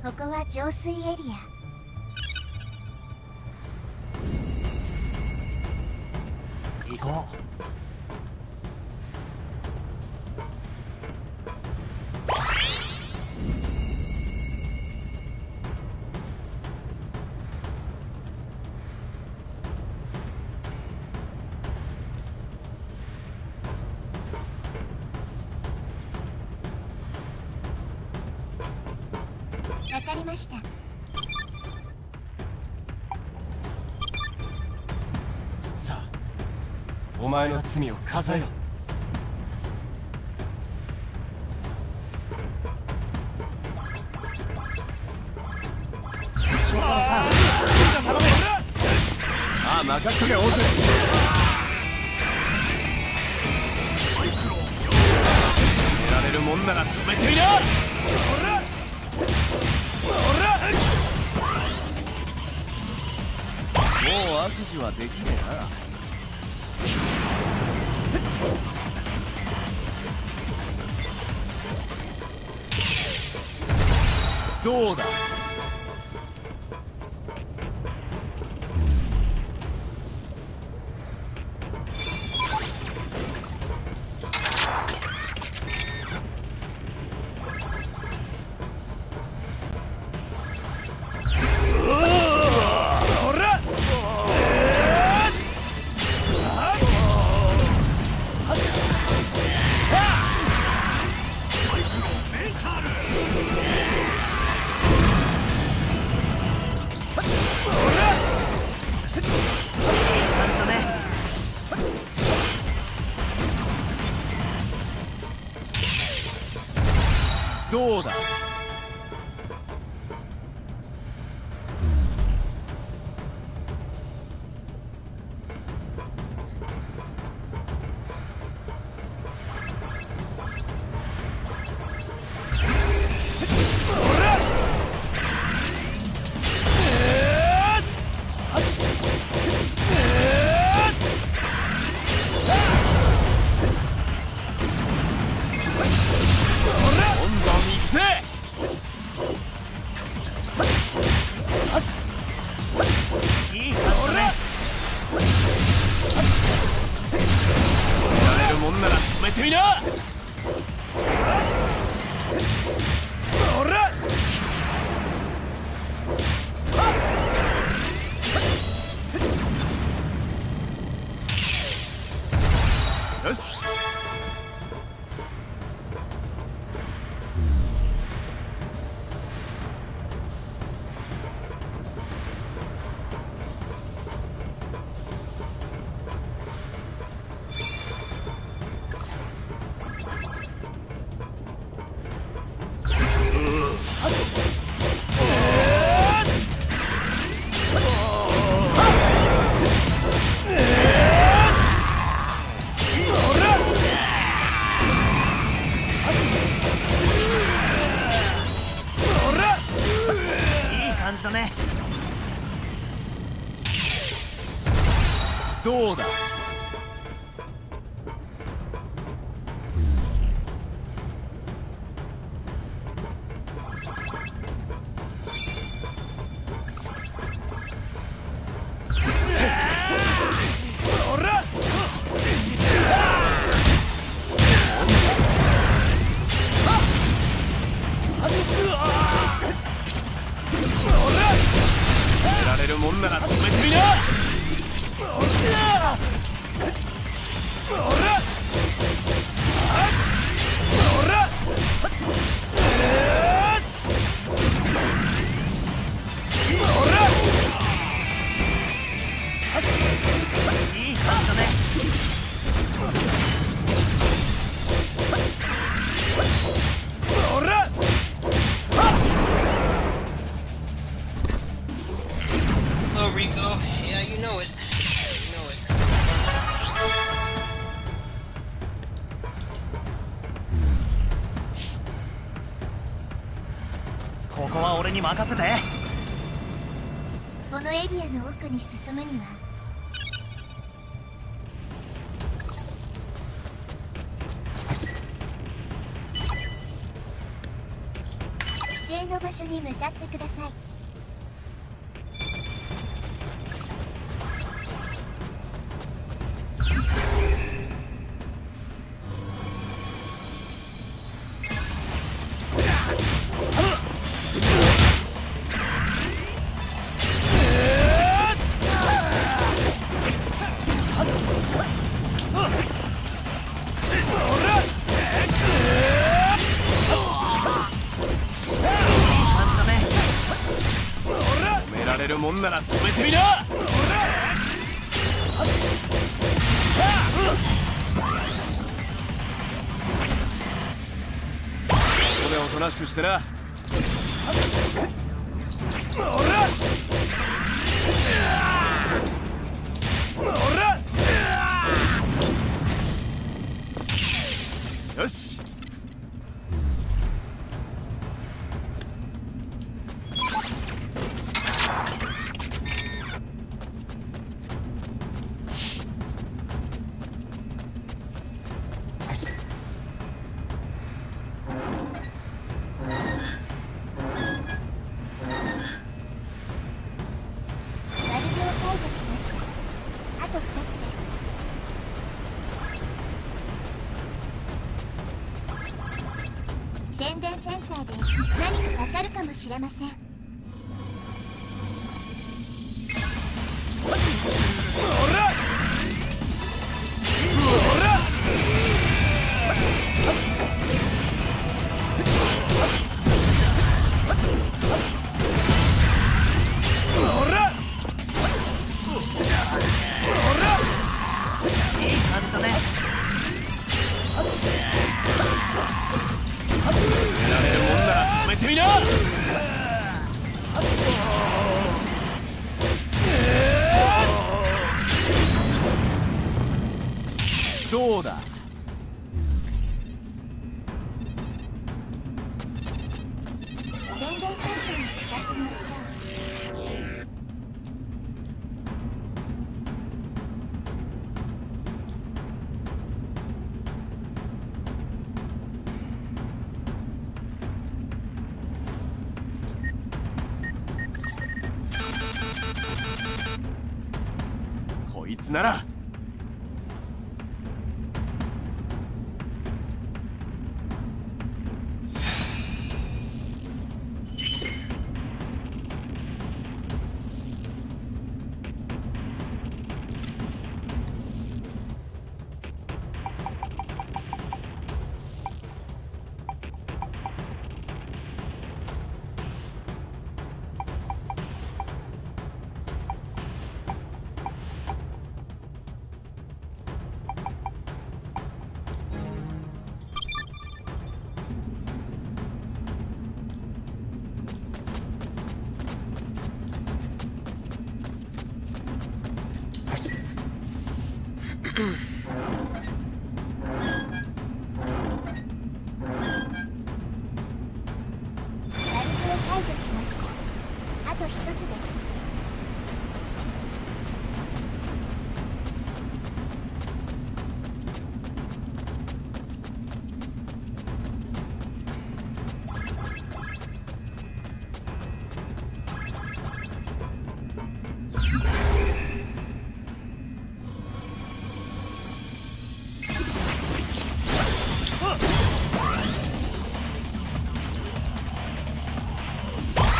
ここは浄水エリア。行こう。わかりました。さあ、お前の罪を数えろ。翔太郎さん、じゃ頼め。ああ、任しとけ、大勢。止められるもんなら止めてみな。もう悪事はできねえな。どうだ。どうだ。よし。どうだ。止められるもんなら止めてみな。いい感じだね。Hello, Rico. Yeah, you know it. You know it. ここは俺に任せて。このエリアの奥に進むには指定定の場所に向かってください。止められるもんなら止めてみな。ここでおとなしくしてな。よし。バルブを解除しました。あと2つです。電電センサーで何かわかるかもしれません。いい感じだね。止められるもんなら止めてみな。どうだ。電電センサーに使ってみましょう。こいつなら。バルブを解除しました。あと1つです。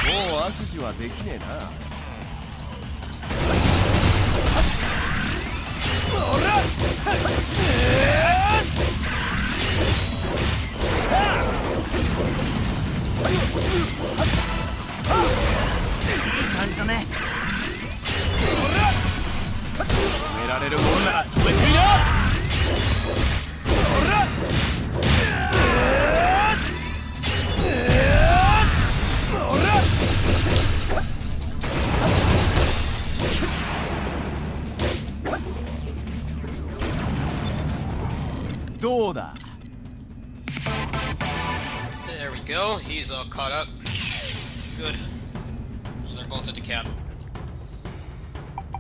もう悪事はできねえな。いい感じだね。止められるもんなら止めてみな。どうだ。 There we go. He's all caught up. Good. Well, they're both at the cabin.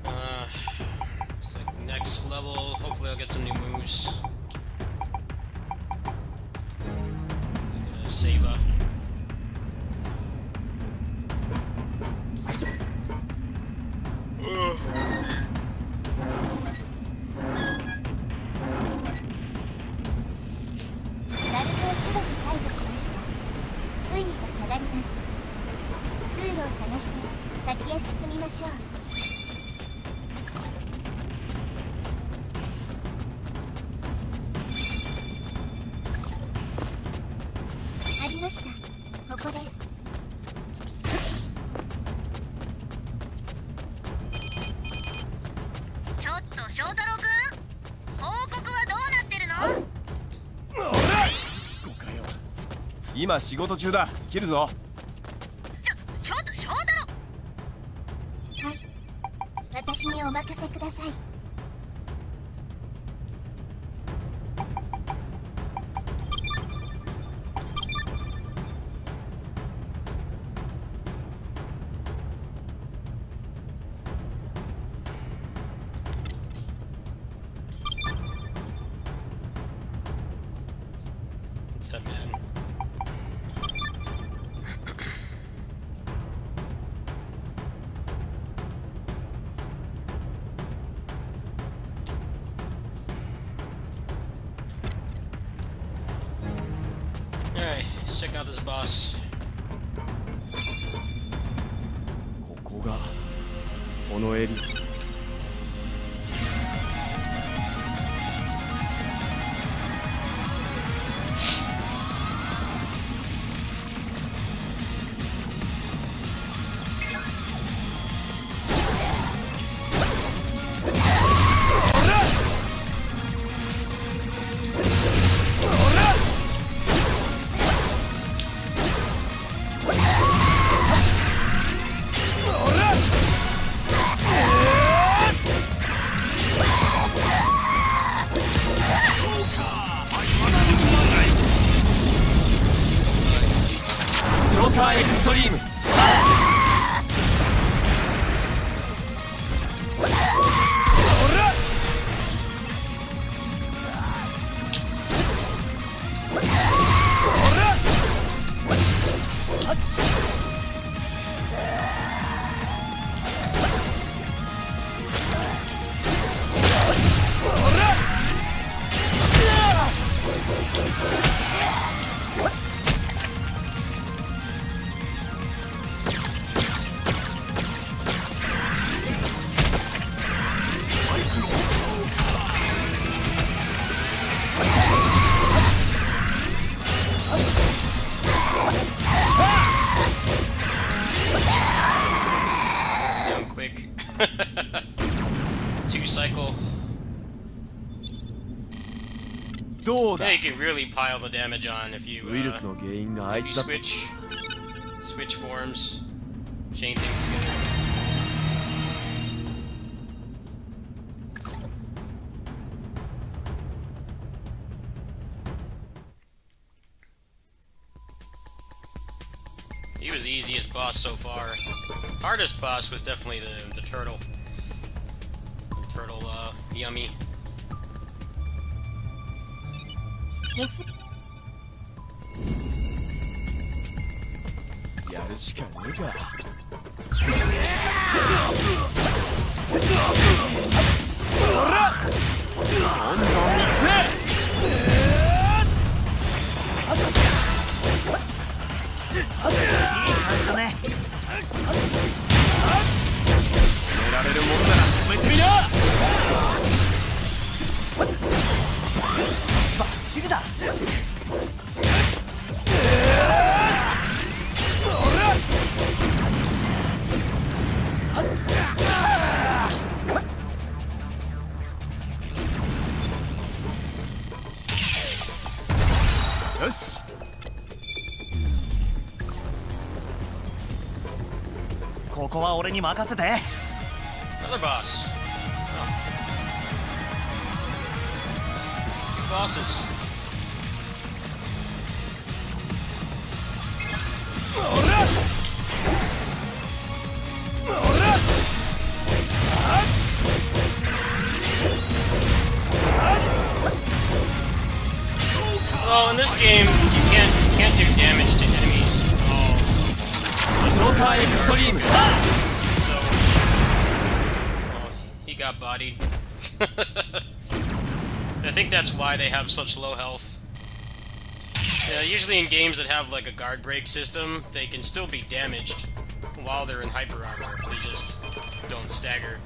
Looks like next level. Hopefully, I'll get some new moves. Just gonna save up. 解除しました。水位が下がります。通路を探して先へ進みましょう。ありました。ここです。ちょっと翔太郎くん、報告はどうなってるの？今仕事中だ。切るぞ。ちょっと翔太郎。はい、私にお任せください。What's up, man? Alright, let's check out this boss. ここがこのエリア。ジョーカーエクストリーム。Damn quick. 2 cycle. どうだ。 Yeah, you can really pile the damage on if you ウイルスの原因があい if you つだった。 switch forms, chain things together. 'He was the easiest boss so far. Hardest boss was definitely the turtle. Turtle, yummy. レスやるしかねえか。ほら、どんどん行くぜ。いい感じだね。止められるものなら止めてみな。バッチリだ。よし。ここは俺に任せて。 Another boss. Two bosses. Well, in this game, you can't do damage to enemies. Oh, ジョーカーエクストリーム。 so well, he got bodied. I think that's why they have such low health. Yeah, usually in games that have like a guard break system, they can still be damaged while they're in hyper armor. They just don't stagger.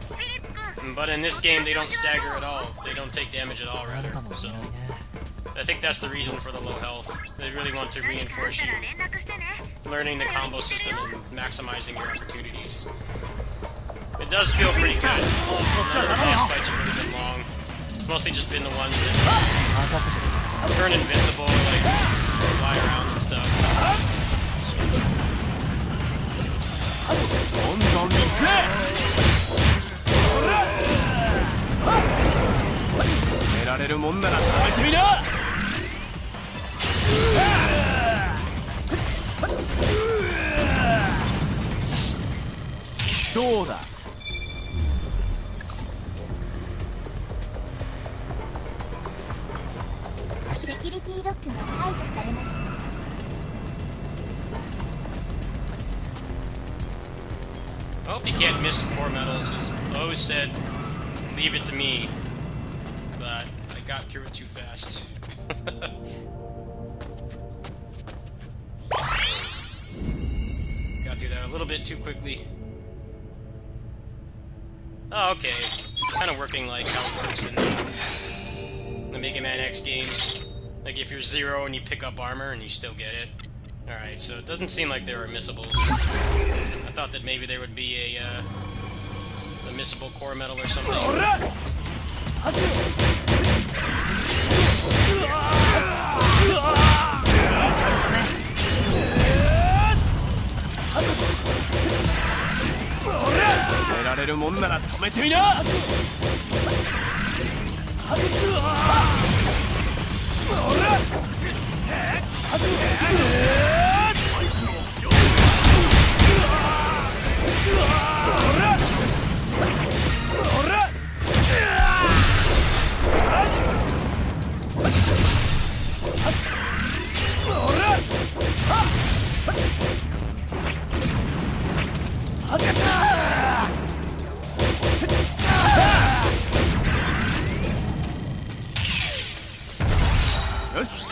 But in this game, they don't stagger at all. They don't take damage at all, rather. So I think that's the reason for the low health. They really want to reinforce you learning the combo system and maximizing your opportunities. It does feel pretty good. None of the boss fights have really been long. It's mostly just been the ones that turn invincible, like fly around and stuff. どんどん見せ止められるもんなら食べてみなどうだセキュリティロックが解除されました。 I hope you can't miss core medals, as O said, leave it to me. But I got through it too fast. Got through that a little bit too quickly. Oh, okay. It's kind of working like how it works in the Mega Man X games. Like if you're 0 and you pick up armor and you still get it. Alright, so it doesn't seem like there are missables. I thought that maybe there would be a missable core medal or something.よし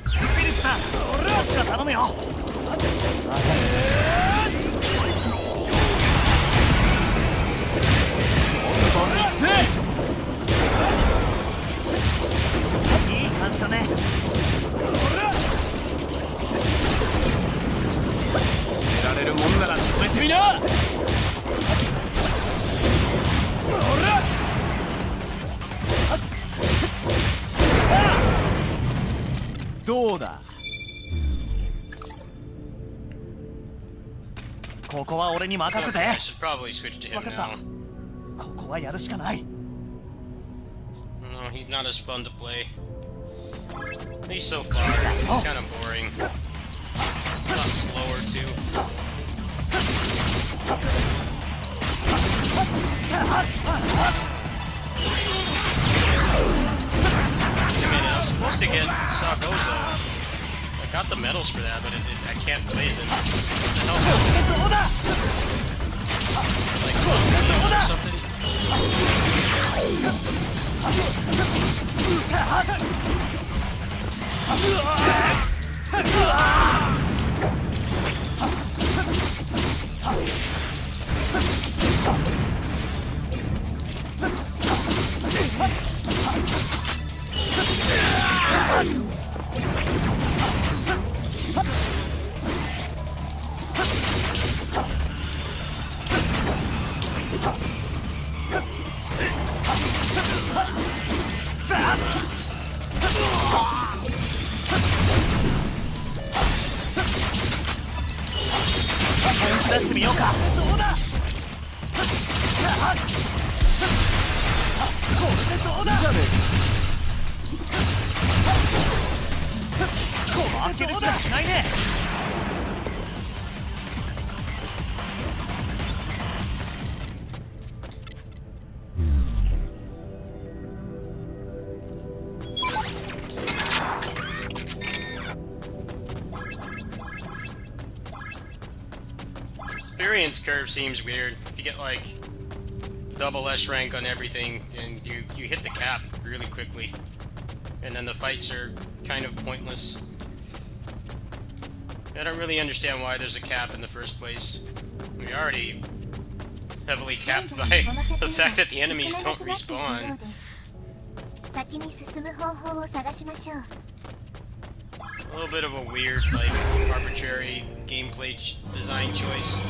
フィリップさん、そっちは頼むよ。いい感じだね。止められるもんなら止めてみなどうだここは俺に任せて。 Okay, I should probably switch to him 分かった now. ここはやるしかない。 No, he's not as fun to play. At least so far. He's kind of boring. A lot slower too. I mean, I was supposed to get Sagozo. I got the medals for that, but I can't blaze it. What the hell? Like, team or something? experience curve seems weird. If you get like double S rank on everything, and you hit the cap really quickly, and then the fights are kind of pointless. I don't really understand why there's a cap in the first place. We're already heavily capped by the fact that the enemies don't respawn. 先に進む方法を探しましょう。 A little bit of a weird, like, arbitrary gameplay design choice.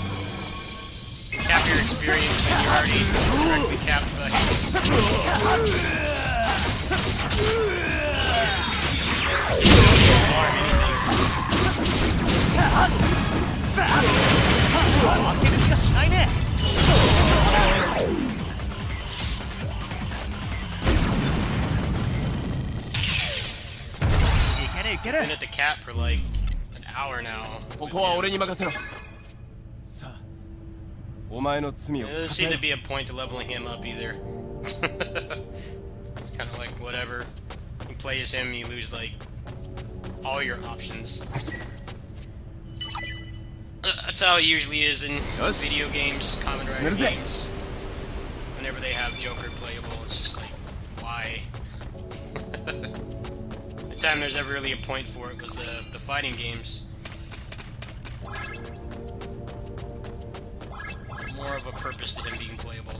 Cap your experience when you're already directly capped by... Farm anything. 負ける気がしないね。 Been at the cap for like an hour now. ここは俺に任せろ。さあ、お前の罪を。 There doesn't seem to be a point to leveling him up either. It's kind of like whatever. You play as him, you lose like all your options. That's how it usually is in video games, Kamen Rider games. Whenever they have Joker playable, it's just like, why? The time there's ever really a point for it was the fighting games. More of a purpose to him being playable.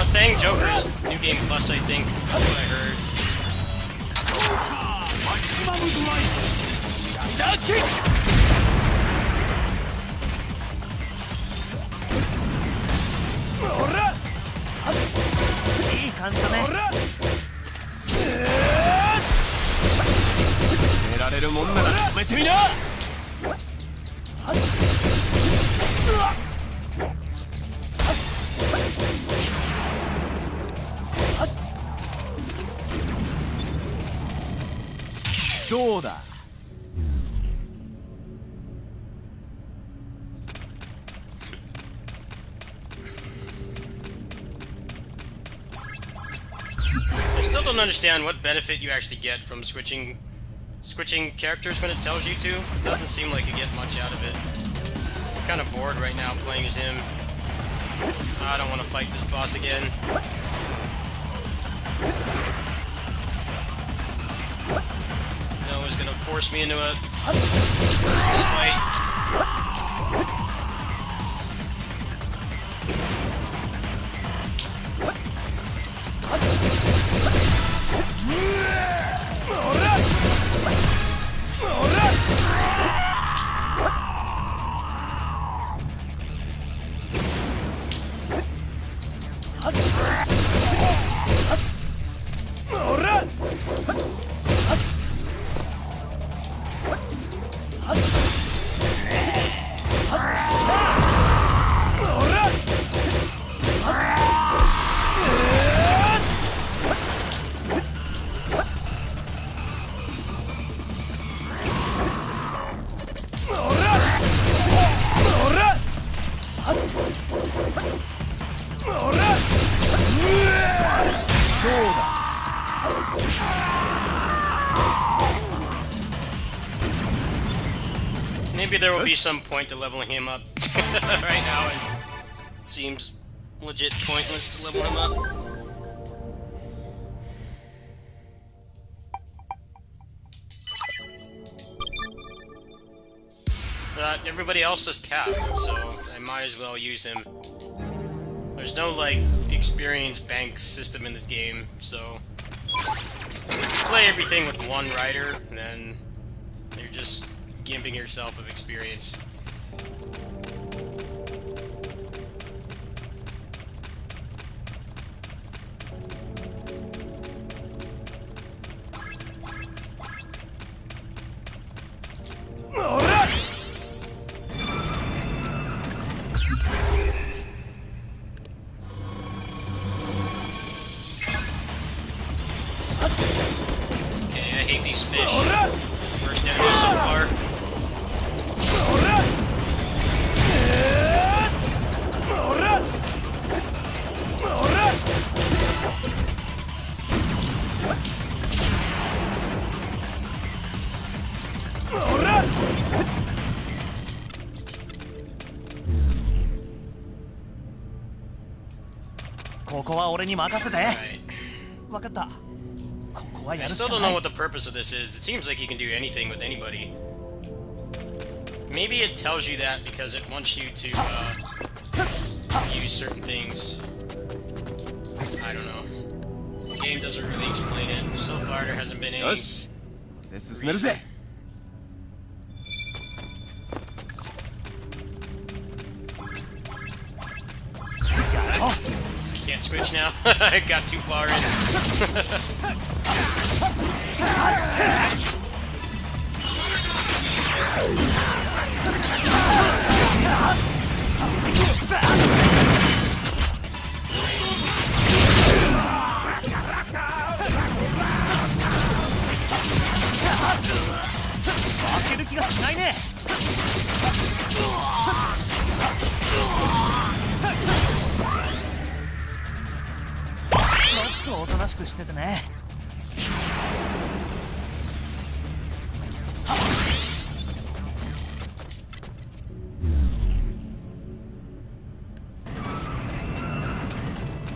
Thank Joker's New Game Plus, I think. That's what I heard. I still don't understand what benefit you actually get from switching characters when it tells you to. It doesn't seem like you get much out of it. I'm kind of bored right now playing as him. I don't want to fight this boss again. No one's gonna force me into a fight. Maybe there will be some point to leveling him up. Right now, it seems legit pointless to level him up. Everybody else is capped, so I might as well use him. There's no, like, experience bank system in this game, so if you play everything with one rider, then you're just gimping yourself of experience. These fish. First enemy so far. I still don't know what the purpose of this is. It seems like you can do anything with anybody. Maybe it tells you that because it wants you to use certain things. I don't know. The game doesn't really explain it. So far there hasn't been any reason. Can't switch now. I got too far in.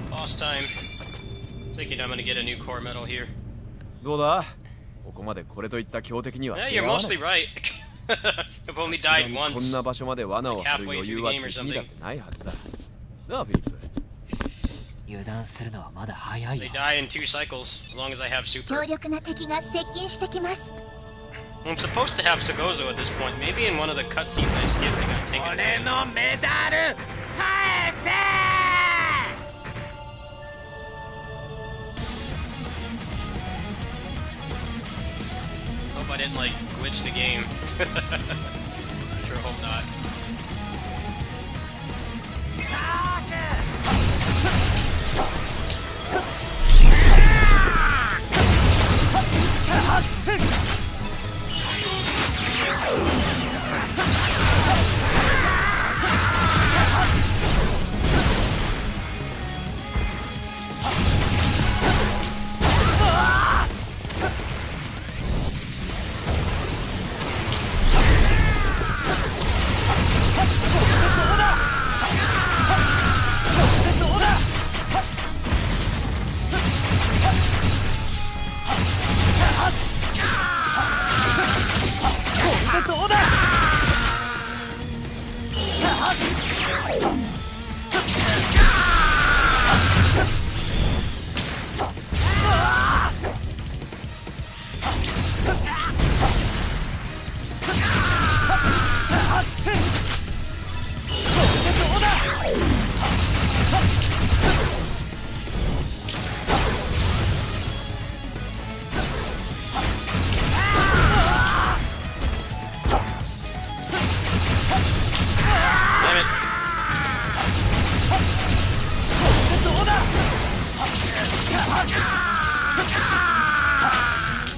Boss time. Thinking I'm gonna get a new core medal here. Yeah, you're mostly right. I've only died once. Like halfway through the game or something. They die in 2 cycles, as long as I have super. 強力な敵が接近してきます I'm supposed to have Sagozo at this point. Maybe in one of the cutscenes I skipped, they got taken away. Hope I didn't, like, glitch the game. Sure hope not.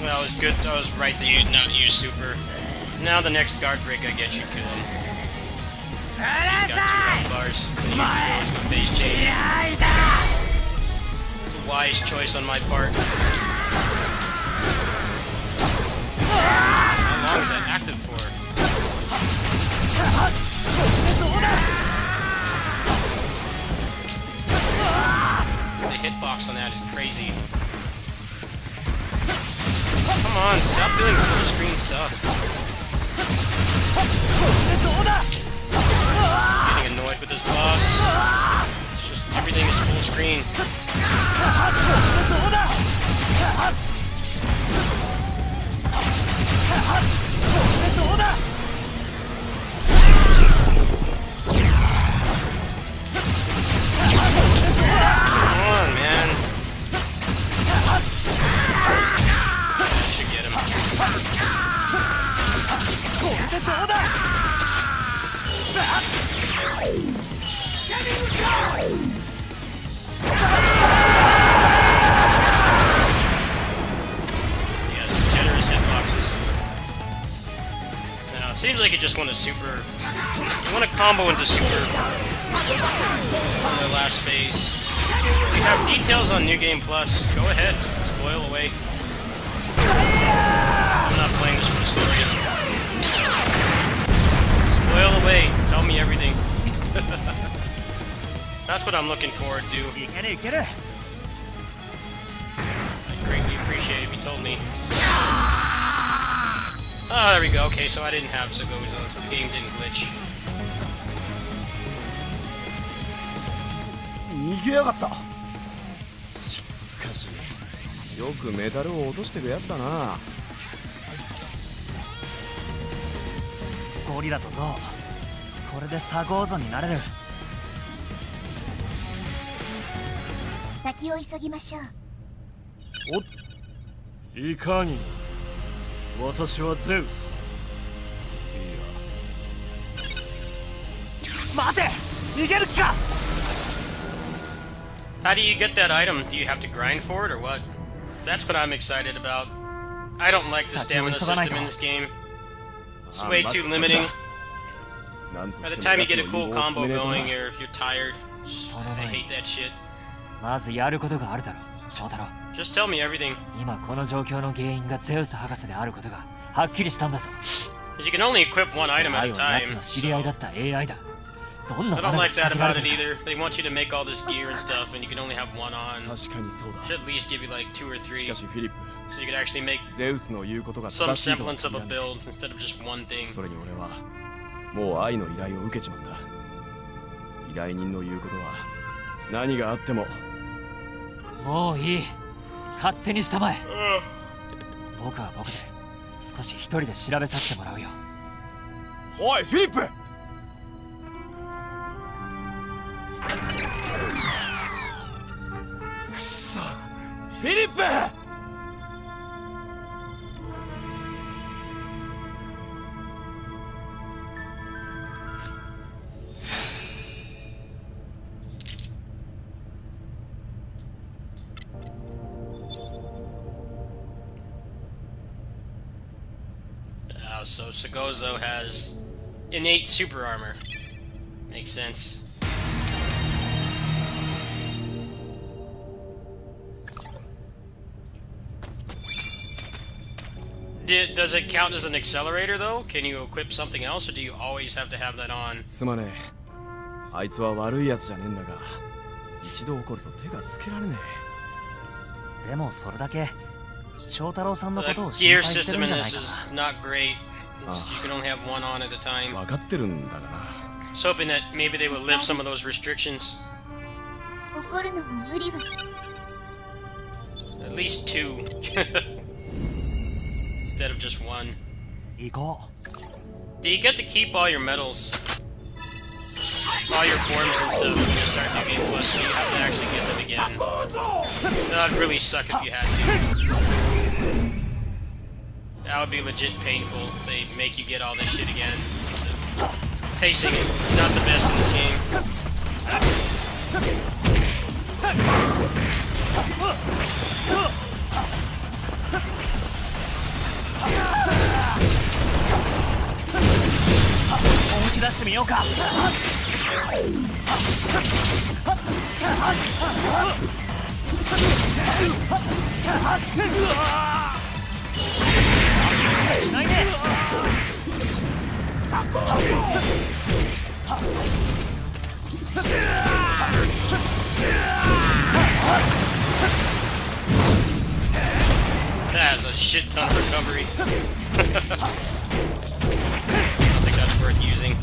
Well, it was good. I was right to not use super. Now the next guard break I get should kill him. He's got 2 health bars. And usually go into a phase change. It's a wise choice on my part. How long is that active for? easy. Come on, stop doing full screen stuff. Getting annoyed with this boss. It's just everything is full screen. Come on, man. Should get him. Yeah, some generous hitboxes. Now, it seems like you just want to super... You want to combo into super on the last phase. We have details on New Game Plus. Go ahead, spoil away. I'm not playing this for the story. Spoil away, tell me everything. That's what I'm looking forward to. I'd greatly appreciate it if you told me. Oh, there we go. Okay, so I didn't have Segozo, so the game didn't glitch. 逃げやがった。しかしよくメダルを落としてるやつだな。ゴリラだぞ。これでサゴーゾになれる。先を急ぎましょう。いかにも私はゼウス。待て、逃げる気か。 How do you get that item? Do you have to grind for it or what? That's what I'm excited about. I don't like the stamina system in this game. It's way too limiting. By the time you get a cool combo going, or if you're tired, I hate that shit. まずやることがあるだろう、翔太郎。 Just tell me everything. 今この状況の原因がゼウス博士であることがはっきりしたんだぞ。 You can only equip one item at a time. 知り合いだった AI だ。どんな I don't like that about it either. They want you to make all this gear and stuff, and you can only have one on. 確かにそうだ。 Should at least give you like 2 or 3, しかしフィリップ、 so you could actually make ゼウスの言うことが some 正しいとは semblance of 言 a えない。 build instead of just one thing. それに俺はもう愛の依頼を受けちまうんだ。依頼人の言うことは何があっても。もういい。勝手にしたまえ。僕は僕で少し一人で調べさせてもらうよ。おいフィリップ。くそ、フィリップ。So Segozo has innate super armor. Makes sense. Does it count as an accelerator though? Can you equip something else, or do you always have to have that on? すまねえ。あいつは悪いやつじゃねえんだが、一度怒ると手がつけられねえ。でもそれだけ翔太郎さんのことを The 心 gear 配して system るん in じゃない this か is な。 not great. You can only have one on at a time. 分かってるんだがな。 I was hoping that maybe they would lift some of those restrictions. 怒るのも無理は。 At least 2. Instead of just 1. 行こう。 Do you get to keep all your medals? All your forms and stuff when you start New Game Plus? Do you have to actually get them again? That would really suck if you had to. That would be legit painful. They make you get all this shit again. The pacing is not the best in this game. shit ton of recovery. I don't think that's worth using.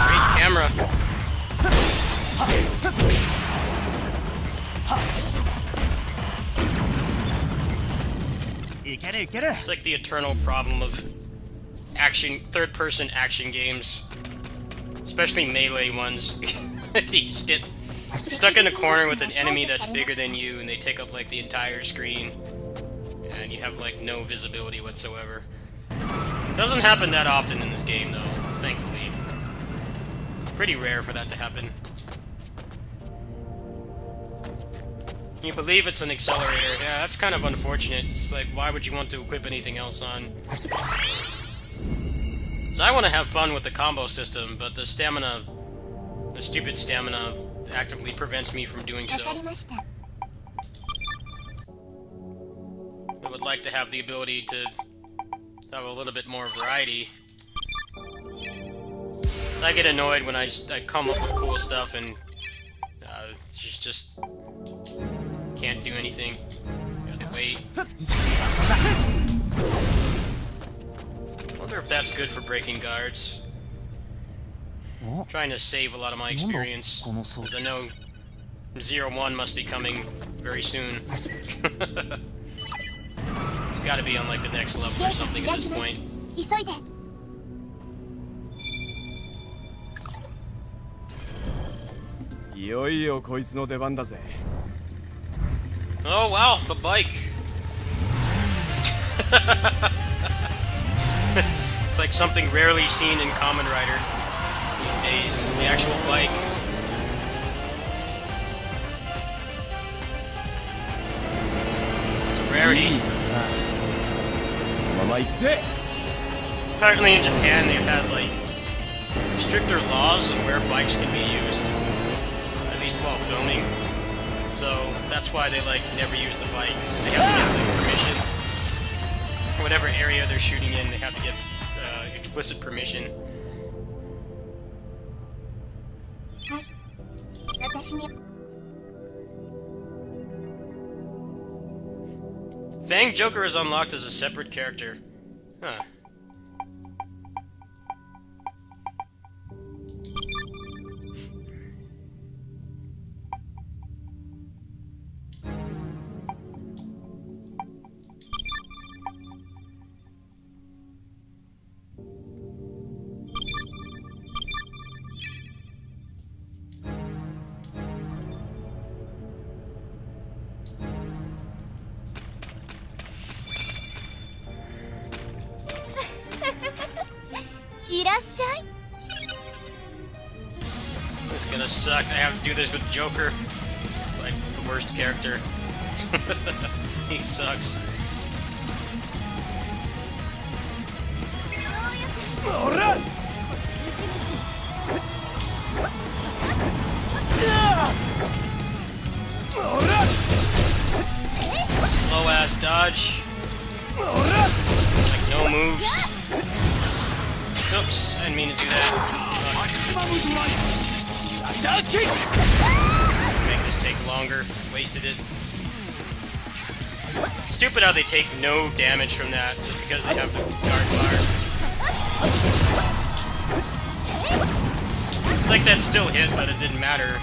Great camera. It's like the eternal problem of third-person action games, especially melee ones. You just get stuck in a corner with an enemy that's bigger than you, and they take up like the entire screen, and you have like no visibility whatsoever. It doesn't happen that often in this game, though, thankfully. Pretty rare for that to happen. Can you believe it's an accelerator? Yeah, that's kind of unfortunate. It's like, why would you want to equip anything else on? So I want to have fun with the combo system, but the stupid stamina actively prevents me from doing so. I would like to have the ability to have a little bit more variety. I get annoyed when I come up with cool stuff and just can't do anything. Gotta wait. Wonder if that's good for breaking guards. I'm trying to save a lot of my experience, because I know 0-1 must be coming very soon. It's gotta be on like the next level or something at this point. Oh wow, the bike! It's like something rarely seen in Kamen Rider these days, the actual bike. It's a rarity. Apparently in Japan they've had like stricter laws on where bikes can be used, at least while filming. So that's why they like never use the bike. They have to get like permission. Whatever area they're shooting in, they have to get explicit permission. Fang Joker is unlocked as a separate character. Huh. It's gonna suck. I have to do this with Joker. Like, the worst character. He sucks. Slow ass dodge. Like, no moves. Oops, I didn't mean to do that. This is gonna make this take longer. Wasted it. Stupid how they take no damage from that just because they have the guard fire. It's like that still hit, but it didn't matter.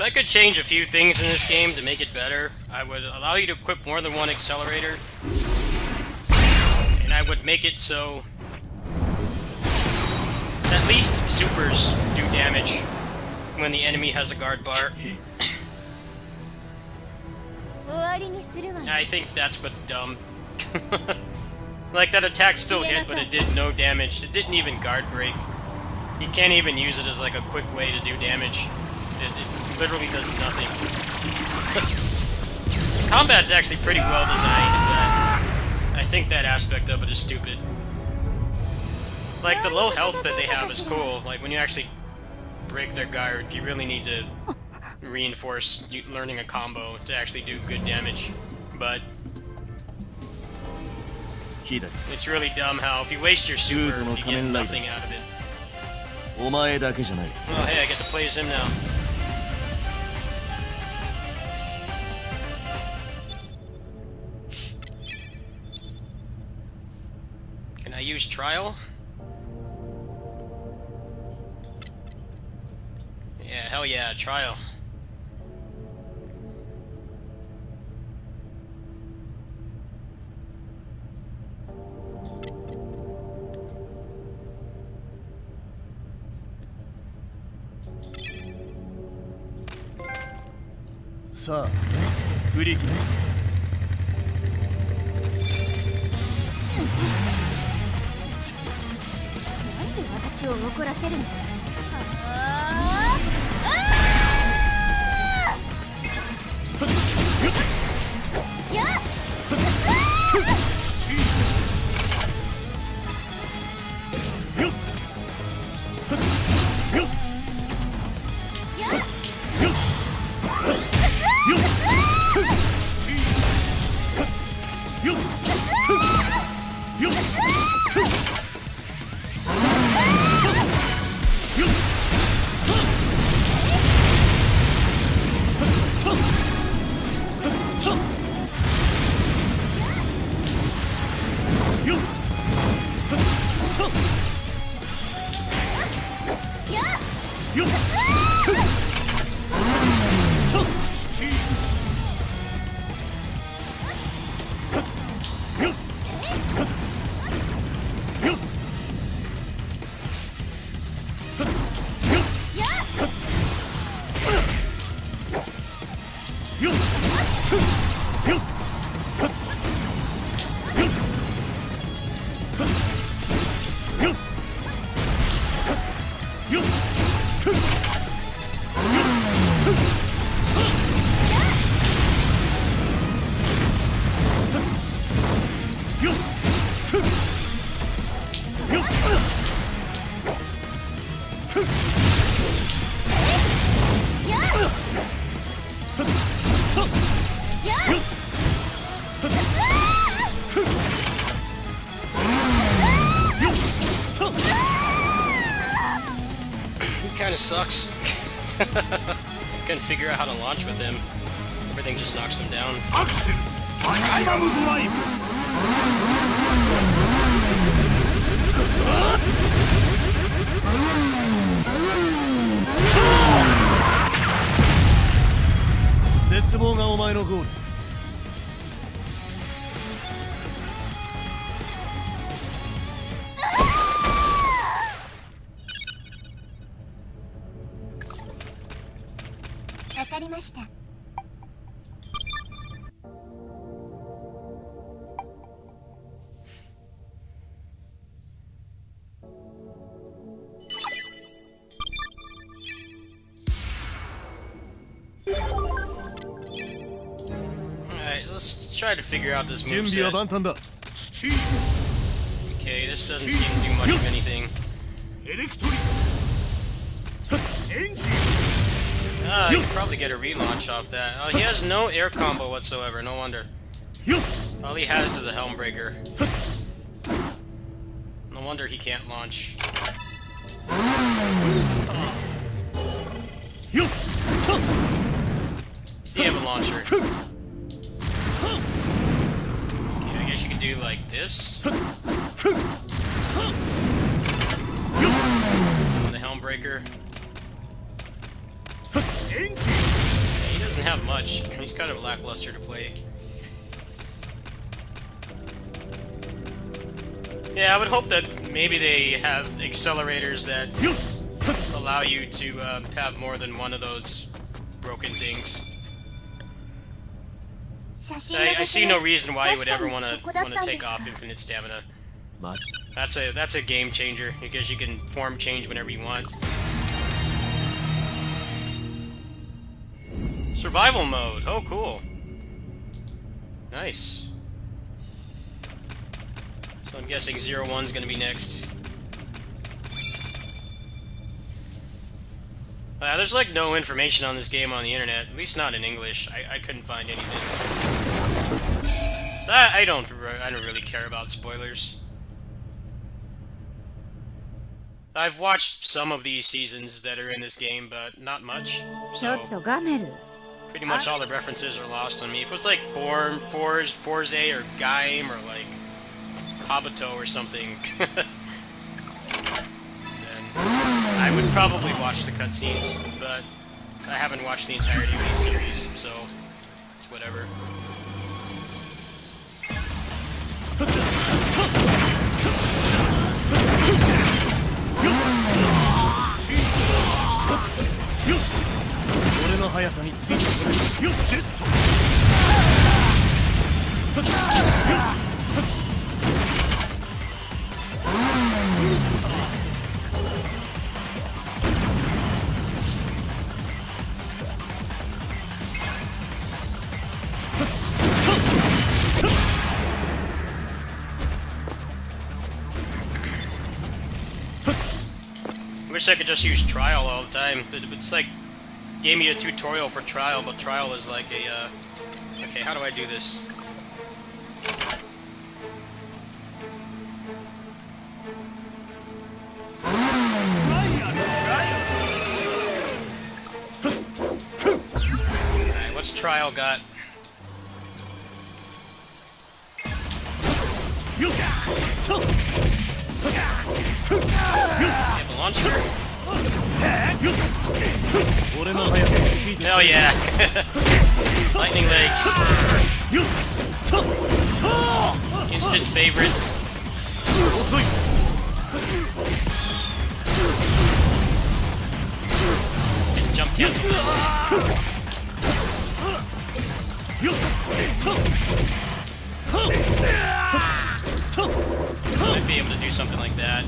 I could change a few things in this game to make it better. I would allow you to equip more than one accelerator. And I would make it so at least supers do damage when the enemy has a guard bar. I think that's what's dumb. Like, that attack still hit, but it did no damage. It didn't even guard break. You can't even use it as like a quick way to do damage. It literally does nothing. Combat's actually pretty well designed, but I think that aspect of it is stupid. Like, the low health that they have is cool. Like, when you actually break their guard, you really need to reinforce learning a combo to actually do good damage. But it's really dumb how if you waste your super, you get nothing out of it. Oh hey, I get to play as him now. Can I use trial? Yeah, hell yeah, trial. Sa, 振り切れ。なんで私を怒らせるの？Kinda sucks. Couldn't figure out how to launch with him. Everything just knocks them down. Maximum drive! 絶望がお前のゴール。わかりました。Let's try to figure out this 準備は moveset. 万端だ。 Okay, this doesn't seem to do much of anything. エレクトリエンジン You could probably get a relaunch off that. Oh, he has no air combo whatsoever, no wonder. All he has is a helm breaker. No wonder he can't launch. Does he have a launcher? Okay, I guess you could do like this. The helm breaker. エンジン doesn't have much. He's kind of lackluster to play. Yeah, I would hope that maybe they have accelerators that allow you to have more than one of those broken things. I see no reason why you would ever want to take off infinite stamina. That's a game changer because you can form change whenever you want. Survival mode. Oh, cool. Nice. So I'm guessing 01's gonna be next. There's like no information on this game on the internet, at least not in English. I couldn't find anything. So I don't really care about spoilers. I've watched some of these seasons that are in this game, but not much. So pretty much all the references are lost on me. If it was like Forze or Gaim or like Kabuto or something, then I would probably watch the cutscenes, but I haven't watched the entirety of the series, so it's whatever. Wish I could just use trial all the time. It's like gave me a tutorial for trial, but trial is like a okay, how do I do this? Alright, what's trial got? Does he have a launcher? Hell yeah! Lightning legs. Instant favorite. And jump cancel this. Might be able to do something like that.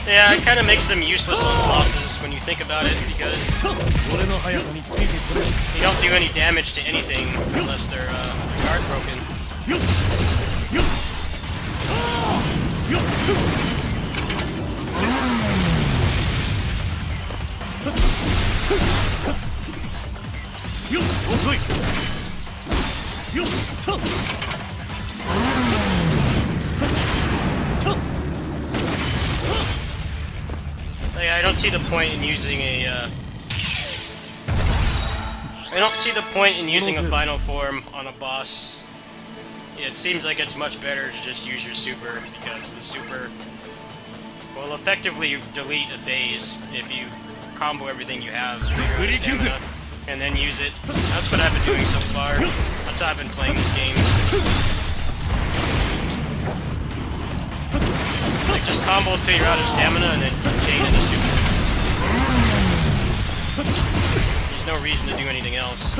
Yeah, it kind of makes them useless on the bosses when you think about it, because they don't do any damage to anything unless they're guard broken. I don't see the point in using a I don't see the point in using a final form on a boss. It seems like it's much better to just use your super, because the super will effectively delete a phase if you combo everything you have to your stamina and then use it. That's what I've been doing so far. That's how I've been playing this game. Like, just combo until you're out of stamina and then chain into super. There's no reason to do anything else.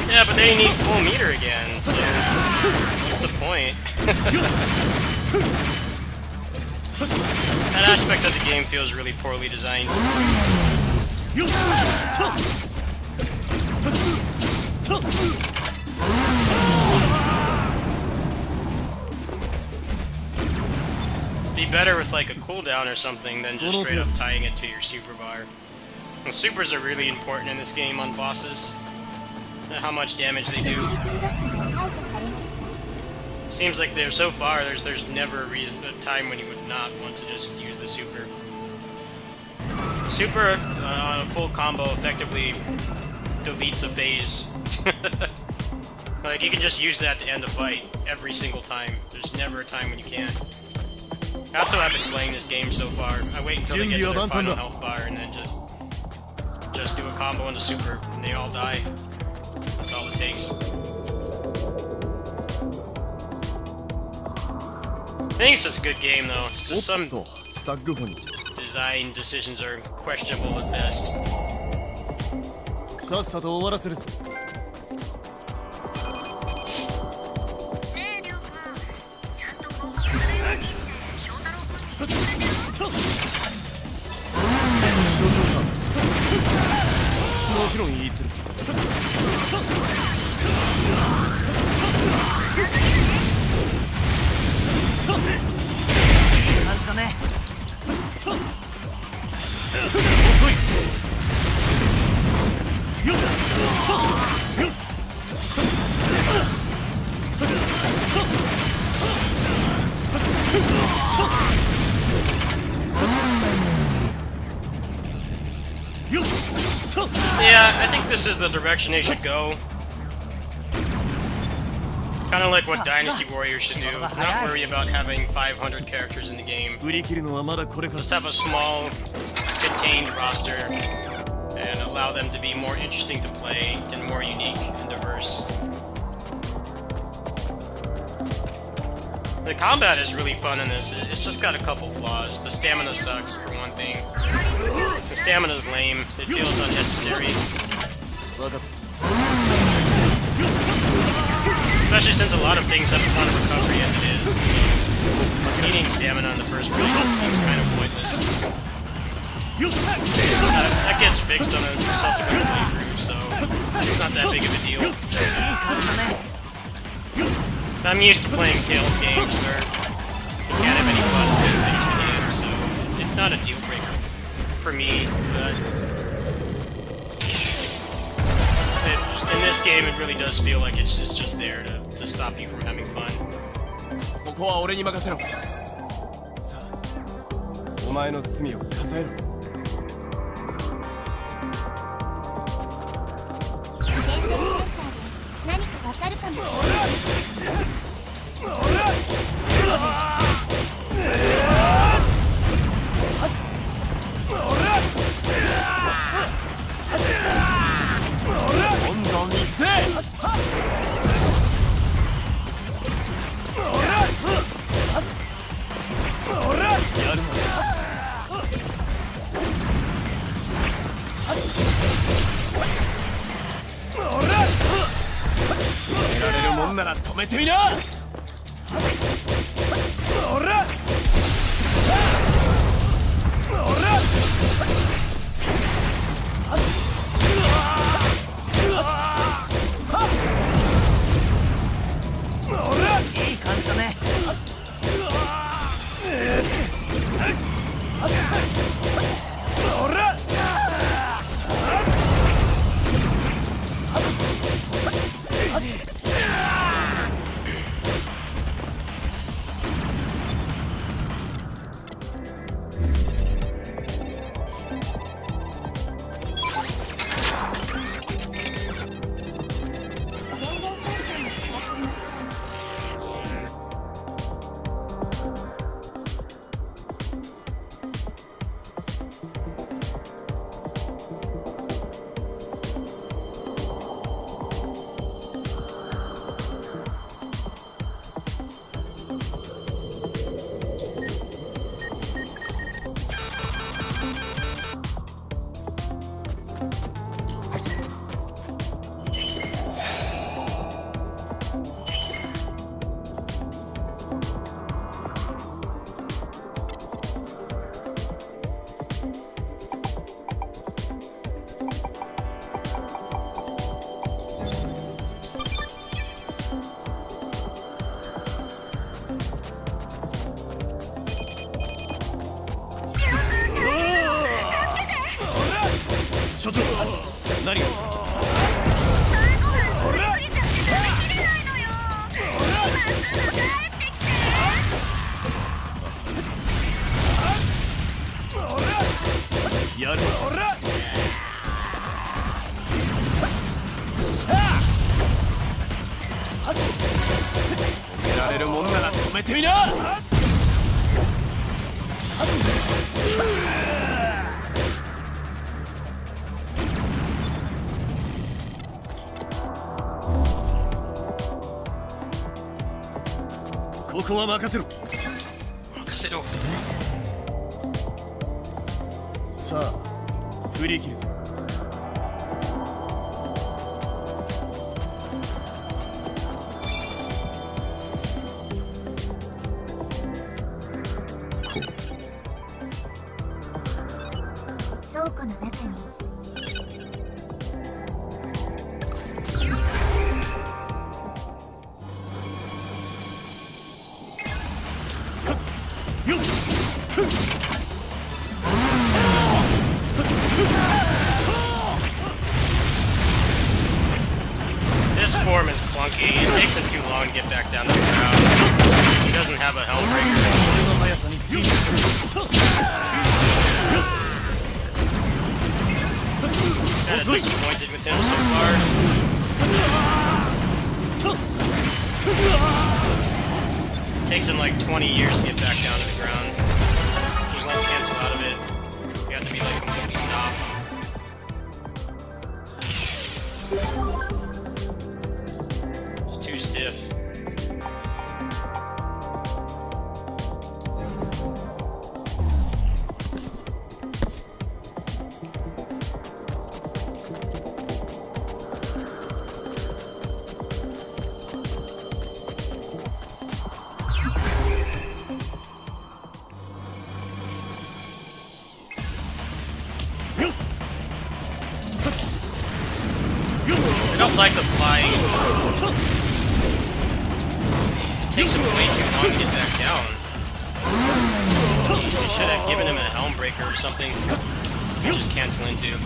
Yeah, but they need full meter again, so what's the point? That aspect of the game feels really poorly designed. Be better with like a cooldown or something than just straight up tying it to your super bar. Well, supers are really important in this game on bosses. How much damage they do. ブロックが解除されました。 Seems like so far there's never a time when you would not want to just use the super. Super on a full combo effectively deletes a phase. Like you can just use that to end a fight every single time. There's never a time when you can't. That's how I've been playing this game so far. I wait until they get to their final health bar and then just do a combo into super and they all die. That's all it takes. I think it's just a good game though. It's just some スタッグ本に design decisions are questionable at best. さっさと終わらせるぞ。ねえリュウ君、ちゃんと報告されるようにって翔太郎君に言ってくれてる？もちろん言ってるぞ。いい感じだね。遅い。Yeah, I think this is the direction they should go. Kind of like what Dynasty Warriors should do. Not worry about having 500 characters in the game. 振り切るのはまだこれから。 Just have a small, contained roster and allow them to be more interesting to play and more unique and diverse. The combat is really fun in this. It's just got a couple flaws. The stamina sucks, for one thing. The stamina's lame. It feels unnecessary. Especially since a lot of things have a ton of recovery as it is. So needing stamina in the first place seems kind of pointless. That gets fixed on a subsequent playthrough, so it's not that big of a deal. I'm used to playing Tales games where you can't have any fun until you finish the game, so it's not a deal breaker for me, but in this game it really does feel like it's just there to stop you from having fun. ここは俺に任せろ。さあ、お前の罪を数えろ。電電センサーで何かわかるかもしれません。 どんどん行くぜ。やるのだ。止められるもんなら止めてみな。いい感じだね。所長何が最後まで乗りすぎちゃって食べきれないのよ。今すぐ帰ってきて。やる止められるもんなら止めてみな。ここは任せろ。任せろ。さあ振り切るぞ。倉庫の中によっ This form is clunky. It takes him too long to get back down to the ground. He doesn't have a helm breaker. Kinda disappointed with him so far. It takes him like 20 years to get back down to the ground. He won't cancel out of it. You have to be like completely stopped. It's too stiff. I don't like the flying. It takes him way too long to get back down. You should have given him a helm breaker or something. Just cancel into.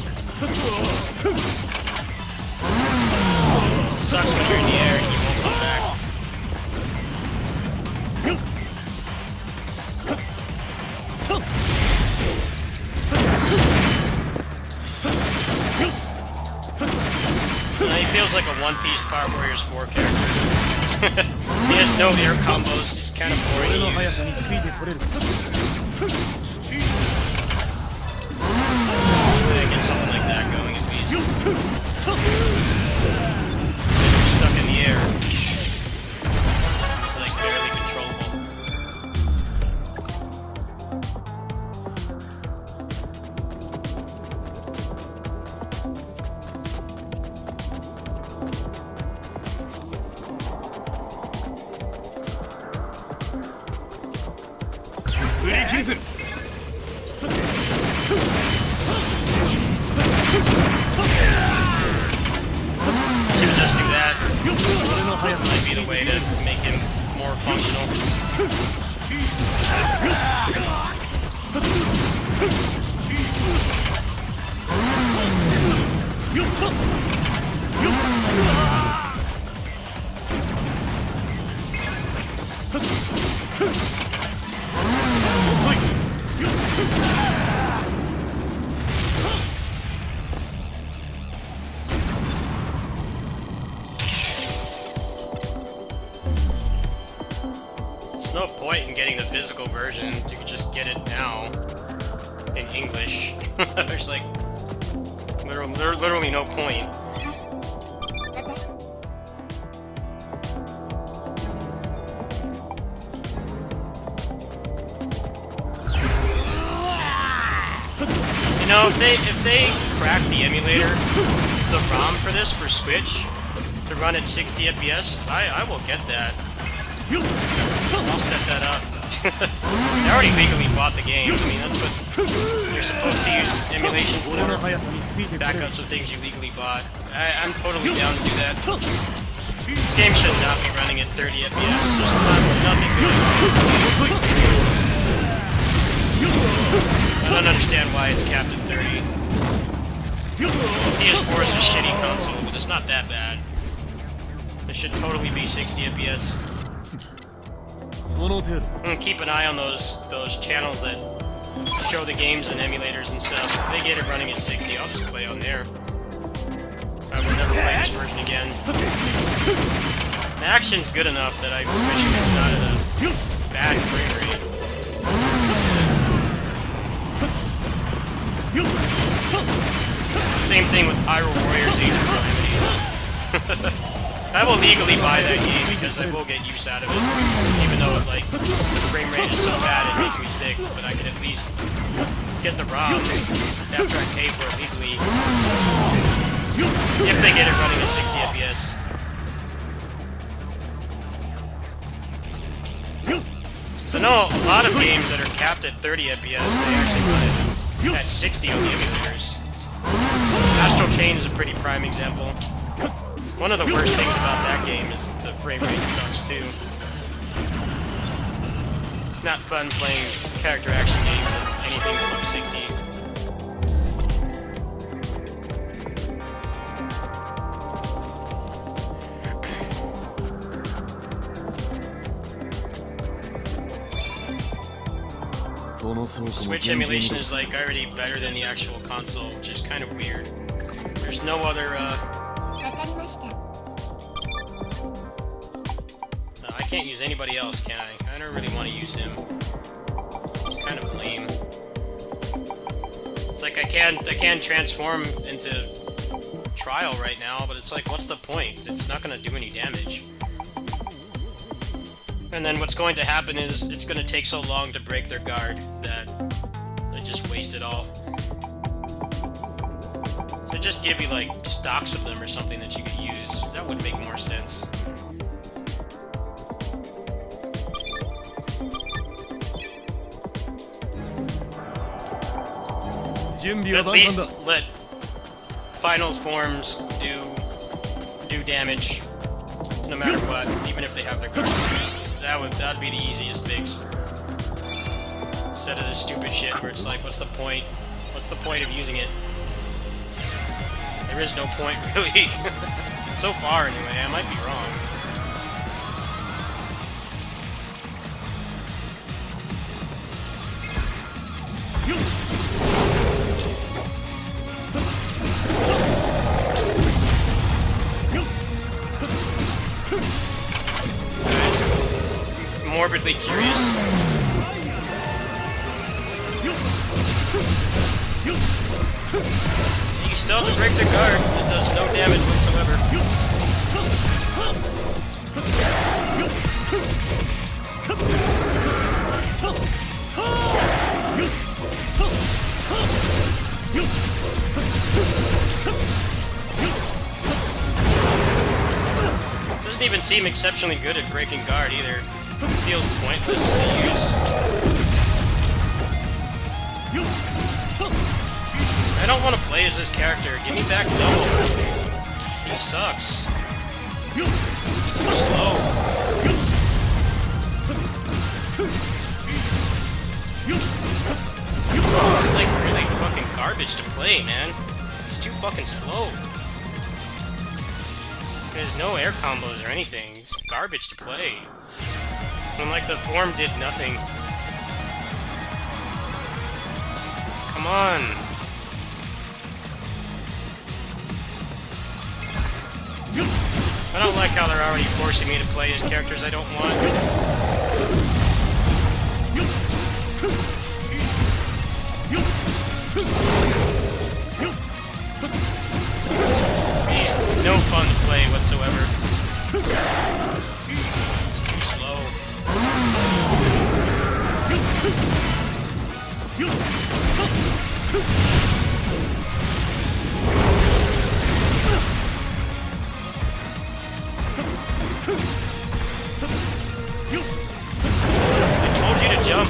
Sucks when you're in the air and you won't come back. He feels like a One Piece Power Warriors 4 character. He has no air combos, he's kind of boring to use. Yeah, get something like that going at least. Stuck in the air. He's like barely controllable. Should just do that. Might be the way to make him more functional. There's no point in getting the physical version. You could just get it now in English. There's like literally no point. You know, if they crack the emulator, the ROM for this for Switch to run at 60 FPS, I will get that. I'll set that up. I already legally bought the game. I mean, that's what you're supposed to use emulation for. Backups of things you legally bought. I'm totally down to do that. This game should not be running at 30 FPS. There's nothing good. I don't understand why it's capped at 30. PS4 is a shitty console, but it's not that bad. It should totally be 60 FPS. Keep an eye on those channels that show the games and emulators and stuff. If they get it running at 60, I'll just play on there. I will never play this version again. The action's good enough that I wish it was not at a bad frame rate. Same thing with Hyrule Warriors Age of Calamity. I will legally buy that game because I will get use out of it. Even though like the frame rate is so bad it makes me sick, but I can at least get the ROM after I pay for it legally. If they get it running at 60 FPS. So no, a lot of games that are capped at 30 FPS, they actually run it at 60 on the emulators. Astral Chain is a pretty prime example. One of the worst things about that game is the frame rate sucks too. It's not fun playing character action games at anything below 60. Switch emulation is like already better than the actual console, which is kind of weird. There's no other I can't use anybody else, can I? I don't really want to use him. It's kind of lame. It's like I can transform into Trial right now, but it's like, what's the point? It's not going to do any damage. And then what's going to happen is it's going to take so long to break their guard that I just waste it all. So just give you like stocks of them or something that you could use. That would make more sense. At least let final forms do damage no matter what, even if they have their guard. That'd be the easiest fix. Instead of this stupid shit where it's like, what's the point? What's the point of using it? There is no point, really. So far, anyway. I might be wrong. Morbidly curious. You still have to break their guard. It does no damage whatsoever. Doesn't even seem exceptionally good at breaking guard either. Feels pointless to use. I don't want to play as this character. Give me back Double. He sucks. He's too slow. It's like really fucking garbage to play, man. He's too fucking slow. There's no air combos or anything. It's garbage to play. And like the form did nothing. Come on. I don't like how they're already forcing me to play as characters I don't want. He's no fun to play whatsoever. It's too slow. I told you to jump.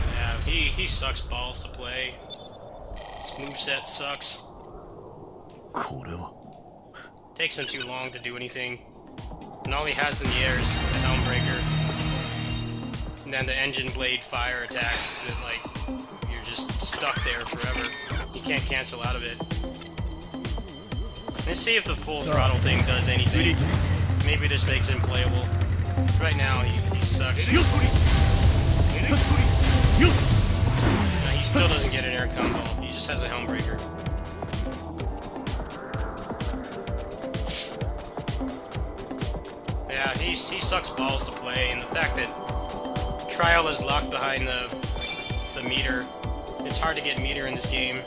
Yeah, he sucks balls to play. His moveset sucks. これは Takes him too long to do anything. And all he has in the air is the Helmbreaker. And then the engine blade fire attack that, like, you're just stuck there forever. You can't cancel out of it. Let's see if the full throttle thing does anything. Maybe this makes him playable. Right now, he sucks. He still doesn't get an air combo. He just has a Helmbreaker. Yeah, he sucks balls to play, and the fact that Trial is locked behind the meter, it's hard to get meter in this game.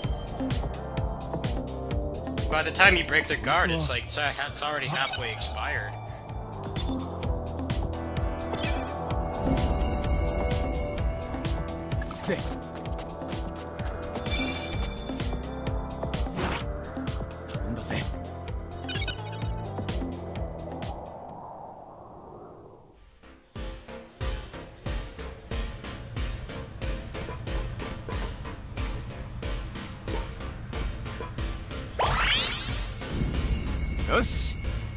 By the time you break their guard, it's like it's already halfway expired.よし、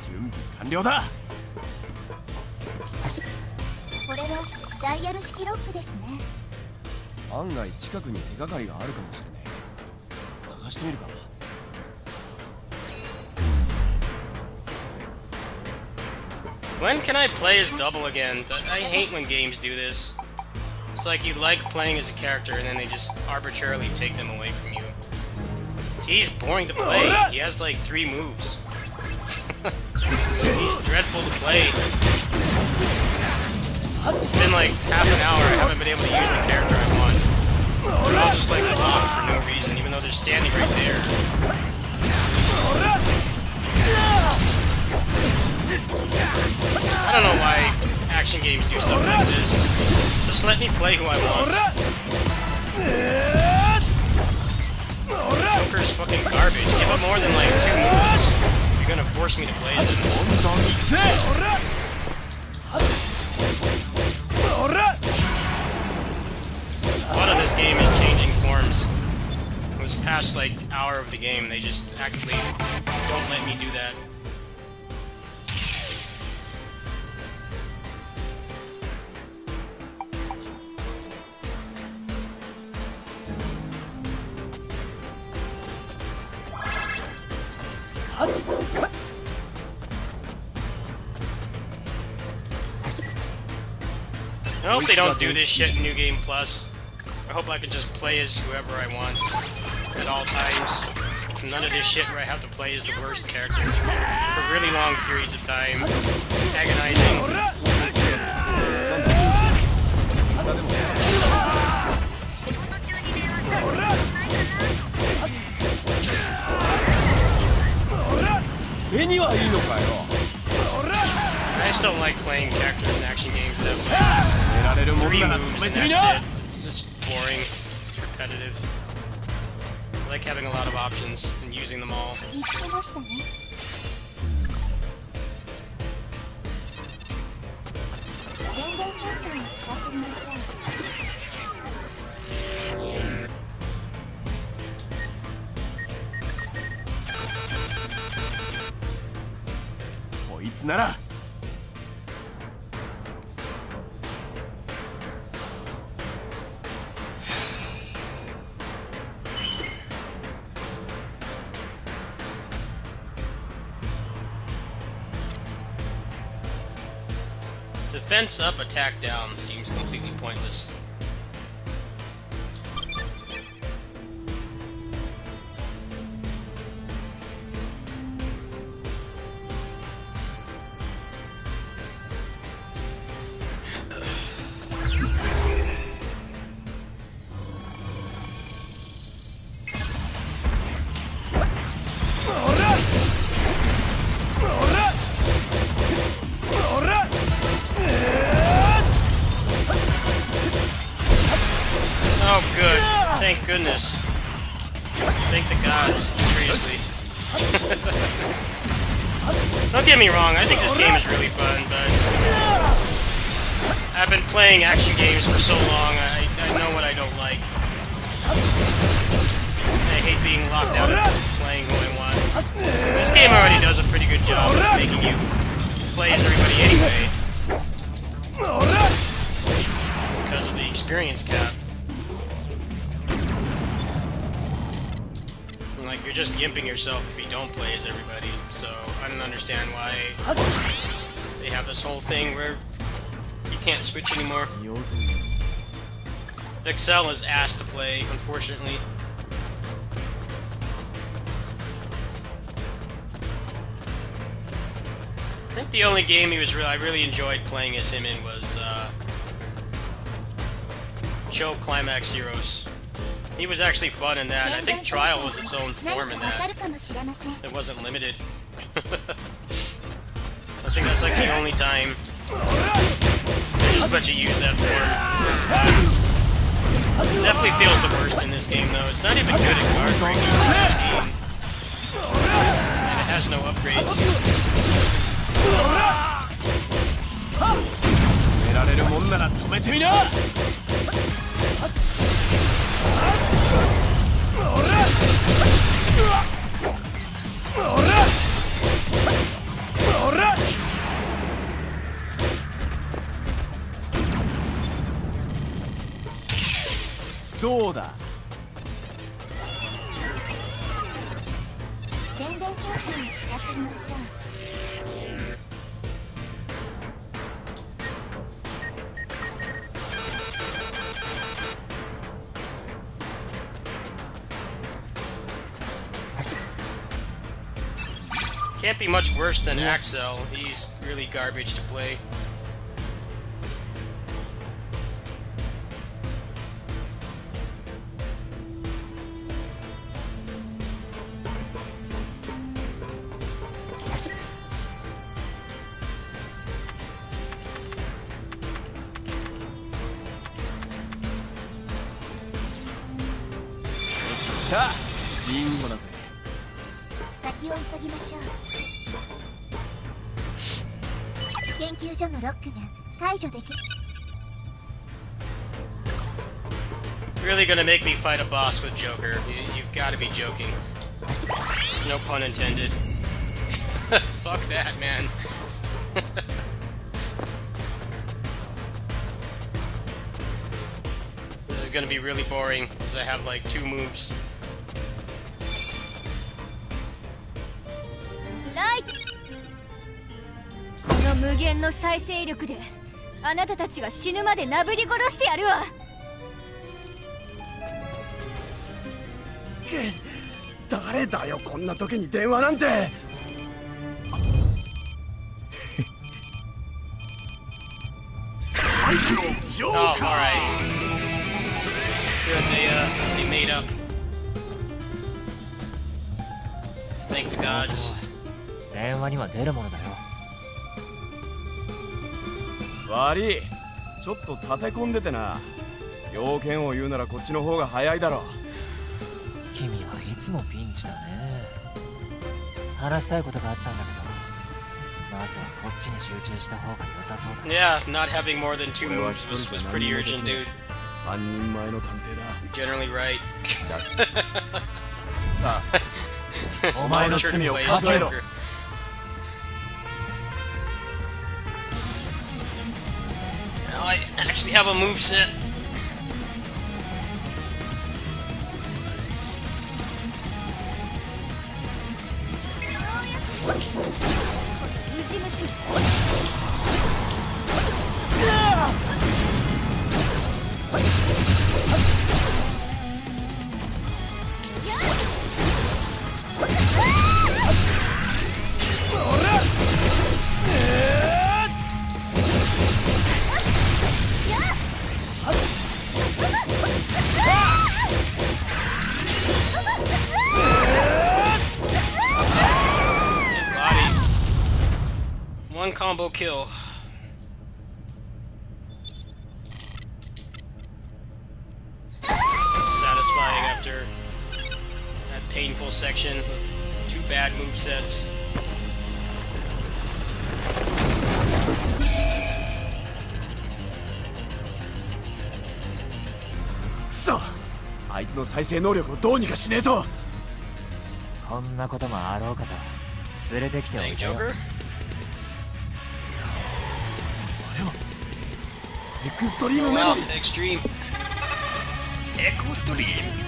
準備完了だ。これはダイヤル式ロックですね。案外近くに手がかりがあるかもしれない。探してみるか。When can I play as double again? I hate when games do this. It's like you like playing as a character and then they just arbitrarily take them away from you. See, he's boring to play. He has like 3 moves. He's dreadful to play. It's been like half an hour, I haven't been able to use the character I want. They're all just like blocked for no reason, even though they're standing right there. I don't know why action games do stuff like this. Just let me play who I want. Joker's fucking garbage. Give him more than like 2 moves. You're gonna force me to play as him. A lot of this game is changing forms. This past like hour of the game, they just actively don't let me do that. I hope they don't do this shit in New Game Plus. I hope I can just play as whoever I want at all times. None of this shit where I have to play as the worst character for really long periods of time. Agonizing. I just don't like playing characters in action games that have like 3 moves and that's it. It's just boring. It's repetitive. I like having a lot of options and using them all. 見つけましたね。電電センサーを使ってみましょう。こいつなら。Defense up, attack down seems completely pointless. Oh, good. Thank goodness. Thank the gods. Seriously. Don't get me wrong, I think this game is really fun, but I've been playing action games for so long, I know what I don't like. I hate being locked out of playing who I want. This game already does a pretty good job of making you play as everybody anyway. Because of the experience cap. Like, you're just gimping yourself if you don't play as everybody, so I don't understand why they have this whole thing where you can't switch anymore. Excel is asked to play, unfortunately. I think the only game I really enjoyed playing as him in was Show Climax Heroes. He was actually fun in that. I think Trial was its own form in that. It wasn't limited. I think that's like the only time they just let you use that form. Definitely feels the worst in this game though. It's not even good at guard breaking from I've seen. And it has no upgrades. Can't be much worse than Axel. He's really garbage to play. Really gonna make me fight a boss with Joker. You've gotta be joking. No pun intended. Fuck that, man. This is gonna be really boring, because I have like 2 moves. Right. この無限の再生力であなたたちが死ぬまでなぶり殺してやるわ。誰だよこんな時に電話なんて。Oh, alright. Good, they made up. Thank the gods. 電話には出るものだよ。悪い、ちょっと立て込んでてな。要件を言うならこっちの方が早いだろ。君はいつもピンチだね。話したいことがあったんだけど、まずはこっちに集中した方が良さそうだ。Yeah, not having more than 2 moves was pretty urgent, dude. 半人前の探偵だ。 Generally right. さあ、お前の罪を数えろ。Now I actually have a moveset. One combo kill. Satisfying after that painful section with 2 bad movesets. くそ、あいつの再生能力をどうにかしねえと。こんなこともあろうかと連れてきておい Dang たよ。 Joker. エクストリーム Oh メロ wow, ディ。 extreme. Extreme.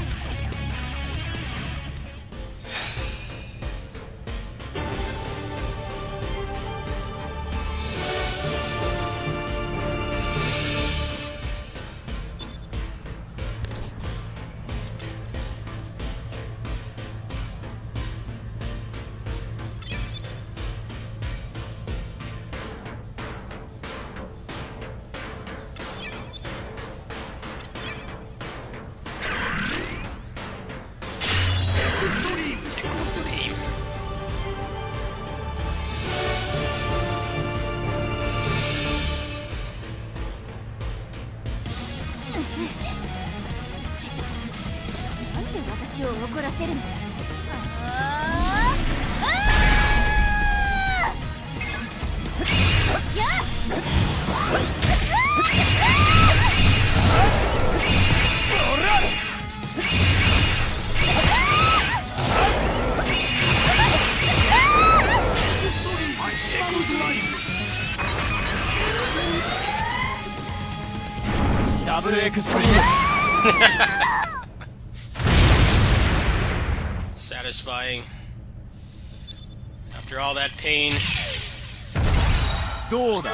なんで私を怒らせるの。ダブルエクストリーム。 Satisfying. After all that pain. どうだ。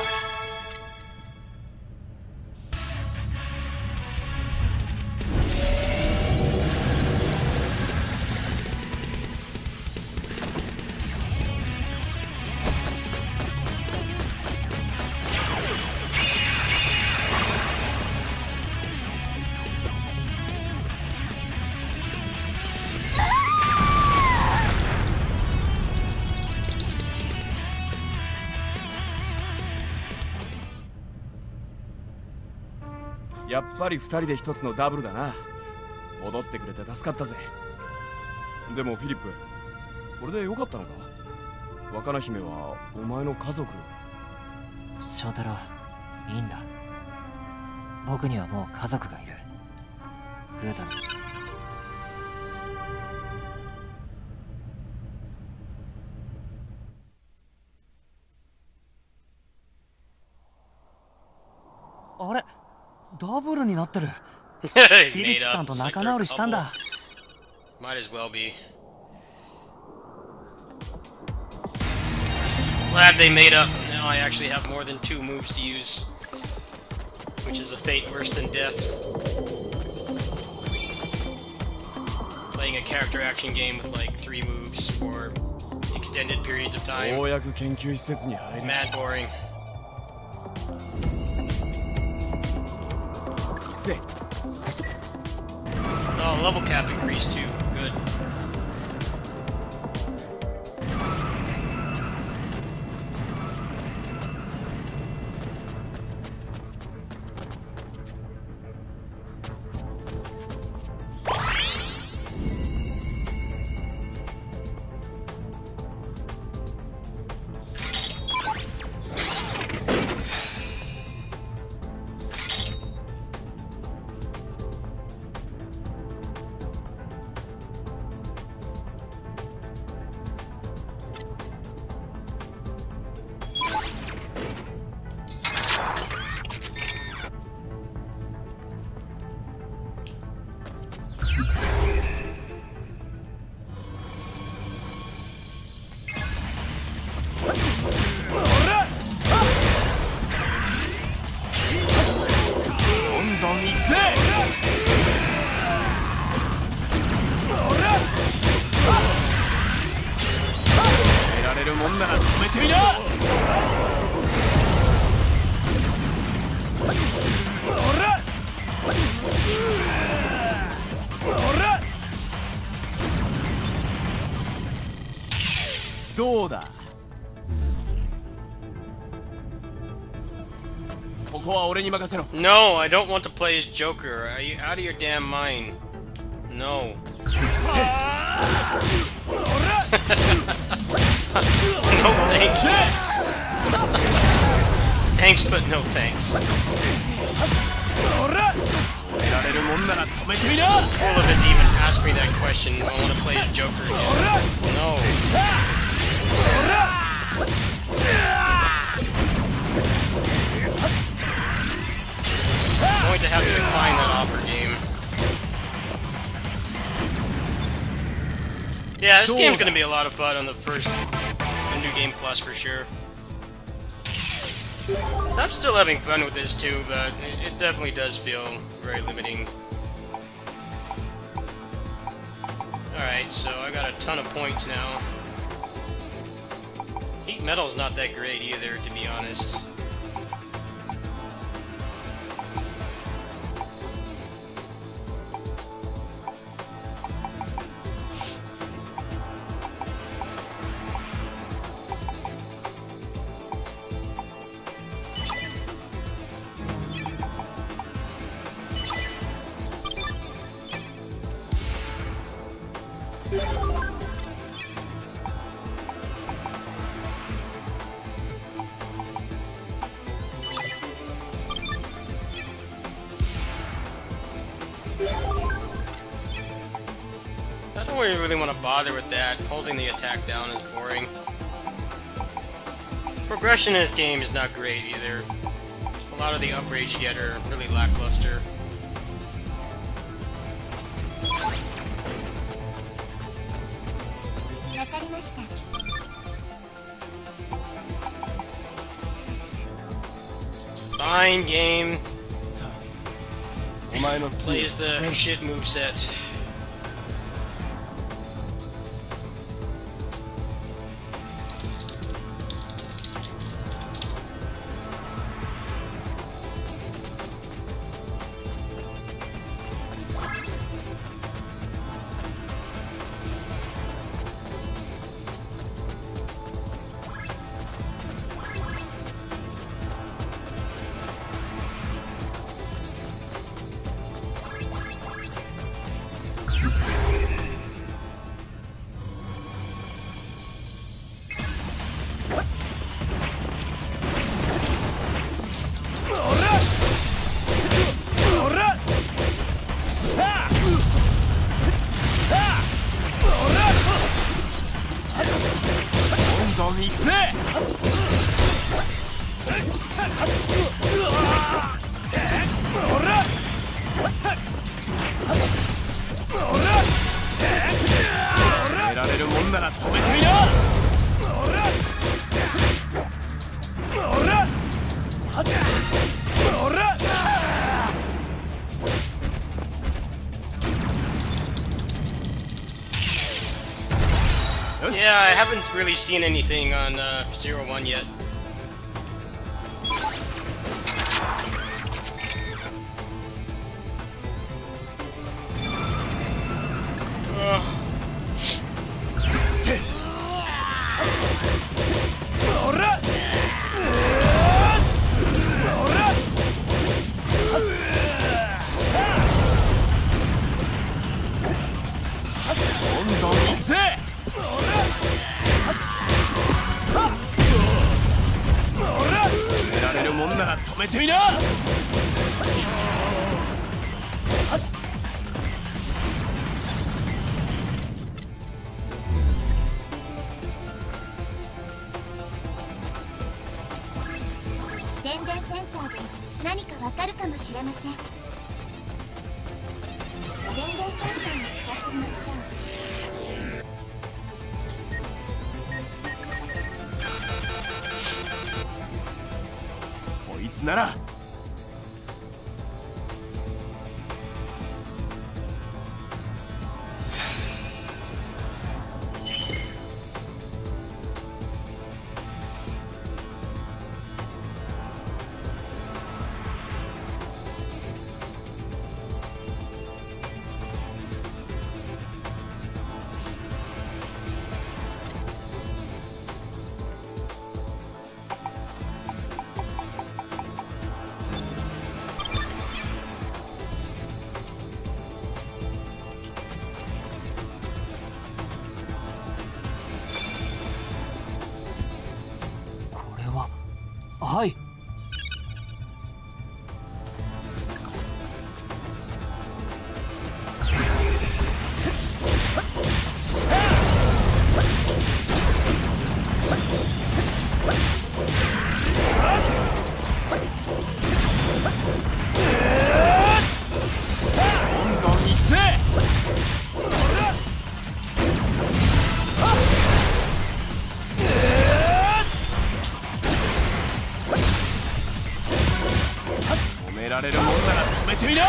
やっぱり2人で1つのダブルだな。戻ってくれて助かったぜ。でもフィリップ、これでよかったのか。若菜姫はお前の家族。翔太郎、いいんだ。僕にはもう家族がいる。フータのあれ、ダブルになってる。 He フィリッ made プさ up. んと It's like 仲 they're 直 a りしたん couple. だ。 Might as well be. Glad they made up. Now I actually have more than 2 moves to use. Which is a fate worse than death. Playing a character action game with like 3 moves for extended periods of よ time. うやく研究施設に入り。 Mad boring. ぜ。 Oh, level cap increased too. Good.どうだ。ここは俺に任せろ。 No, I don't want to play as Joker. Are you out of your damn mind? No. No, thank you. Thanks, but no thanks. 止められるもんなら止めてみな。 Full of it to even ask me that question. I want to play as Joker again. No. I'm going to have to decline that offer, game. Yeah, this game's gonna be a lot of fun on the first New Game Plus for sure. I'm still having fun with this too, but it definitely does feel very limiting. Alright, so I got a ton of points now. Heat metal's not that great either, to be honest. I don't really want to bother with that. Holding the attack down is boring. Progression in this game is not great either. A lot of the upgrades you get are really lackluster. Fine game. Plays the shit moveset. Yeah, I haven't really seen anything on 01 yet. られるもんなら止めてみな。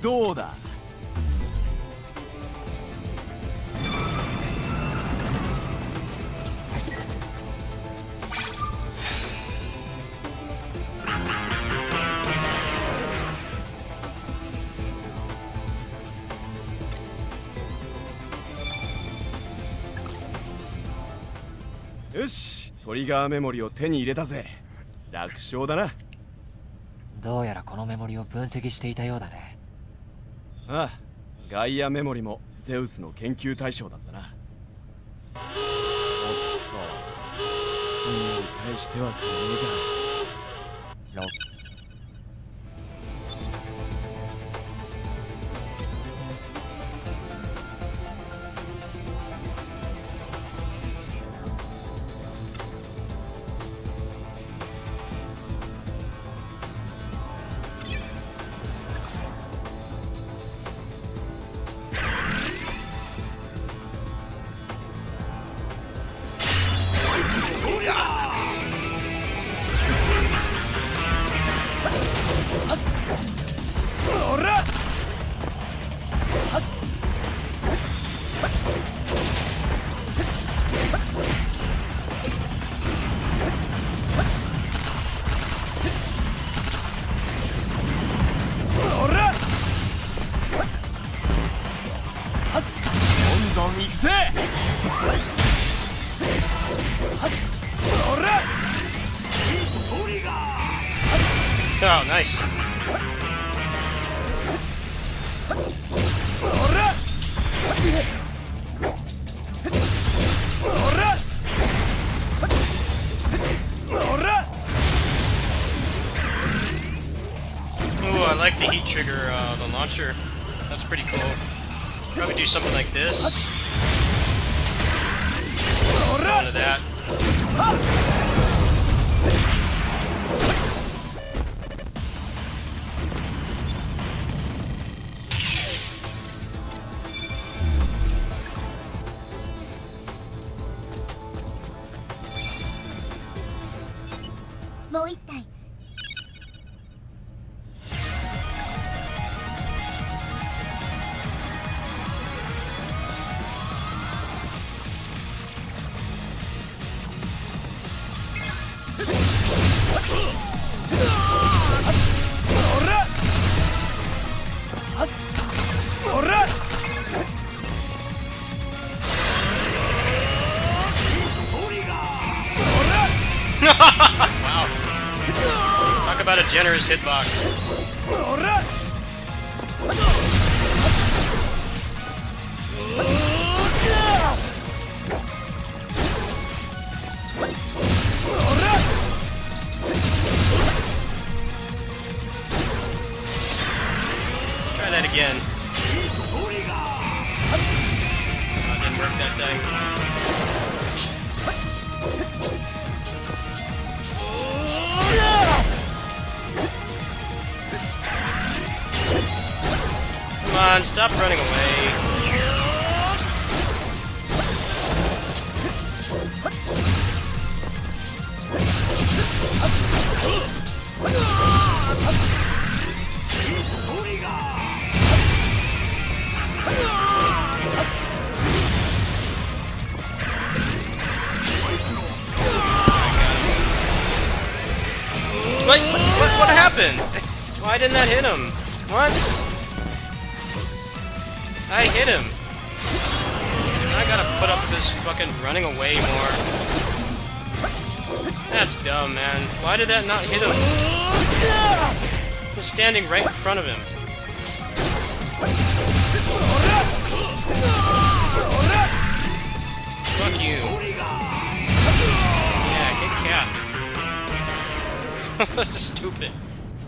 どうだ。よし、トリガーメモリを手に入れたぜ。楽勝だな。どうやらこのメモリを分析していたようだね。ああ、ガイアメモリもゼウスの研究対象だったな。おっと、すんなり返してはくれねえか。どんどん行くぜ。Oh, nice. Ooh, I like the heat trigger, the launcher. That's pretty cool. Probably do something like this. Go into that. More 1体。Wow. Talk about a generous hitbox. Let's try that again. Oh, didn't work that time. Come on, stop running away. What happened? Why didn't that hit him? What? I hit him. I gotta put up with this fucking running away more. That's dumb, man. Why did that not hit him? I was standing right in front of him. Fuck you. Yeah, get capped. Stupid.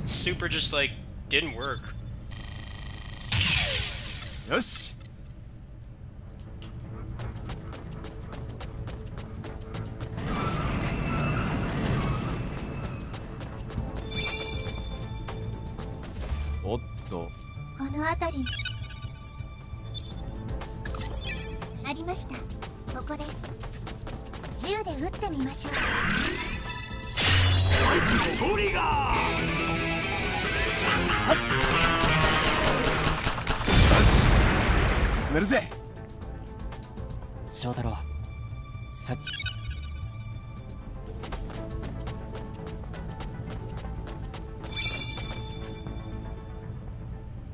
Super just like didn't work. よし。辺りにありました。ここです。銃で撃ってみましょう。トリガー。よし進めるぜ。翔太郎、さっき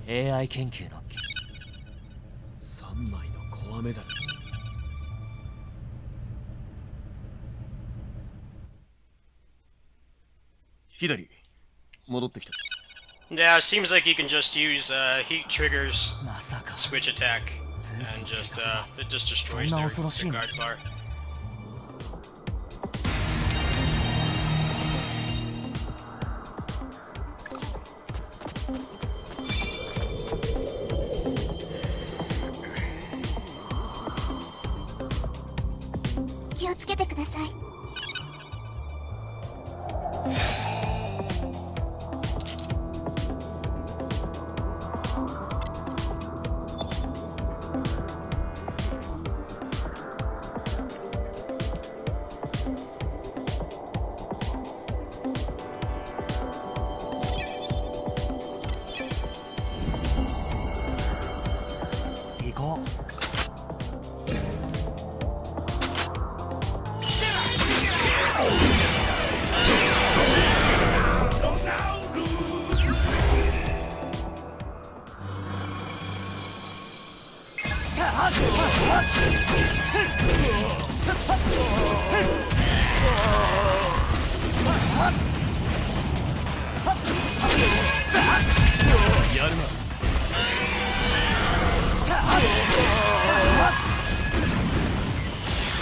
AI 研究の3枚のコアメダル。左戻ってきた。 Yeah, it seems like you can just use heat triggers, まさか switch attack, and just it just destroys their guard bar. 気をつけてください。行こう。やるな。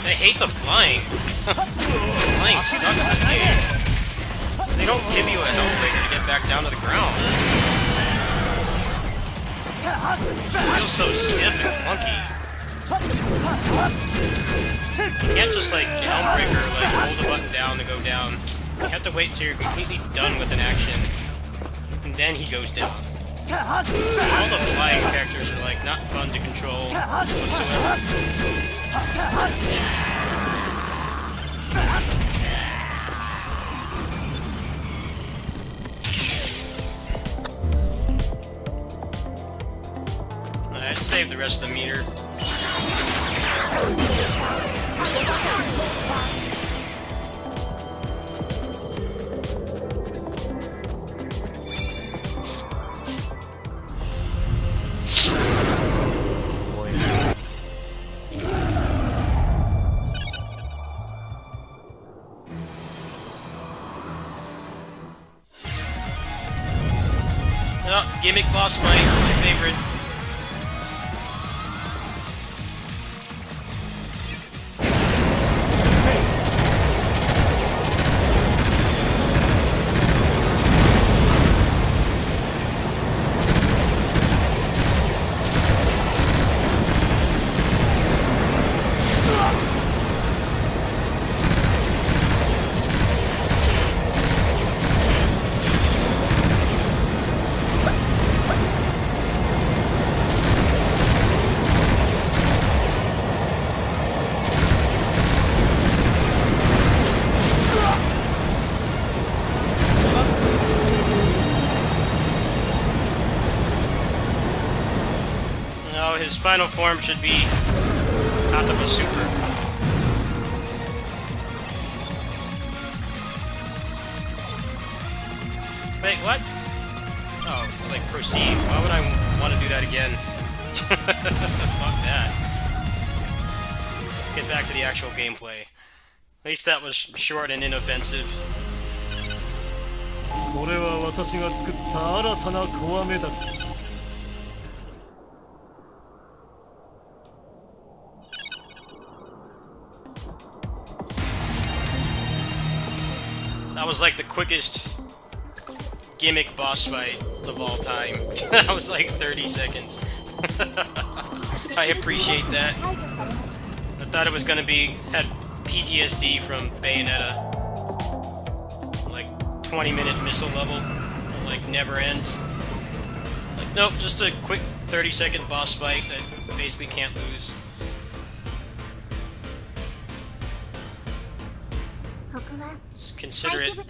I hate the flying. Flying sucks in this game. They don't give you a hellbreaker to get back down to the ground. It feels so stiff and clunky. You can't just like hellbreaker, like hold the button down to go down. You have to wait until you're completely done with an action, and then he goes down. All the flying characters are like not fun to control whatsoever. I'd save the rest of the meter. Oh, gimmick boss fight, my favorite. No, his final form should be Tatama Super. Wait, what? Oh, it's like proceed. Why would I want to do that again? Fuck that. Let's get back to the actual gameplay. At least that was short and inoffensive. これは私が作った新たなコアメダル。That was like the quickest gimmick boss fight of all time. That was like 30 seconds. I appreciate that. 排除されました。 I thought it was gonna be had PTSD from Bayonetta. Like 20-minute missile level, like never ends. Like Nope, just a quick 30-second boss fight that basically can't lose. ここは Just consider 廃 it. 棄物。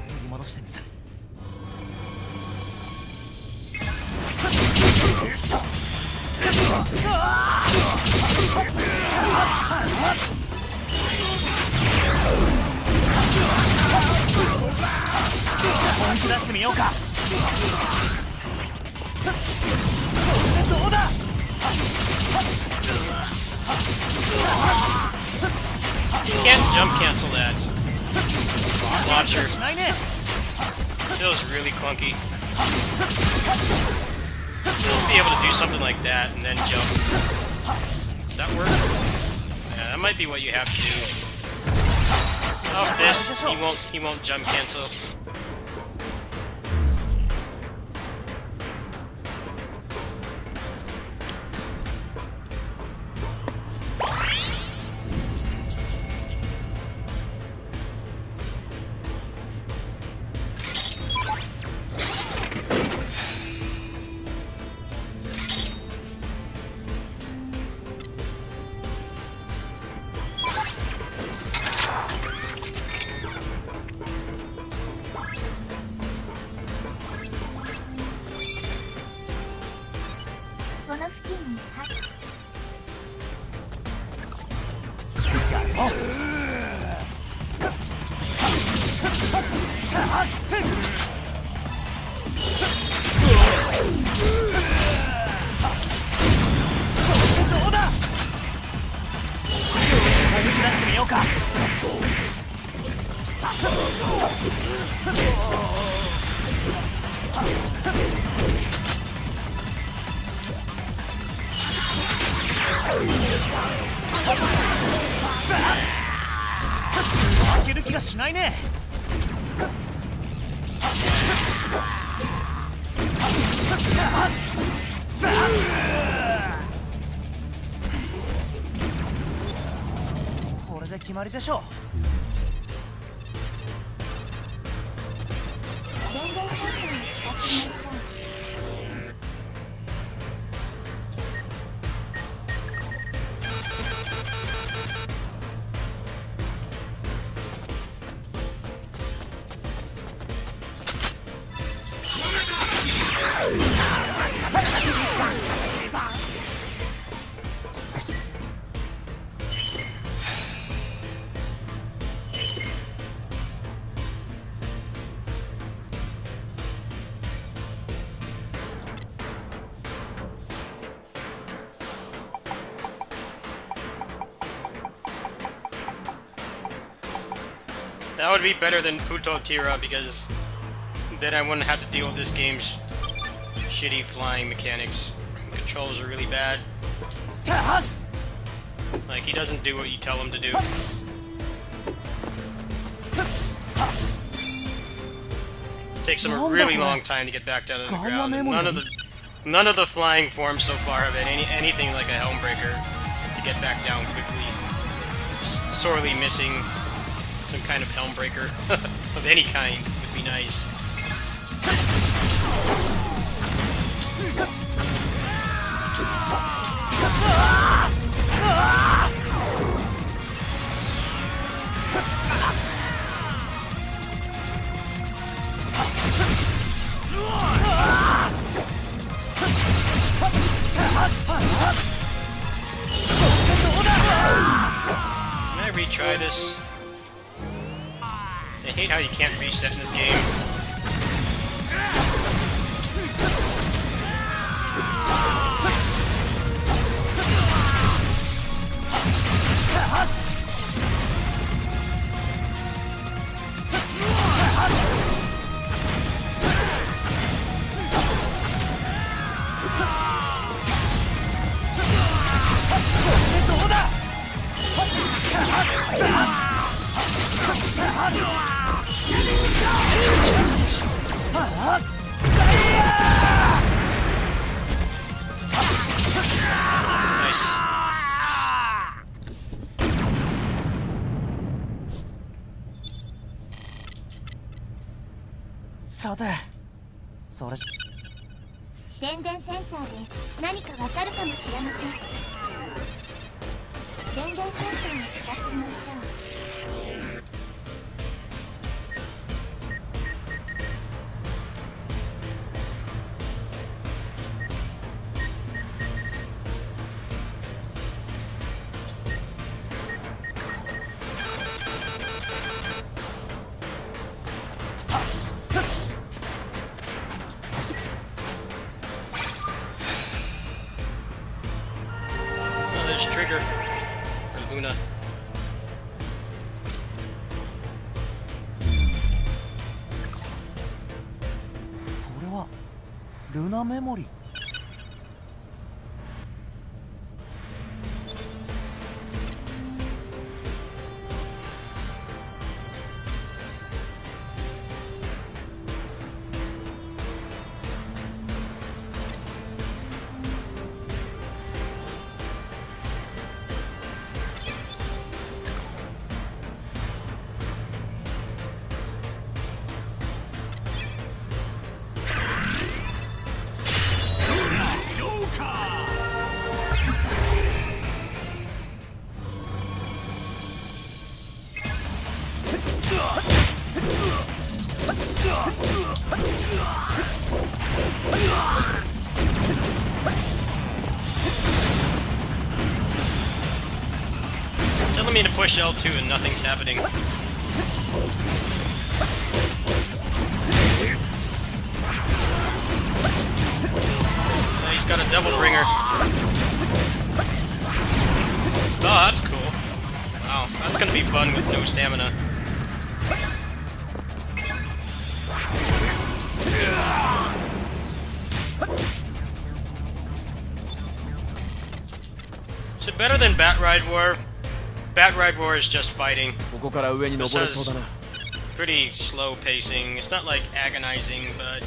振り戻してみせる。本気出してみようか。どうだ。 You can't jump cancel that. Launcher しないね。 feels really clunky. You'll be able to do something like that and then jump. Does that work? Yeah, that might be what you have to do. Off this, he won't jump cancel.これで決まりでしょう。電源センサーを使ってみましょう。 That would be better than Puto Tira because then I wouldn't have to deal with this game's shitty flying mechanics. Controls are really bad. Like, he doesn't do what you tell him to do. Takes him a really long time to get back down to the ground. And none of the flying forms so far have been anything like a Helmbreaker to get back down quickly. Sorely missing some kind of Helmbreaker of any kind would be nice. Can I retry this? I hate how you can't reset in this game. Nice. さてそれ電電センサーで何かわかるかもしれません。電電センサーを使ってみましょう。There's Trigger. Or Luna. これはルナメモリー。It's telling me to push L2 and nothing's happening. Oh, he's got a Devil Bringer. Oh, that's cool. Wow, that's gonna be fun with no stamina. Is it better than Bat Ride War? Bat Ride War is just fighting. ここから上に登れそうだな。 Pretty slow pacing. It's not like agonizing, but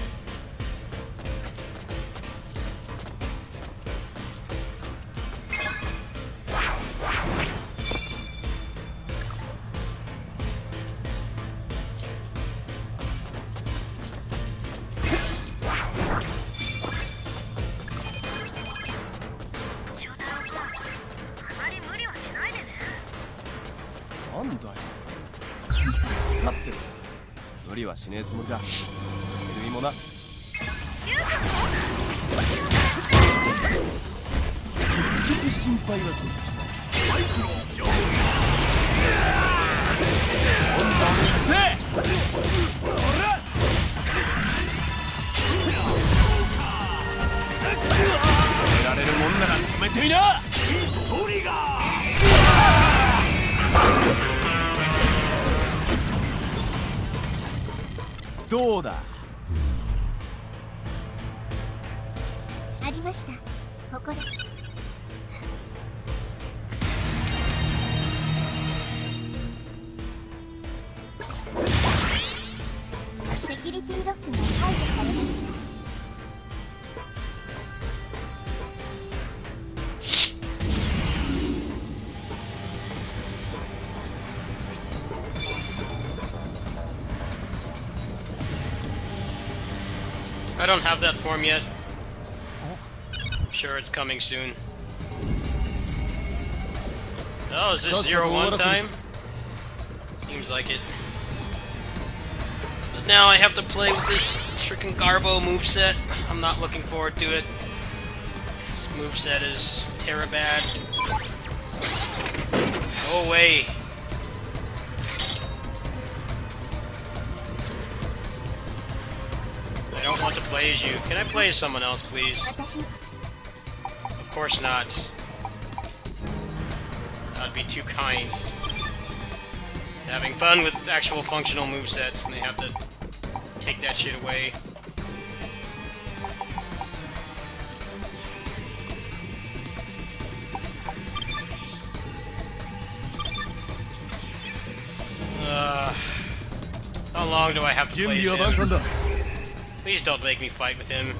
なんだよ。分かってるさ。無理はしねえつもりだ。君もな。結局心配はするしない。マイクロ今度は行くぜ。ほら。止められるもんなら止めてみな。トリガー。どうだ。ありました。ここで。セキュリティロックが解除されました。I don't have that form yet. I'm sure it's coming soon. Oh, is this 0-1 time? Seems like it. But now I have to play with this freaking Garbo moveset. I'm not looking forward to it. This moveset is terabad. Go away. I don't want to play as you. Can I play as someone else, please? Of course not. That'd be too kind. Having fun with actual functional movesets, and they have to take that shit away. How long do I have to play as him? Please don't make me fight with him.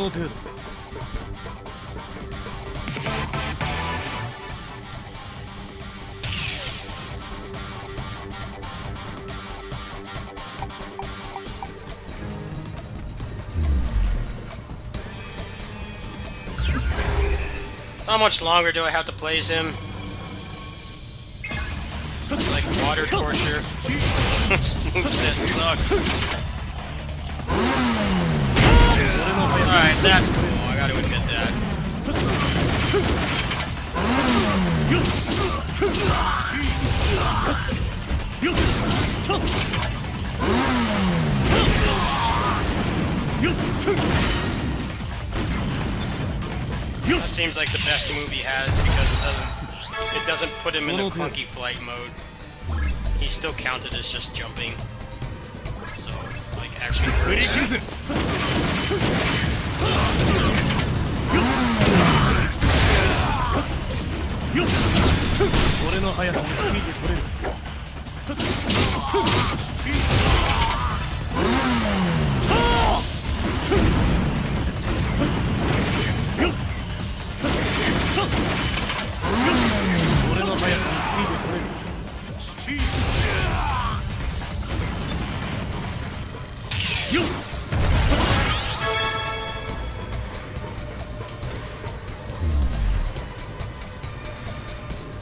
の程度。 How much longer do I have to play as him? It's like water torture. This moveset sucks. Alright, that's cool. I gotta admit that. That seems like the best move he has because it doesn't put him in a clunky flight mode. He's still counted as just jumping. So, like, actually hurts.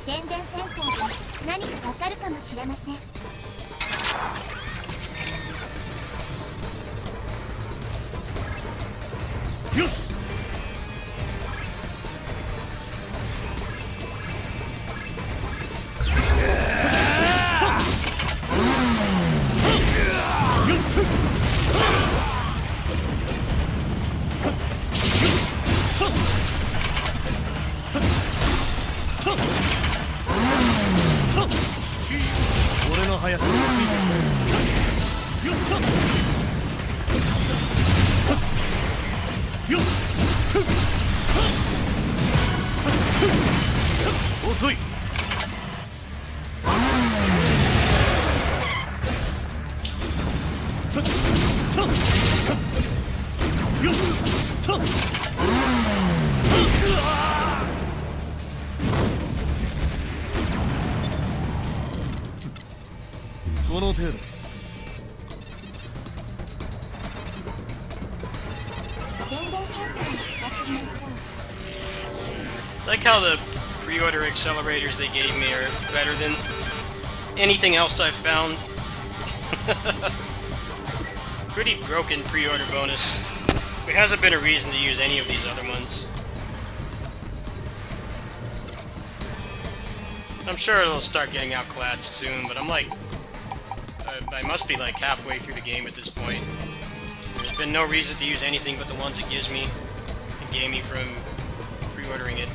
電電センサーで何かわかるかもしれません。俺の速さについて遅い。この程度。電電センサーを使ってみましょう。 Like how the pre-order accelerators they gave me are better than anything else I've found. Pretty broken pre-order bonus. There hasn't been a reason to use any of these other ones. I'm sure it'll start getting outclassed soon, but I'm like... I must be like halfway through the game at this point. There's been no reason to use anything but the ones it gives me. It gave me from pre-ordering it.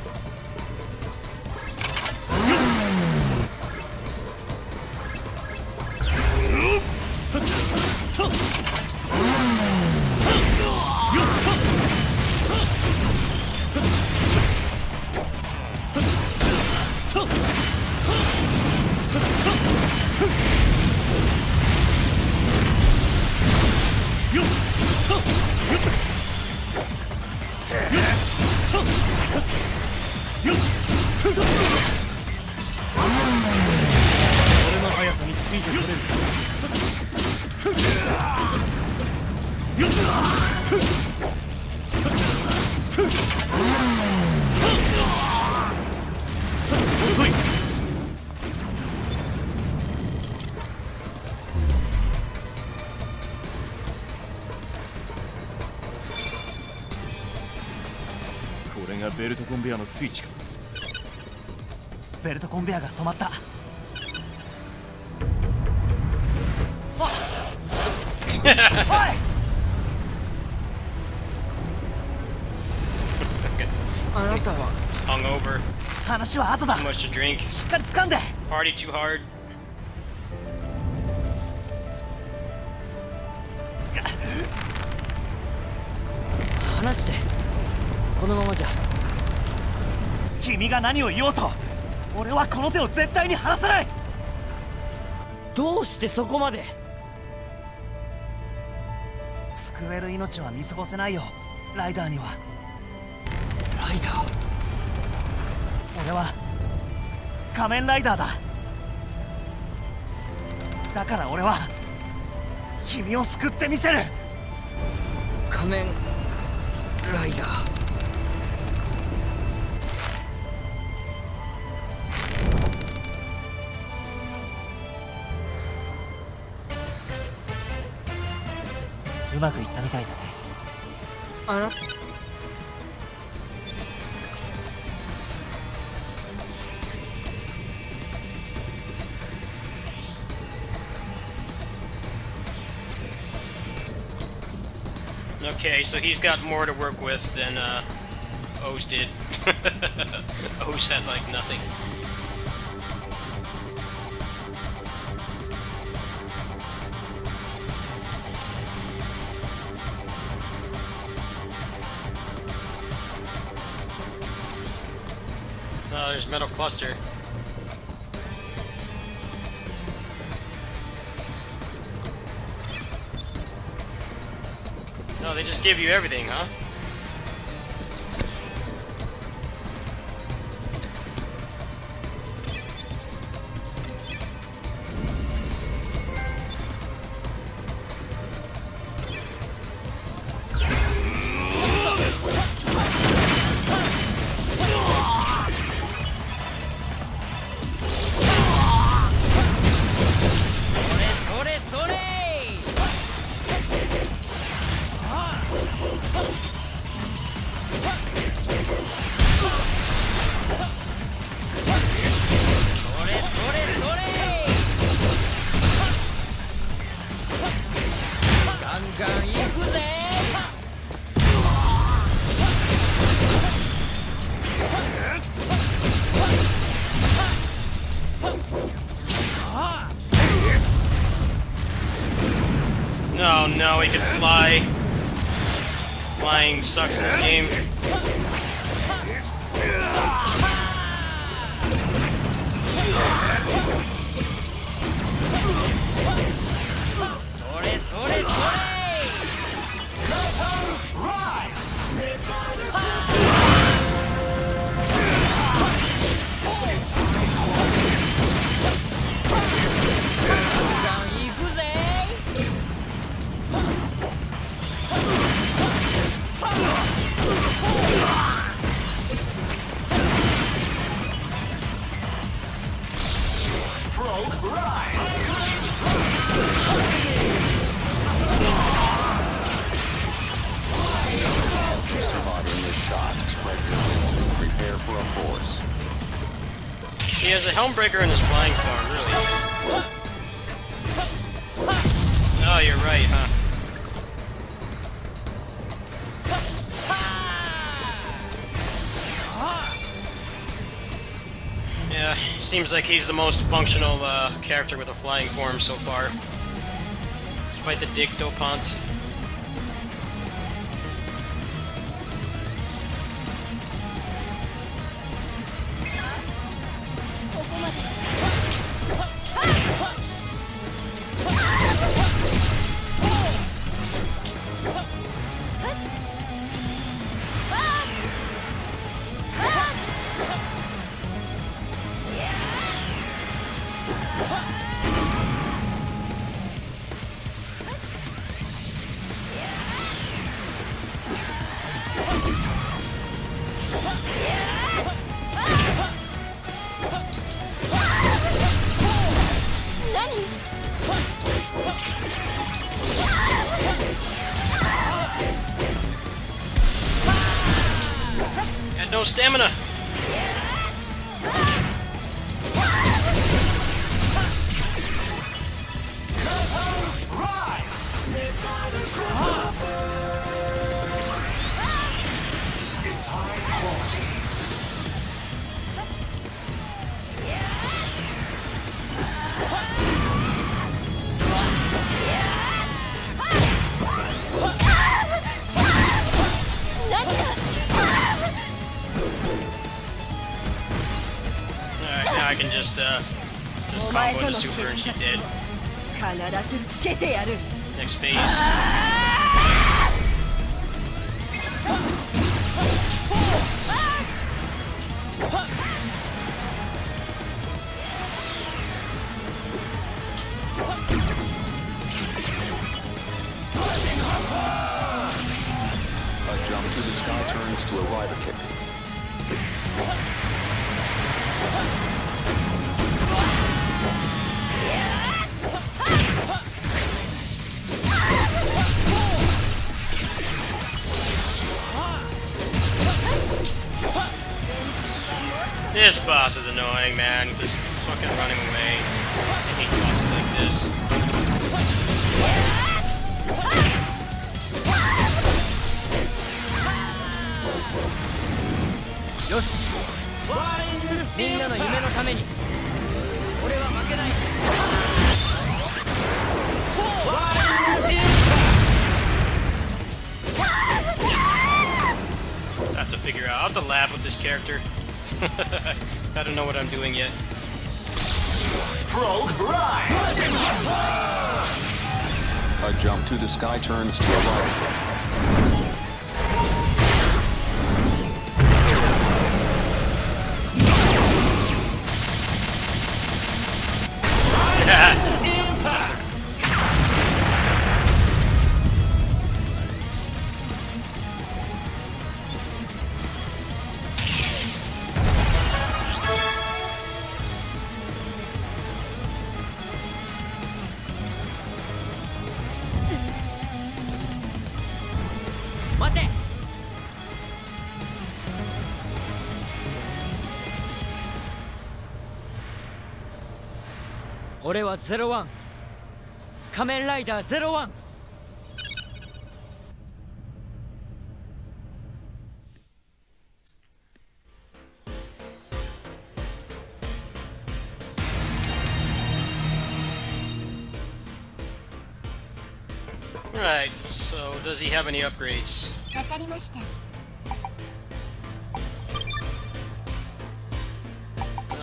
ベルトコンベヤーのスイッチか。ベルトコンベヤーが止まった。あなたは Hungover. 話は後だ。 Too much to drink. しっかり掴んで。 Party too hard. 話して。このままじゃ。君が何を言おうと、俺はこの手を絶対に離さない。どうしてそこまで。救える命は見過ごせないよ。ライダーには。ライダー。俺は仮面ライダーだ。だから俺は君を救ってみせる。仮面ライダー。うまくいったみたいだね。あら。Okay, so he's got more to work with than O's did. O's had like nothing. Oh, there's Metal Cluster. No, they just give you everything, huh? Oh no, he can fly. Flying sucks in this game. He has a Helmbreaker in his flying form, really. Oh, you're right, huh? Yeah, seems like he's the most functional character with a flying form so far. Let's fight the Dick Dopant. Had no stamina. It's high quality. Alright, now I can just combo the super and she's dead. Next phase. A jump to the sky turns to a rider kick. This boss is annoying, man. With this fucking running away. I hate bosses like this. I have to figure out. I'll have to lab with this character. I don't know what I'm doing yet. Rogue Rise! A jump to the sky turns to a rider kick. Awesome.俺は01仮面ライダー01 Alright, so does he have any upgrades? わかりました。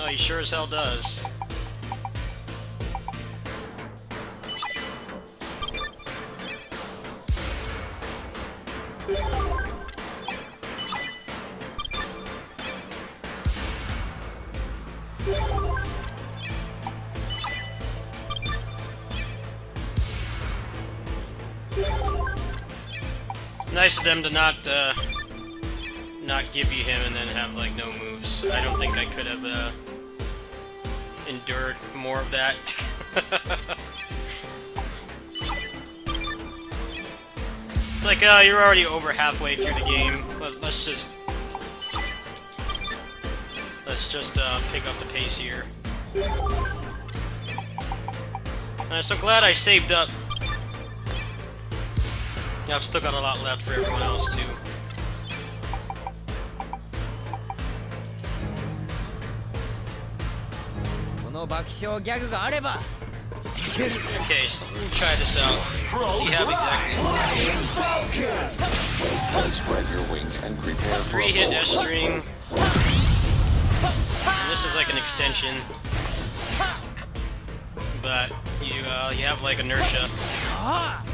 Oh, he sure as hell does. Nice of them to not give you him and then have like no moves. I don't think I could have endured more of that. It's like you're already over halfway through the game. Let's just pick up the pace here. I'm so glad I saved up. Yeah, I've still got a lot left for everyone else too. Okay, so let me try this out. What does he have exactly? Spread your wings and prepare for a 3-hit forward. S-string. This is like an extension. But you have like inertia.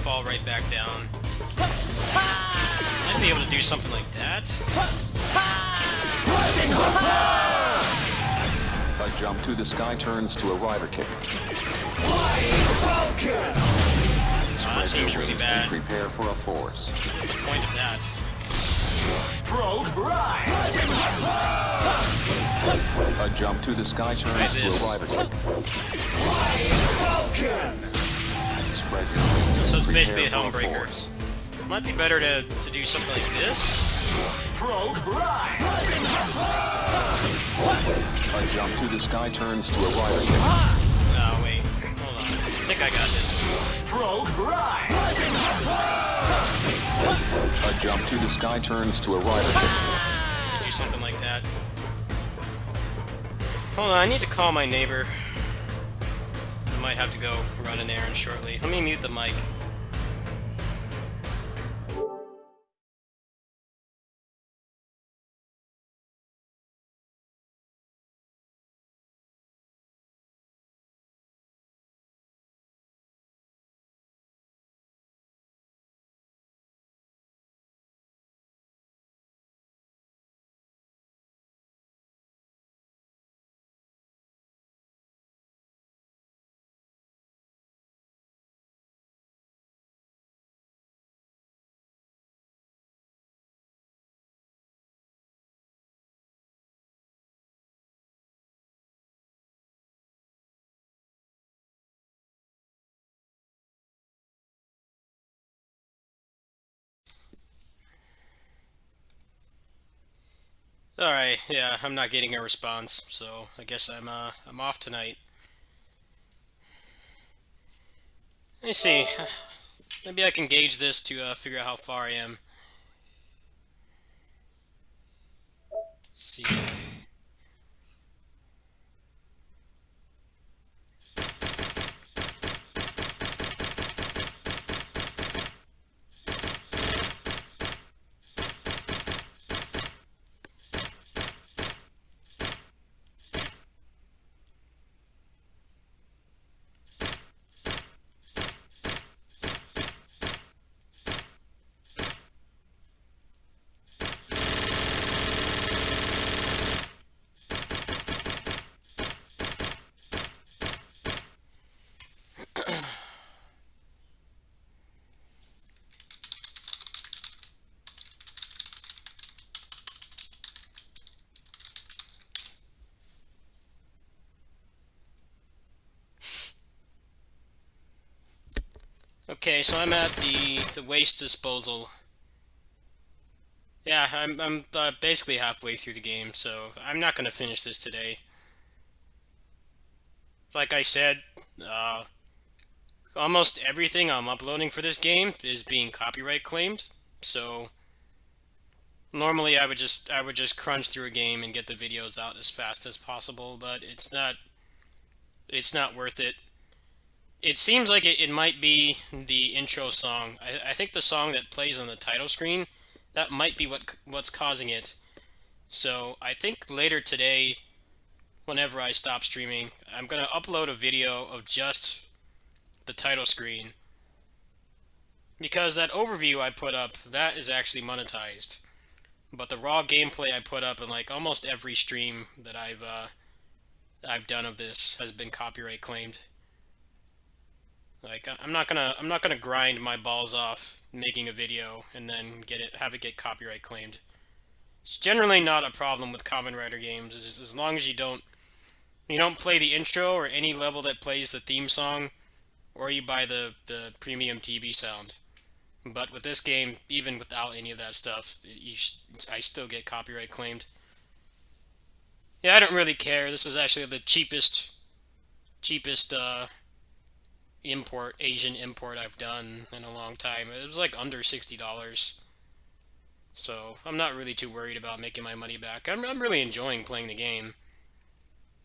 Fall right back down. Might be able to do something like that. A jump to the sky turns to a rider kick. That seems really Wings bad. and prepare for a force. What's the point of that? Rogue Rise! A jump to the sky turns to this. a rider kick. Spread your wings So and it's basically a prepare for Helmbreaker. force. Might be better to do something like this. Rogue Rise! A jump to the sky turns to a rider kick. Oh, wait. Hold on. I think I got this. Rogue Rise! A jump to the sky turns to a rider kick. Do something like that. Hold on, I need to call my neighbor. I might have to go run an errand shortly. Let me mute the mic. Alright, yeah, I'm not getting a response, so I guess I'm off tonight. Let me see. Maybe I can gauge this to figure out how far I am. Let's see. Okay, so I'm at the waste disposal. Yeah, I'm basically halfway through the game, so I'm not gonna finish this today. Like I said, almost everything I'm uploading for this game is being copyright claimed. So normally I would just crunch through a game and get the videos out as fast as possible, but it's not worth it. It seems like it might be the intro song. I think the song that plays on the title screen, that might be what's causing it. So I think later today, whenever I stop streaming, I'm going to upload a video of just the title screen. Because that overview I put up, that is actually monetized. But the raw gameplay I put up in like almost every stream that I've done of this has been copyright claimed. Like I'm not gonna grind my balls off making a video and then have it get copyright claimed. It's generally not a problem with Kamen Rider games, as long as you don't play the intro or any level that plays the theme song, or you buy the premium TV sound. But with this game, even without any of that stuff, I still get copyright claimed. Yeah, I don't really care. This is actually the cheapest Asian import I've done in a long time. It was like under $60. So I'm not really too worried about making my money back. I'm really enjoying playing the game.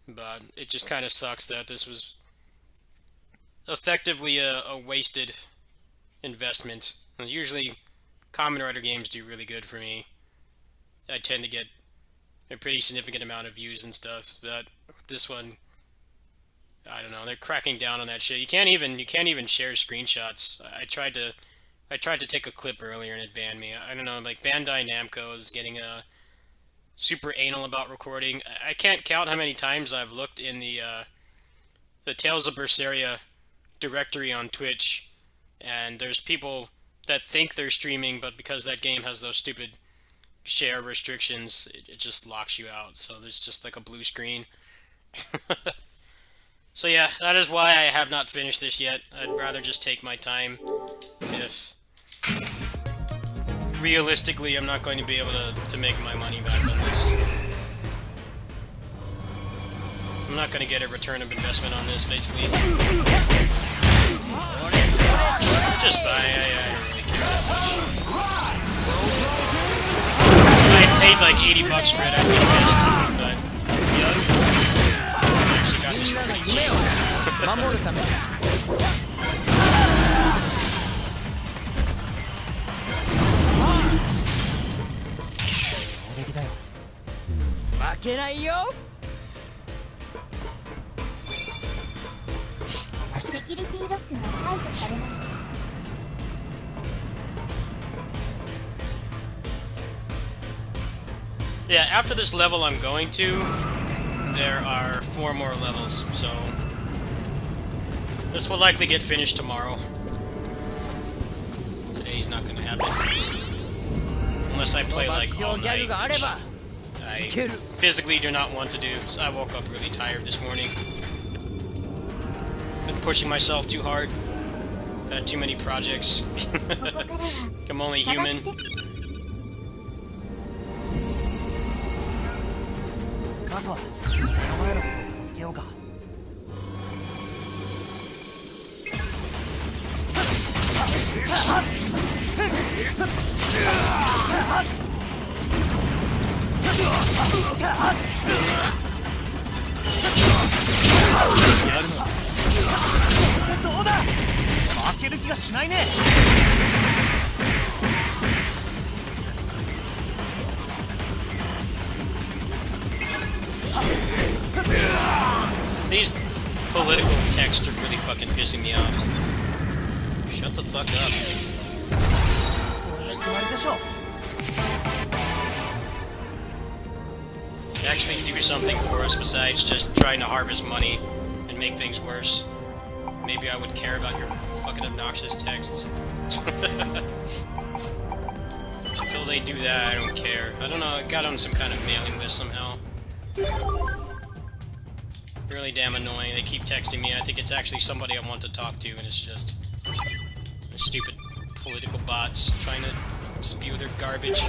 But it just kind of sucks that this was effectively a wasted investment. And usually Kamen Rider games do really good for me. I tend to get a pretty significant amount of views and stuff, but this one, I don't know, they're cracking down on that shit. You can't even share screenshots. I tried to take a clip earlier and it banned me. I don't know, like Bandai Namco is getting super anal about recording. I can't count how many times I've looked in the Tales of Berseria directory on Twitch, and there's people that think they're streaming, but because that game has those stupid share restrictions, it just locks you out. So there's just like a blue screen. So yeah, that is why I have not finished this yet. I'd rather just take my time. If realistically I'm not going to be able to make my money back on this. I'm not going to get a return of investment on this, basically. Just fine, I don't really care that much. If I paid like $80 for it, I'd be pissed, but I actually got this pretty cheap. Yeah, after this level I'm going to, there are 4 more levels, so this will likely get finished tomorrow. Today's not gonna happen. Unless I play like all night, which I physically do not want to do, so I woke up really tired this morning. Been pushing myself too hard. Had too many projects. I'm only human. まずは目の前のことを助けようか。どうだ、負ける気がしないね。These political texts are really fucking pissing me off. Shut the fuck up. これ決まりでしょう。 Actually do something for us besides just trying to harvest money and make things worse. Maybe I would care about your fucking obnoxious texts. Until they do that, I don't care. I don't know, I got on some kind of mailing list somehow. Really damn annoying. They keep texting me. I think it's actually somebody I want to talk to, and it's just stupid political bots trying to spew their garbage.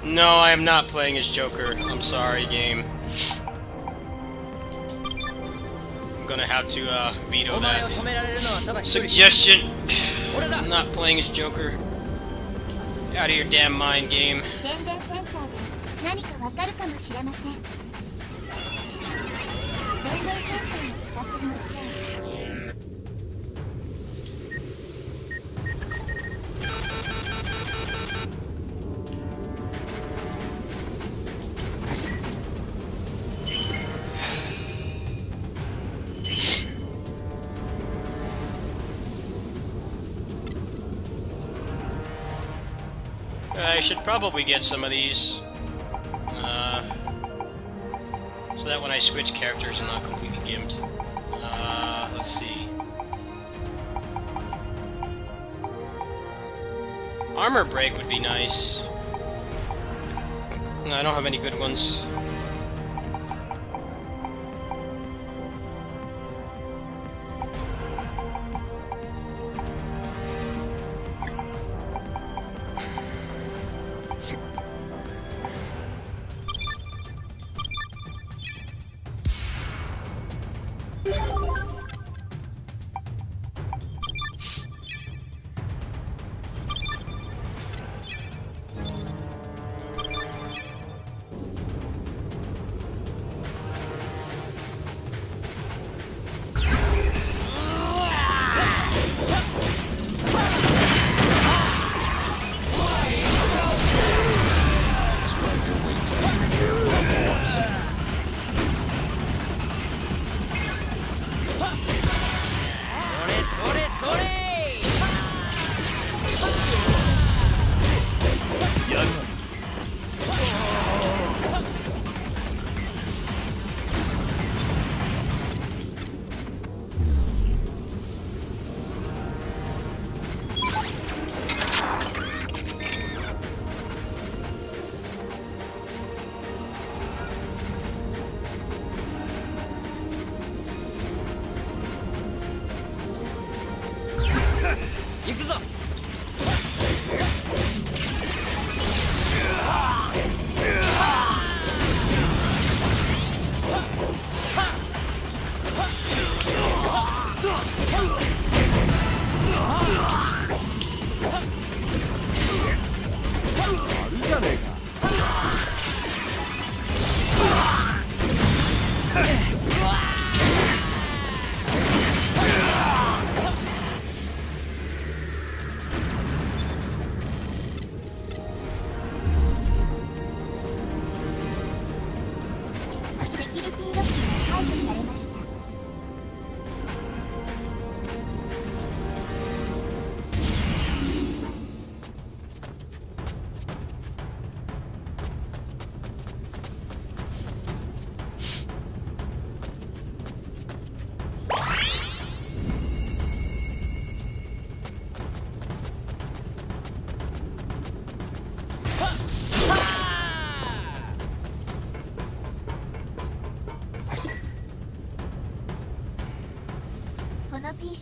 No, I am not playing as Joker. I'm sorry, game. I'm gonna have to veto that suggestion. I'm not playing as Joker. Get out of your damn mind, game. 電電センサーで何かわかるかもしれません。電電センサーを使ってみましょう。I should probably get some of these, so that when I switch characters I'm not completely gimped. Let's see. Armor break would be nice. No, I don't have any good ones.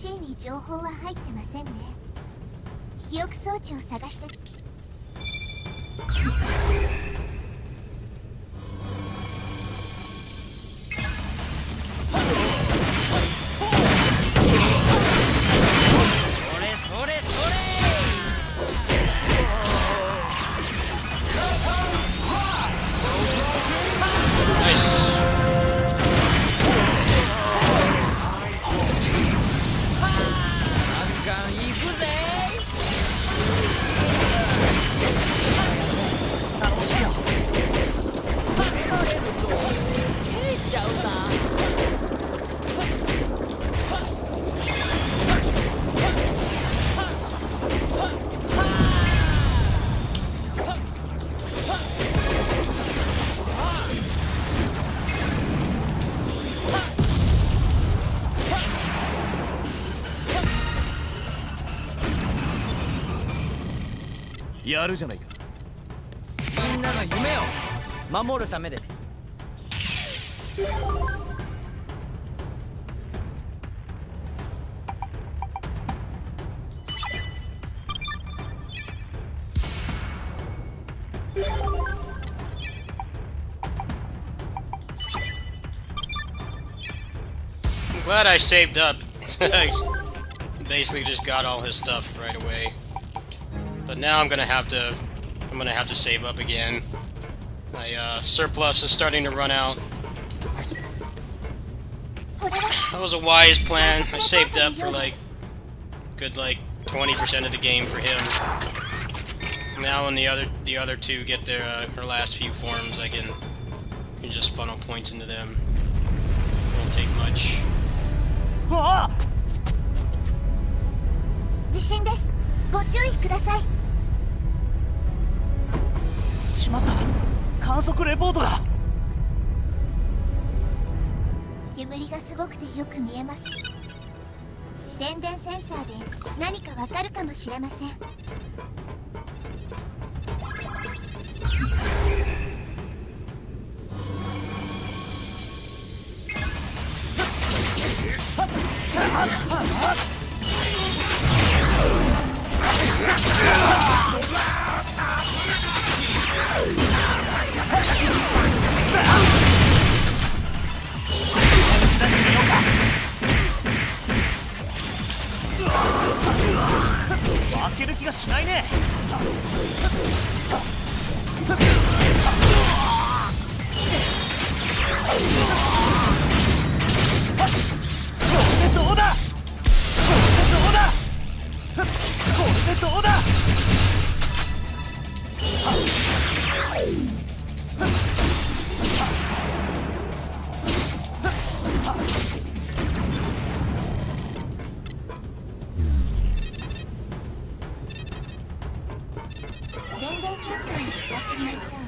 PC に情報は入ってませんね。記憶装置を探して。Nice. Glad やるじゃないか。みんなの夢を守るためです。I saved up. I basically just got all his stuff right away. But now I'm gonna have to save up again. My surplus is starting to run out. That was a wise plan. I saved up for like good 20% of the game for him. Now when the other two get their her last few forms, I can just funnel points into them. Won't take much. 地震です。ご注意ください。しまった。観測レポートが。煙がすごくてよく見えます。電電センサーで何かわかるかもしれません。負ける気がしないね。どうだ。電電センサーに使ってみましょう。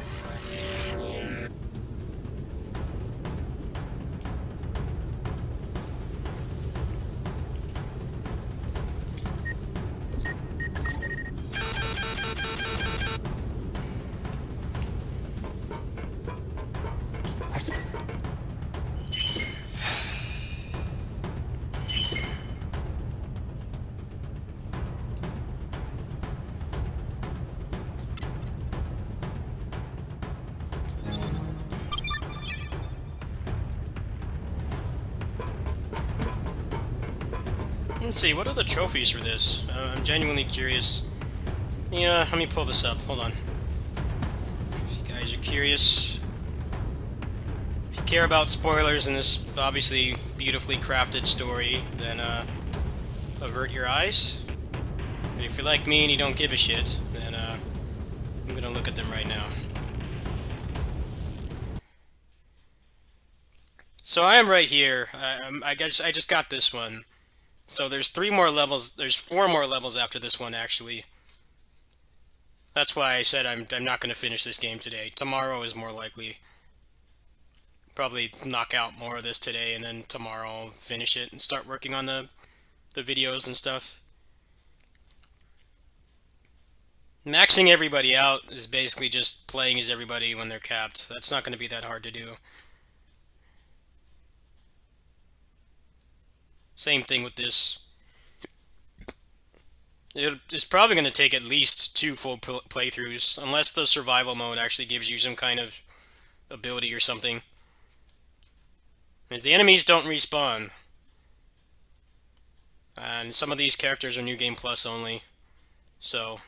Let's see, what are the trophies for this? I'm genuinely curious. Yeah, let me pull this up. Hold on. If you guys are curious, if you care about spoilers in this obviously beautifully crafted story, then avert your eyes. And if you're like me and you don't give a shit, then I'm gonna look at them right now. So I am right here. I just got this one. So there's 3 more levels. There's 4 more levels after this one, actually. That's why I said I'm not going to finish this game today. Tomorrow is more likely. Probably knock out more of this today, and then tomorrow I'll finish it and start working on the videos and stuff. Maxing everybody out is basically just playing as everybody when they're capped. That's not going to be that hard to do. Same thing with this. It's probably going to take at least 2 full playthroughs, unless the survival mode actually gives you some kind of ability or something. Because the enemies don't respawn. And some of these characters are New Game Plus only. So,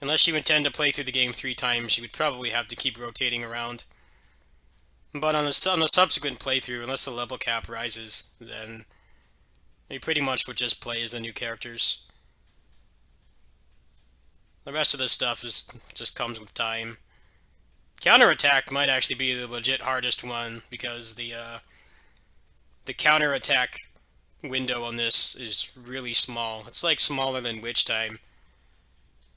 unless you intend to play through the game 3 times, you would probably have to keep rotating around. But on a subsequent playthrough, unless the level cap rises, then you pretty much would just play as the new characters. The rest of this stuff just comes with time. Counterattack might actually be the legit hardest one, because the counterattack window on this is really small. It's like smaller than Witch Time.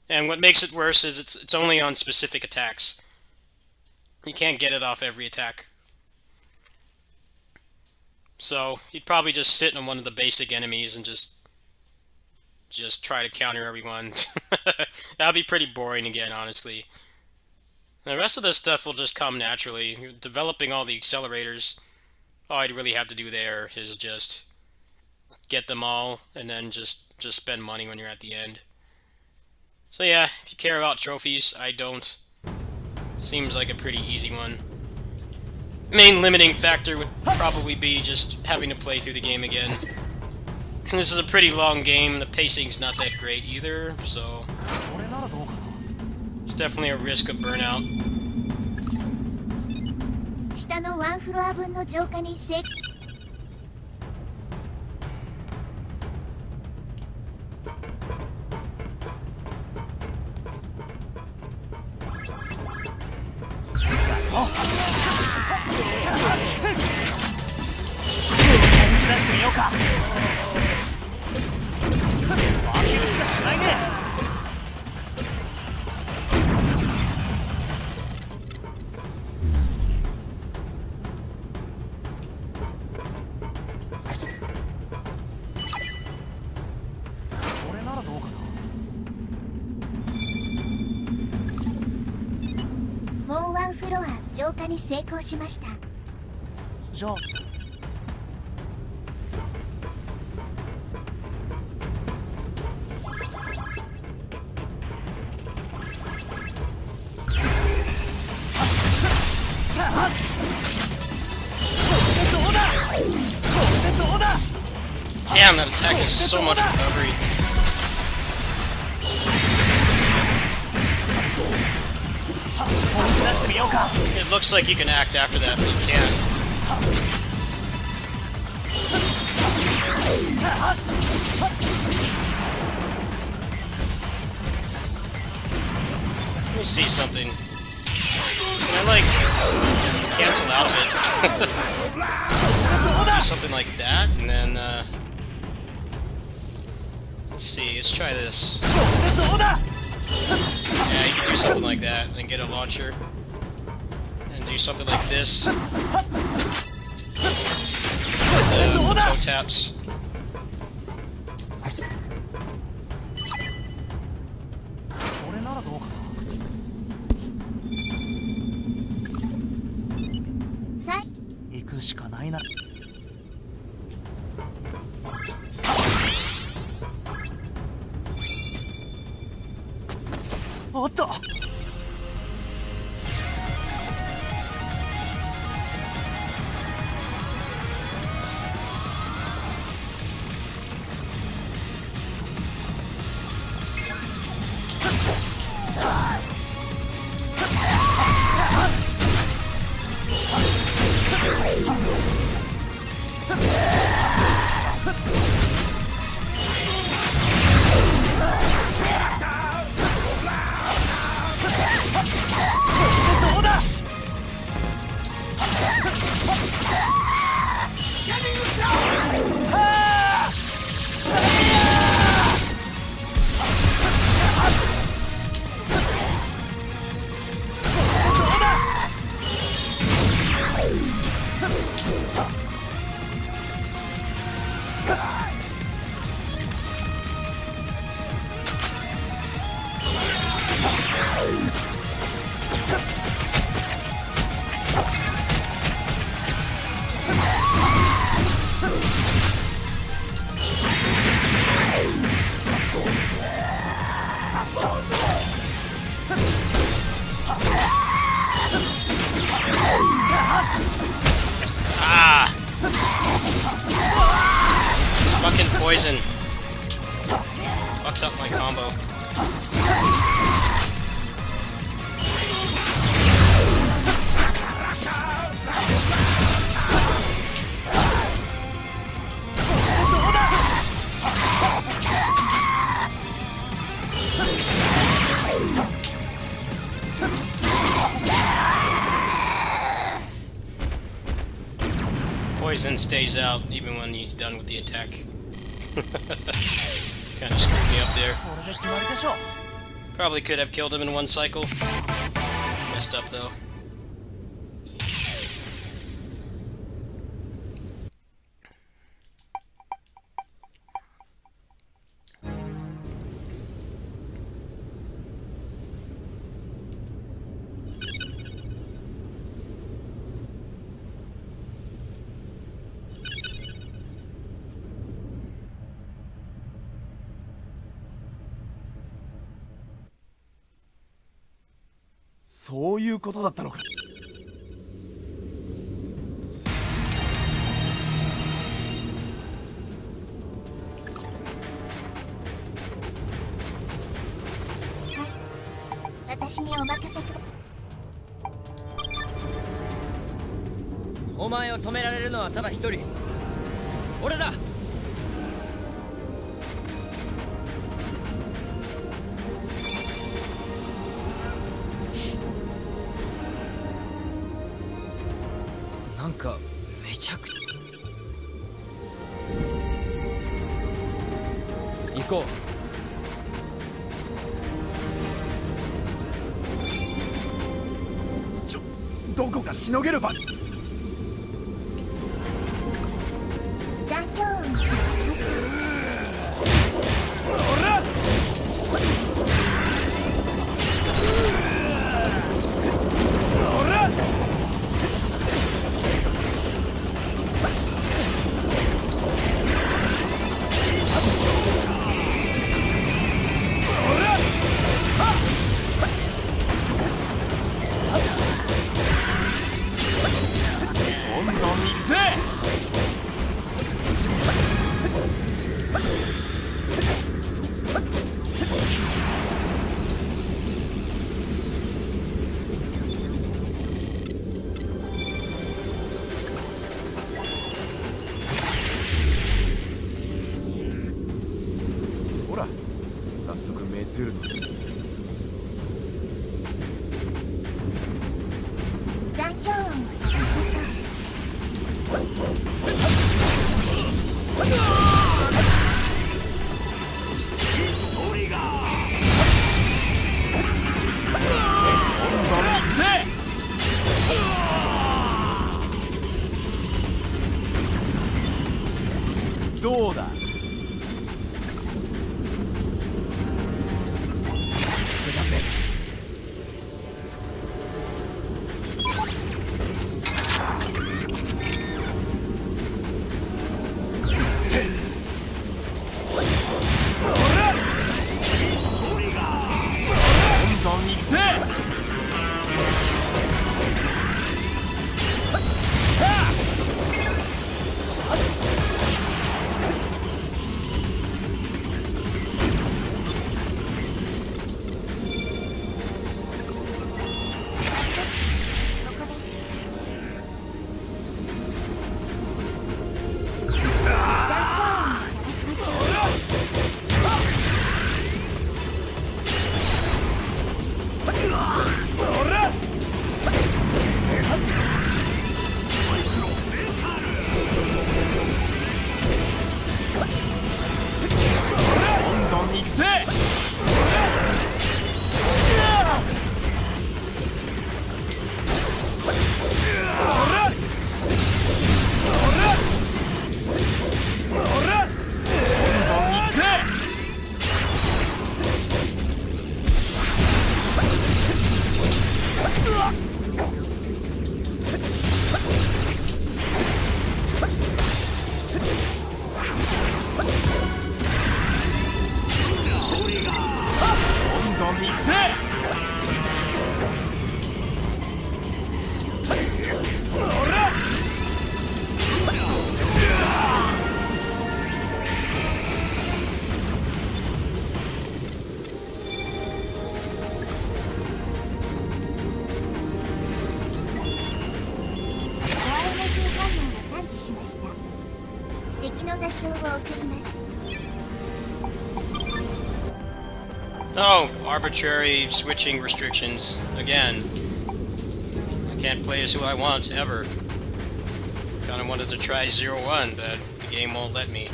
And what makes it worse is it's only on specific attacks. You can't get it off every attack. So you'd probably just sit on one of the basic enemies and just try to counter everyone. That'd be pretty boring again, honestly. The rest of this stuff will just come naturally. Developing all the accelerators, all I'd really have to do there is just get them all, and then just spend money when you're at the end. So yeah, if you care about trophies, I don't. Seems like a pretty easy one. Main limiting factor would probably be just having to play through the game again. This is a pretty long game, the pacing's not that great either, so there's definitely a risk of burnout. 下の1フロア分の浄化に成功。本気出してみようか。負ける気がしないね。これならどうかな。もう1フロア浄化に成功しました。じゃあ。Damn, that attack is so much recovery. It looks like you can act after that, but you can't. Let me see something. Can I, like, cancel out of it? Do something like that, and then, let's see, let's try this. Yeah, you can do something like that, and then get a launcher. And do something like this. With the toe taps. Fucking poison. Fucked up my combo. Poison stays out even when he's done with the attack. Kind of screwed me up there. Probably could have killed him in one cycle. Messed up though.そういうことだったのか。私にお任せくだ。お前を止められるのはただ一人、俺だ。なんかめちゃくちゃ行こう。どこかしのげるば。残響音を探しましょう。ほら、早速目つるの。残響音を探しましょう。どうだ。の座標を送ります。 Oh, arbitrary switching restrictions. Again. I can't play as who I want, ever. Kinda wanted to try 0-1, but the game won't let me.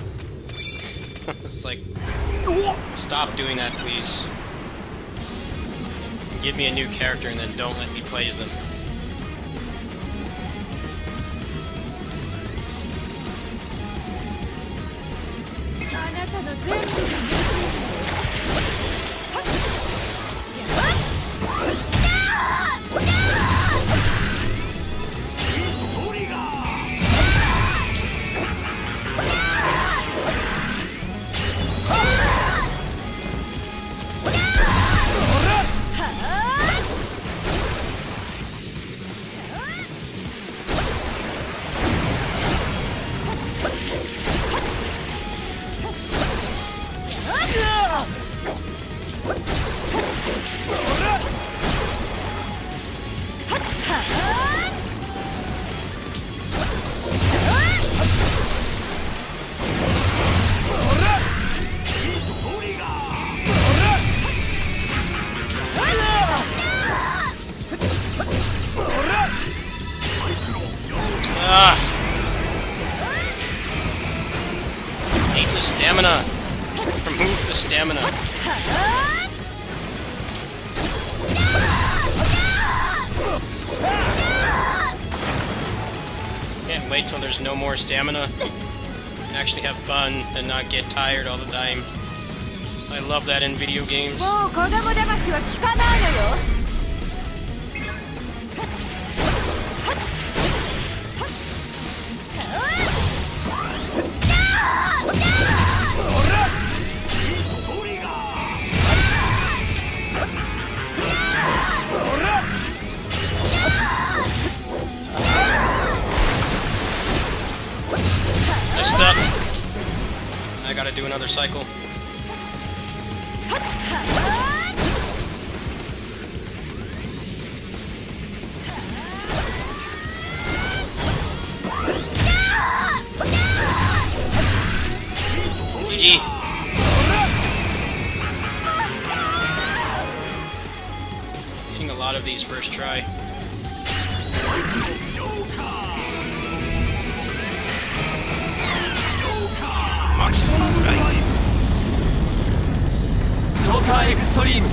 It's like... Stop doing that, please. Give me a new character and then don't let me play as them. Hate the stamina. Remove the stamina. Can't wait till there's no more stamina. Actually have fun and not get tired all the time. So I love that in video games. Just up. I gotta do another cycle. GG. Getting a lot of these first try. Maximum drive. Joker Extreme.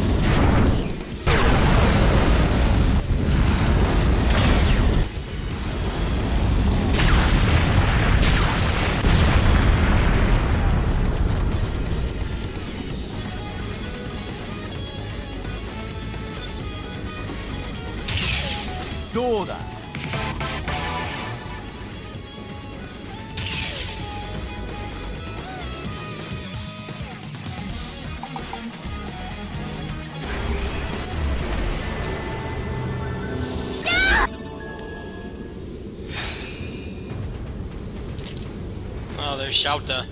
どうだ。Oh, there's Shouta.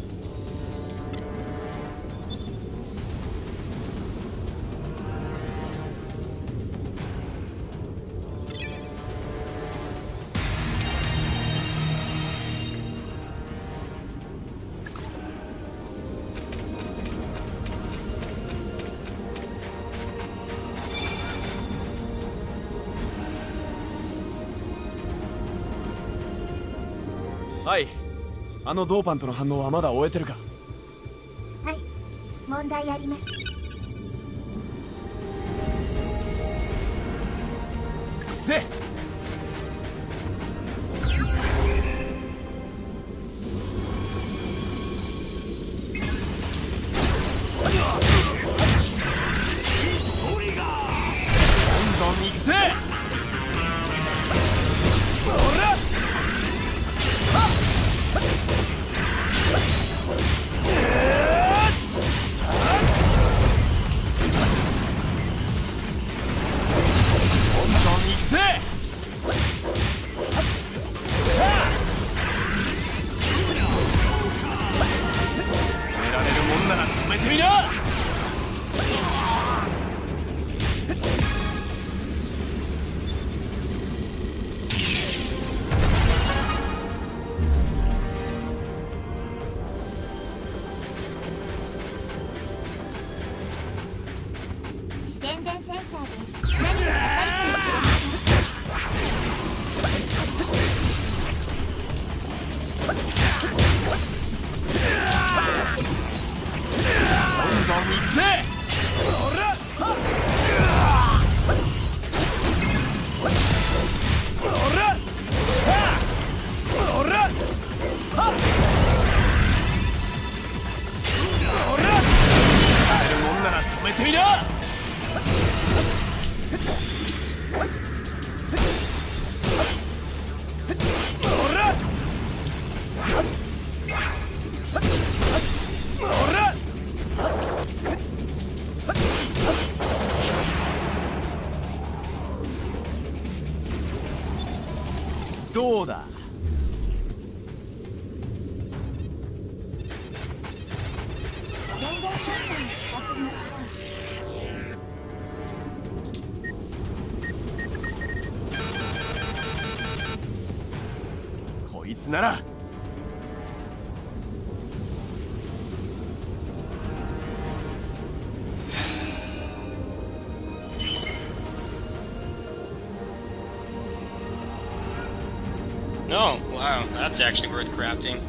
はい。あのドーパンとの反応はまだ終えてるか。はい、問題あります。せどんどん行くぜ。どんどん行くぜ。どうだ。電源センサーを使ってみましょう。こいつなら。Oh, wow, that's actually worth crafting.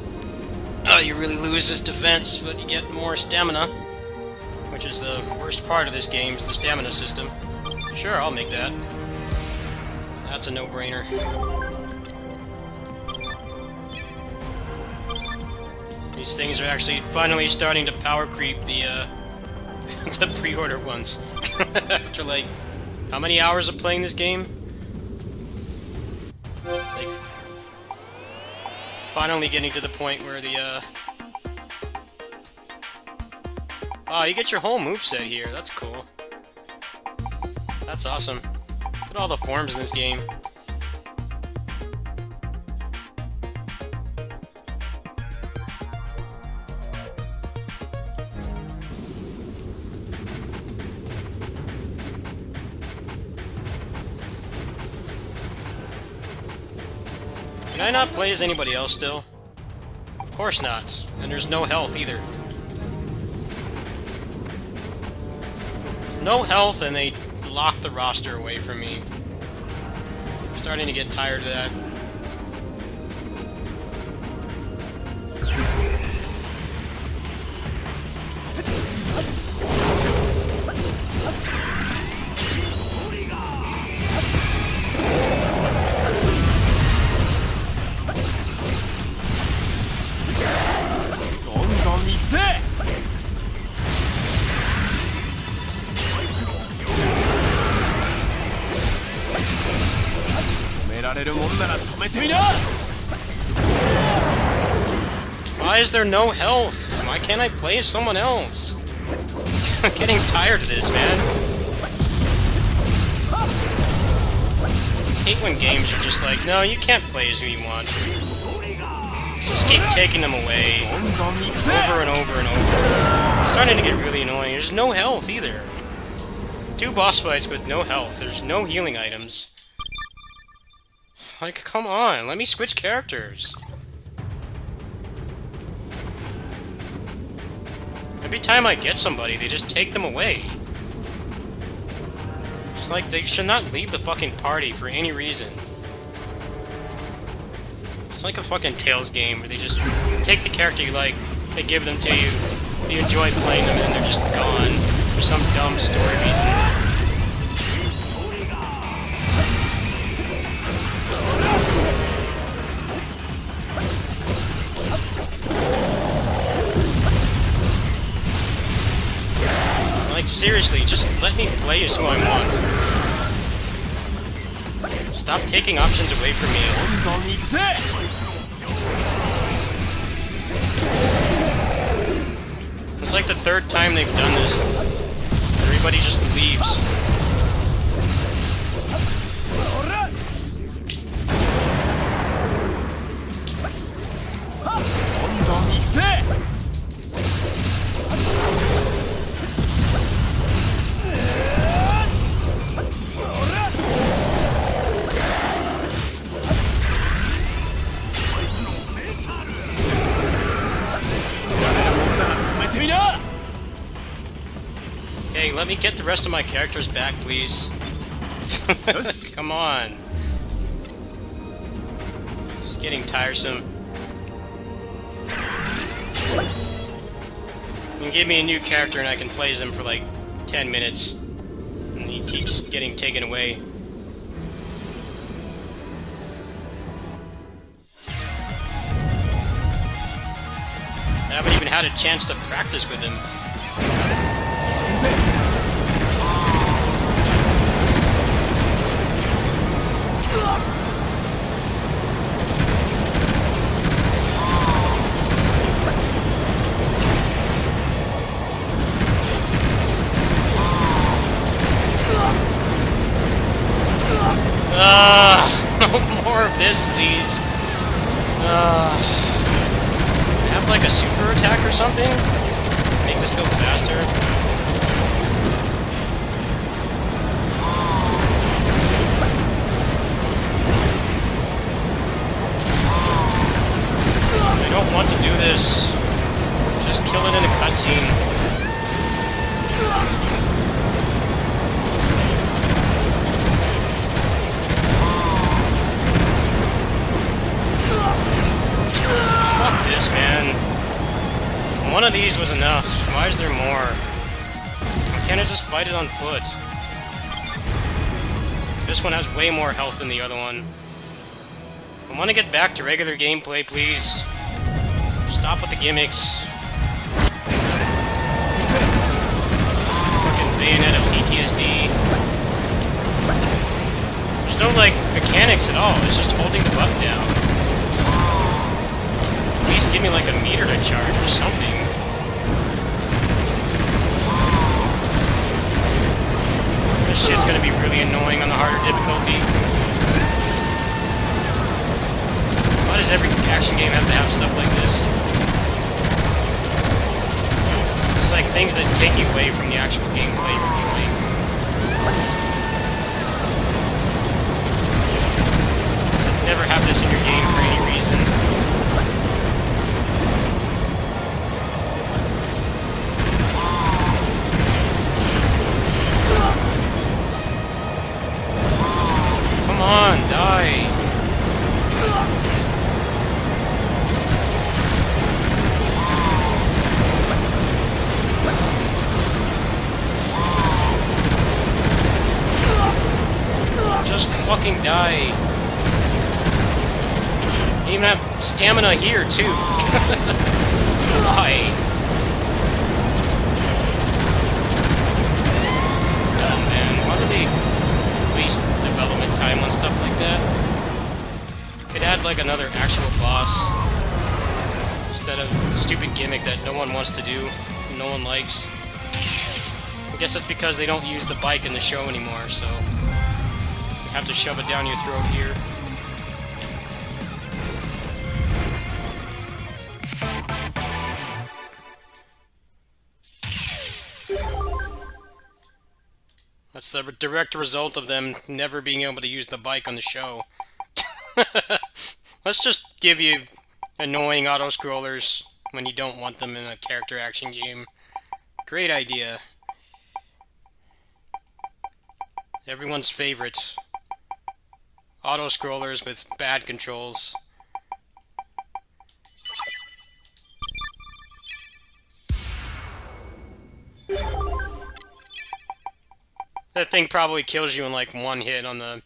Oh, you really lose this defense, but you get more stamina, which is the worst part of this game, is the stamina system. Sure, I'll make that. That's a no-brainer. These things are actually finally starting to power creep the, the pre-order ones. After, like, how many hours of playing this game? It's like finally getting to the point where the, oh, you get your whole moveset here. That's cool. That's awesome. Look at all the forms in this game. Can I not play as anybody else still? Of course not. And there's no health either. No health, and they lock the roster away from me. I'm starting to get tired of that. Why is there no health? Why can't I play as someone else? I'm getting tired of this, man. I hate when games are just like, no, you can't play as who you want. Just keep taking them away. Over and over and over. It's starting to get really annoying. There's no health either. 2 boss fights with no health. There's no healing items. Like, come on, let me switch characters. Every time I get somebody, they just take them away. It's like they should not leave the fucking party for any reason. It's like a fucking Tales game where they just take the character you like, they give them to you, you enjoy playing them, and then they're just gone for some dumb story reason. Like, seriously, just let me play as who I want. Stop taking options away from me. It's like the 3rd time they've done this. Everybody just leaves. Hey, let me get the rest of my characters back, please. Come on. It's getting tiresome. You can give me a new character and I can play as him for like 10 minutes. And he keeps getting taken away. I haven't even had a chance to practice with him. No more of this, please. Have like a super attack or something? Make this go faster? I don't want to do this. Just kill it in a cutscene. Fuck this, man. One of these was enough. Why is there more? Why can't I just fight it on foot? This one has way more health than the other one. I want to get back to regular gameplay, please. Stop with the gimmicks. Fucking Bayonetta PTSD. There's no, like, mechanics at all. It's just holding the button down. At least give me, like, a meter to charge or something. This shit's gonna be really annoying on the harder difficulty. Why does every action game have to have stuff like this? It's like things that take you away from the actual gameplay you're enjoying. Never have this in your game for any reason. Come on, die! Just fucking die. You even have stamina here, too. Why? Dumb, man. Why do they waste development time on stuff like that? Could add, like, another actual boss. Instead of a stupid gimmick that no one wants to do, no one likes. I guess that's because they don't use the bike in the show anymore, so... you have to shove it down your throat here. That's the direct result of them never being able to use the bike on the show. Let's just give you annoying auto-scrollers when you don't want them in a character action game. Great idea. Everyone's favorite. Auto-scrollers with bad controls. That thing probably kills you in like one hit on the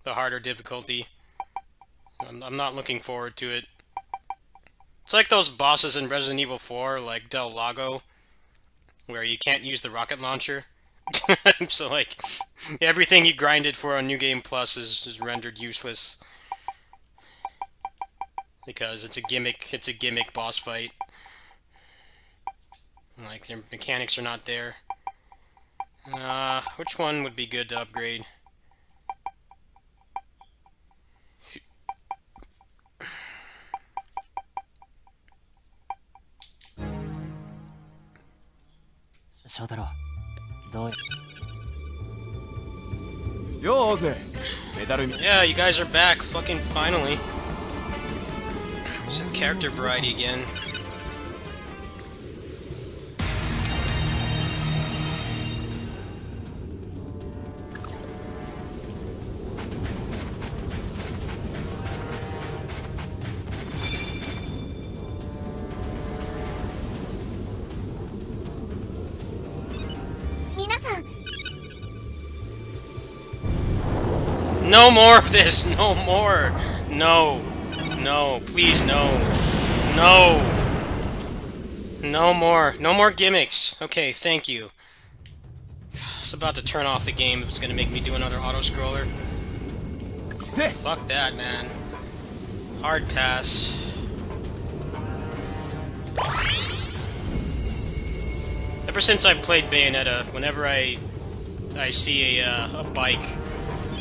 harder difficulty. I'm not looking forward to it. It's like those bosses in Resident Evil 4, like Del Lago, where you can't use the rocket launcher. So, like, everything you grinded for on New Game Plus is rendered useless. Because it's a gimmick boss fight. Like, their mechanics are not there. Which one would be good to upgrade? Yeah, you guys are back, fucking finally. Some character variety again. No more of this! No more! No! No, please, no. No! No more. No more gimmicks. Okay, thank you. It's about to turn off the game. It's gonna make me do another auto-scroller. Fuck that, man. Hard pass. Ever since I played Bayonetta, whenever I see a bike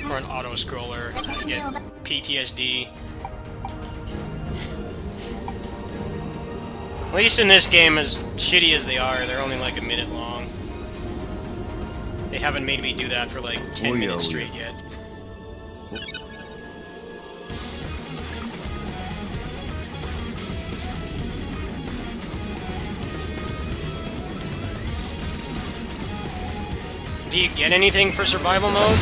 Or an auto-scroller. Get PTSD. At least in this game, as shitty as they are, they're only like a minute long. They haven't made me do that for like 10 minutes straight yet. Do you get anything for survival mode?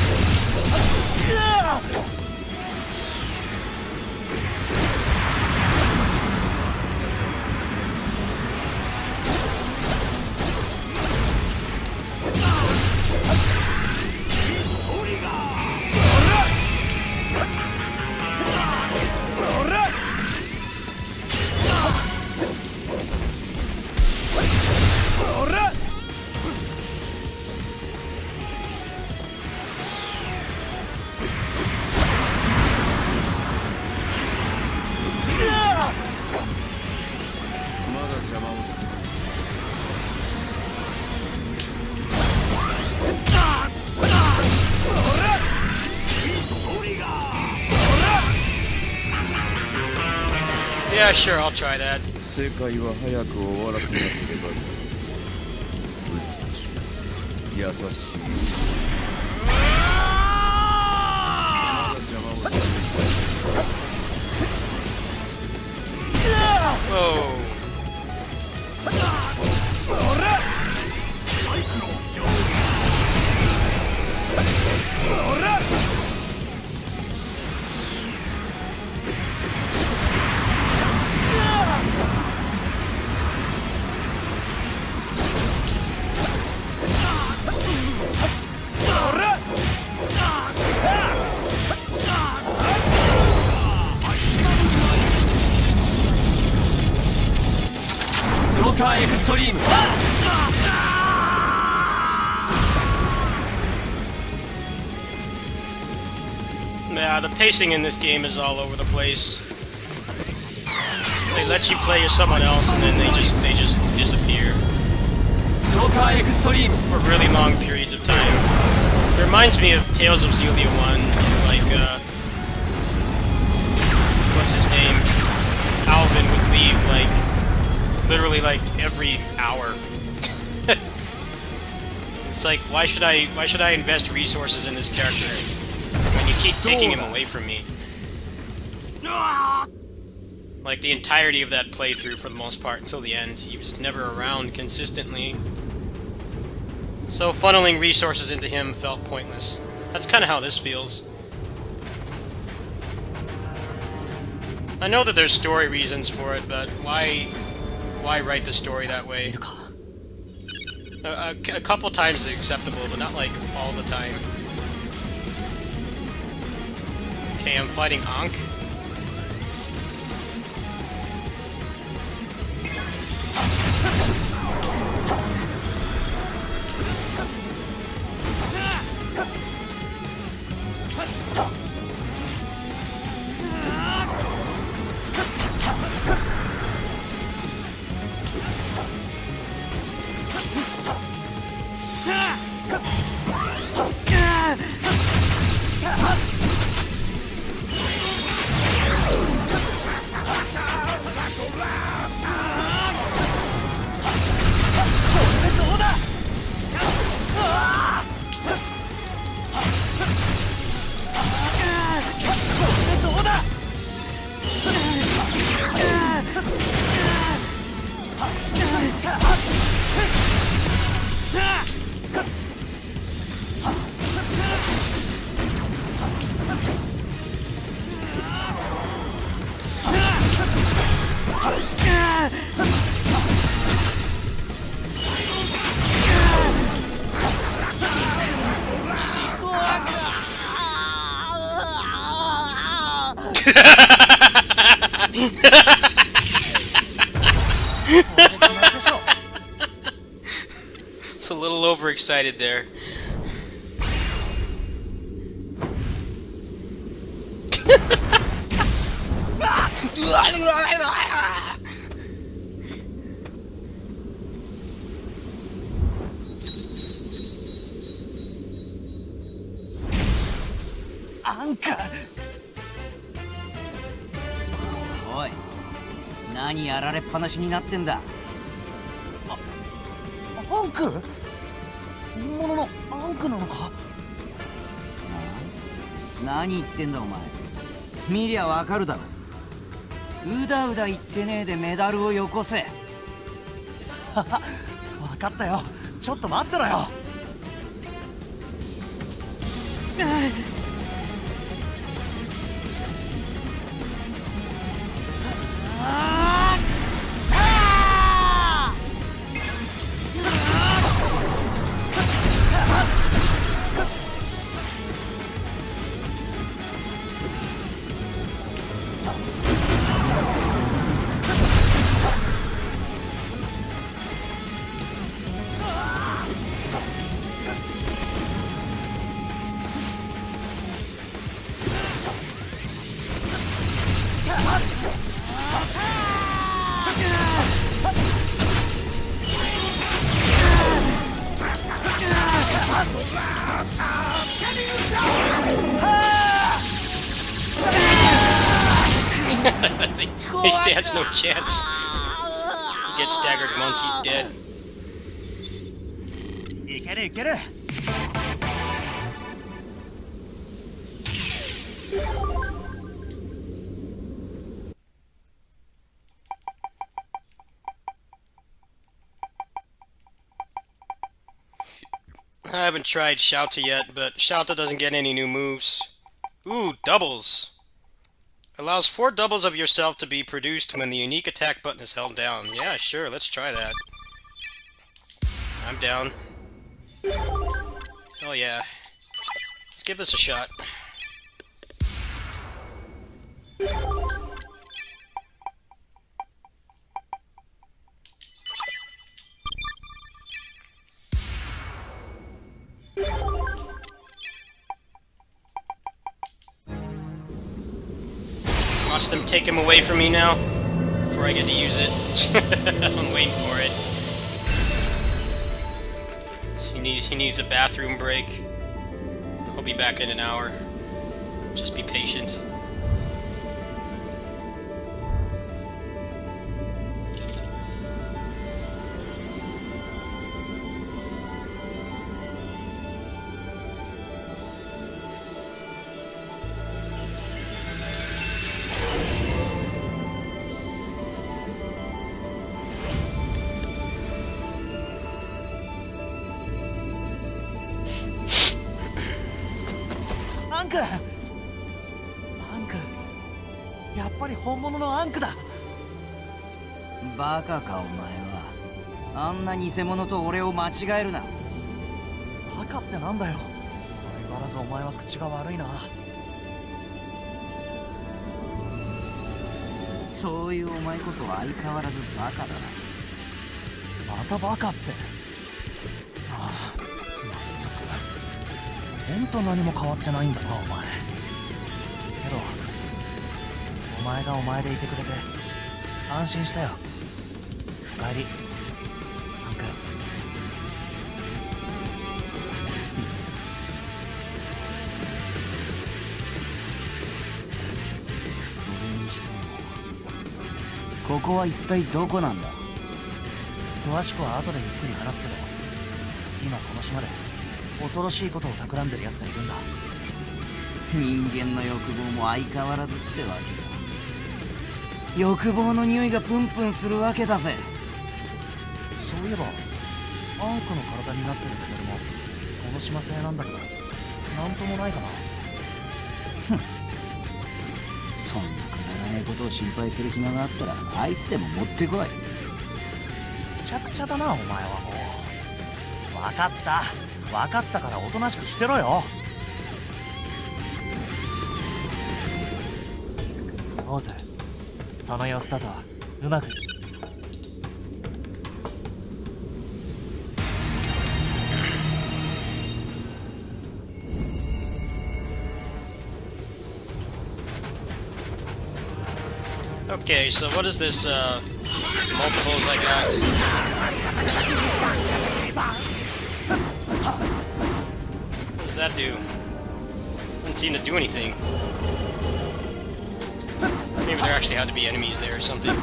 Yeah, sure, I'll try that. 世界は早く終わらせなければ美しい優しい Whoa. Yeah, the pacing in this game is all over the place. They let you play as someone else and then they just disappear for really long periods of time. It reminds me of Tales of Xillia 1, like what's his name? Alvin would leave like literally like every hour. It's like, why should I invest resources in this character when you keep taking him away from me? Like the entirety of that playthrough for the most part until the end, he was never around consistently. So funneling resources into him felt pointless. That's kind of how this feels. I know that there's story reasons for it, but why write the story that way? A couple times is acceptable, but not like all the time. Okay, I'm fighting Ankh. It's a little overexcited there. なんかおい、何やられっぱなしになってんだ。アンク？本物のアンクなのか？何言ってんだお前。見りゃわかるだろ。うだうだ言ってねえでメダルをよこせ。分かったよ。ちょっと待ってろよ。He stands no chance. He gets staggered once he's dead. いけるいける。I haven't tried Shouta yet, but Shouta doesn't get any new moves. Ooh, doubles. Allows 4 doubles of yourself to be produced when the unique attack button is held down. Yeah, sure, let's try that. I'm down. Oh yeah. Let's give this a shot. Watch them take him away from me now, before I get to use it. I'm waiting for it. He needs a bathroom break. He'll be back in an hour. Just be patient.アンク、やっぱり本物のアンクだ。バカかお前は。あんな偽物と俺を間違えるな。バカってなんだよ。相変わらずお前は口が悪いな。そういうお前こそ相変わらずバカだな。またバカって。ああ、ほんと何も変わってないんだなお前。けどお前がお前でいてくれて安心したよ。おかえりアンク。それにしてもここは一体どこなんだ。詳しくは後でゆっくり話すけど、今この島で恐ろしいことを企んでる奴がいるんだ。人間の欲望も相変わらずってわけだ。欲望の匂いがプンプンするわけだぜ。そういえばアンクの体になってるメダルもこの島製なんだけど、なんともないかな。そんなくだらないことを心配する暇があったらアイスでも持ってこい。めちゃくちゃだなお前はもう。分かったからおとなしくしてろよ。オーズ、その様子だとうまく。Okay, so what is this, multiples I got? What does that do? Didn't seem to do anything. Maybe there actually had to be enemies there or something.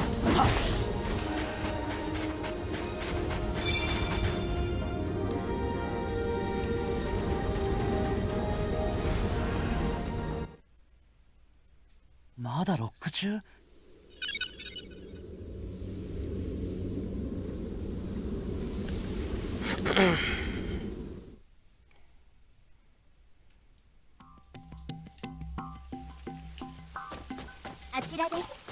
まだロック中？あちらです。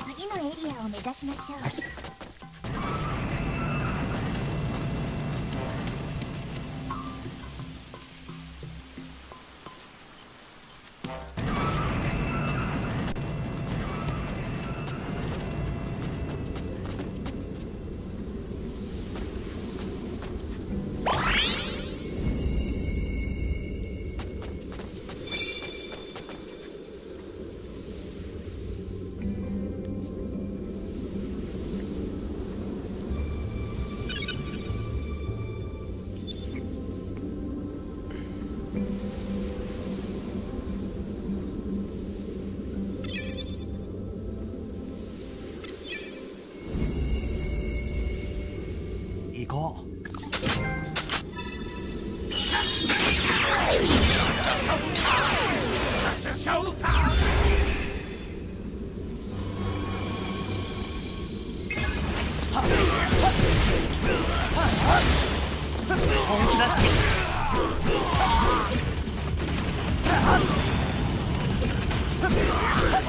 次のエリアを目指しましょう。行こう。本気出してみる。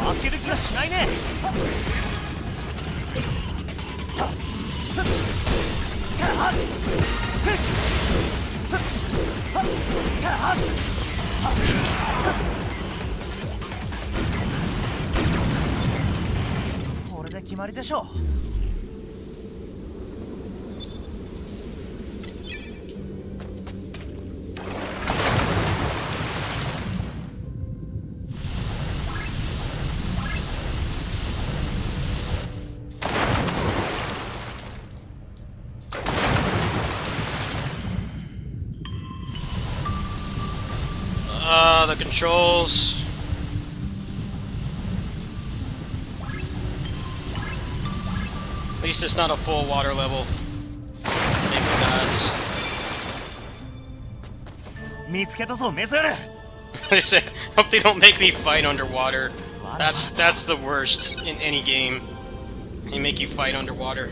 負ける気がしないね。これで決まりでしょう。The controls. At least it's not a full water level. Thank you, gods. 見つけたぞ、メゼル。Hope they don't make me fight underwater. That's the worst in any game. They make you fight underwater.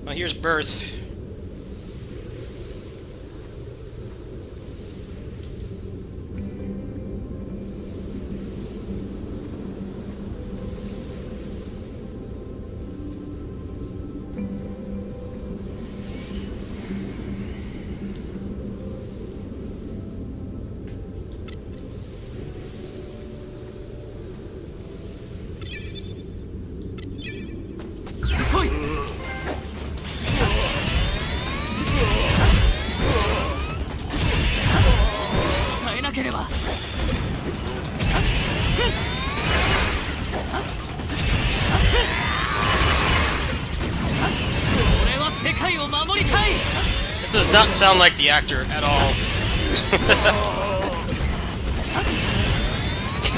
Well, here's Birth. It does not sound like the actor at all.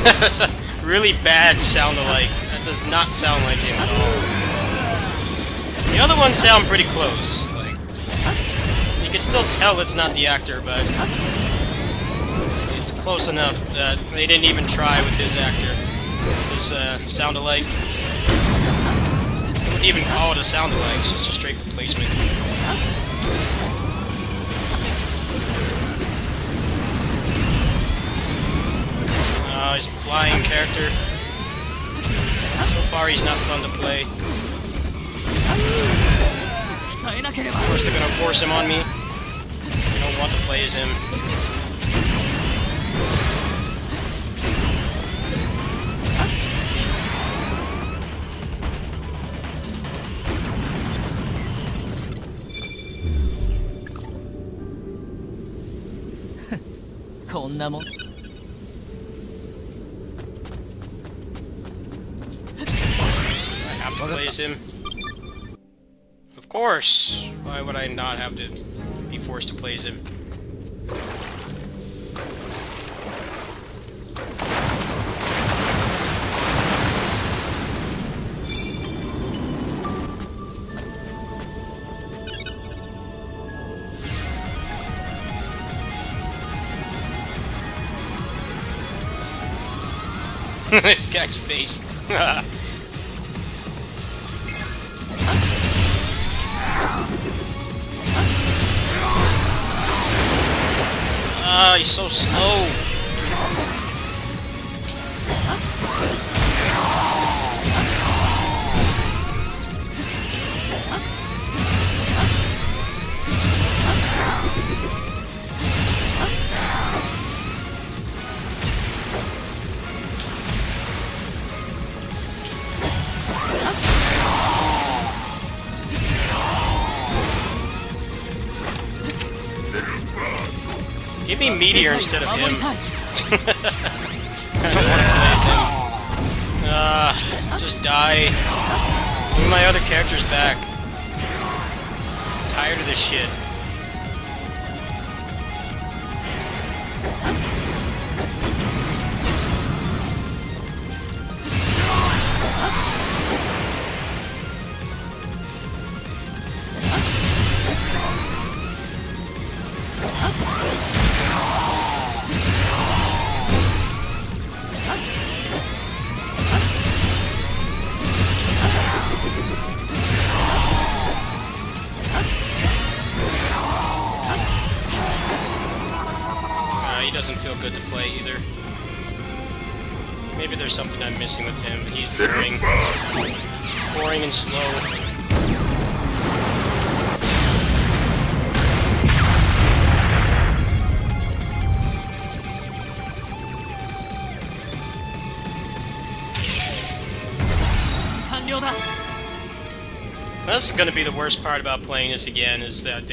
That's a really bad sound-alike. That does not sound like him at all. The other ones sound pretty close. Like, you can still tell it's not the actor, but it's close enough that they didn't even try with his actor. This sound-alike. I wouldn't even call it a sound-alike. It's just a straight replacement. He's a flying character. So far, he's not fun to play. Of course, they're gonna force him on me. I don't want to play as him. Plays him. Of course! Why would I not have to be forced to play as him? This guy's face. Ah, he's so slow. Give me Meteor instead of him. I don't want to play as him. Just die. Bring my other characters back. I'm tired of this shit. He doesn't feel good to play either. Maybe there's something I'm missing with him. He's boring. Boring and slow. That's gonna be the worst part about playing this again, is that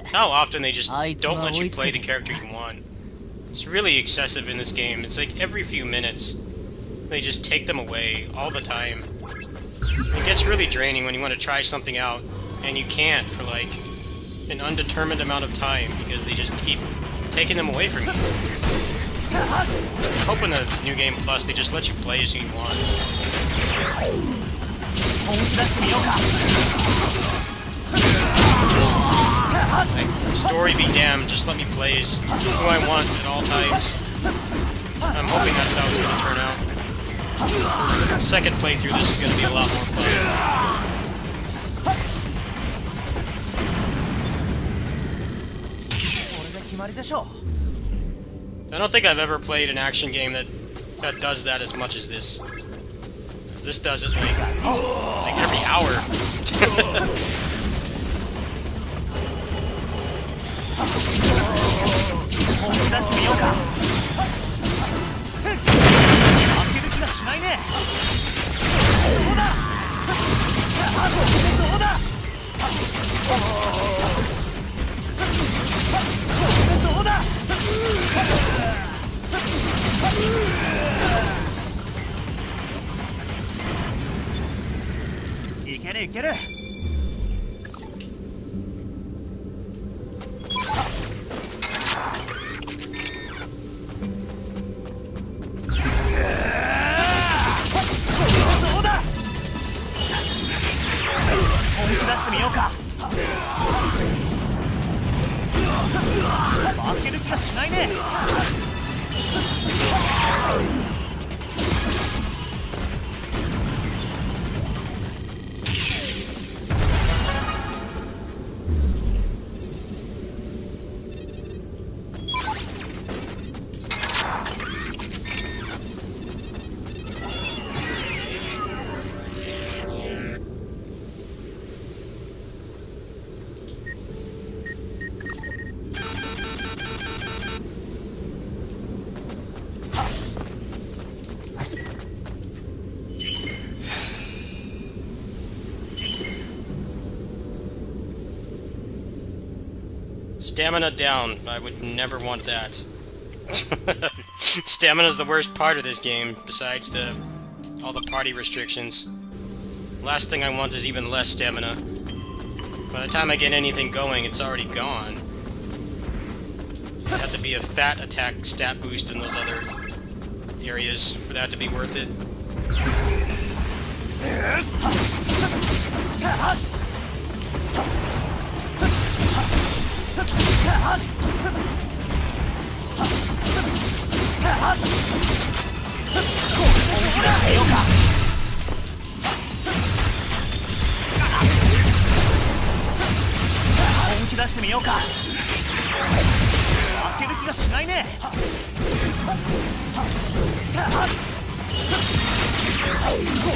how often they just don't let you play the character you want. It's really excessive in this game. It's like every few minutes they just take them away all the time. It gets really draining when you want to try something out and you can't for like an undetermined amount of time because they just keep taking them away from you. I hope in the New Game Plus they just let you play as you want. Like, story be damned, just let me play as who I want at all times. I'm hoping that's how it's gonna turn out. Second playthrough, this is gonna be a lot more fun. I don't think I've ever played an action game that does that as much as this. Because this does it like every hour. Stamina down. I would never want that. Stamina's the worst part of this game, besides all the party restrictions. Last thing I want is even less stamina. By the time I get anything going, it's already gone. It'd have to be a fat attack stat boost in those other areas for that to be worth it. 本気出してみようか。負ける気がしないね。こ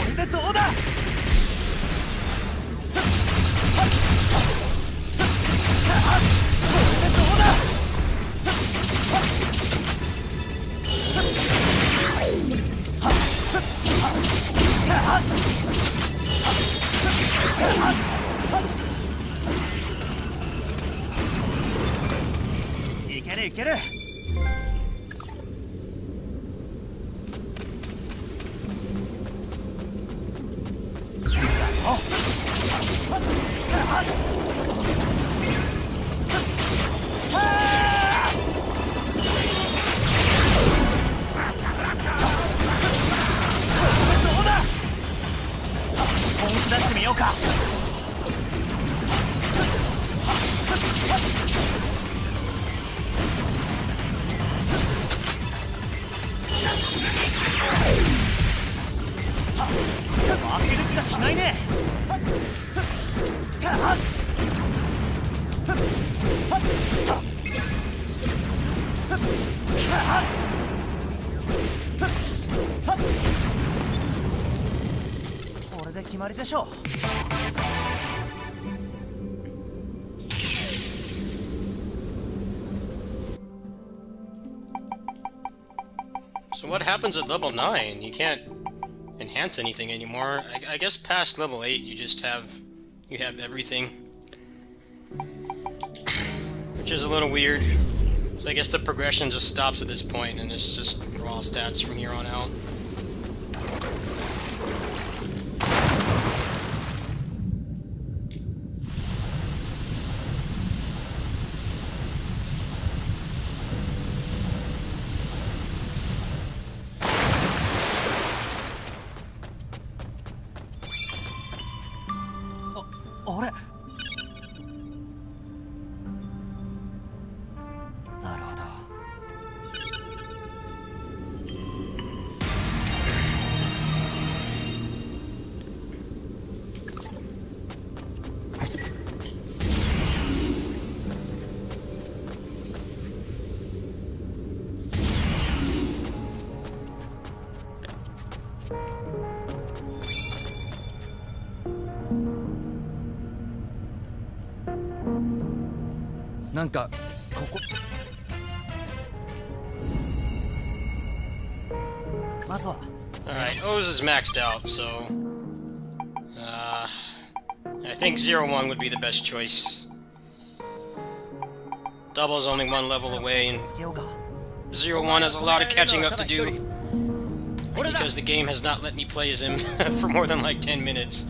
れでどうだ。いけるいける。本気出してみようか。負ける気がしないね。これで決まりでしょう。So what happens at level 9? You can't enhance anything anymore. I guess past level 8 you just have everything. Which is a little weird. So I guess the progression just stops at this point and it's just raw stats from here on out.なんかここまずは Alright, O's is maxed out, so I think 0-1 would be the best choice. Double's only one level away, and 0-1 has a lot of catching up to do. Because the game has not let me play as him for more than like 10 minutes.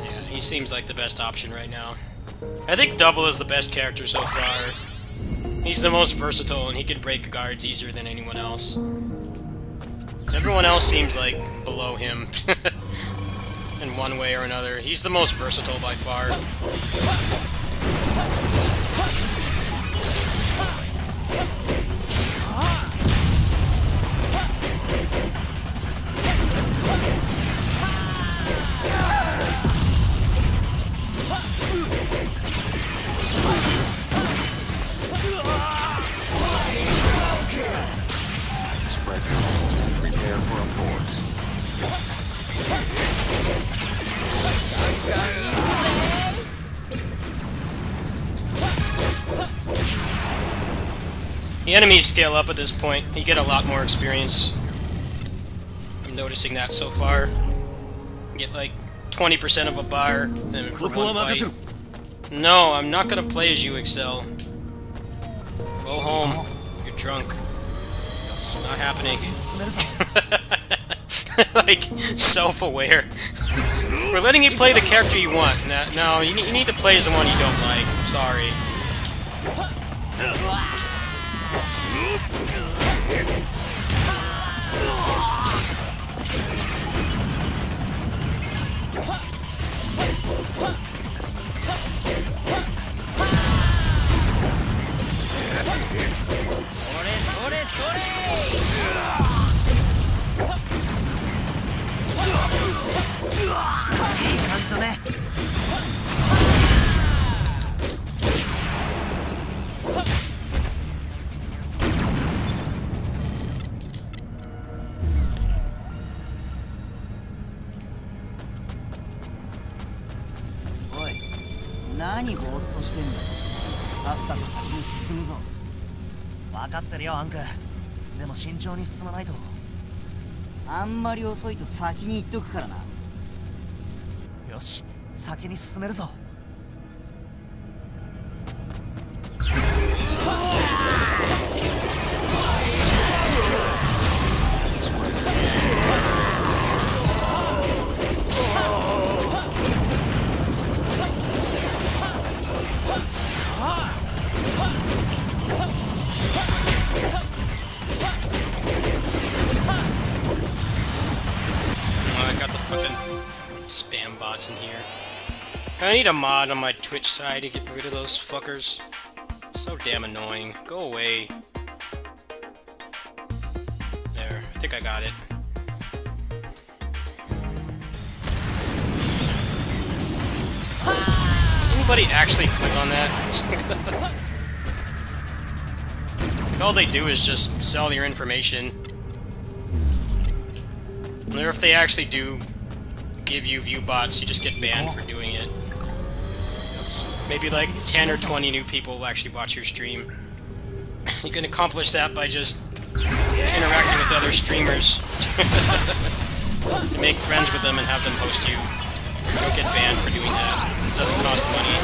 Yeah, he seems like the best option right now. I think Double is the best character so far. He's the most versatile and he can break guards easier than anyone else. Everyone else seems like below him in one way or another. He's the most versatile by far. Spread your wings and prepare for a force. The enemies scale up at this point. You get a lot more experience. I'm noticing that so far. You get like 20% of a bar for one fight. No, I'm not gonna play as you, Excel. Go home. You're drunk. Not happening. Like, self-aware. We're letting you play the character you want. No, you need to play as the one you don't like. I'm sorry. いい感じだね。おい、何ぼーっとしてんだ。さっさと先に進むぞ。分かってるよアンク。でも慎重に進まないと。あんまり遅いと先に行っとくからな。よし、先に進めるぞ。Spam bots in here. I need a mod on my Twitch side to get rid of those fuckers. So damn annoying. Go away. There, I think I got it. Does anybody actually click on that? It's like all they do is just sell your information. Or if they actually do give you view bots, you just get banned for doing it. Maybe like 10 or 20 new people will actually watch your stream. You can accomplish that by just interacting with other streamers. You make friends with them and have them host you. You don't get banned for doing that. It doesn't cost money.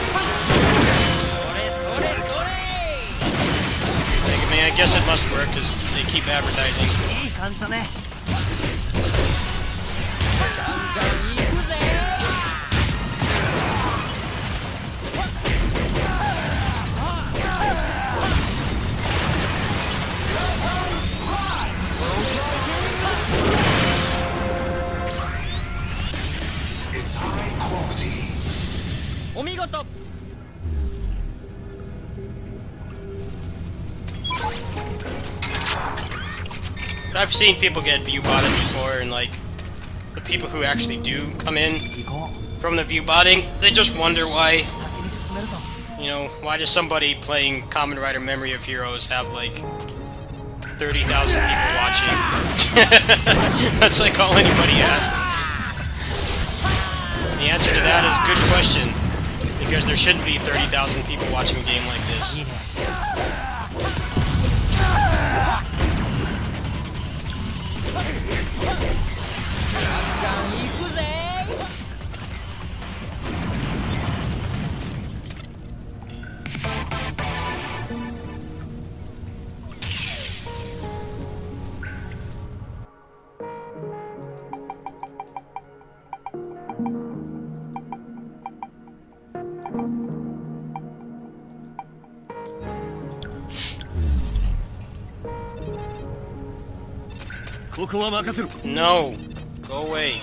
I mean, I guess it must work because they keep advertising. It's high quality. お見事。 I've seen people get view botted before, and like the people who actually do come in from the view botting, they just wonder why, you know, why does somebody playing Kamen Rider Memory of Heroes have like 30,000 people watching? That's like all anybody asks. The answer to that is good question, because there shouldn't be 30,000 people watching a game like this. No! Go away.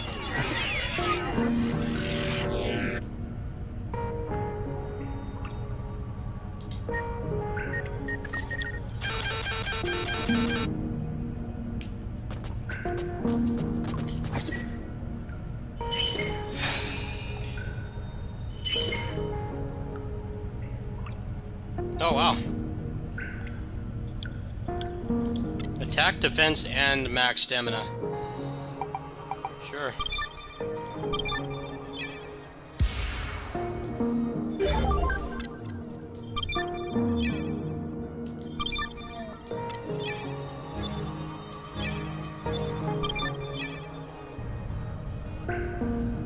Oh wow. Attack, defense, and max stamina. Sure.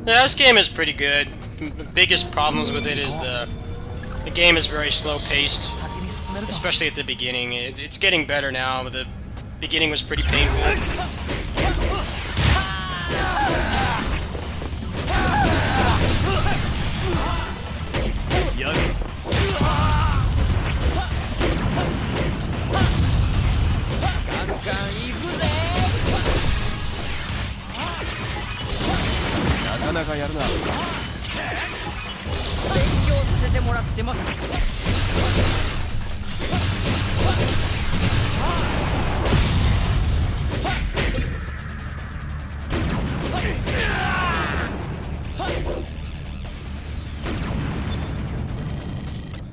Yeah, this game is pretty good. The biggest problems with it is the game is very slow paced, especially at the beginning. It's getting better now, but the beginning was pretty painful.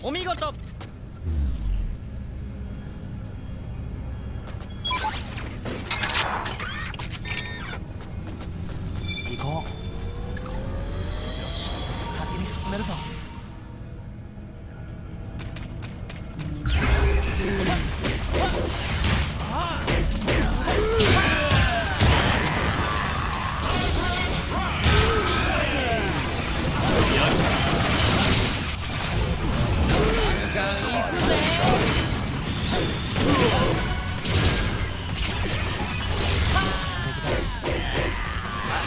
お見事。行こう。よし、先に進めるぞ。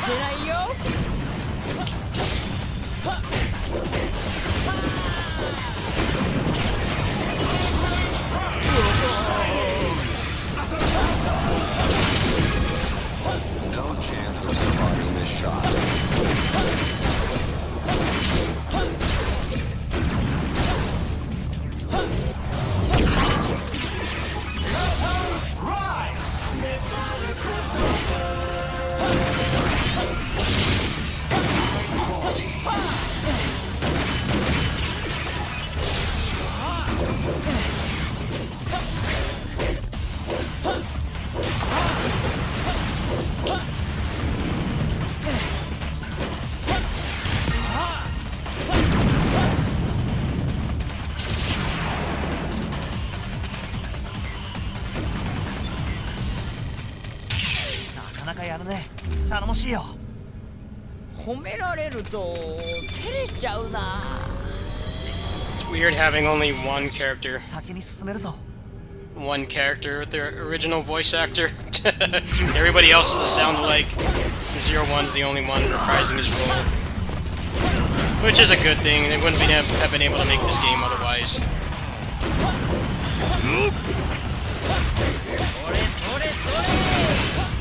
出ないよ。No chance of surviving this shot. Rise! なかなかやるね。頼もしいよ。褒められると照れちゃうな。 It's weird having only one character. 先に進めるぞ。 One character with their original voice actor. Everybody else is a sound-alike. Zero One's the only one reprising his role. Which is a good thing. They wouldn't have been able to make this game otherwise. それそれそれ。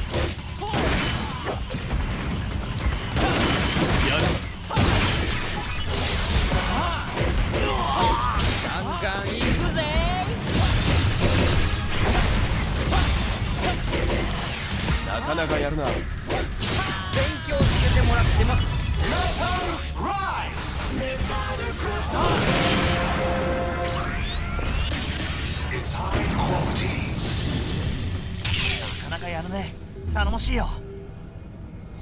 ガンガンいくぜ。なかなかやるな。勉強させてもらってます。 Rise! It's high quality. なかなかやるね。頼もしいよ。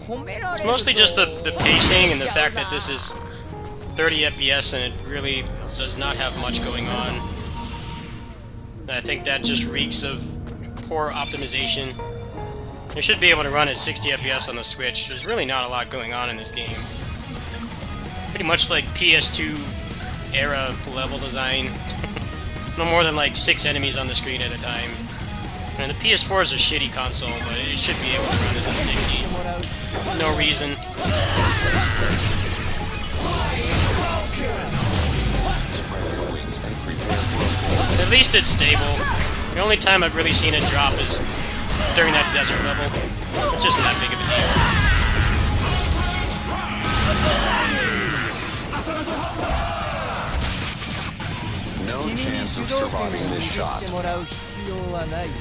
褒められ It's ると mostly just the pacing and the fact that this is 30 FPS and it really does not have much going on. I think that just reeks of poor optimization. You should be able to run at 60 FPS on the Switch. There's really not a lot going on in this game. Pretty much like PS2 era level design. No more than like 6 enemies on the screen at a time. And the PS4 is a shitty console, but it should be able to run as a 60. No reason. Spread your wings and prepare for At least it's stable. The only time I've really seen it drop is during that desert level. It's just not big of a deal. no chance of surviving this shot. もらう必要はないよ。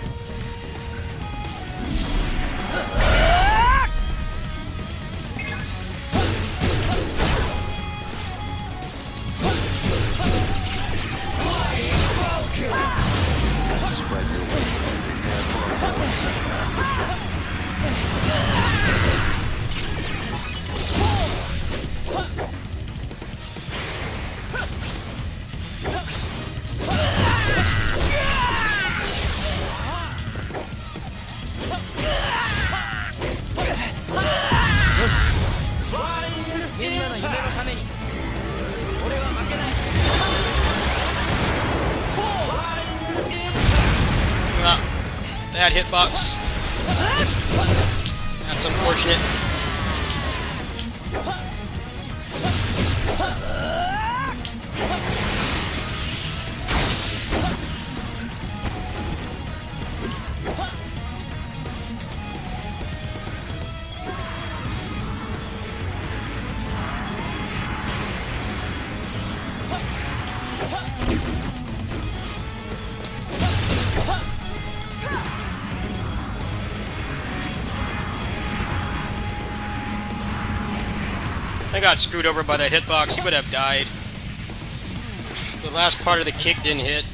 Spread your wings and prepare for a blow. Bad hitbox. That's unfortunate. I got screwed over by that hitbox. He would have died. The last part of the kick didn't hit.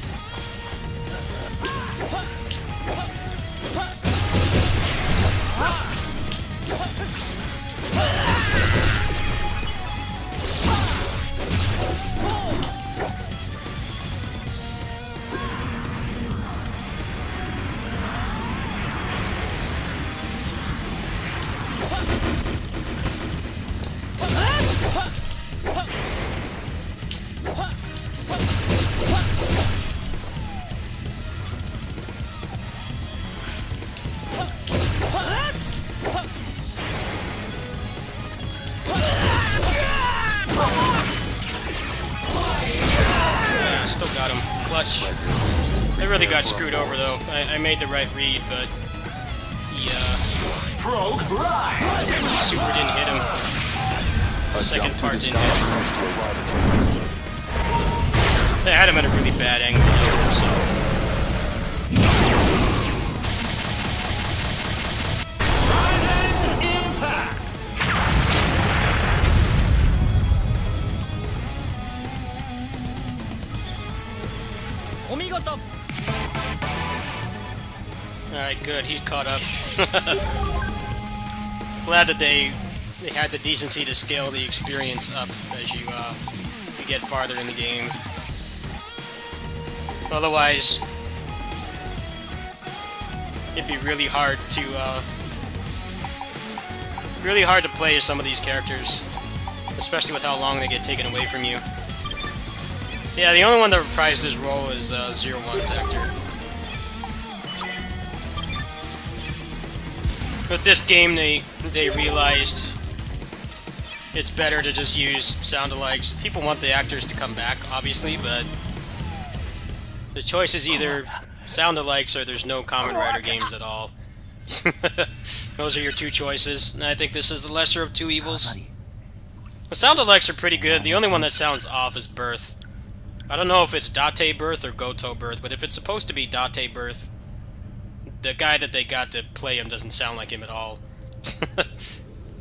Still got him. Clutch. I really got screwed over though. I made the right read, but he super didn't hit him. The second part didn't hit him. I had him at a really bad angle though, so. Alright, good. He's caught up. Glad that they had the decency to scale the experience up as you get farther in the game. Otherwise, it'd be really hard to play as some of these characters, especially with how long they get taken away from you. Yeah, the only one that reprised his role is 01's actor. With this game, they realized it's better to just use sound-alikes. People want the actors to come back, obviously, but the choice is either sound-alikes or there's no Kamen Rider games at all. Those are your two choices, and I think this is the lesser of two evils. The sound-alikes are pretty good. The only one that sounds off is Birth. I don't know if it's Date Birth or Goto Birth, but if it's supposed to be Date Birth, the guy that they got to play him doesn't sound like him at all.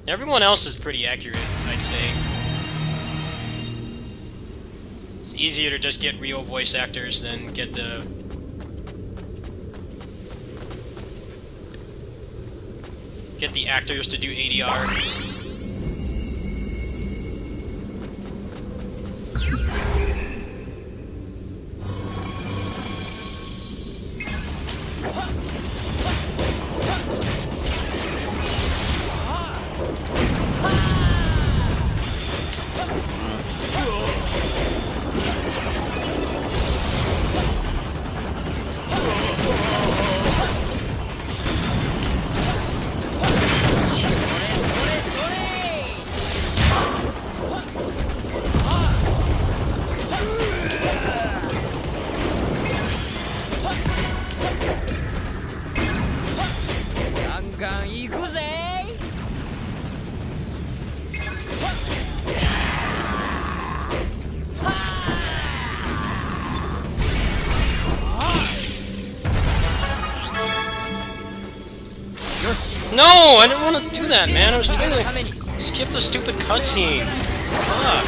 Everyone else is pretty accurate, I'd say. It's easier to just get real voice actors than get the actors to do ADR. No, I didn't want to do that, man. I was trying to skip the stupid cutscene. Fuck.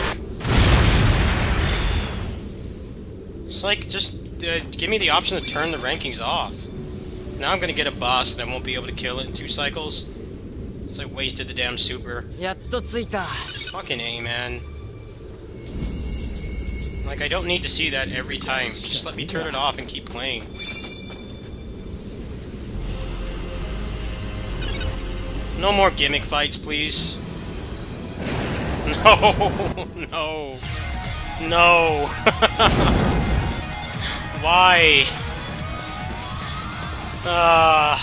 It's like, just give me the option to turn the rankings off. Now I'm gonna get a boss and I won't be able to kill it in 2 cycles. So I wasted the damn super. Fucking A, man. Like, I don't need to see that every time. Just let me turn it off and keep playing. No more gimmick fights, please. No, no, no. Why? I've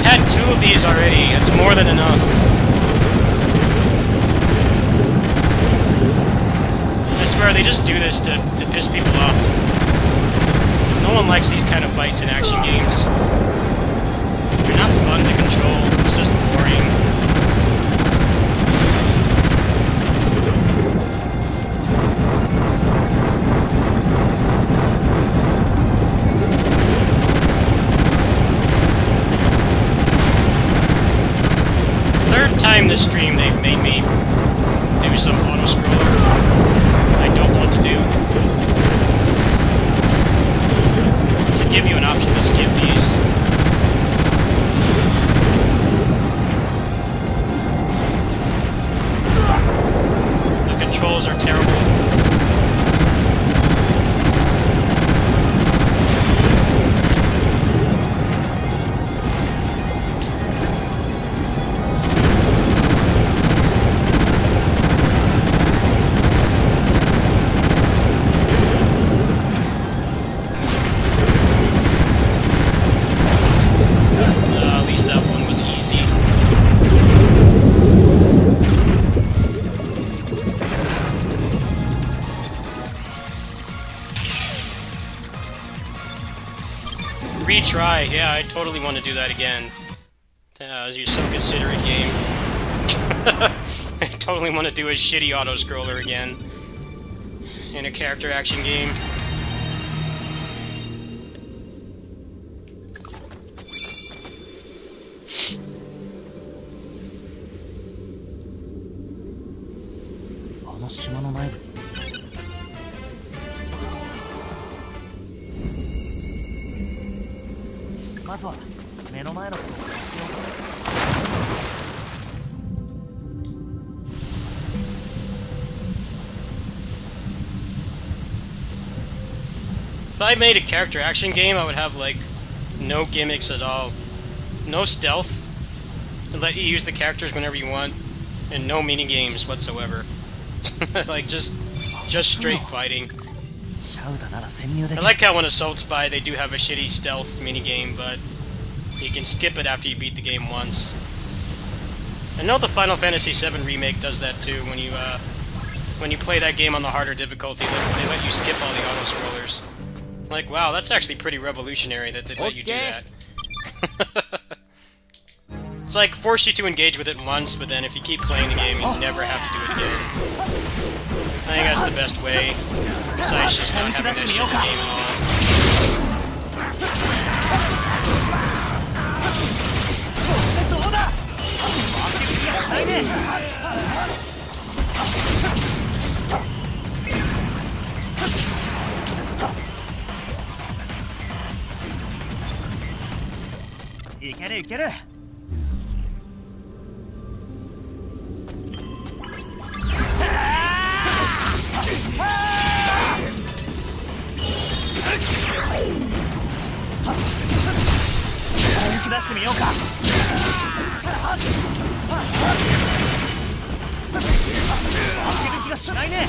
had 2 of these already. That's more than enough. I swear they just do this to piss people off. No one likes these kind of fights in action games. They're not fun to control, it's just boring. Third time this stream they've made me do some auto-scroller. to do. Should give you an option to skip these. The controls are terrible. At least that one was easy. Retry, yeah, I totally want to do that again. You're so considerate, game. I totally want to do a shitty auto-scroller again. In a character action game. If I made a character action game, I would have, like, no gimmicks at all. No stealth. And let you use the characters whenever you want. And no mini-games whatsoever. Like, just straight fighting. I like how when Assault Spy, they do have a shitty stealth minigame, but you can skip it after you beat the game once. I know the Final Fantasy VII Remake does that too. When you play that game on the harder difficulty, they let you skip all the auto-scrollers. Like, wow, that's actually pretty revolutionary that they let you do that. It's like, force you to engage with it once, but then if you keep playing the game, you never have to do it again. I think that's the best way, besides just not having that shit in the gameいけるいける。本気出してみようか。負ける気がしないね。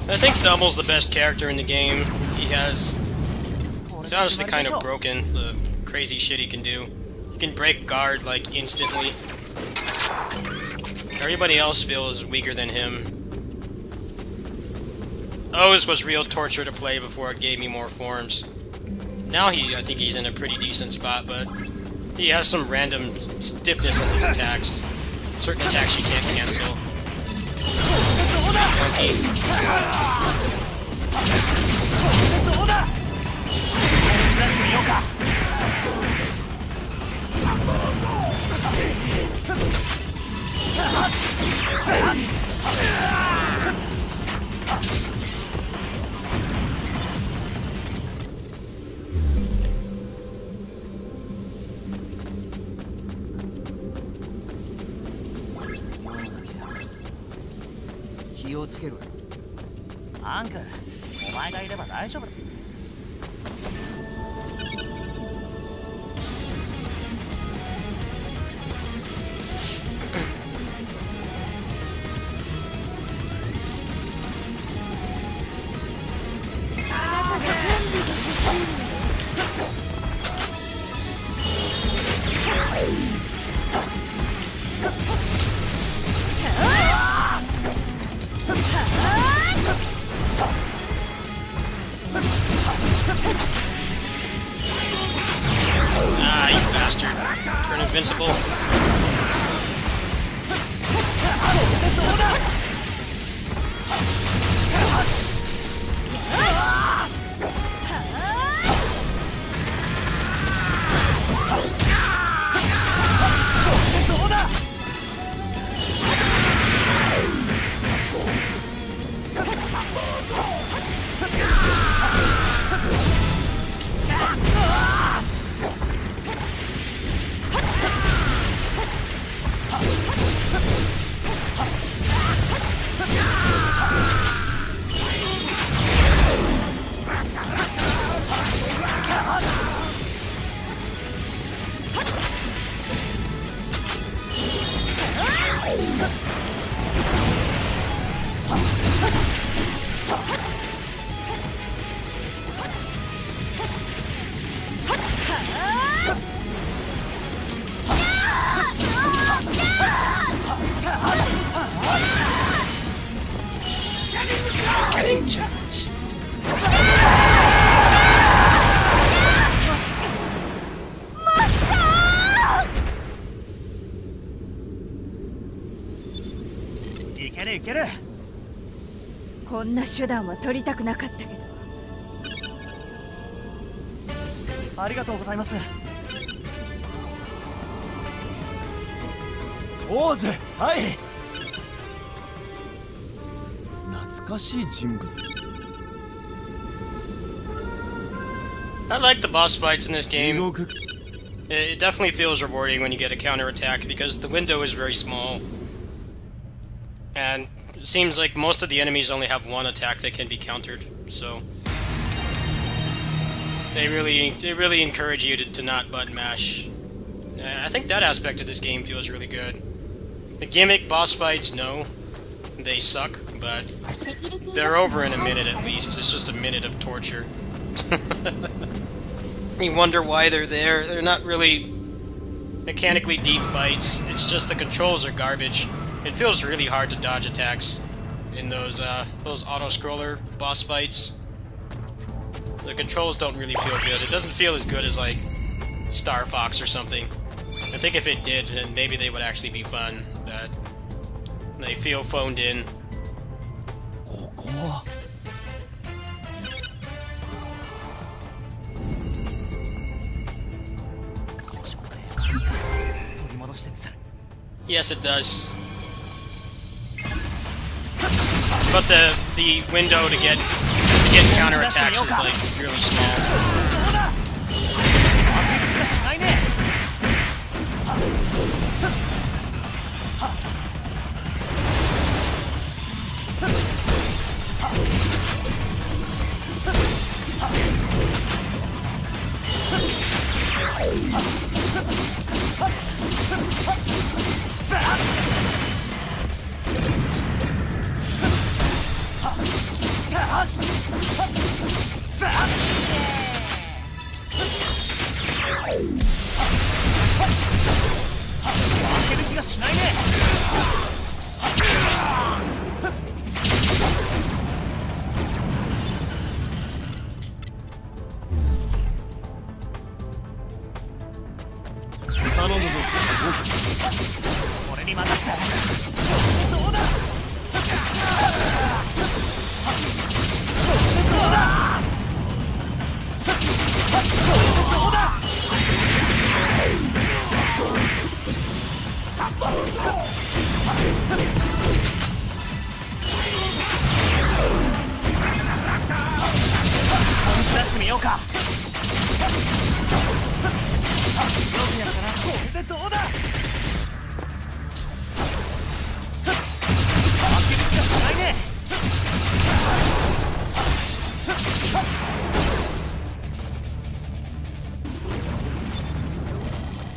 I think Double's the best character in the game. He's honestly kind of broken, the crazy shit he can do. He can break guard, like, instantly. Everybody else feels weaker than him. Oz was real torture to play before it gave me more forms. Now I think he's in a pretty decent spot, but he has some random stiffness in his attacks. Certain attacks you can't cancel. Ah, you bastard. Turn invincible. こんな手段は取りたくなかったけど。ありがとうございます。オーズ、はい。懐かしい人物。I like the boss fights in this game. It definitely feels rewarding when you get a counterattack because the window is very small. And it seems like most of the enemies only have one attack that can be countered, so they really encourage you to not button mash. I think that aspect of this game feels really good. The gimmick boss fights, no, they suck, but they're over in a minute at least. It's just a minute of torture. You wonder why they're there. They're not really mechanically deep fights. It's just the controls are garbage. It feels really hard to dodge attacks in those auto-scroller boss fights. The controls don't really feel good. It doesn't feel as good as, like, Star Fox or something. I think if it did, then maybe they would actually be fun, but they feel phoned in. Yes, it does. But the window to get counterattacks is like really small.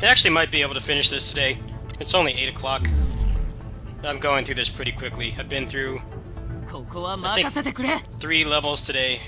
I actually might be able to finish this today. It's only 8 o'clock. I'm going through this pretty quickly. I've been through, I think, 3 levels today.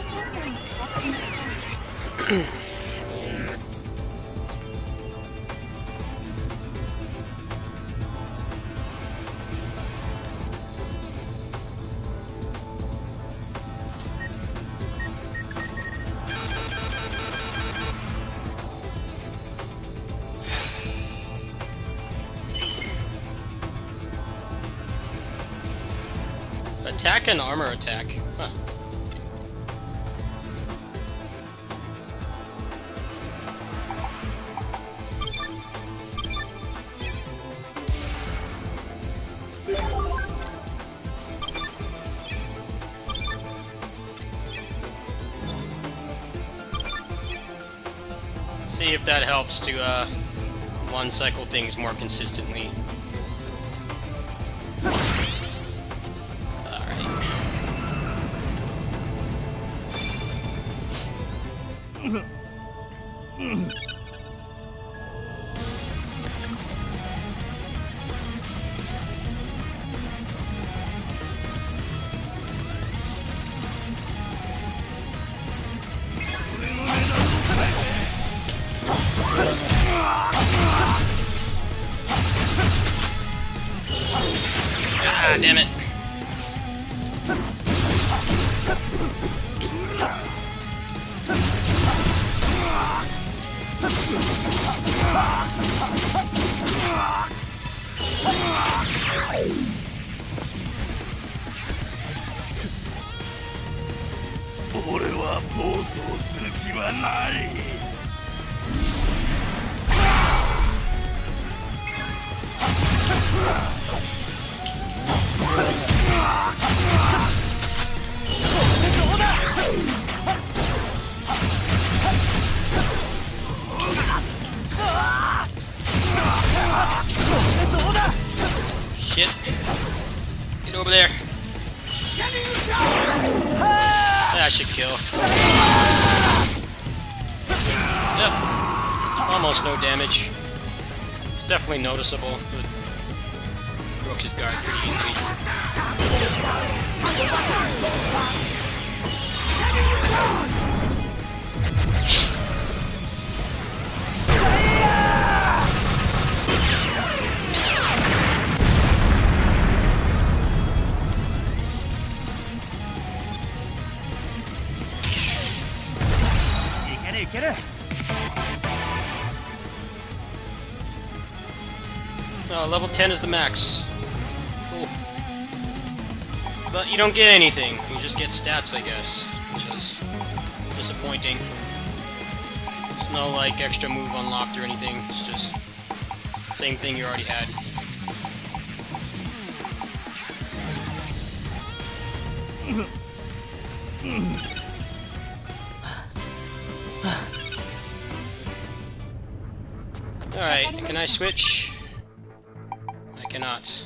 センサーを使ってみましょう。Attack and armor attack. Huh. See if that helps to one cycle things more consistently. Ah, damn it. Shit. Get over there. That should kill. Yep. Almost no damage. It's definitely noticeable. It broke his guard pretty easily. Oh, level 10 is the max. Cool. But you don't get anything. You just get stats, I guess, which is disappointing. There's no, like, extra move unlocked or anything. It's just same thing you already had. Alright, can I switch? I cannot.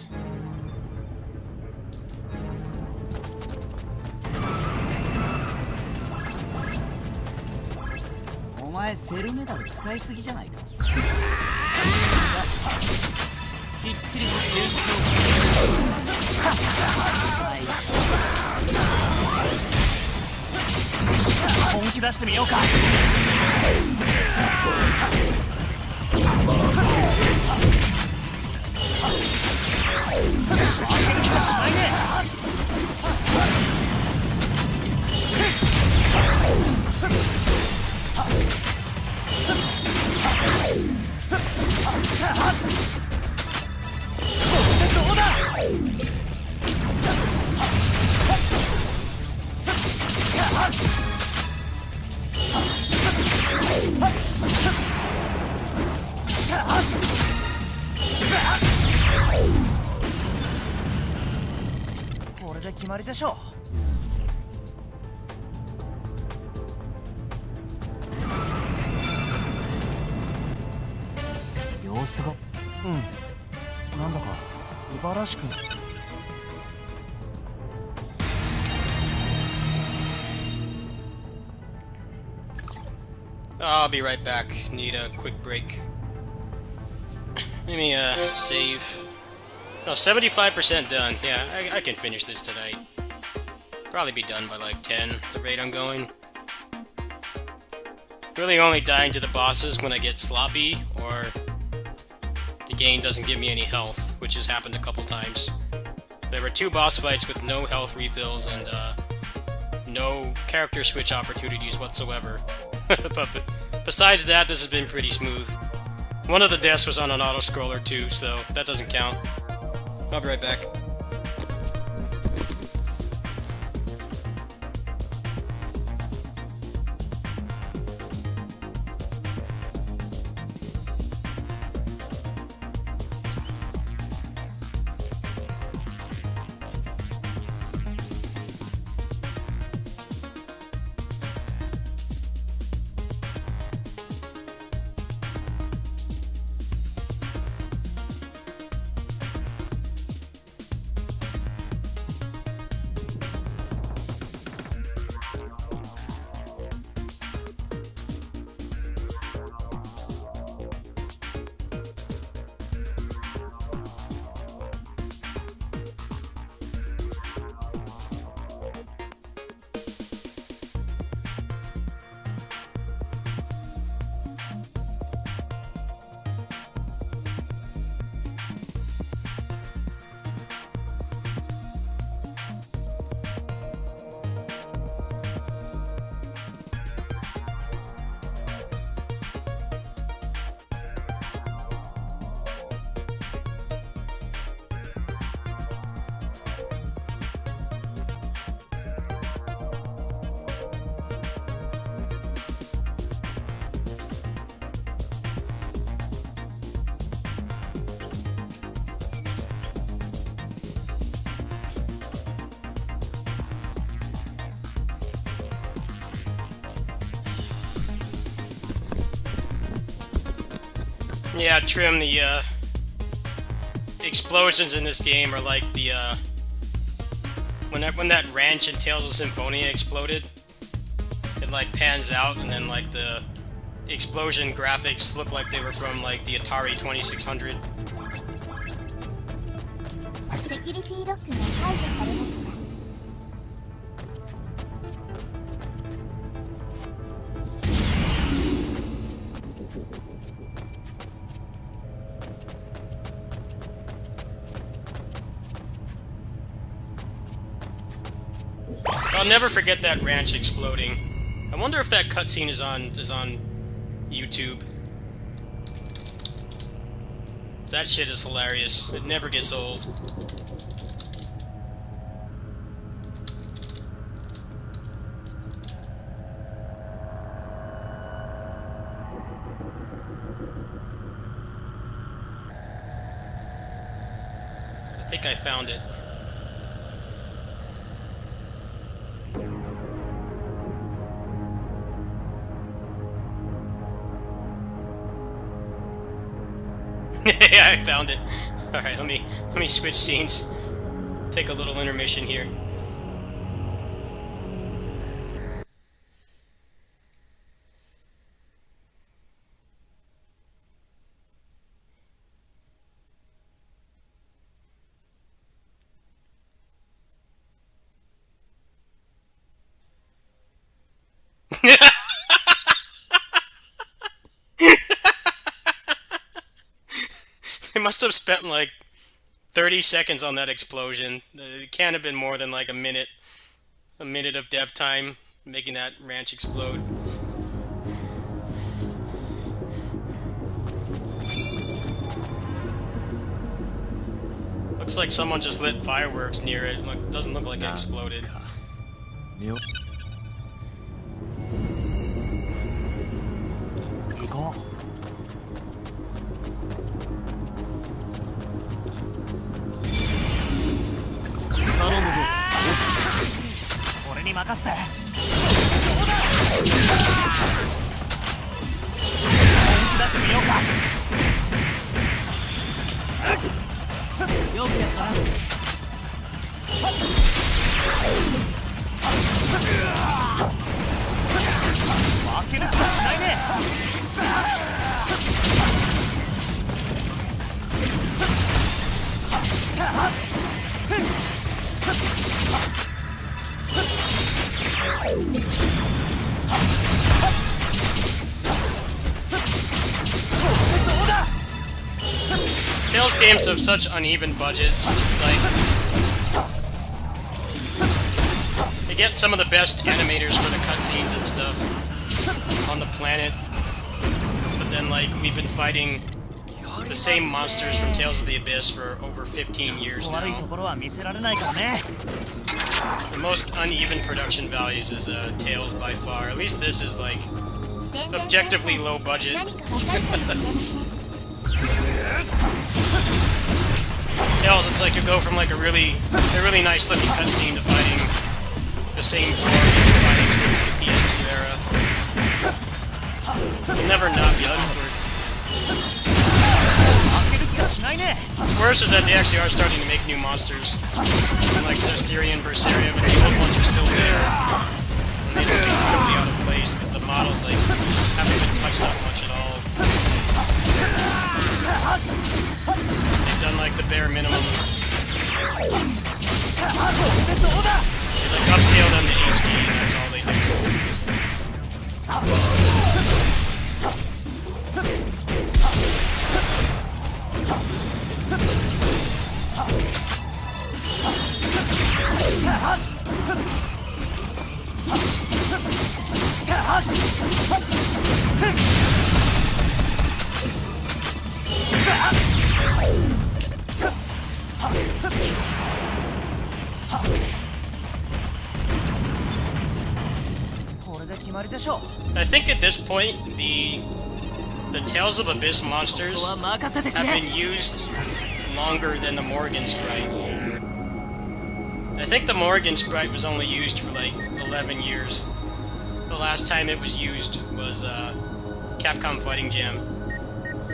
I'll be right back. Need a quick break. Let me save. Oh, 75% done. Yeah, I can finish this tonight. Probably be done by like 10, the rate I'm going. Really only dying to the bosses when I get sloppy, or the game doesn't give me any health, which has happened a couple times. There were 2 boss fights with no health refills and no character switch opportunities whatsoever. But besides that, this has been pretty smooth. One of the deaths was on an auto-scroller too, so that doesn't count. I'll be right back. Yeah, Trim, the explosions in this game are like the when that ranch in Tales of Symphonia exploded, it like pans out and then like the explosion graphics look like they were from like the Atari 2600. セキュリティロックが解除されました。I'll never forget that ranch exploding. I wonder if that cutscene is on YouTube. That shit is hilarious. It never gets old. I think I found it. Yeah, I found it. Alright, let me switch scenes. Take a little intermission here. They must have spent like 30 seconds on that explosion. It can't have been more than like a minute of dev time making that ranch explode. Looks like someone just lit fireworks near it. Look, doesn't look like it exploded. Go. 俺に任せて。そうだ。本気出してみようか。よくやったな。負ける気はしないね。Tales games have such uneven budgets. It's like they get some of the best animators for the cutscenes and stuff on the planet, but then like we've been fighting the same monsters from Tales of the Abyss for over 15 years now. The most uneven production values is Tales by far. At least this is like objectively low budget. Tales, it's like you go from like a really nice looking cutscene to fighting the same form you've been fighting since the PS2 era. It'll never not be awkward. Worse is that they actually are starting to make new monsters. And like Zesterian, Berseria, but the old ones are still there. And they don't get totally out of place because the models like haven't been touched up much at all. They've done like the bare minimum. They like upscale them to HD and that's all they do. I think at this point, the Tales of Abyss monsters have been used longer than the Morrigan sprite. I think the Morrigan sprite was only used for like 11 years. The last time it was used was Capcom Fighting Jam.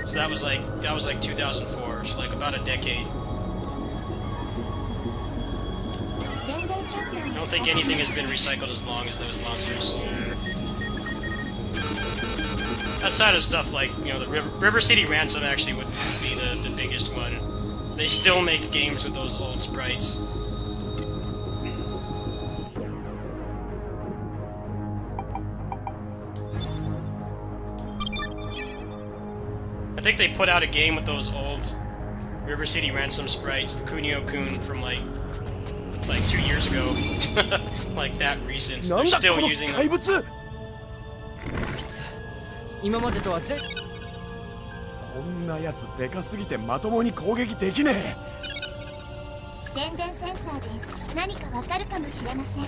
So that was like 2004, so like about a decade. I don't think anything has been recycled as long as those monsters. Outside of stuff like, you know, the River City Ransom actually would be the biggest one. They still make games with those old sprites. I think they put out a game with those old River City Ransom sprites, the Kunio-kun from like 2 years ago. Like that recent. They're still using them. 今までとはこんなやつでかすぎてまともに攻撃できねえ。電電センサーで何かわかるかもしれません。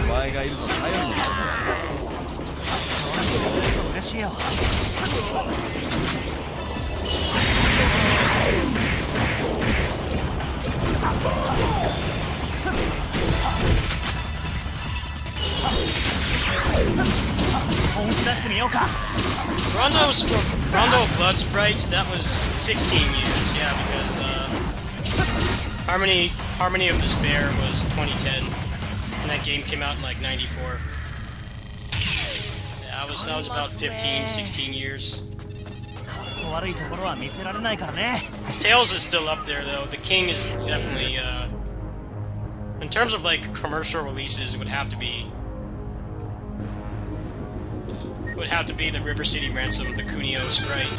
お前がいると頼りになるぞ。嬉しいよ。Rondo Blood Sprites, that was 16 years, yeah, because Harmony of Despair was 2010, and that game came out in like 94. Yeah, that was about 15, 16 years. Tails is still up there though. The King is definitely, in terms of like commercial releases, it would have to be the River City Ransom, the Kunio sprite.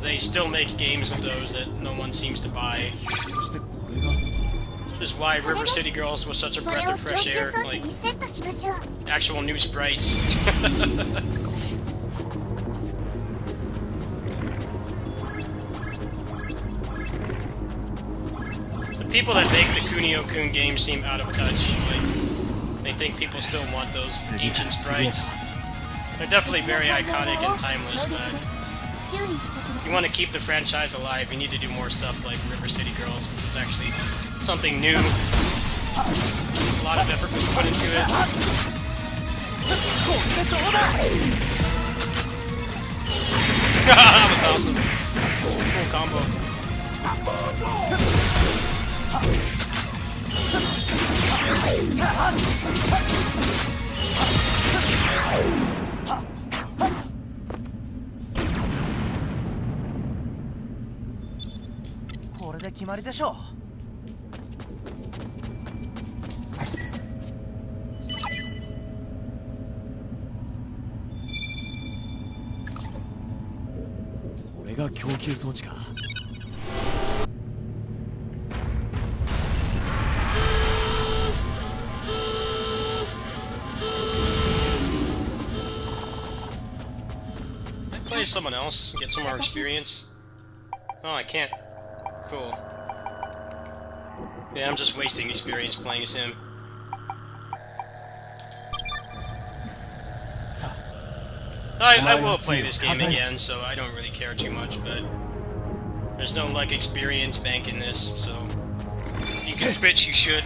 They still make games with those that no one seems to buy. Which is why River City Girls was such a breath of fresh air, like actual new sprites. The people that make the Kunio-kun games seem out of touch. Like, they think people still want those ancient sprites. They're definitely very iconic and timeless, but if you want to keep the franchise alive, you need to do more stuff like River City Girls, which is actually something new. A lot of effort was put into it. That was awesome. Cool combo. これで決まりでしょう。投球装置か。Play someone else, get some more experience. Oh, I can't. Cool. Yeah, I'm just wasting experience playing as him. I will play this game again, so I don't really care too much, but there's no, like, experience bank in this, so if you can switch, you should.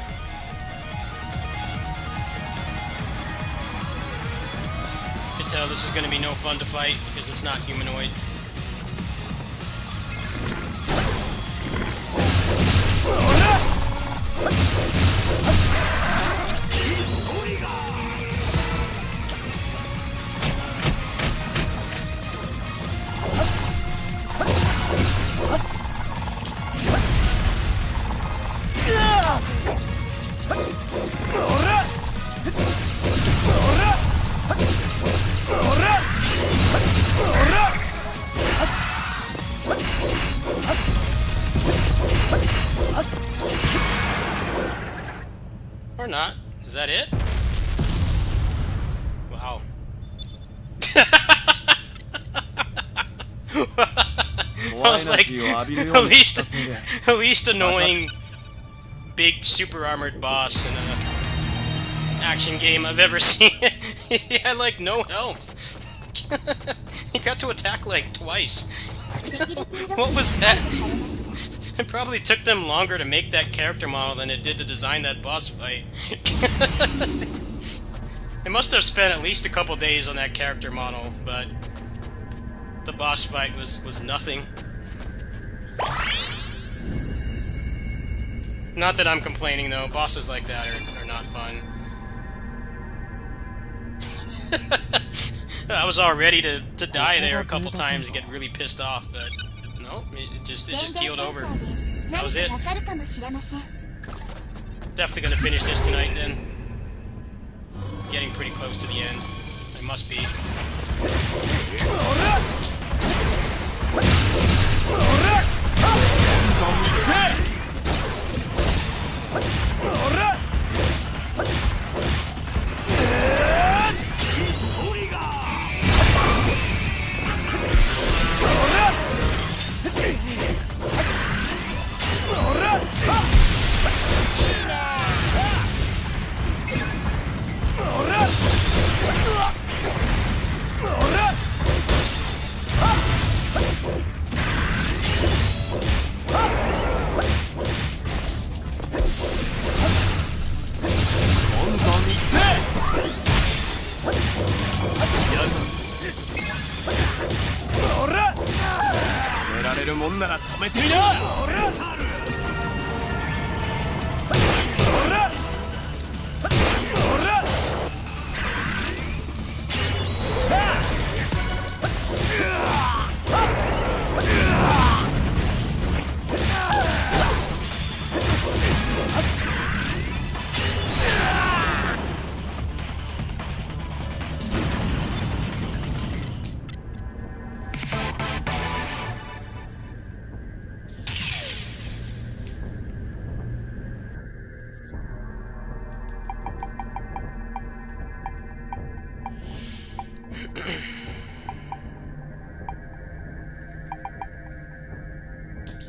You can tell this is going to be no fun to fight, because it's not humanoid. Or not. Is that it? Wow. I was like, the least annoying big super armored boss in an action game I've ever seen. He had like no health. He got to attack like twice. What was that? It probably took them longer to make that character model than it did to design that boss fight. They must have spent at least a couple days on that character model, but the boss fight was nothing. Not that I'm complaining though, bosses like that are not fun. I was all ready to die there a couple times and get really pissed off, but no, it just keeled over. That was it. Definitely gonna finish this tonight then. Getting pretty close to the end. I must be.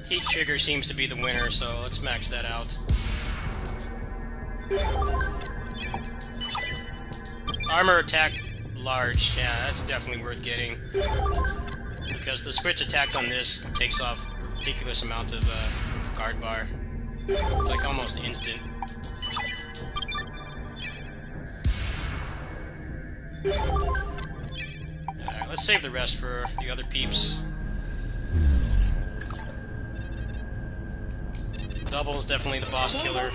Heat Trigger seems to be the winner, so let's max that out. Armor attack large, yeah, that's definitely worth getting. Because the switch attack on this takes off a ridiculous amount of guard bar. It's like almost instant. Alright, let's save the rest for the other peeps. Double is definitely the boss killer.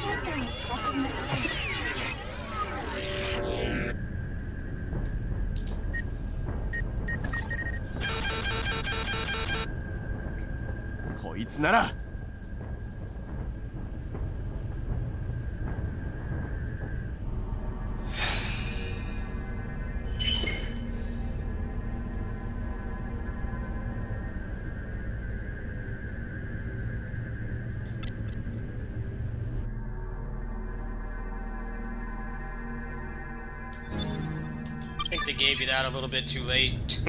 they gave you that a little bit too late.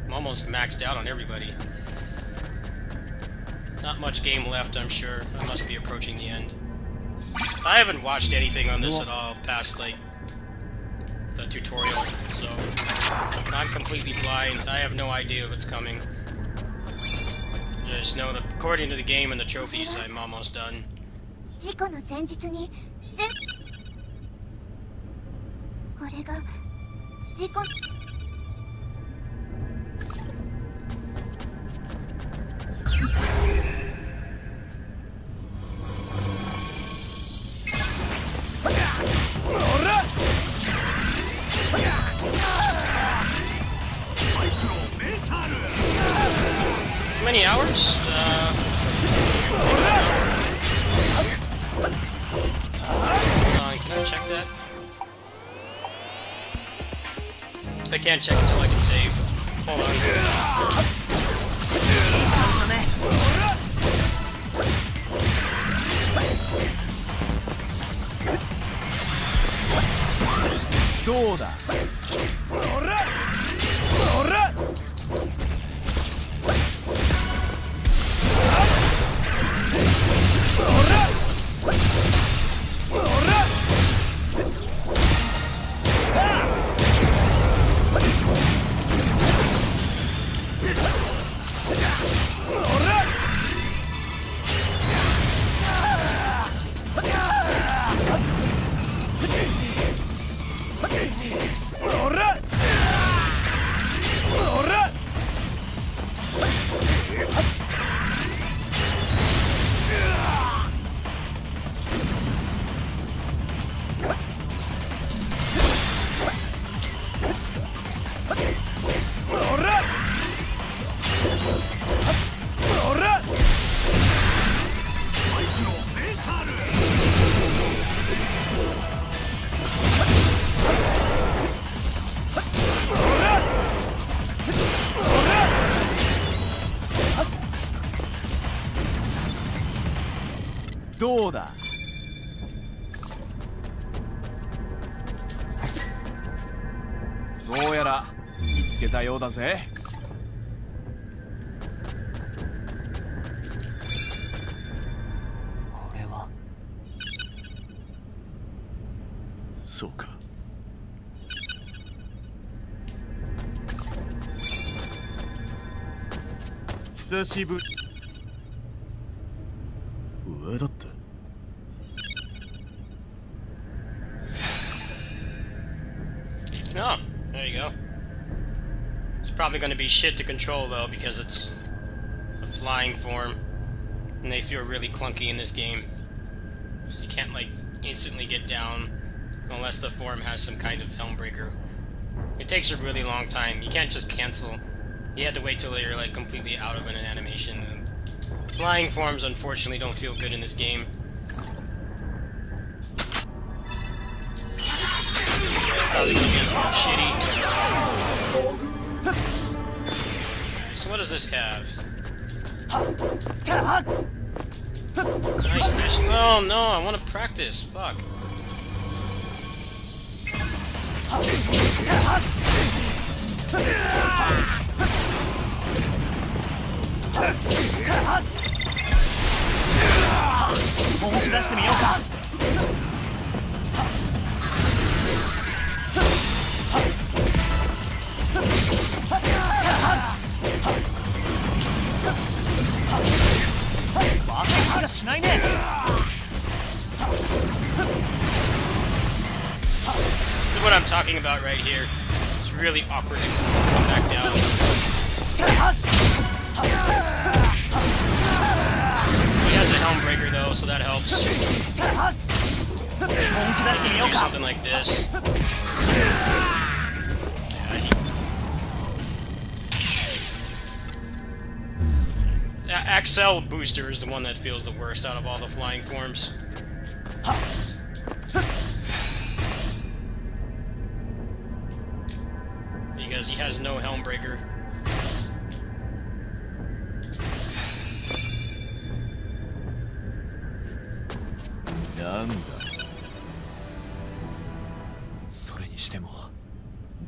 I'm almost maxed out on everybody. Not much game left, I'm sure. I must be approaching the end. I haven't watched anything on this at all past, like, the tutorial, so I'm completely blind. I have no idea what's coming. Just know that according to the game and the trophies, I'm almost done. 事故の前日にこれが事故 How many hours? Can I check that? I can't check until I can save. Hold on.どうだ どうだどうやら見つけたようだぜこれはそうか久しぶり上だって Oh, there you go. It's probably going to be shit to control, though, because it's a flying form. And they feel really clunky in this game. You can't, like, instantly get down unless the form has some kind of helm breaker. It takes a really long time. You can't just cancel. You have to wait till you're, like, completely out of an animation. And flying forms, unfortunately, don't feel good in this game. Probably gonna be shitty. So what does this have? Nice dashing. Oh no, I want to practice. Fuck. This is what I'm talking about right here. It's really awkward to come back down. He has a helm breaker though, so that helps. You can do something like this. Accel Booster is the one that feels the worst out of all the flying forms. Because he has no helm breaker.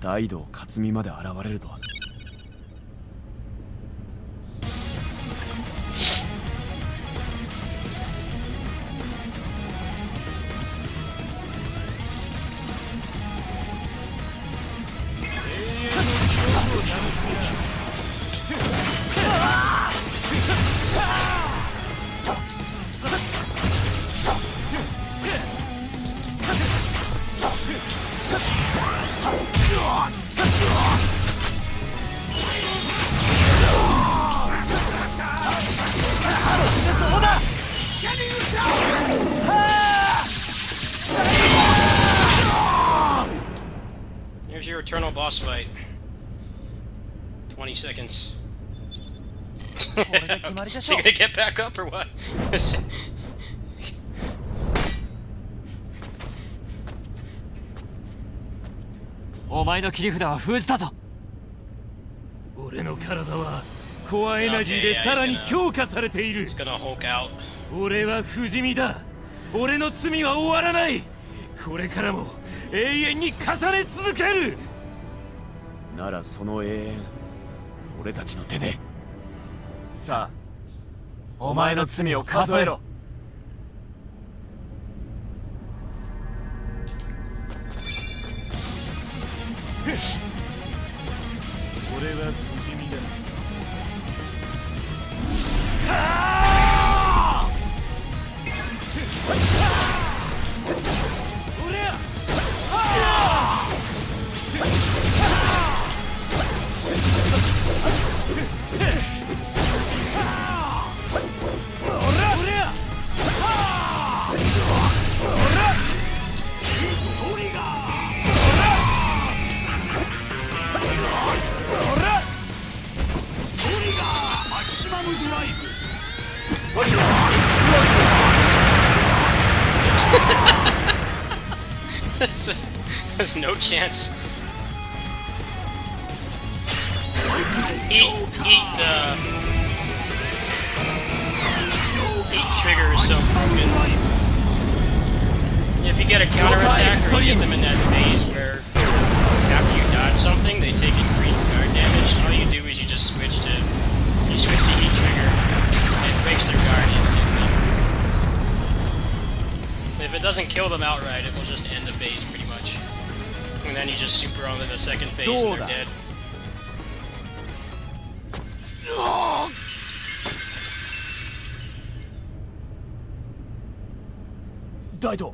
大道克美まで現れるとは。Here's your eternal boss fight. 20 seconds. Is he gonna get back up or what? お前の切り札は封じたぞ。俺の体はコアエナジーでさらに強化されている。 He's gonna Hulk out. 俺は不死身だ。俺の罪は終わらない。これからも永遠に重ね続ける。ならその永遠、俺たちの手で。さあ、お前の罪を数えろ。俺は不死身だ。There's no chance. Eat trigger is so broken. If you get a counterattack or you get them in that phase where after you dodge something, they take increased guard damage, all you do is you just switch to heat trigger, and it breaks their guard instantly. If it doesn't kill them outright, it will just end the phase pretty much. And then you just super onto the second phase and they're dead. Daido,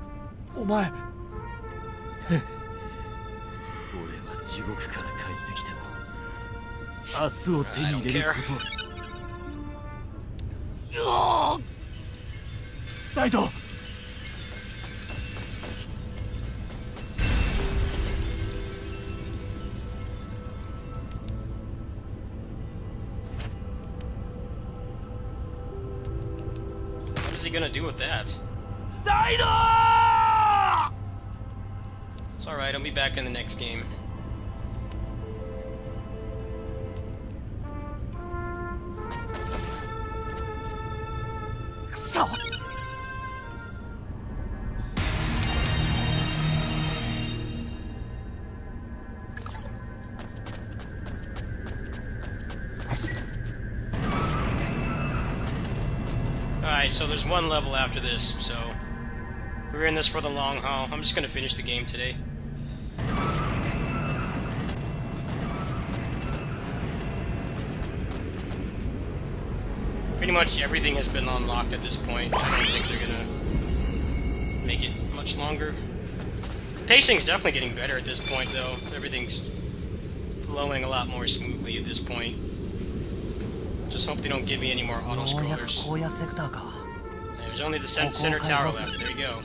お前。俺は地獄から帰ってきても明日を手に入れること。Daido。What is he gonna do with that? It's alright, I'll be back in the next game. Alright, so there's one level after this, so we're in this for the long haul. I'm just gonna finish the game today. Pretty much everything has been unlocked at this point. I don't think they're gonna make it much longer. Pacing's definitely getting better at this point, though. Everything's flowing a lot more smoothly at this point. Just hope they don't give me any more auto-scrollers. There's only the center tower left. There you go.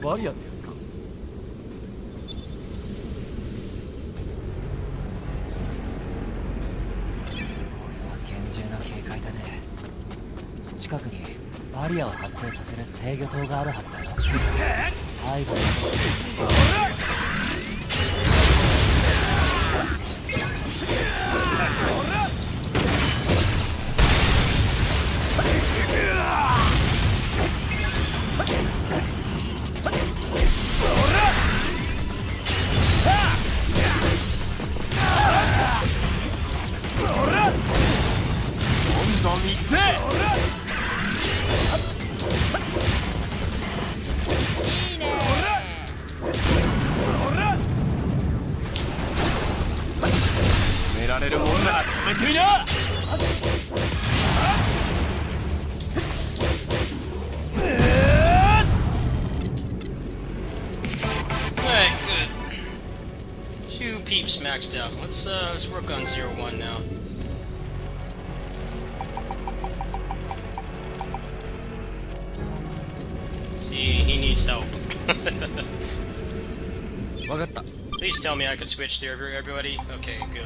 Barrier. 近くにバリアを発生させる制御塔があるはずだよ。背後にめてみな。Alright, good. 2 peeps maxed out. Let's work on 0-1 now. See, he needs help. Please tell me I could switch there, everybody. Okay, good.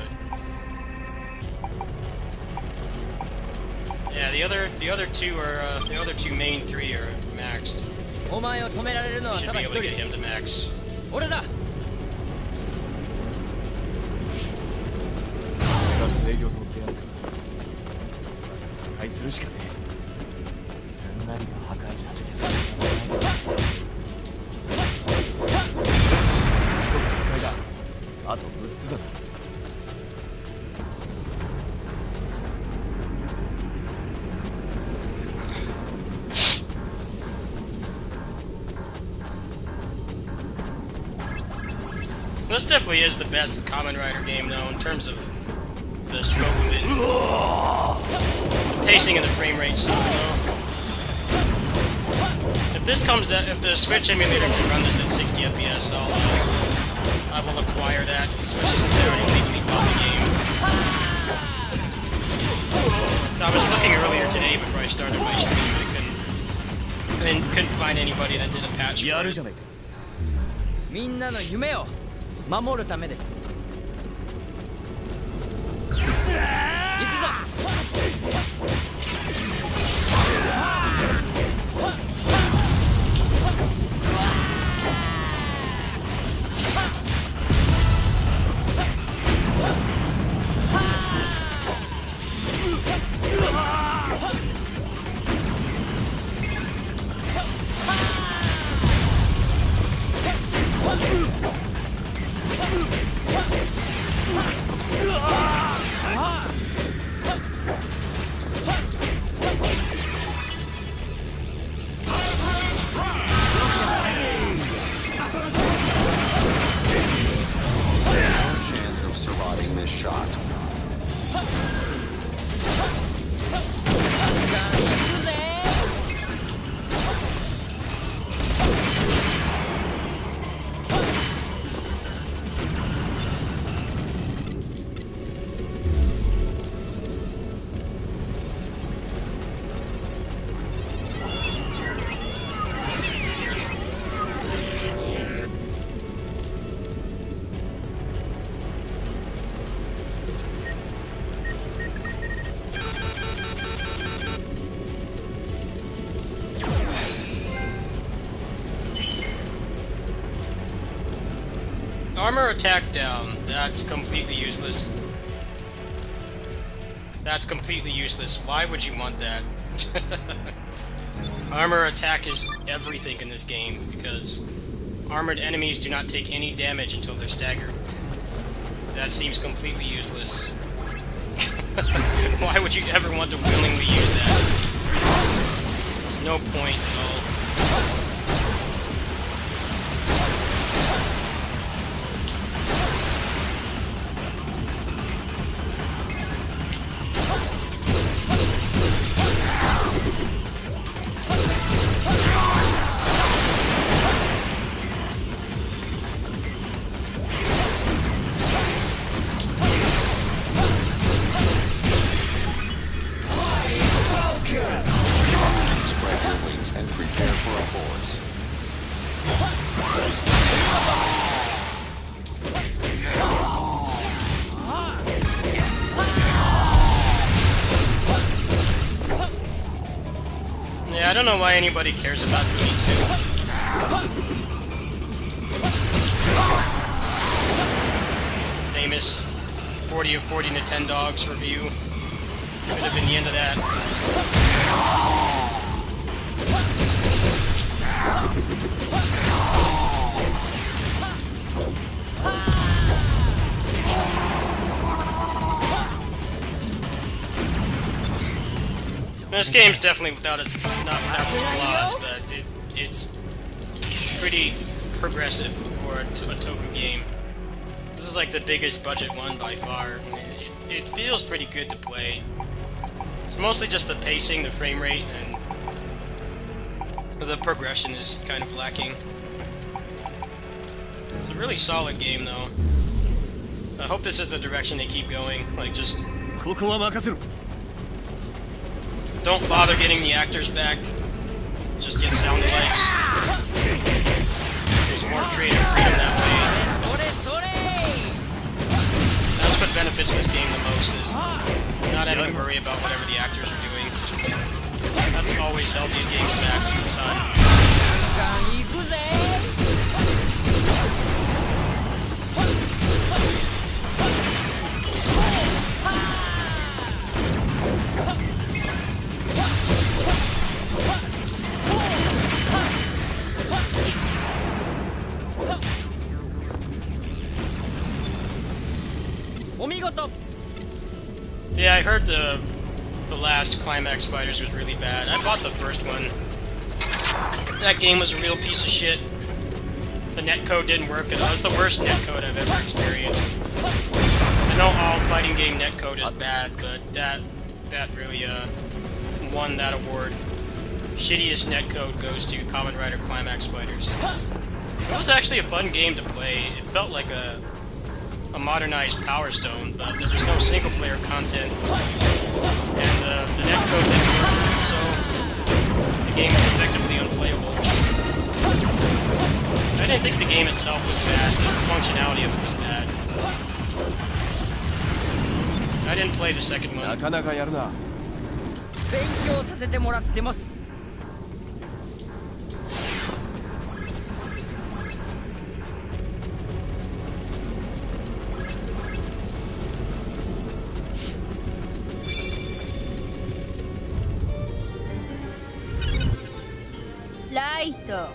Yeah, the other two are the other two main 3 are maxed. お前を止められるのは Should た be だ able 一 to get 人 him to max. 俺だ。俺が制御取ってやつか。破壊するしかねえ。すんなりと破壊させてくれ。よし、1つ破壊だ。あと6つだな。This definitely is the best Kamen Rider game, though, in terms of the scope of it. Pacing and the frame rate suck, though. If this comes out, if the Switch emulator can run this at 60 FPS, I will acquire that, especially since I already legally bought the game. I was looking earlier today before I started my stream, but I couldn't find anybody that did a patch for it. みんなの夢を守るためです。行くぞ。Chance of surviving this shot. 'Armor attack down. That's completely useless. That's completely useless. Why would you want that? Armor attack is everything in this game, because armored enemies do not take any damage until they're staggered. That seems completely useless. Why would you ever want to willingly use that? No point at all. Spread your wings and prepare for a force. Yeah, I don't know why anybody cares about Famitsu. Famous 40 of 40 Nintendogs review. Could have been the end of that. This game's definitely not without its flaws, but it's pretty progressive for a Toku game. This is like the biggest budget one by far. it feels pretty good to play. It's mostly just the pacing, the frame rate, and the progression is kind of lacking. It's a really solid game, though. I hope this is the direction they keep going. Like, just don't bother getting the actors back. Just get sound alikes. There's more creative freedom that way. That's what benefits this game the most, is not having to worry about whatever the actors are doing. That's always held these games back over time. Yeah, I heard the last Climax Fighters was really bad. I bought the first one. That game was a real piece of shit. The netcode didn't work, and it was the worst netcode I've ever experienced. I know all fighting game netcode is bad, but that really won that award. Shittiest netcode goes to Kamen Rider Climax Fighters. It was actually a fun game to play. It felt like a modernized Power Stone, but there was no single-player content, and the netcode didn't work, so the game was effectively unplayable. I didn't think the game itself was bad, the functionality of it was bad. I didn't play the second one. Right, 左。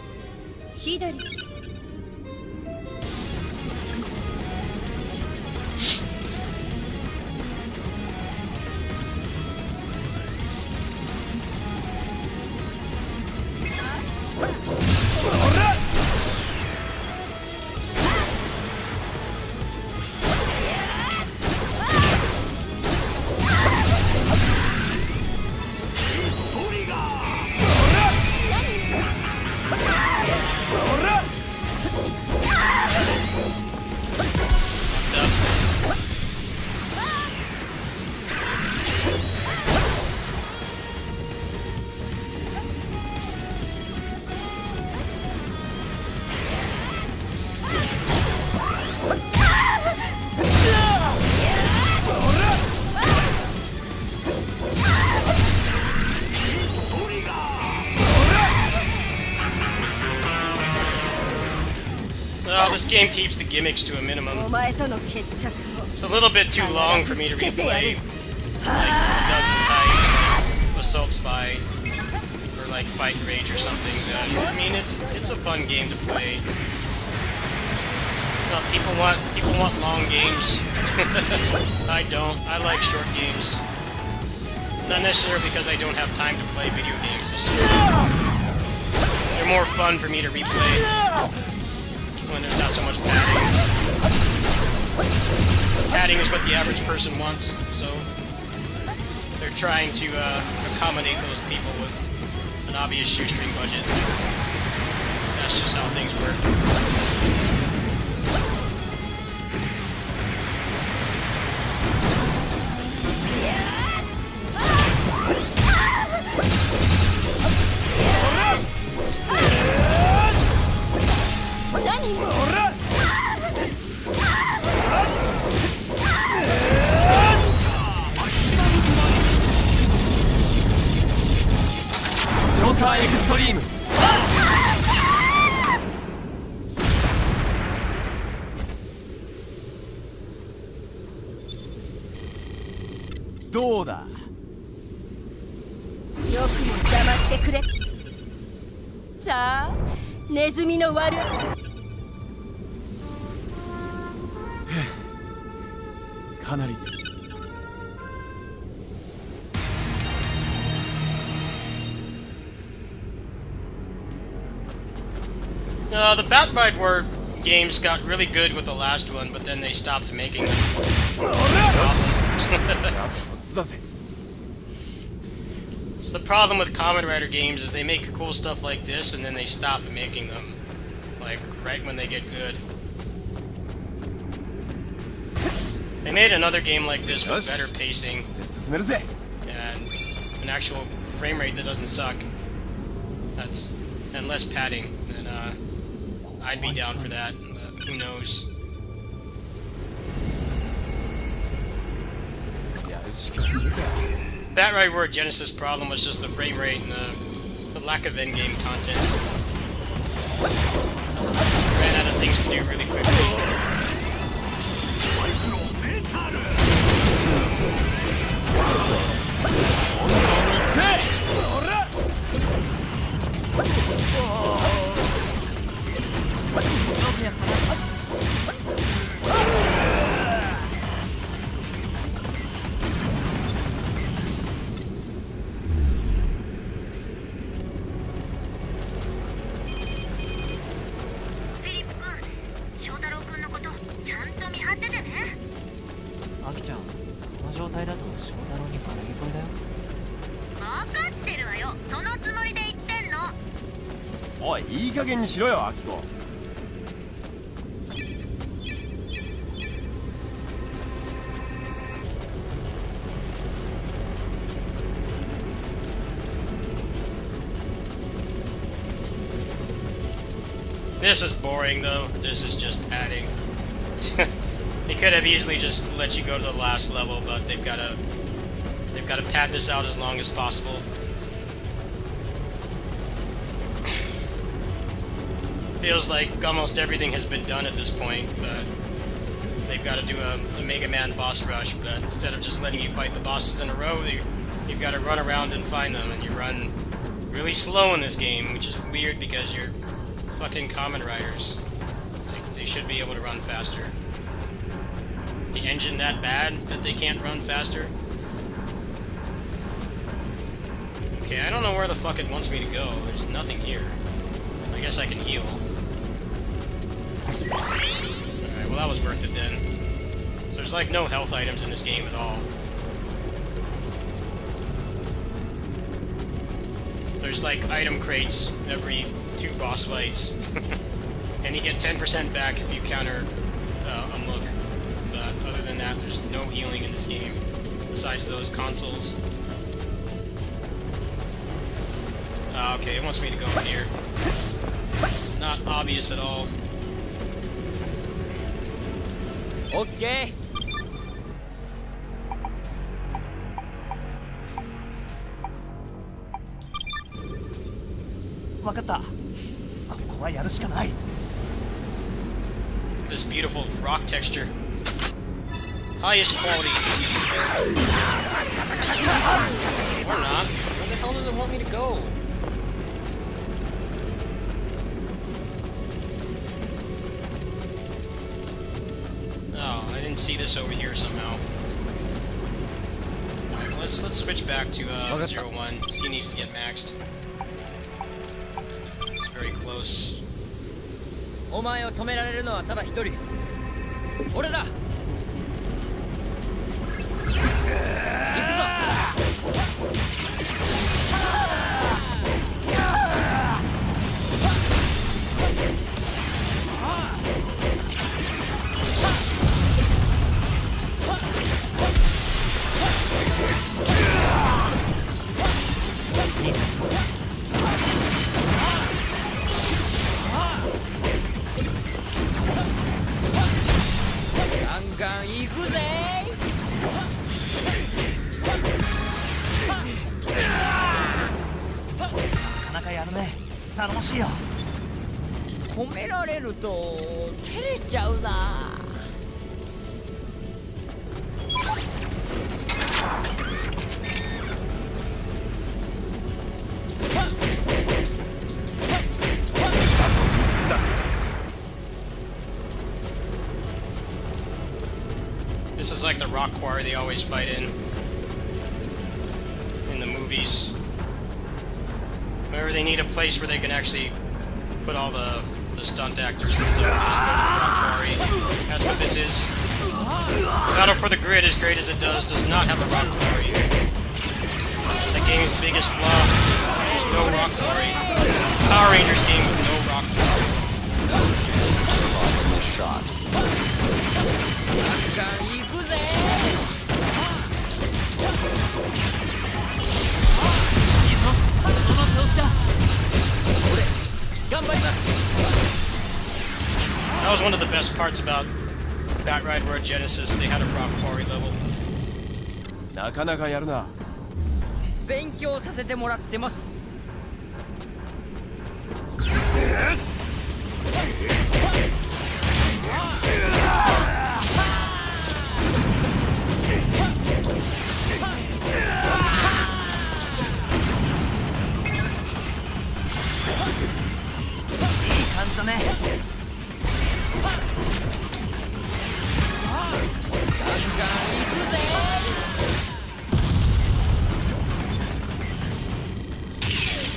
Well, this game keeps the gimmicks to a minimum. It's a little bit too long for me to replay like a dozen times, like Assault Spy or like Fight Rage or something. I mean, it's a fun game to play. Well, people want long games. I don't. I like short games. Not necessarily because I don't have time to play video games. It's just they're more fun for me to replay when there's not so much padding. Padding is what the average person wants, so they're trying to accommodate those people with an obvious shoestring budget. That's just how things work.どうだ。よくも邪魔してくれ。さあ、ネズミの悪い。かなり。The Bat War games got really good with the last one, but then they stopped making them. つだぜ。 So the problem with Kamen Rider games is they make cool stuff like this and then they stop making them. Like, right when they get good. They made another game like this with better pacing. 進めるぜ。 And an actual frame rate that doesn't suck. And less padding. And I'd be down for that. Who knows? That right word Genesis problem was just the frame rate and the lack of endgame content. Ran out of things to do really quickly. Oh, いい加減にしろよ、アキコ。This is boring though. This is just padding. They could have easily just let you go to the last level, but they've got to pad this out as long as possible. Feels like almost everything has been done at this point, but they've got to do a Mega Man boss rush, but instead of just letting you fight the bosses in a row, you've got to run around and find them, and you run really slow in this game, which is weird because you're fucking Kamen Riders. Like, they should be able to run faster. Is the engine that bad that they can't run faster? Okay, I don't know where the fuck it wants me to go. There's nothing here. I guess I can heal. Alright, well that was worth it then. So there's like no health items in this game at all. There's like item crates every 2 boss fights. And you get 10% back if you counter a Mook. But other than that, there's no healing in this game. Besides those consoles. Okay, it wants me to go in here. Not obvious at all. Okay. わかった。ここはやるしかない。 This beautiful rock texture. Highest quality. Or not. Where the hell does it want me to go? Oh, I didn't see this over here somehow. Alright, let's switch back to 01. C needs to get maxed. It's very close. お前を止められるのはただ一人。俺だ。行くぞ。ガンガン行くぜ。なかなかやるね。頼もしいよ。褒められると照れちゃうな。This is like the rock quarry they always fight in the movies. Whenever they need a place where they can actually put all the stunt actors and stuff, just go to the rock quarry. That's what this is. Battle for the Grid, as great as it does not have a rock quarry. The game's biggest flaw. There's no rock quarry. Power Rangers game with no rock quarry. Shot. 行くぜ。いいぞ、その調子だ。俺、頑張ります。 That was one of the best parts about Batride World Genesis. They had a rock quarry level. なかなかやるな。勉強させてもらってます。いい感じだね。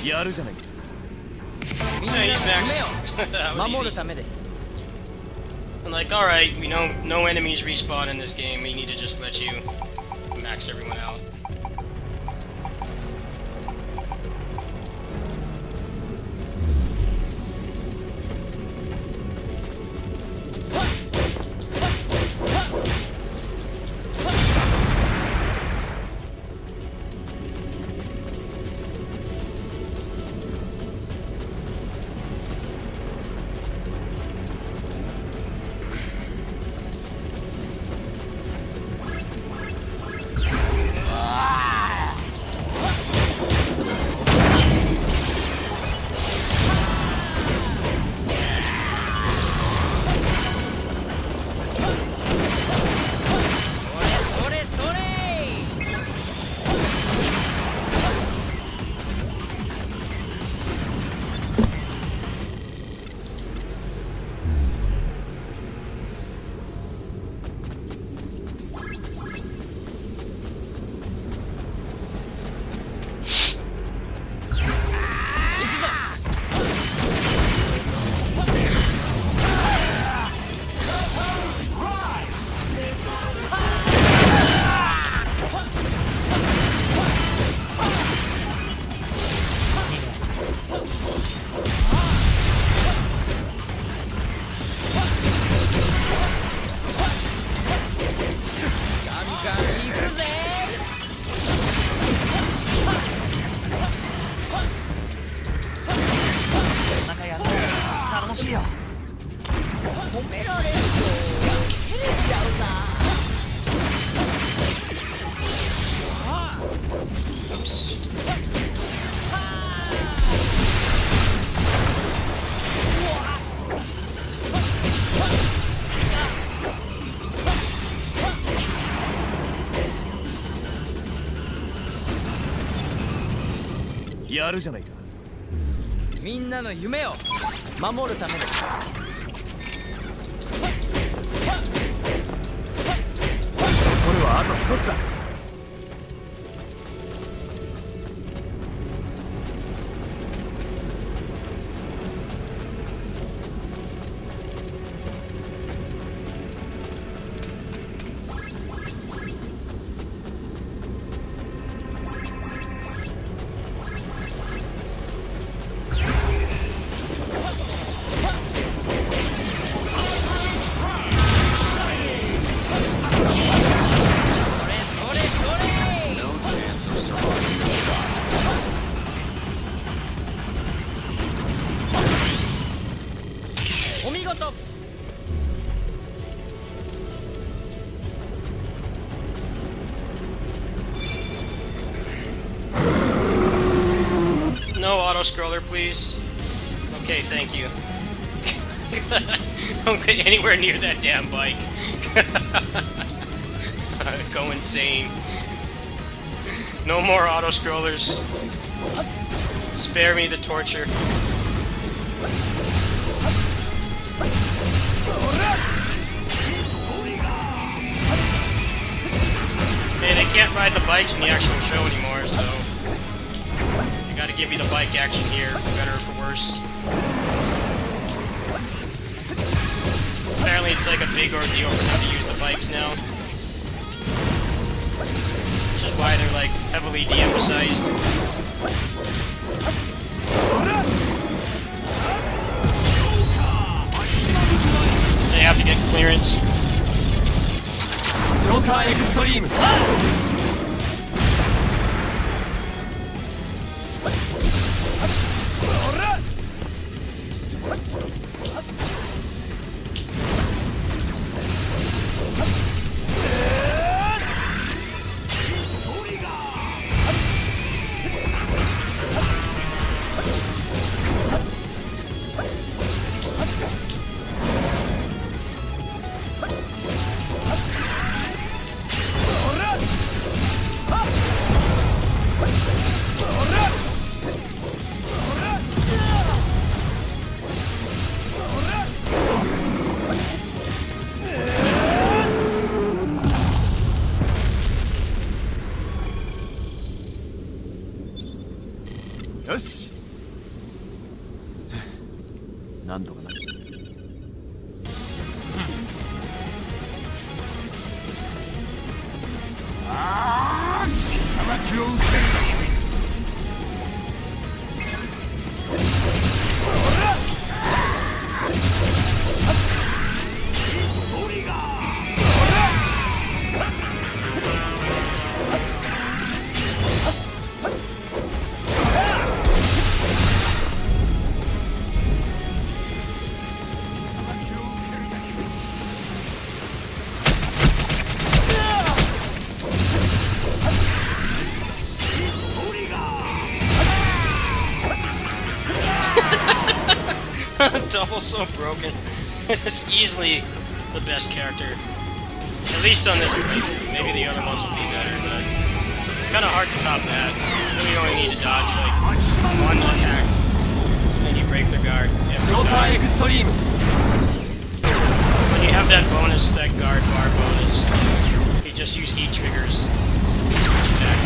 やるじゃないか。 Yeah, he's maxed. That was 守る easy. ためです。 I'm like, alright, we know no enemies respawn in this game. We need to just let you max everyone out. Oops.やるじゃないか。みんなの夢を守るためです。これはあと一つだ。 お見事。 No auto-scroller, please. Okay, thank you. Don't get anywhere near that damn bike. Go insane. No more auto-scrollers. Spare me the torture. Hey, they can't ride the bikes in the actual show anymore, so... I gotta give you the bike action here, for better or for worse. Apparently it's like a big ordeal for them to use the bikes now. Which is why they're like heavily de-emphasized. They have to get clearance. Joker Extreme.よし。なんとかな。Double's so broken. It's easily the best character. At least on this playthrough. Maybe the other ones will be better, but kind of hard to top that. You only need to dodge like one attack, and then you break their guard every time. When you have that bonus, that guard bar bonus, you just use heat triggers. Switch attack.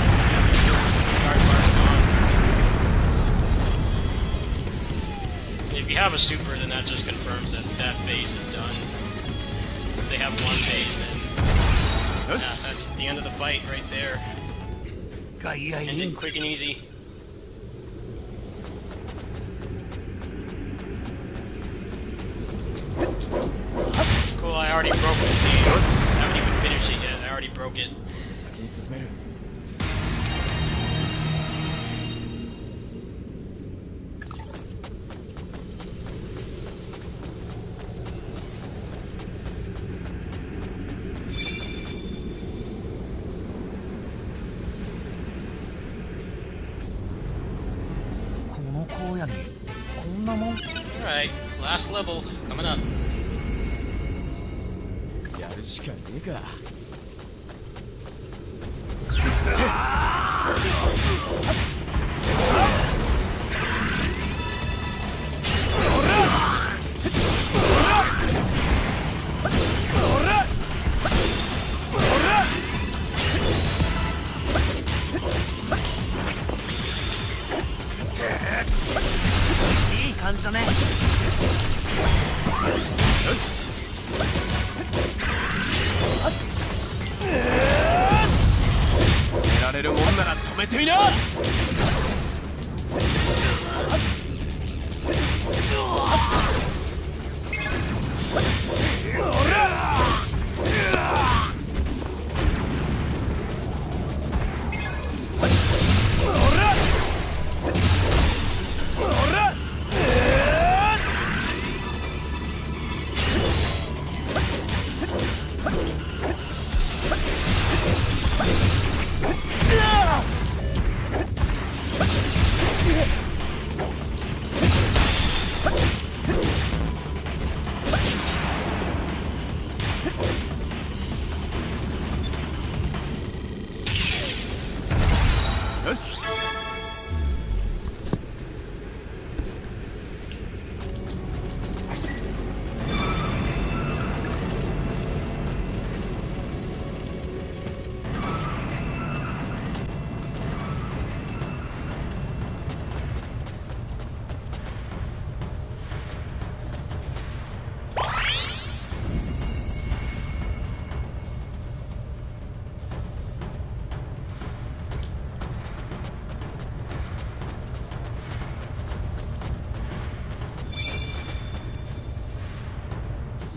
Guard bar's gone. If you have a super, then that just confirms that that phase is done. If they have one phase, then yeah, that's the end of the fight right there. End it quick and easy. It's cool, I already broke this game. I haven't even finished it yet, I already broke it. 先に進める。荒野にこんなもん。 Alright, last level coming up. やるしかねえか。いい感じだね。よし。止められるもんなら止めてみな。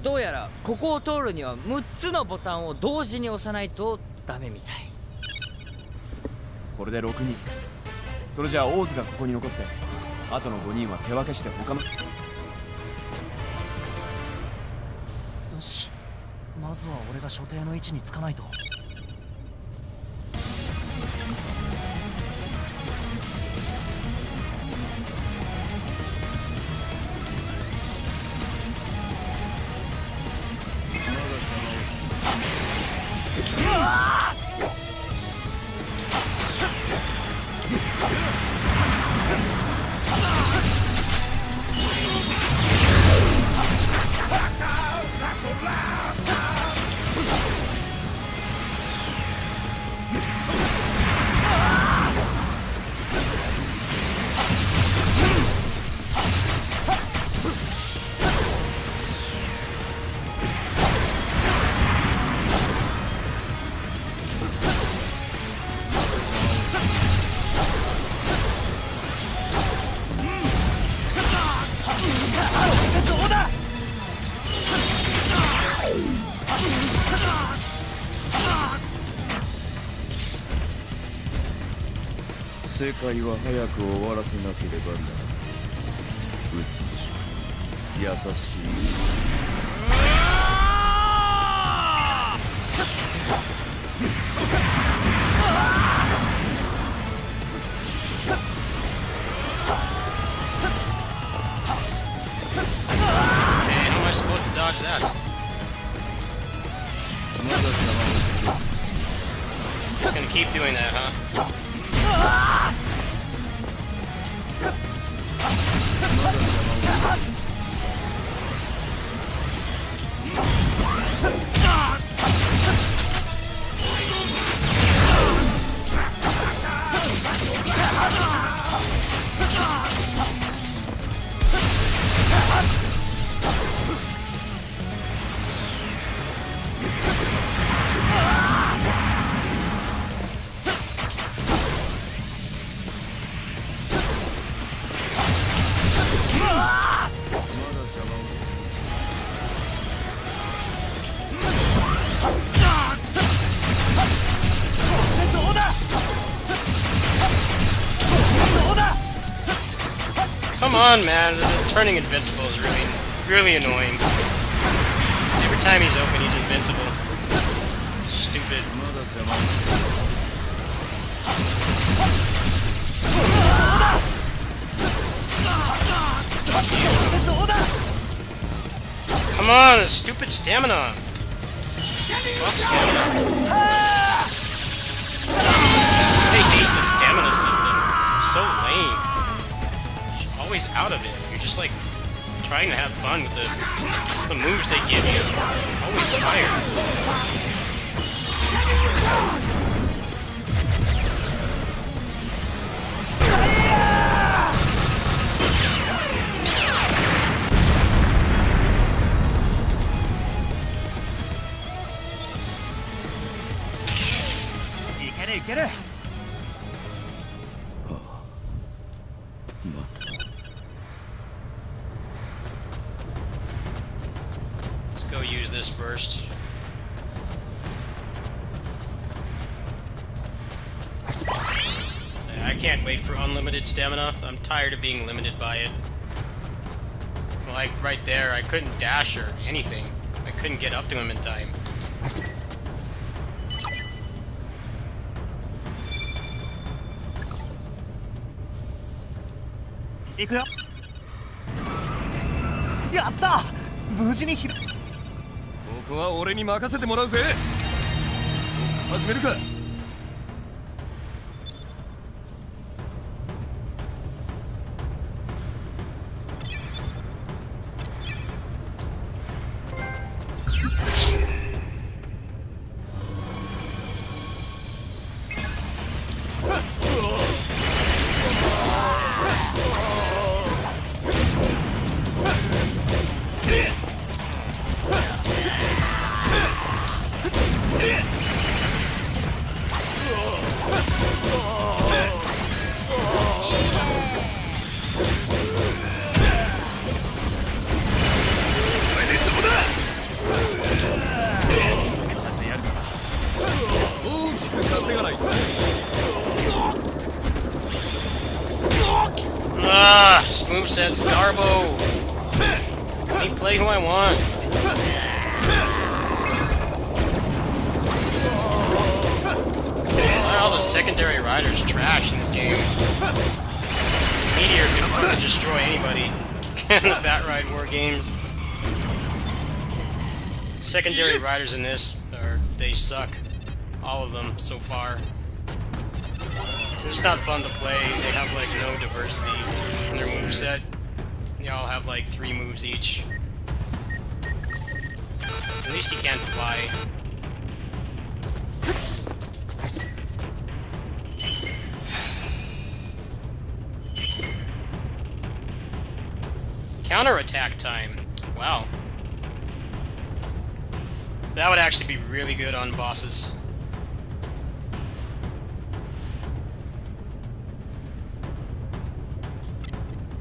どうやらここを通るには6つのボタンを同時に押さないとダメみたい。これで6人。それじゃあオーズがここに残って、あとの5人は手分けして他の。よし、まずは俺が所定の位置につかないと。世界は早く終わらせなければならない。美しく優しい。Okay, how am I supposed to dodge that? Just gonna keep doing that, huh? Come on, man. The turning invincible is really annoying. Every time he's open, he's invincible. Stupid. Come on, a stupid stamina. Fuck stamina. I hate the stamina system. So lame. Always out of it. You're just like trying to have fun with the moves they give you. Always tired. Let's go use this burst. I can't wait for unlimited stamina. I'm tired of being limited by it. Like right there, I couldn't dash or anything. I couldn't get up to him in time. Yaった無事にここは俺に任せてもらうぜ。始めるか。moveset's garbo. Let me play who I want. All the secondary riders trash in this game. Meteor can fucking destroy anybody in the Bat-Ride War games. Secondary riders in this, they suck. All of them so far. It's not fun to play. They have like no diversity in their moveset. They all have like 3 moves each. At least he can't fly. Counterattack time. Wow. That would actually be really good on bosses.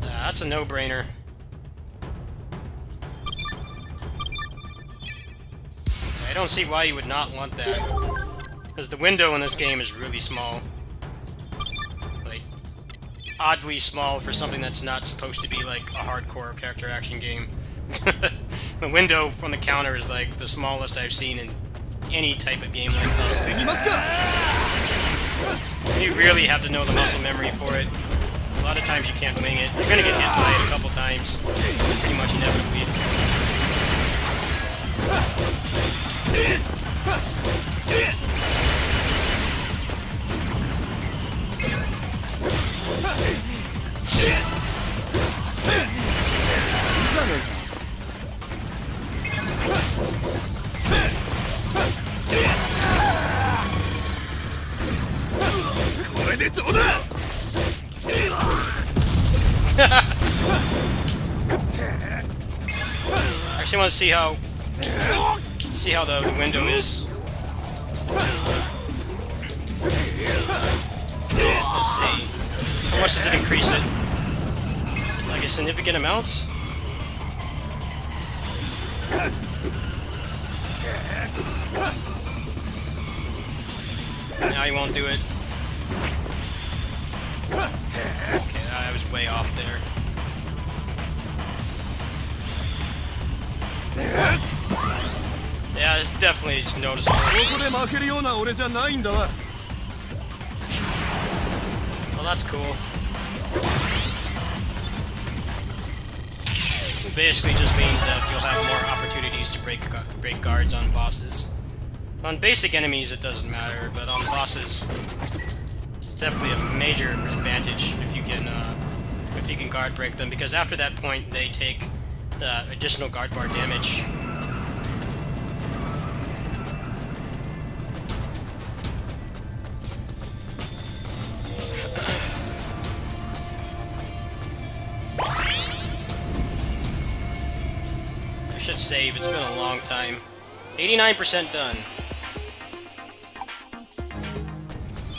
That's a no-brainer. I don't see why you would not want that. Because the window in this game is really small. Like, oddly small for something that's not supposed to be like a hardcore character action game. The window from the counter is like the smallest I've seen in any type of game like this. You really have to know the muscle memory for it. A lot of times you can't wing it. You're gonna get hit by it a couple times. Pretty much inevitably. Actually, I want to see how the window is. Let's see. How much does it increase it? Is it like a significant amount? Now you won't do it. Okay, I was way off there. Yeah, it definitely is noticeable. Well, that's cool. It basically just means that you'll have more opportunities to break guards on bosses. On basic enemies, it doesn't matter, but on bosses, it's definitely a major advantage if you can guard break them, because after that point, they take additional guard bar damage. I should save, it's been a long time. 89% done.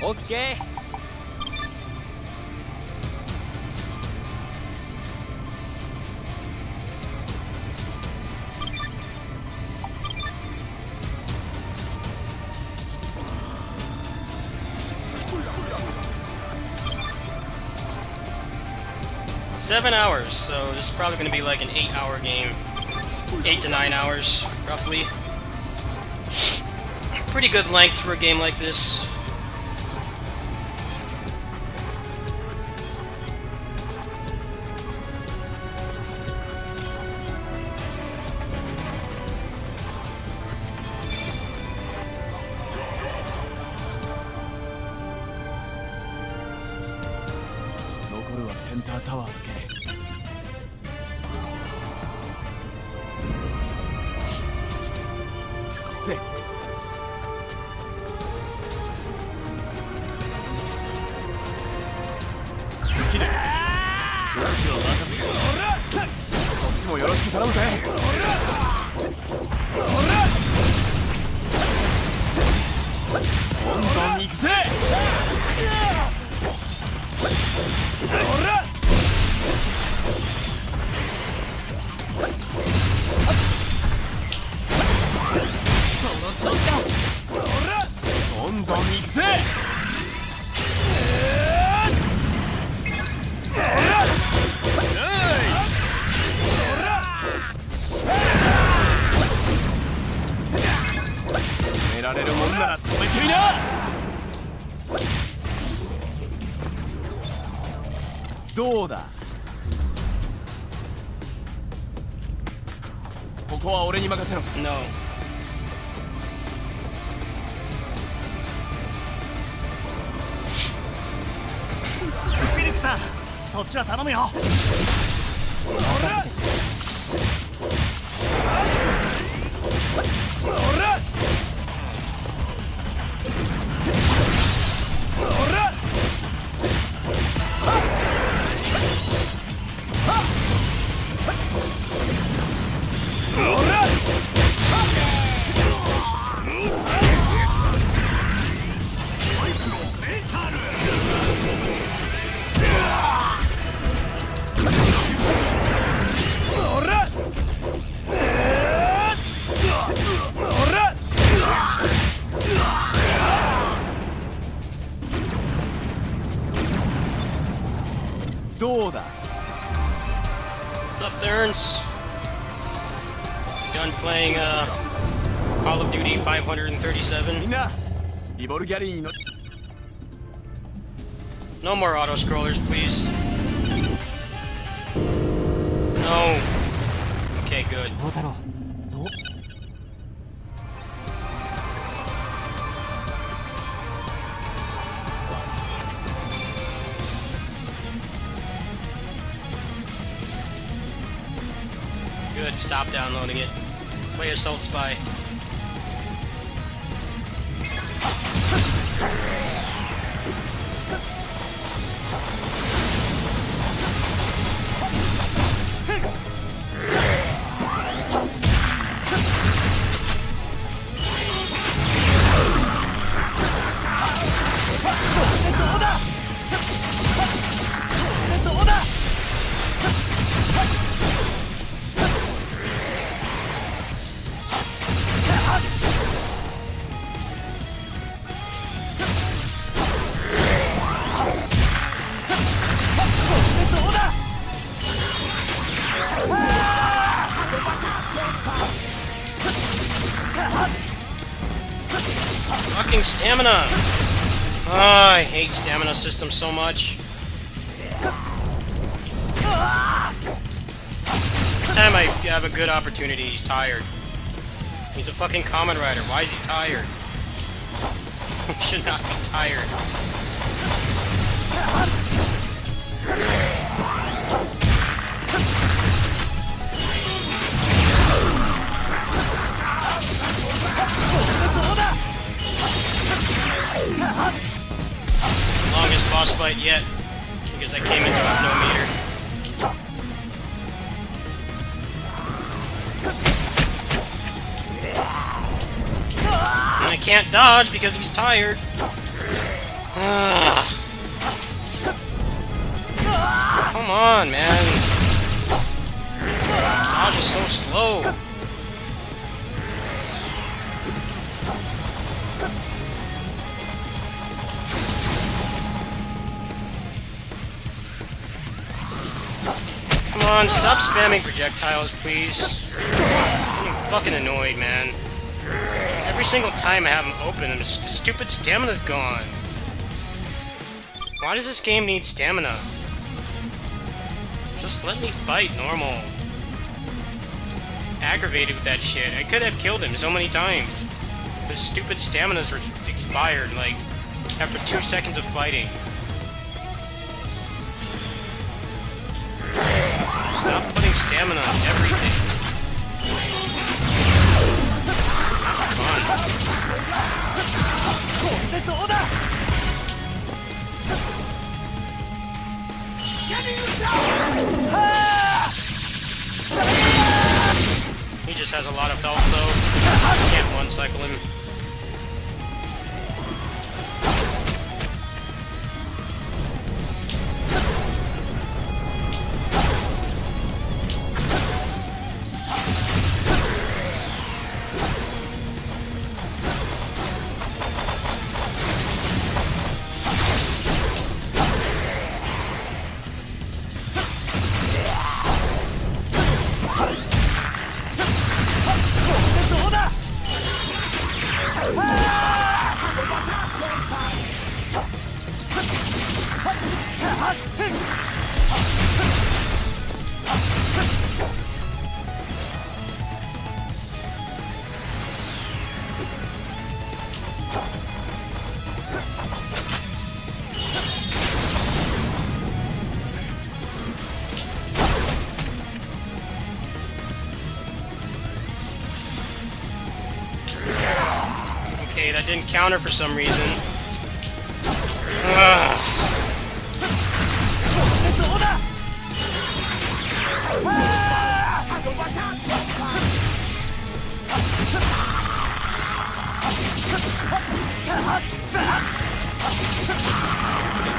Okay. Seven hours, so this is probably going to be like an 8-hour game. 8 to 9 hours, roughly. Pretty good length for a game like this. られるもんなら止めてみな。どうだ。ここは俺に任せろ。 No. フィリップさん、そっちは頼むよ。どうだ。 What's up, Thurns? Done playing Call of Duty 537. みんなリボルギャリーに乗っ No more auto scrollers, please. No. Okay, good. 翔太郎、どう？ Good, stop downloading it. Play Assault Spy. Fucking stamina! Ah, I hate stamina systems so much. Every time I have a good opportunity, he's tired. He's a fucking Kamen Rider. Why is he tired? He should not be tired. Longest boss fight yet, because I came into it no meter. And I can't dodge because he's tired. Come on, man. Dodge is so slow. Come on, stop spamming projectiles, please. I'm getting fucking annoyed, man. Every single time I have them open, and the stupid stamina's gone. Why does this game need stamina? Just let me fight normal. Aggravated with that shit. I could have killed him so many times. The stupid staminas were expired, like, after 2 seconds of fighting. Stop putting stamina on everything. He just has a lot of health though. Can't one-cycle him. Okay, that didn't counter for some reason. Ugh.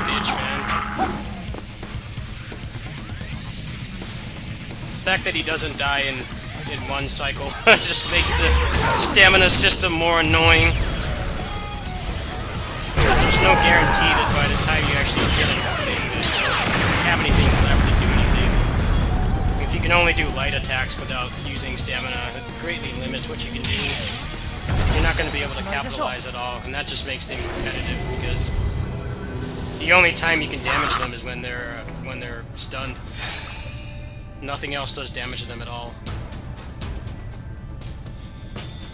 Bitch, man. The fact that he doesn't die in one cycle just makes the stamina system more annoying. Because there's no guarantee that by the time you actually get an opening that you have anything left to do anything. If you can only do light attacks without using stamina, it greatly limits what you can do. You're not going to be able to capitalize at all, and that just makes things repetitive, because the only time you can damage them is when they're stunned. Nothing else does damage to them at all.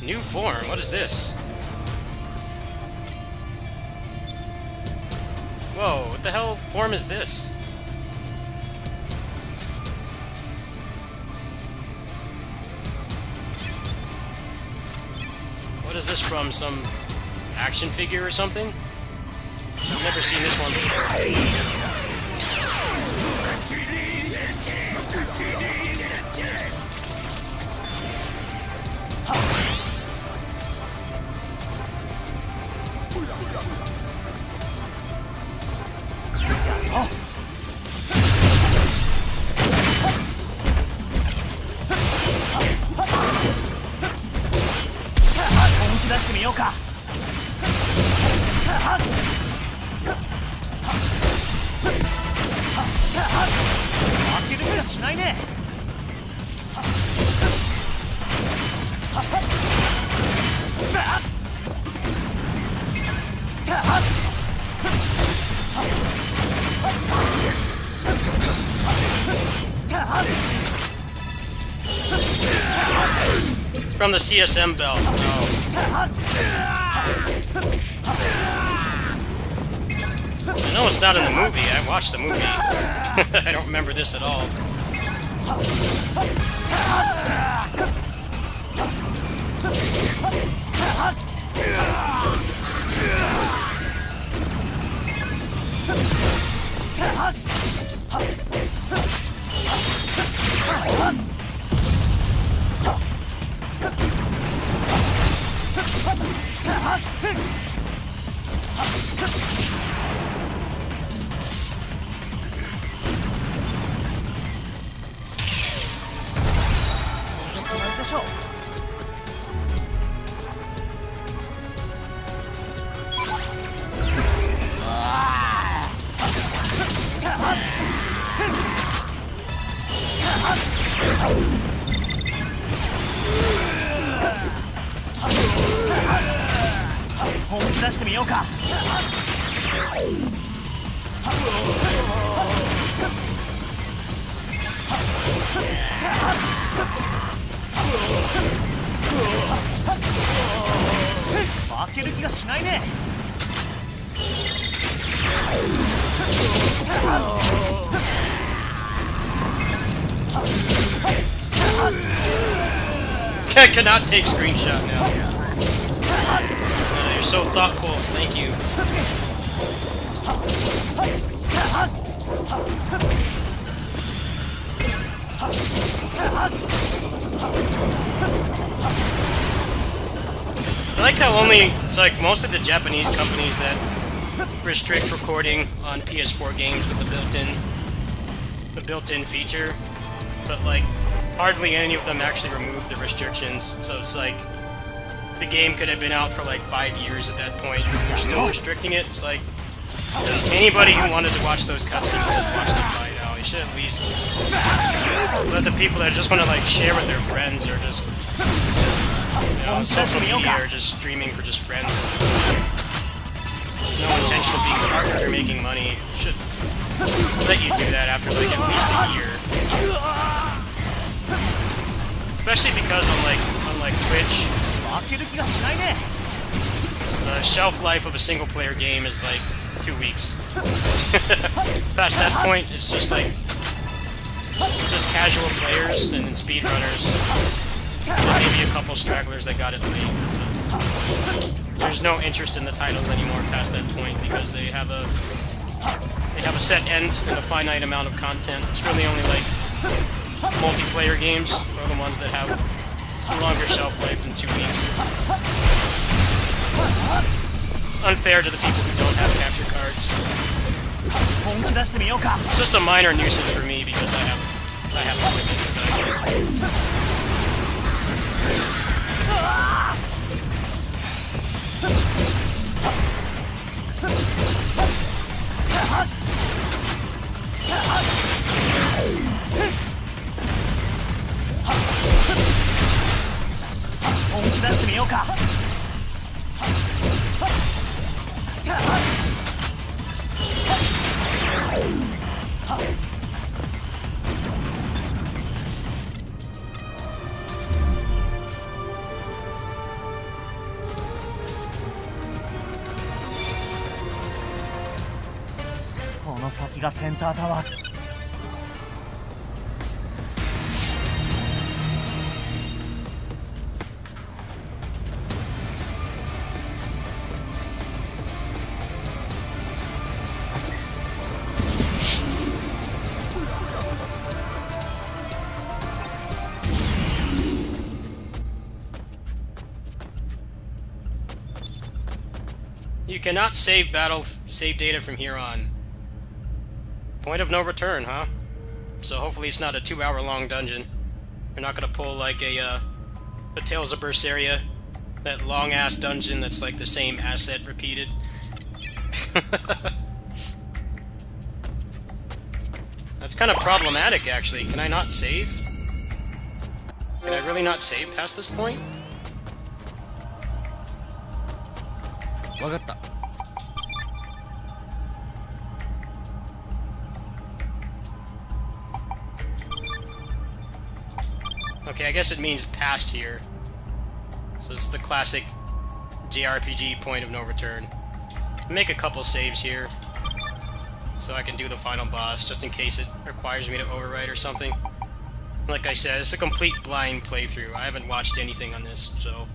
New form? What is this? Whoa, what the hell form is this? What is this from? Some action figure or something? I've never seen this one before. From the CSM belt. Oh. I know it's not in the movie. I watched the movie. I don't remember this at all. I cannot take screenshot now. You're so thoughtful. Thank you. I like how it's like most of the Japanese companies that restrict recording on PS4 games with the built-in feature, but like hardly any of them actually remove the restrictions. So it's like the game could have been out for like 5 years at that point. They're still restricting it. It's like anybody who wanted to watch those cutscenes just watch them by now. You should at least let the people that just want to like share with their friends or just on social media or just streaming for just friends. no intention of being a partner or making money. Should let you do that after like at least a year. Especially because unlike Twitch, the shelf life of a single player game is like 2 weeks. Past that point, it's just like just casual players and then speedrunners. And maybe a couple stragglers that got it late. There's no interest in the titles anymore past that point because they have a set end and a finite amount of content. It's really only like multiplayer games are the ones that have a longer shelf life than 2 weeks. It's unfair to the people who don't have capture cards. It's just a minor nuisance for me because I have equipment. You cannot save data from here on. Point of no return, huh? So hopefully it's not a 2-hour-long dungeon. You're not gonna pull like a Tales of Berseria, that long-ass dungeon that's like the same asset repeated. That's kind of problematic, actually. Can I not save? Can I really not save past this point? Okay, I guess it means past here. So it's the classic JRPG point of no return. Make a couple saves here, so I can do the final boss, just in case it requires me to overwrite or something. Like I said, it's a complete blind playthrough. I haven't watched anything on this, so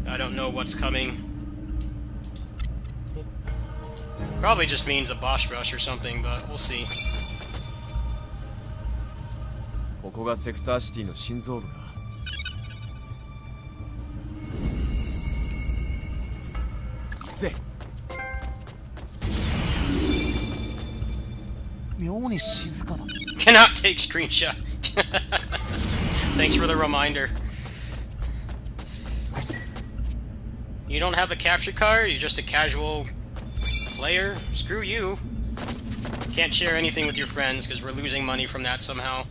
I don't know what's coming. Probably just means a boss rush or something, but we'll see. ここがセクターシティの心臓部か。ぜ。妙に静かだ。 Cannot take screenshot. Thanks for the reminder. You don't have a capture card? You're just a casual player? Screw you. Can't share anything with your friends because we're losing money from that somehow.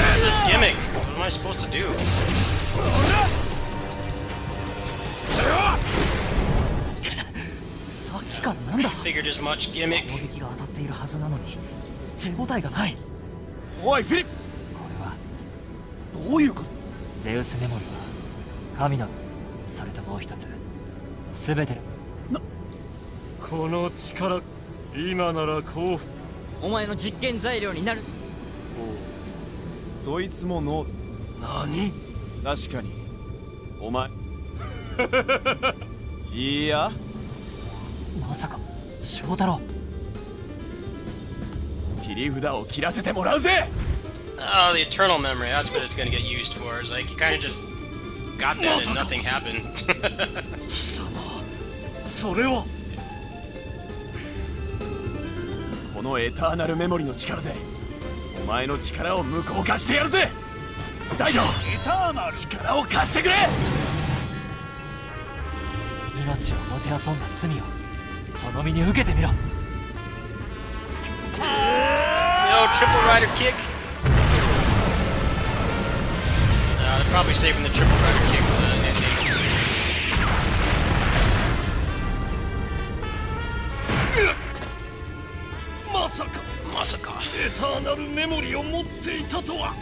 What's this gimmick? What am I supposed to do? Figured as much, gimmick. おいフィリップ、どういうこと？ゼウスメモリは神のそれともう一つ全てのこの力今ならこうお前の実験材料になる。そいつもの何？確かにお前いやまさか翔太郎。切り札を切らせてもらうぜ。 Oh, the eternal memory. That's what it's gonna get used for. It's like you kind of just got that and nothing happened. 貴様、それは。このエターナルメモリの力でお前の力を無効化してやるぜ。大悟、エターナル力を貸してくれ。命をもてあそんだ罪をその身に受けてみろ。 No triple rider kick. They're probably saving the triple rider kick for the ending. まさか。まさか。エターナルメモリを持っていたとは。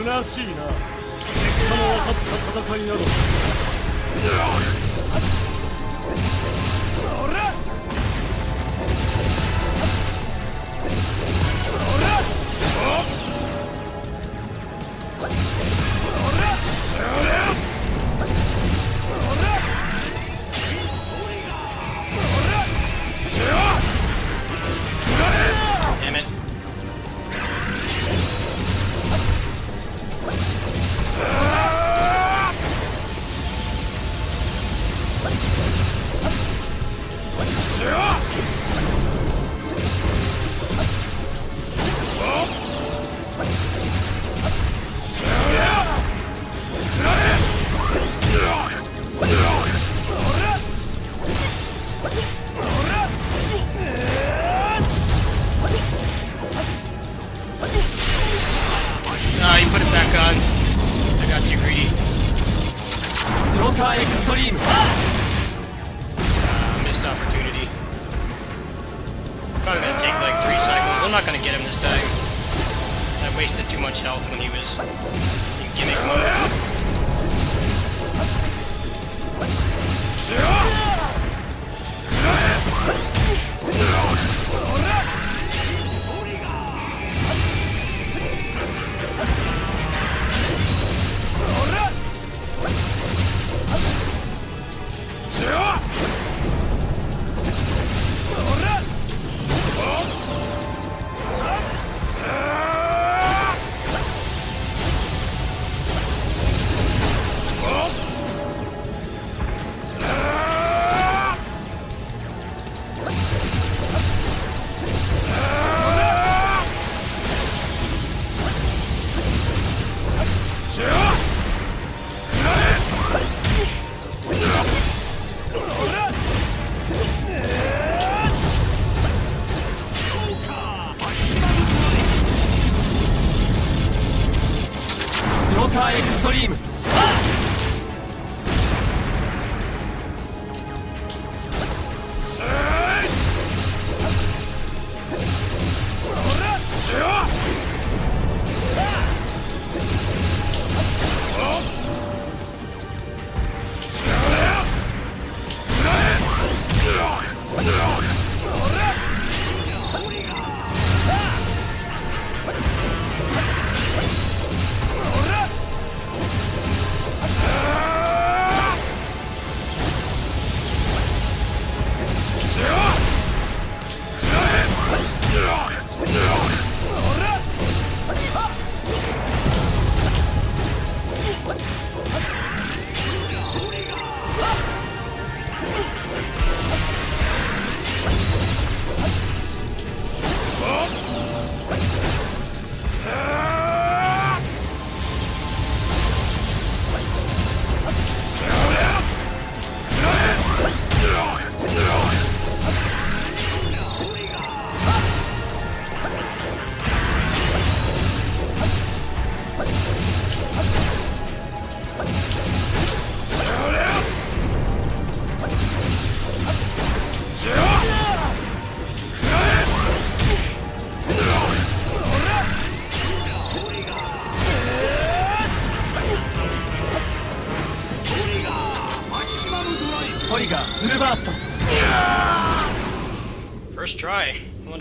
虚しいな。結果の分かった戦いなど。Damn it. Ah, you put it back on. I got too greedy. ジョーカーエクストリーム。 Missed opportunity. Probably gonna take like 3 cycles. I'm not gonna get him this time. I wasted too much health when he was in gimmick mode.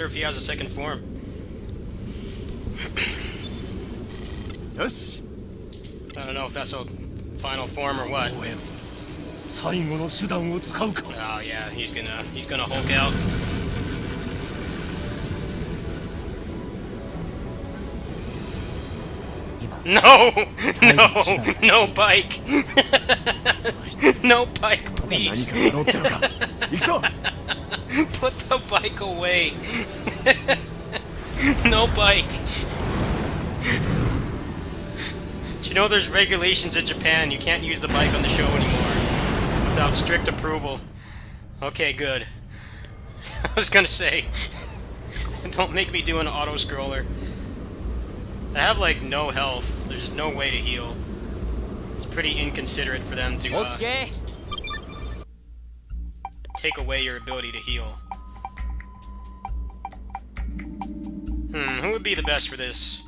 if he has a second form. よし I don't know if that's a final form or what. 最後の手段を使うか。 Oh yeah, he's gonna Hulk out. No! No! No bike! No bike, please! 何かやろうってのか行くぞ Put the bike away! No bike! Do you know there's regulations in Japan? You can't use the bike on the show anymore without strict approval. Okay, good. I was gonna say, don't make me do an auto-scroller. I have like no health. There's no way to heal. It's pretty inconsiderate for them to take away your ability to heal. Who would be the best for this?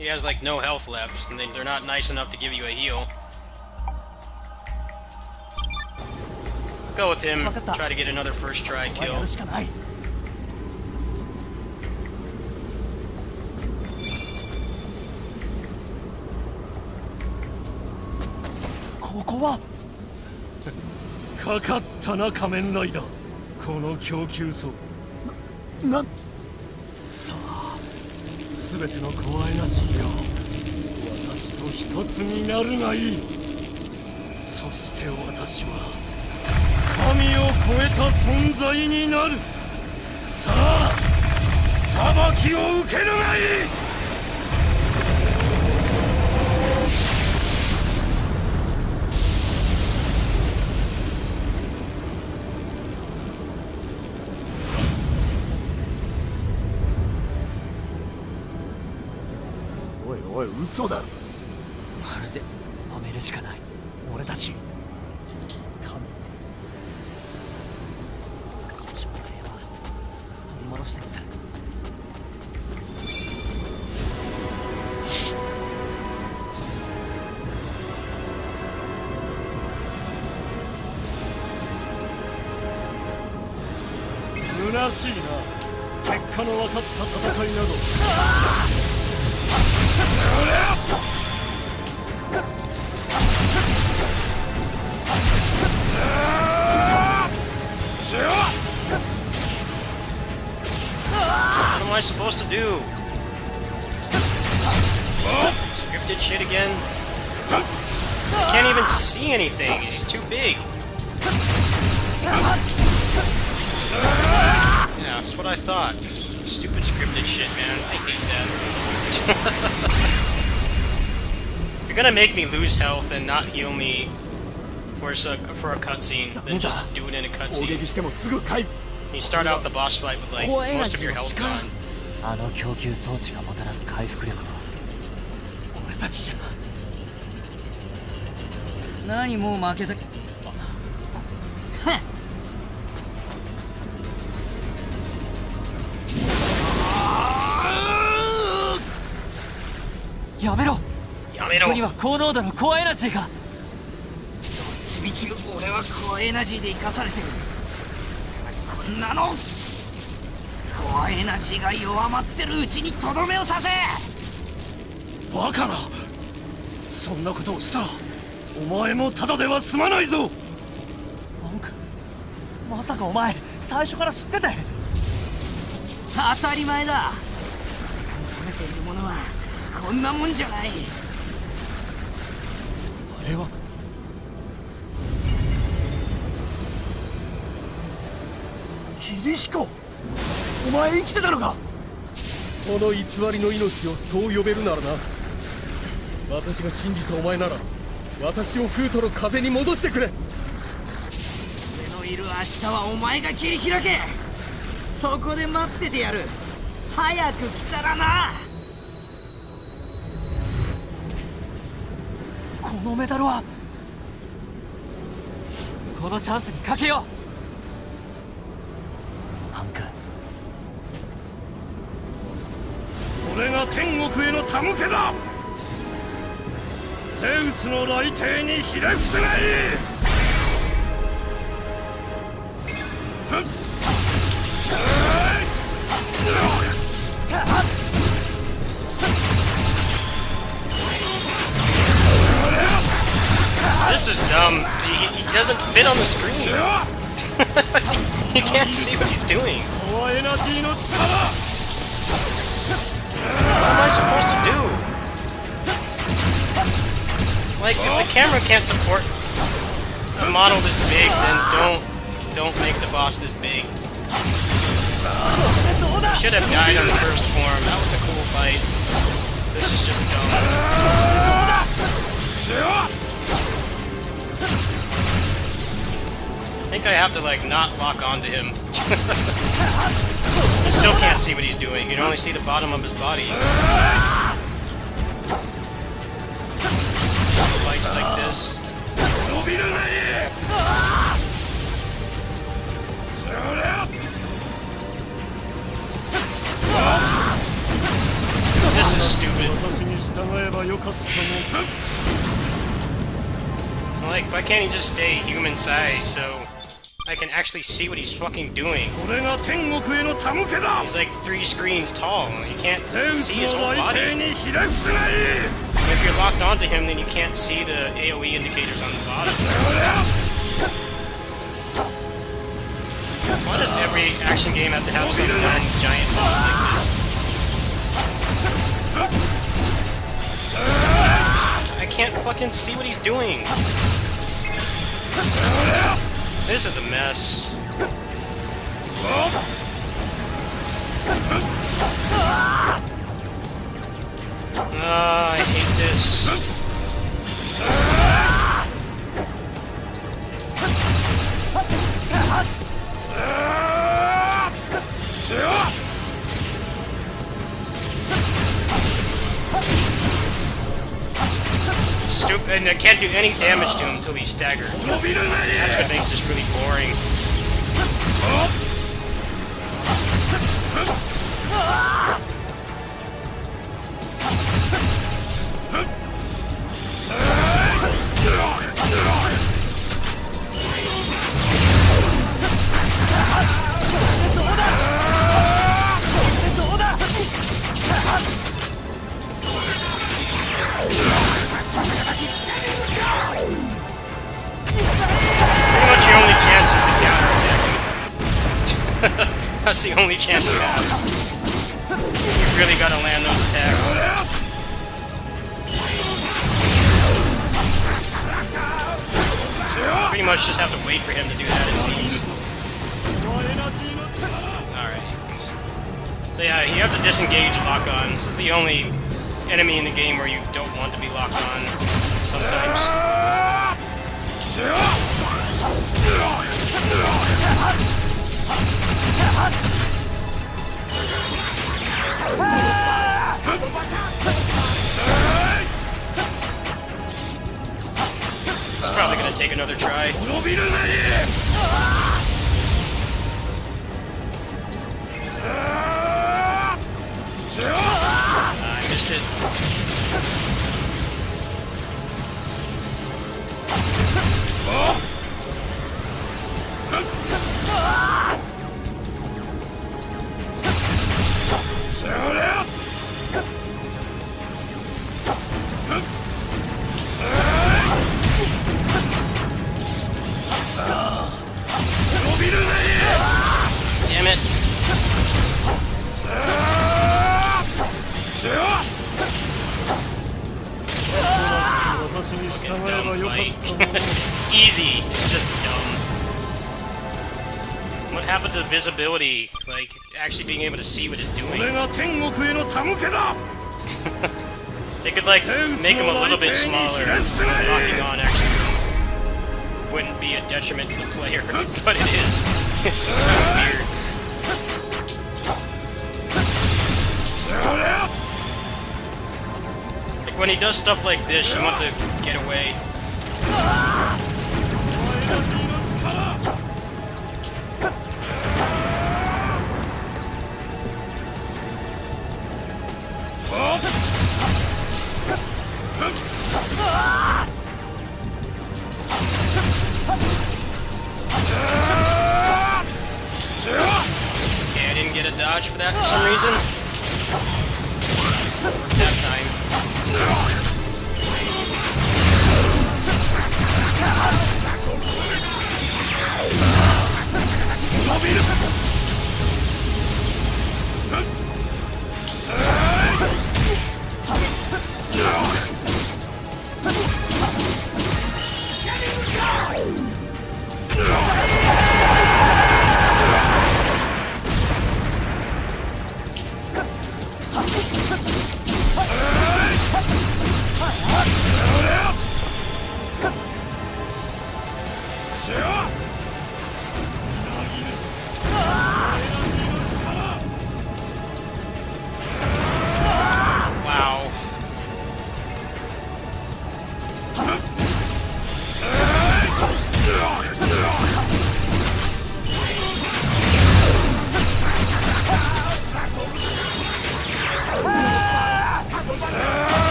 He has like no health left, and they're not nice enough to give you a heal. Let's go with him. Try to get another first try kill. ここはかかったな仮面ライダー。この供給層。さあ、すべてのコアエナジーよ、私と一つになるがいい。そして私は神を超えた存在になる。さあ、裁きを受けるがいい。おいおい、嘘だろ。まるで止めるしかない。俺たち神少年は取り戻してみせる。虚しいな。結果の分かった戦いなど。What am I supposed to do? Scripted shit again? I can't even see anything. He's too big. Yeah, that's what I thought. Stupid scripted shit, man. I hate that. You're gonna make me lose health and not heal me for a cutscene, then just do it in a cutscene. You start out the boss fight with like most of your health gone. あの供給装置がもたらす回復力は俺たちじゃ何もう負けた。やめろ。やめろ。ここには高濃度のコアエナジーが。ちびちび俺はコアエナジーで生かされてる。こんなのコアエナジーが弱まってるうちにとどめを刺せ。バカな。そんなことをしたらお前もただでは済まないぞ。なんかまさかお前最初から知ってて。当たり前だ。求めているものはこんなもんじゃない。あれはキリヒコ、お前生きてたのか。この偽りの命をそう呼べるならな。私が信じたお前なら私をフートの風に戻してくれ。俺のいる明日はお前が切り開け。そこで待っててやる。早く来たらな。このメダルはこのチャンスにかけよう。ハンク、俺が天国への手向けだ。ゼウスの雷霆にひれ伏せない。This is dumb. He doesn't fit on the screen. You can't see what he's doing. What am I supposed to do? Like, if the camera can't support a model this big, then don't make the boss this big. He should have died on the first form. That was a cool fight. This is just dumb. I think I have to, like, not lock onto him. You still can't see what he's doing. You can only see the bottom of his body. Fights like this. This is stupid. Like, why can't he just stay human size so I can actually see what he's fucking doing? He's like 3 screens tall. You can't see his whole body. And if you're locked onto him, then you can't see the AoE indicators on the bottom. Why does every action game have to have some dumb giant boss like this? I can't fucking see what he's doing. This is a mess. I hate this. Stupid, and I can't do any damage to him until he's staggered. That's what makes this really boring. Pretty much your only chance is to counterattack him. That's the only chance you have. You really gotta land those attacks. Pretty much just have to wait for him to do that, it seems. Alright. So yeah, you have to disengage lock-on. This is the only enemy in the game where you don't want to be locked on sometimes. It's probably gonna take another try. I missed it. Damn it. Fucking dumb fight. It's easy, it's just dumb. What happened to visibility? Like, actually being able to see what it's doing? They could, like, make him a little bit smaller. Locking on actually wouldn't be a detriment to the player, but it is. It's kind of weird. Like, when he does stuff like this, you want to get away. dodge for that for some reason. That time. Wow.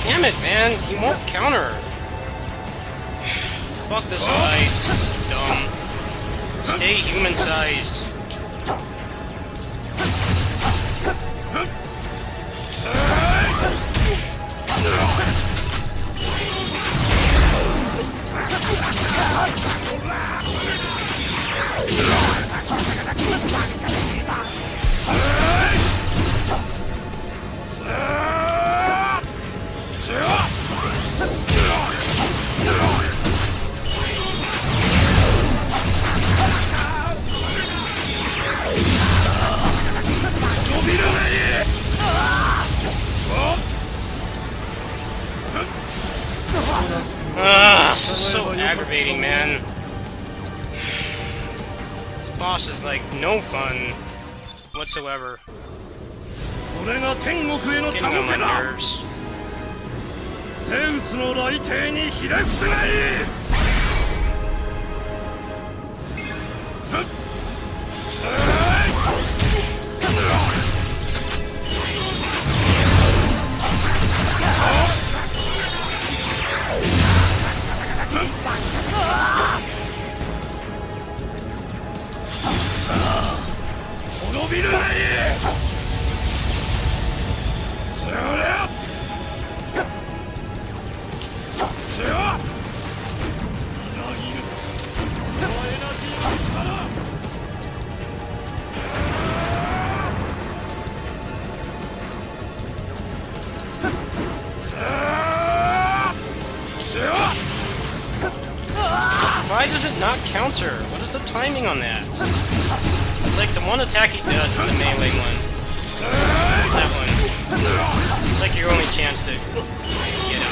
Damn it, man! He won't counter. Fuck this fight. This is dumb. Stay human-sized. So aggravating, man. This boss is like no fun whatsoever. Getting on my nerves. Why does it not counter? What is the timing on that? It's like the one attack he does is the melee one. That one. It's like your only chance to get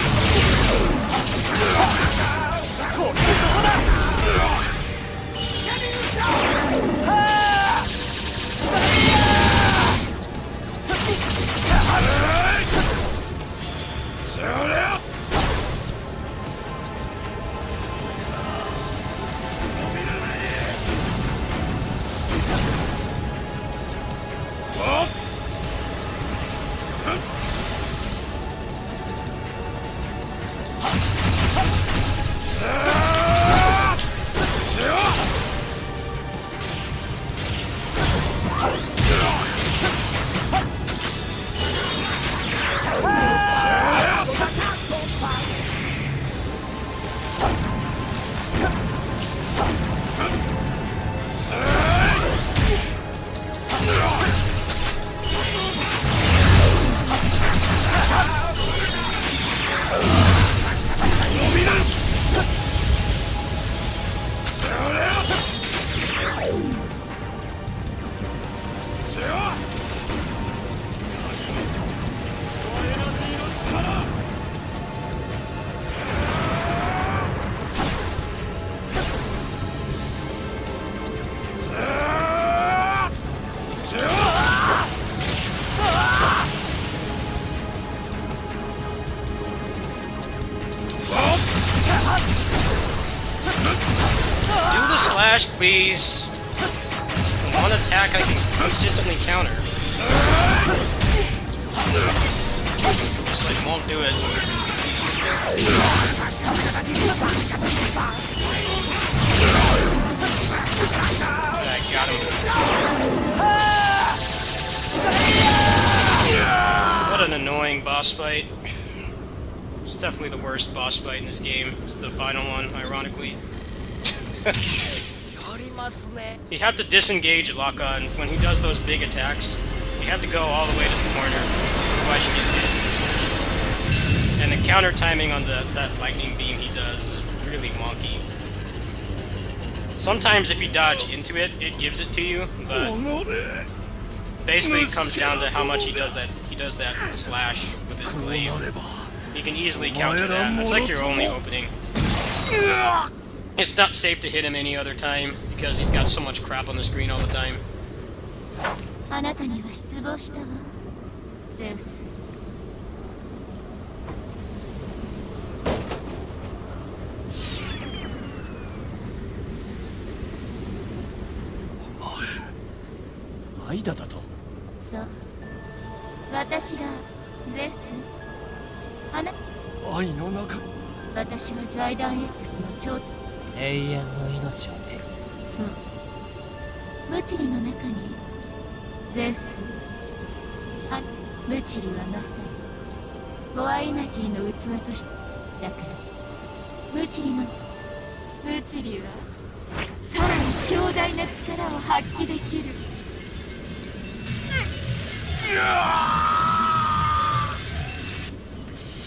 slash, please. One attack I can consistently counter. Just like won't do it. him. What an annoying boss fight. It's definitely the worst boss fight in this game. It's the final one, ironically. You have to disengage lock-on when he does those big attacks. You have to go all the way to the corner, otherwise you get hit. And the counter timing on that lightning beam he does is really wonky. Sometimes if you dodge into it, it gives it to you, but basically it comes down to how much he does that slash with his glaive. You can easily counter that. It's like your only opening. It's not safe to hit him any other time because he's got so much crap on the screen all the time. あなたには失望したわ、ゼウス。アイダだと。そう、私がゼウス。愛の中。私は財団 X の頂永遠の命を得る。そう、ムチリの中にゼウス。ムチリはまさにコアエナジーの器としてだからムチリはさらに強大な力を発揮できる。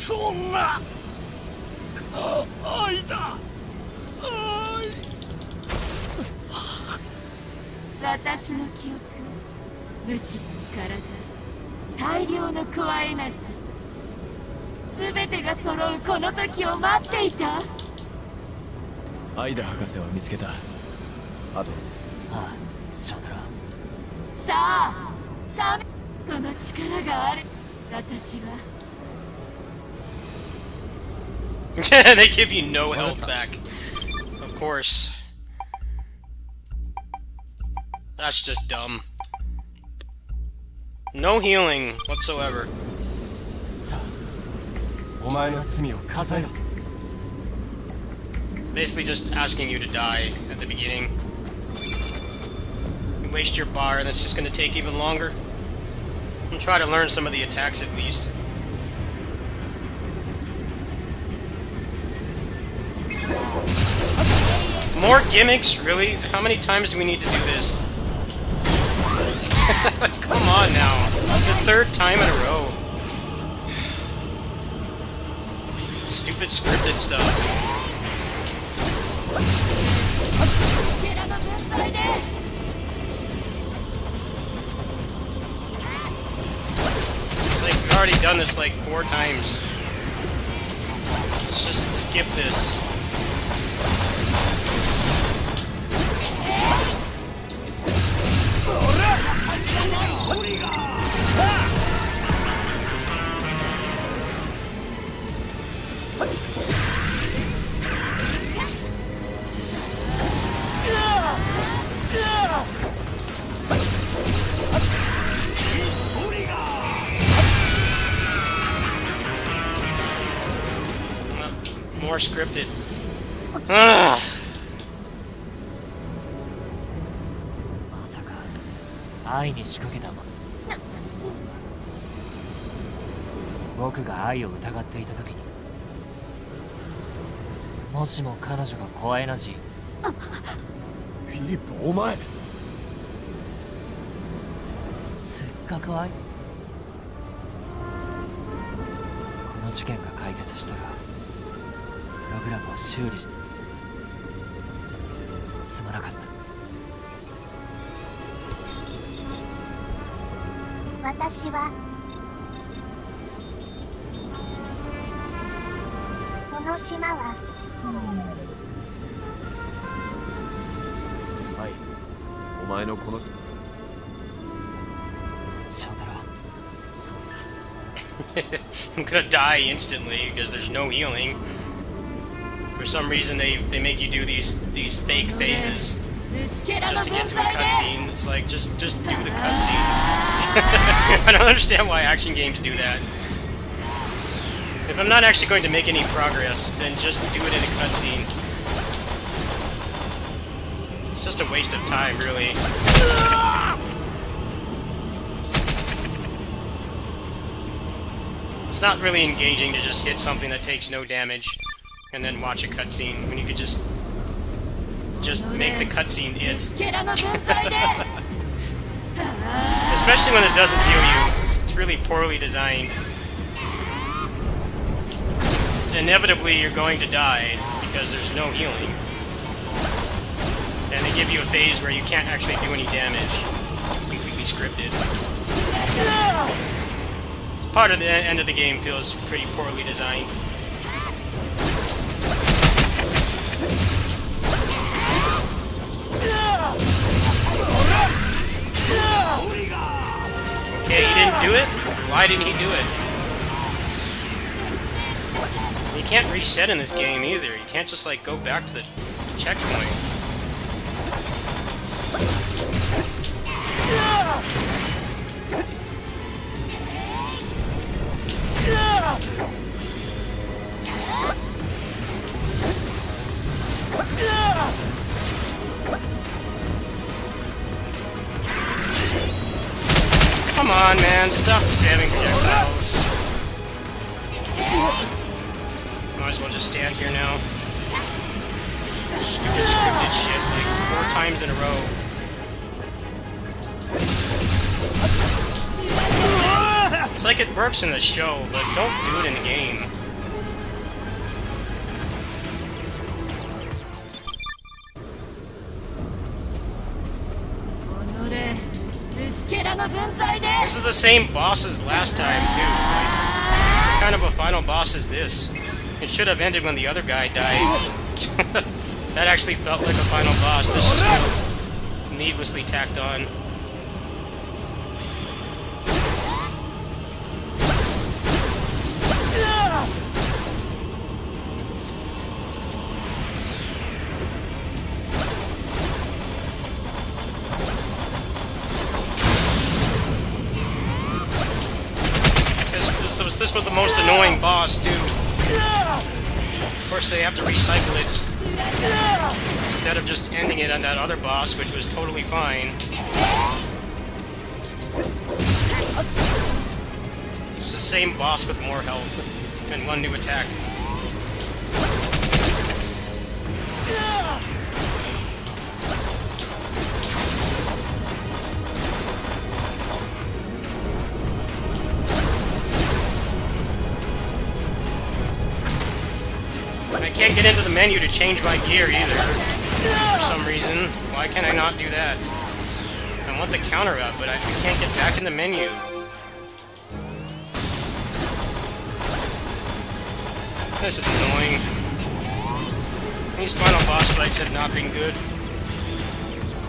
そんな愛だ。私の記憶、ムチリの体、大量のコアエナジー、全てが揃うこの時を待っていた。アイダ博士は見つけた。あとああ、翔太郎。さあ、カメこの力がある。私はThey give you no health back. Of course. That's just dumb. No healing whatsoever. さあ、お前の罪を数えろ。 Basically just asking you to die at the beginning. You waste your bar, that's just gonna take even longer. And try to learn some of the attacks at least. More gimmicks? Really? How many times do we need to do this? Come on now. The third time in a row. Stupid scripted stuff. It's like we've already done this like 4 times. Let's just skip this. More scripted. Ah. まさか愛に仕掛けたも僕が愛を疑っていた時にもしも彼女がコアエナジーフィリップ、お前せっかく愛この事件が解決したらプログラムを修理しすまなかった。私はこの島ははい、お前のこの翔太郎、そうだ。I'm gonna die instantly because there's no healing. For some reason they make you do these fake phases just to get to a cutscene. It's like just do the cutscene. I don't understand why action games do that. If I'm not actually going to make any progress, then just do it in a cutscene. just a waste of time, really. It's not really engaging to just hit something that takes no damage and then watch a cutscene when you could just make the cutscene it. Especially when it doesn't heal you. It's really poorly designed. Inevitably, you're going to die because there's no healing. And they give you a phase where you can't actually do any damage. It's completely scripted. Part of the end of the game feels pretty poorly designed. Okay, he didn't do it? Why didn't he do it? You can't reset in this game either. You can't just like go back to the checkpoint. Come on, man, stop spamming projectiles. Might as well just stand here now. Stupid scripted shit, like 4 times in a row. It's like it works in the show, but don't do it in the game. This is the same boss as last time, too. Like, what kind of a final boss is this? It should have ended when the other guy died. That actually felt like a final boss. This just feels needlessly tacked on. This was the most annoying boss, too. Of course, they have to recycle it. Instead of just ending it on that other boss, which was totally fine. It's the same boss with more health and 1 new attack. I can't get into the menu to change my gear either, for some reason. Why can I not do that? I want the counter up, but I can't get back in the menu. This is annoying. These final boss fights have not been good.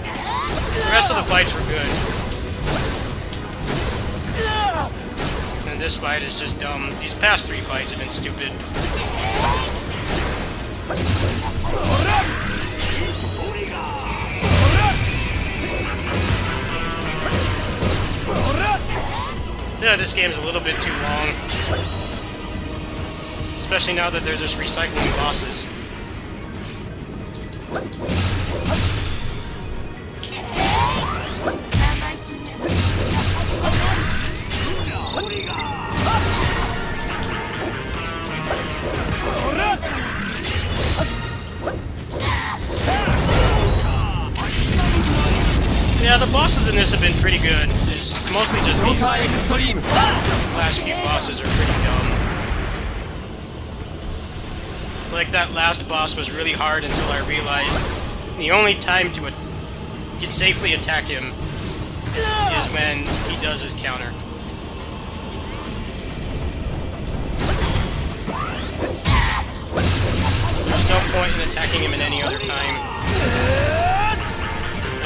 The rest of the fights were good. And this fight is just dumb. These past 3 fights have been stupid. Yeah, this game's a little bit too long. Especially now that there's just recycling bosses. Yeah, the bosses in this have been pretty good. It's mostly just these last few bosses are pretty dumb. Like, that last boss was really hard until I realized the only time to safely attack him is when he does his counter. There's no point in attacking him at any other time.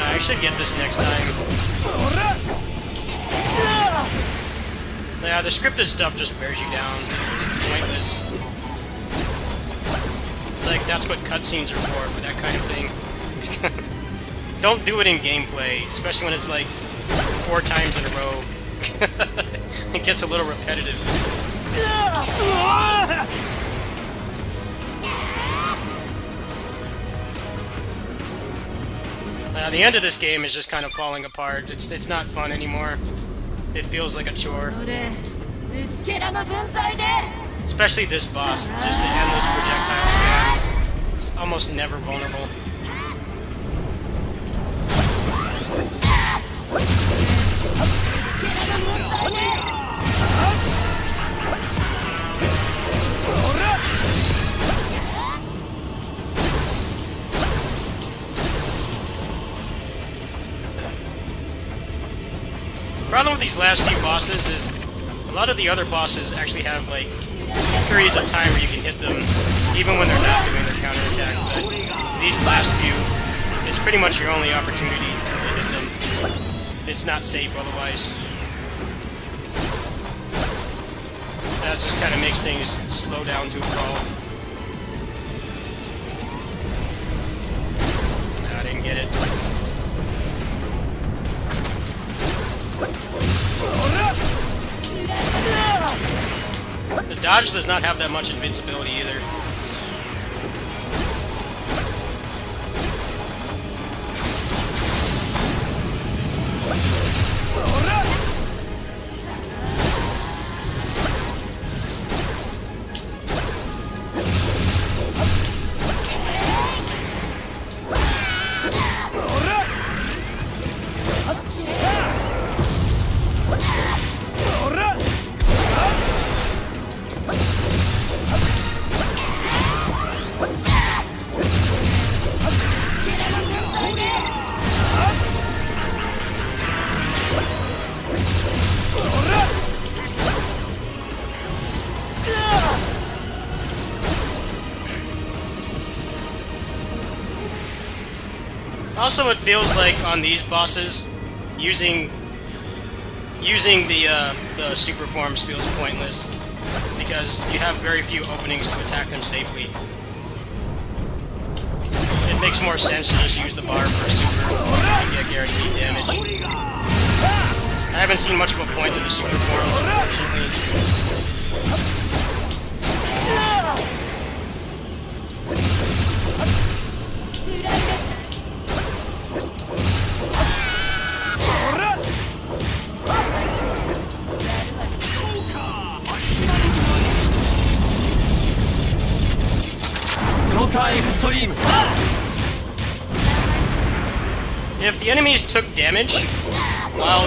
I should get this next time. Yeah, the scripted stuff just wears you down. It's pointless. It's like, that's what cutscenes are for that kind of thing. Don't do it in gameplay, especially when it's like 4 times in a row. It gets a little repetitive. The end of this game is just kind of falling apart. It's not fun anymore. It feels like a chore. 俺虫けらの分際で Especially this boss, just the endless projectile spam. It's almost never vulnerable. The problem with these last few bosses is a lot of the other bosses actually have like periods of time where you can hit them even when they're not doing their counterattack, but these last few, it's pretty much your only opportunity to hit them. It's not safe otherwise. That just kind of makes things slow down to a crawl. I didn't get it. The dodge does not have that much invincibility either. Also, it feels like on these bosses, using the super forms feels pointless because you have very few openings to attack them safely. It makes more sense to just use the bar for a super and get guaranteed damage. I haven't seen much of a point to the super forms, unfortunately. If the enemies took damage while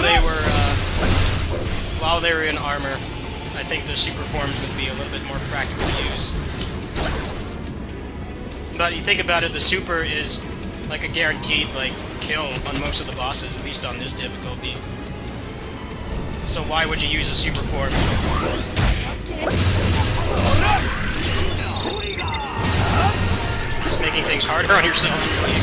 they were in armor, I think the super forms would be a little bit more practical to use. But you think about it, the super is like a guaranteed kill on most of the bosses, at least on this difficulty. So why would you use a super form? Just making things harder on yourself, really.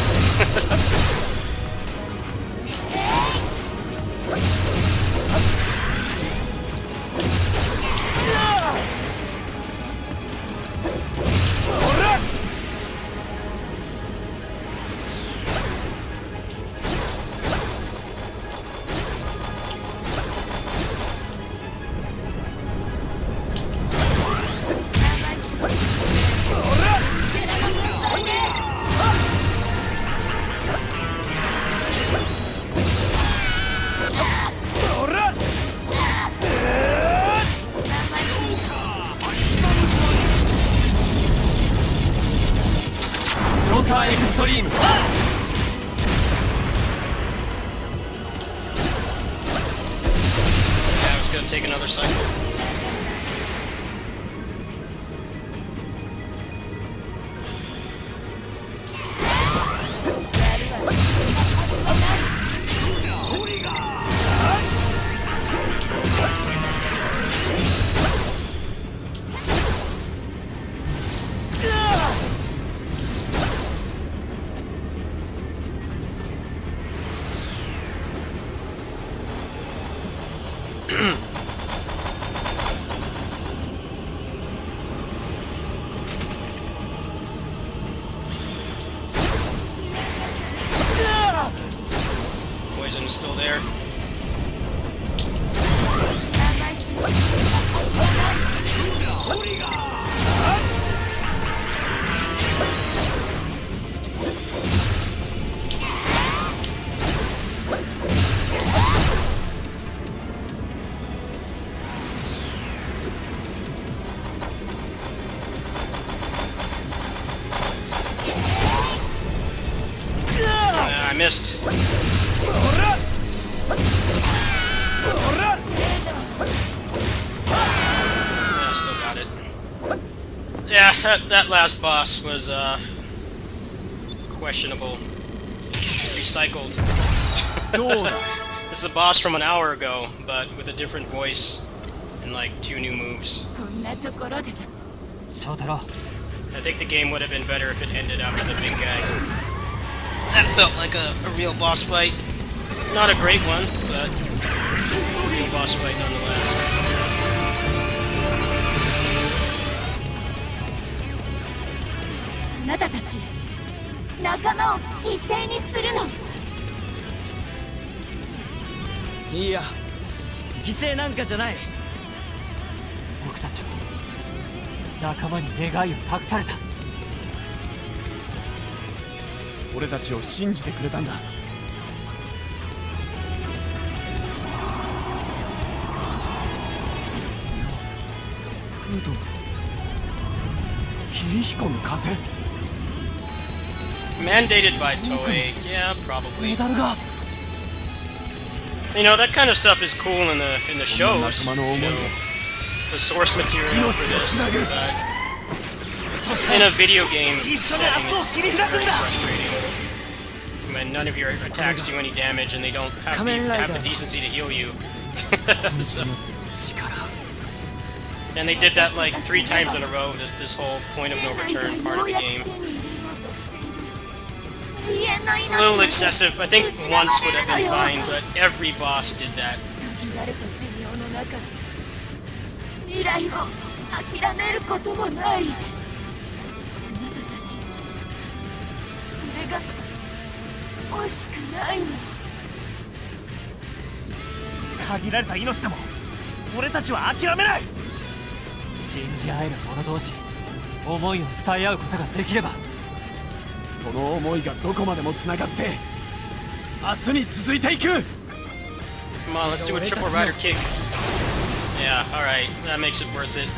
Yeah, it's gonna take another cycle. Poison's still there. missed. Yeah, still got it. Yeah, that last boss was, questionable. It's recycled. This is a boss from an hour ago, but with a different voice and, like, 2 new moves. こんなところで 翔太郎 I think the game would have been better if it ended after the big guy. That felt like a real boss fight. Not a great one, but a real boss fight nonetheless. あなたたち仲間を犠牲にするの。いや犠牲なんかじゃない。僕たちは仲間に願いを託された。俺たちを信じてくれたんだ。フート、霧彦の風。 Mandated by Toei, yeah, probably. メダルが。 You know, that kind of stuff is cool in the shows. You know, the source material for this, but in a video game setting, it's very frustrating when none of your attacks do any damage and they don't have the decency to heal you. So, and they did that like 3 times in a row. This whole point of no return part of the game. A little excessive. I think once would have been fine, but every boss did that. 限られた寿命の中で未来を諦めることもない。あなたたちそれが惜しくないの。限られた命でも俺たちは諦めない。信じ合える者同士思いを伝え合うことができれば。 その思いがどこまでもつながって明日に続いていく。 Come on, let's do a triple rider kick. Yeah, alright, that makes it worth it.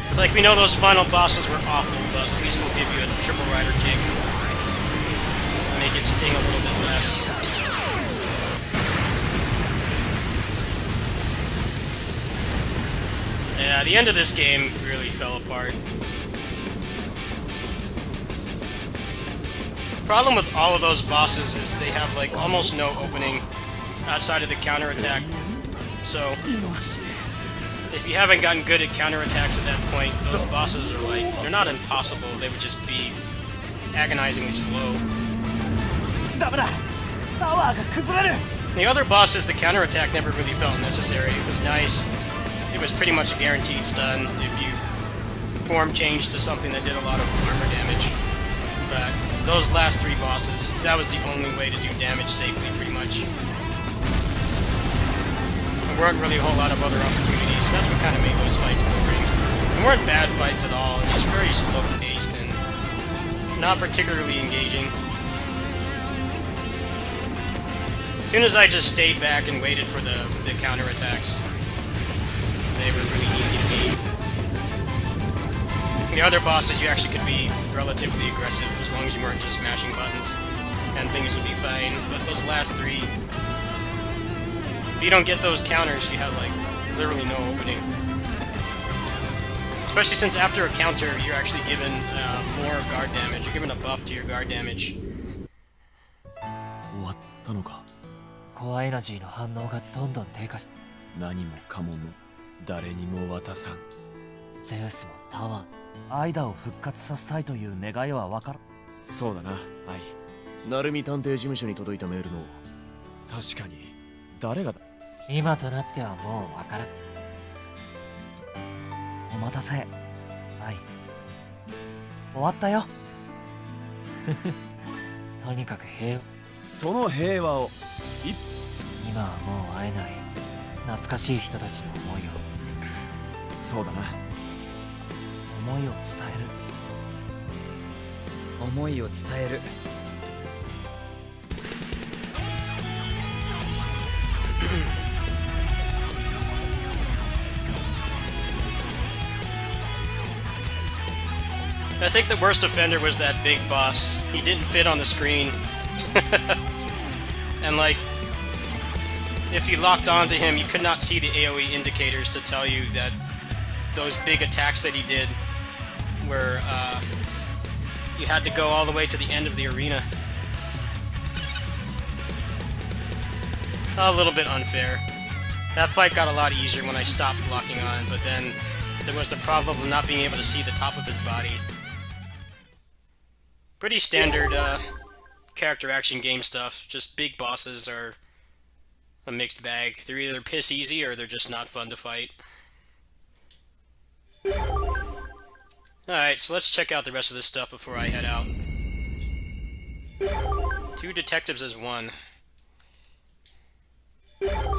It's like we know those final bosses were awful, but at least we'll give you a triple rider kick. Make it sting a little bit less. Yeah, the end of this game really fell apart. Problem with all of those bosses is they have like almost no opening outside of the counterattack. So if you haven't gotten good at counterattacks at that point, those bosses are like, they're not impossible, they would just be agonizingly slow. The other bosses, the counterattack never really felt necessary. It was nice. It was pretty much a guaranteed stun if you form changed to something that did a lot of armor damage. But those last 3 bosses, that was the only way to do damage safely, pretty much. There weren't really a whole lot of other opportunities. That's what kind of made those fights boring. They weren't bad fights at all, just very slow-paced and not particularly engaging. As soon as I just stayed back and waited for the counterattacks, they were really easy to beat. The other bosses, you actually could be relatively aggressive as long as you weren't just mashing buttons, and things would be fine. But those last 3, if you don't get those counters, you have like literally no opening. Especially since after a counter, you're actually given more guard damage. You're given a buff to your guard damage. 終わったのか。コアエナジーの反応がどんどん低下し、何もかも誰にも渡さん。ゼウスもタワー。アイダを復活させたいという願いはわかる。そうだな、はい。鳴海探偵事務所に届いたメールの。確かに。誰がだ。今となってはもうわからん。お待たせ。はい。終わったよ。とにかく平和。その平和を。今はもう会えない。懐かしい人たちの思いを。そうだな。思いを伝える。思いを伝える。think the worst offender was that big boss. He didn't fit on the screen. And like, if you locked onto him, you could not see the AoE indicators to tell you that those big attacks that he did were, you had to go all the way to the end of the arena. A little bit unfair. That fight got a lot easier when I stopped locking on, but then there was the problem of not being able to see the top of his body. Pretty standard character action game stuff. Just big bosses are a mixed bag. They're either piss easy or they're just not fun to fight. Alright, so let's check out the rest of this stuff before I head out. 2 detectives as 1.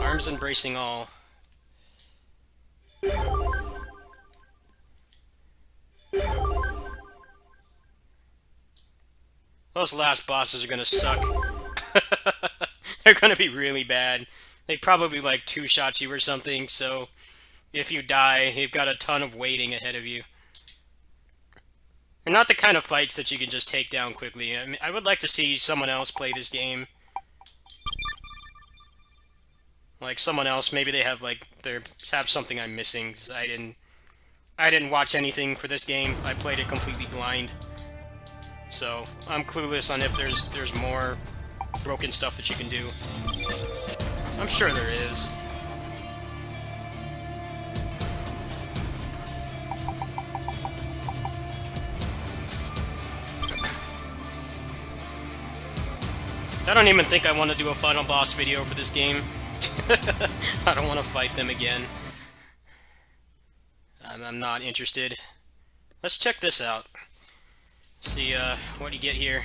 Arms embracing all. Those last bosses are gonna suck. They're gonna be really bad. They probably like 2-shot you or something, so if you die, you've got a ton of waiting ahead of you. They're not the kind of fights that you can just take down quickly. I mean, I would like to see someone else play this game. Like someone else, maybe they have like they have something I'm missing. 'Cause I didn't watch anything for this game. I played it completely blind. So I'm clueless on if there's more broken stuff that you can do. I'm sure there is. I don't even think I want to do a final boss video for this game. I don't want to fight them again. I'm not interested. Let's check this out. See what you get here.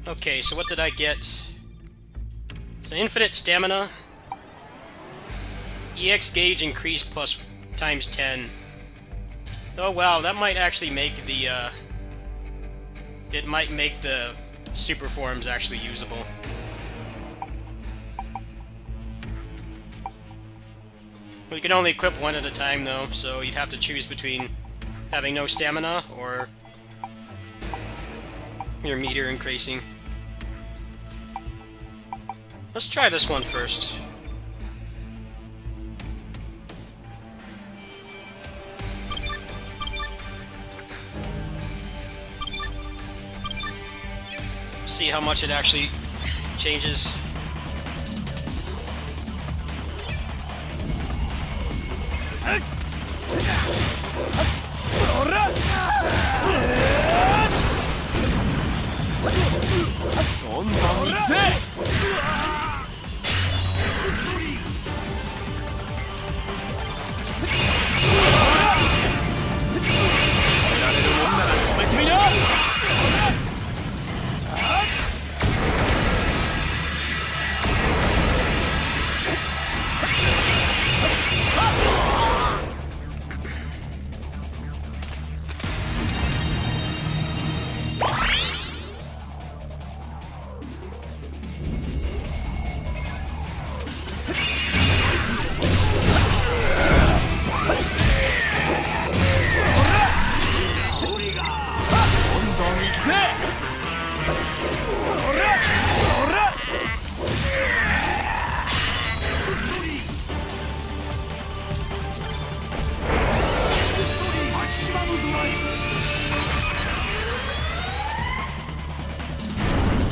Okay, so what did I get? So infinite stamina. EX gauge increased plus times 10. Oh wow, that might actually make the it might make the super forms actually usable. We can only equip one at a time though, so you'd have to choose between having no stamina or your meter increasing. Let's try this one first. See how much it actually changes.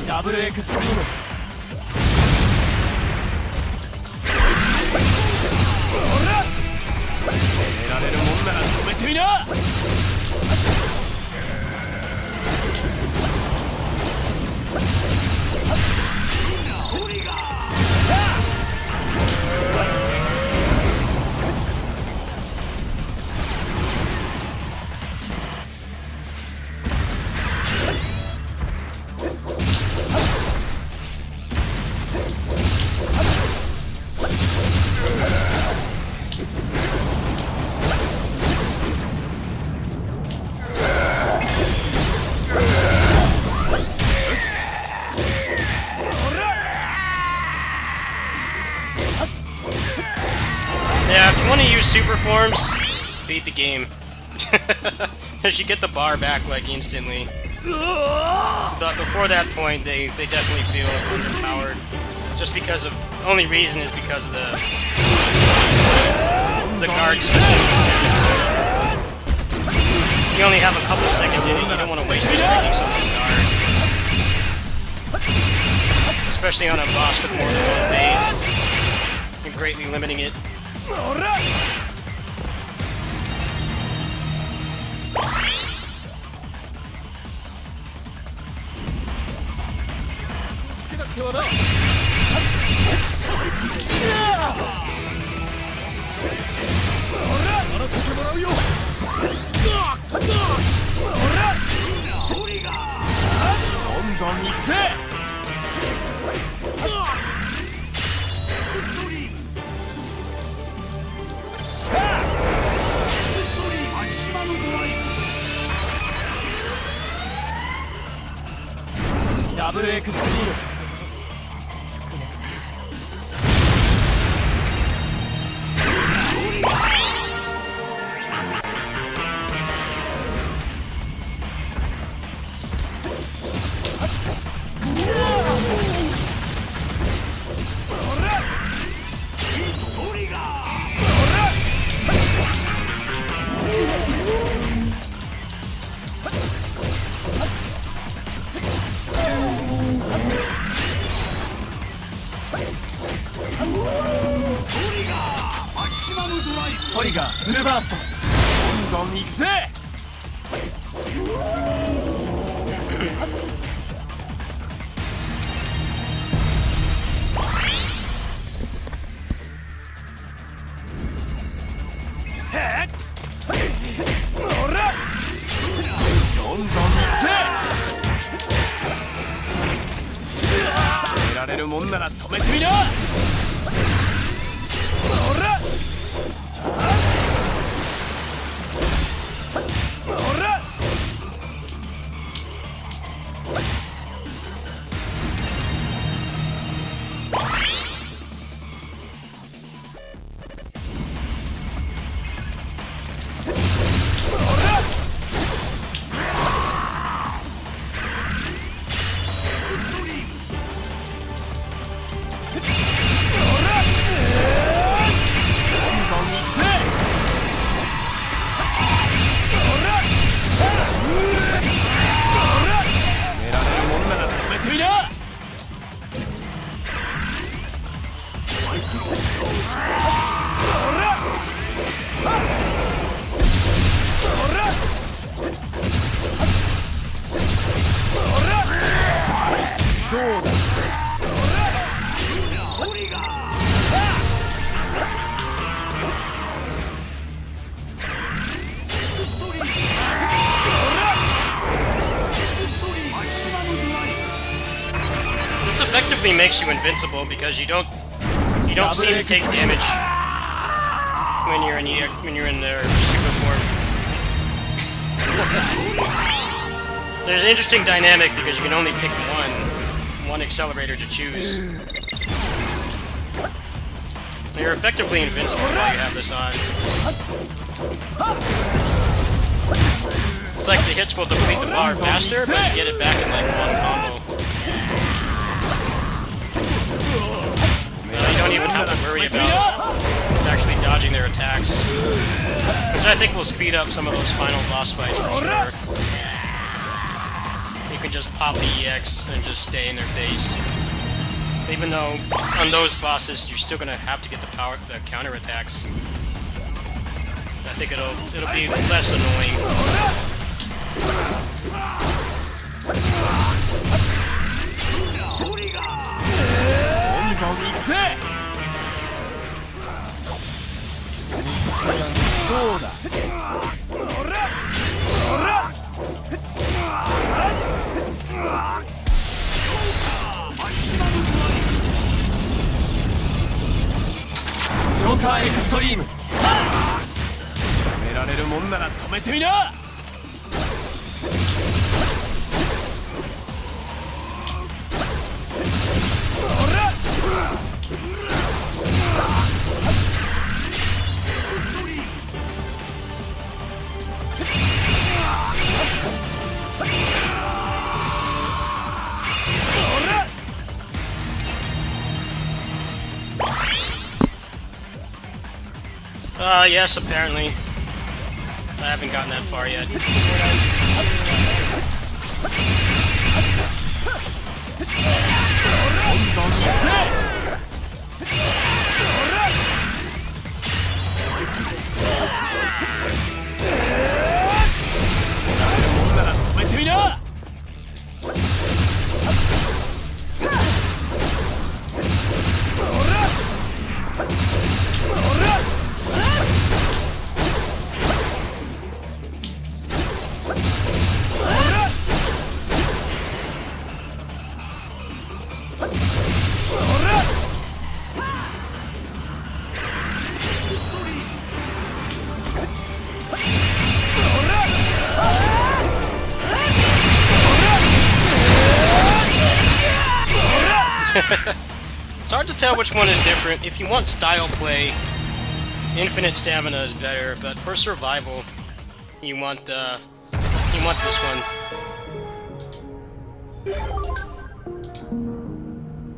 ダブルエクストリーム。止められるもんなら止めてみな。Yeah, if you want to use super forms, beat the game. Because you get the bar back like instantly. But before that point, they definitely feel underpowered. Just because of... only reason is because of the guard system. You only have a couple seconds in it, you don't want to waste it breaking someone's guard. Especially on a boss with more than one phase. You're greatly limiting it.ダブルエクストリーム。トリガーフルバースト。どんどん行くぜ。どんどん行くぜ。止められるもんなら止めてみな。This effectively makes you invincible because you don't seem to take damage when you're in their super form. There's an interesting dynamic because you can only pick one accelerator to choose. You're effectively invincible while you have this on. It's like the hits will deplete the bar faster, but you get it back in like one combo. You don't even have to worry about actually dodging their attacks, which I think will speed up some of those final boss fights for sure. You can just pop the EX and just stay in their face. Even though on those bosses you're still gonna have to get the counter attacks. I think it'll be less annoying. Joker エクストリーム。止められるもんなら止めてみな。Yes, apparently. I haven't gotten that far yet. It's hard to tell which one is different. If you want style play, infinite stamina is better, but for survival, you want this one.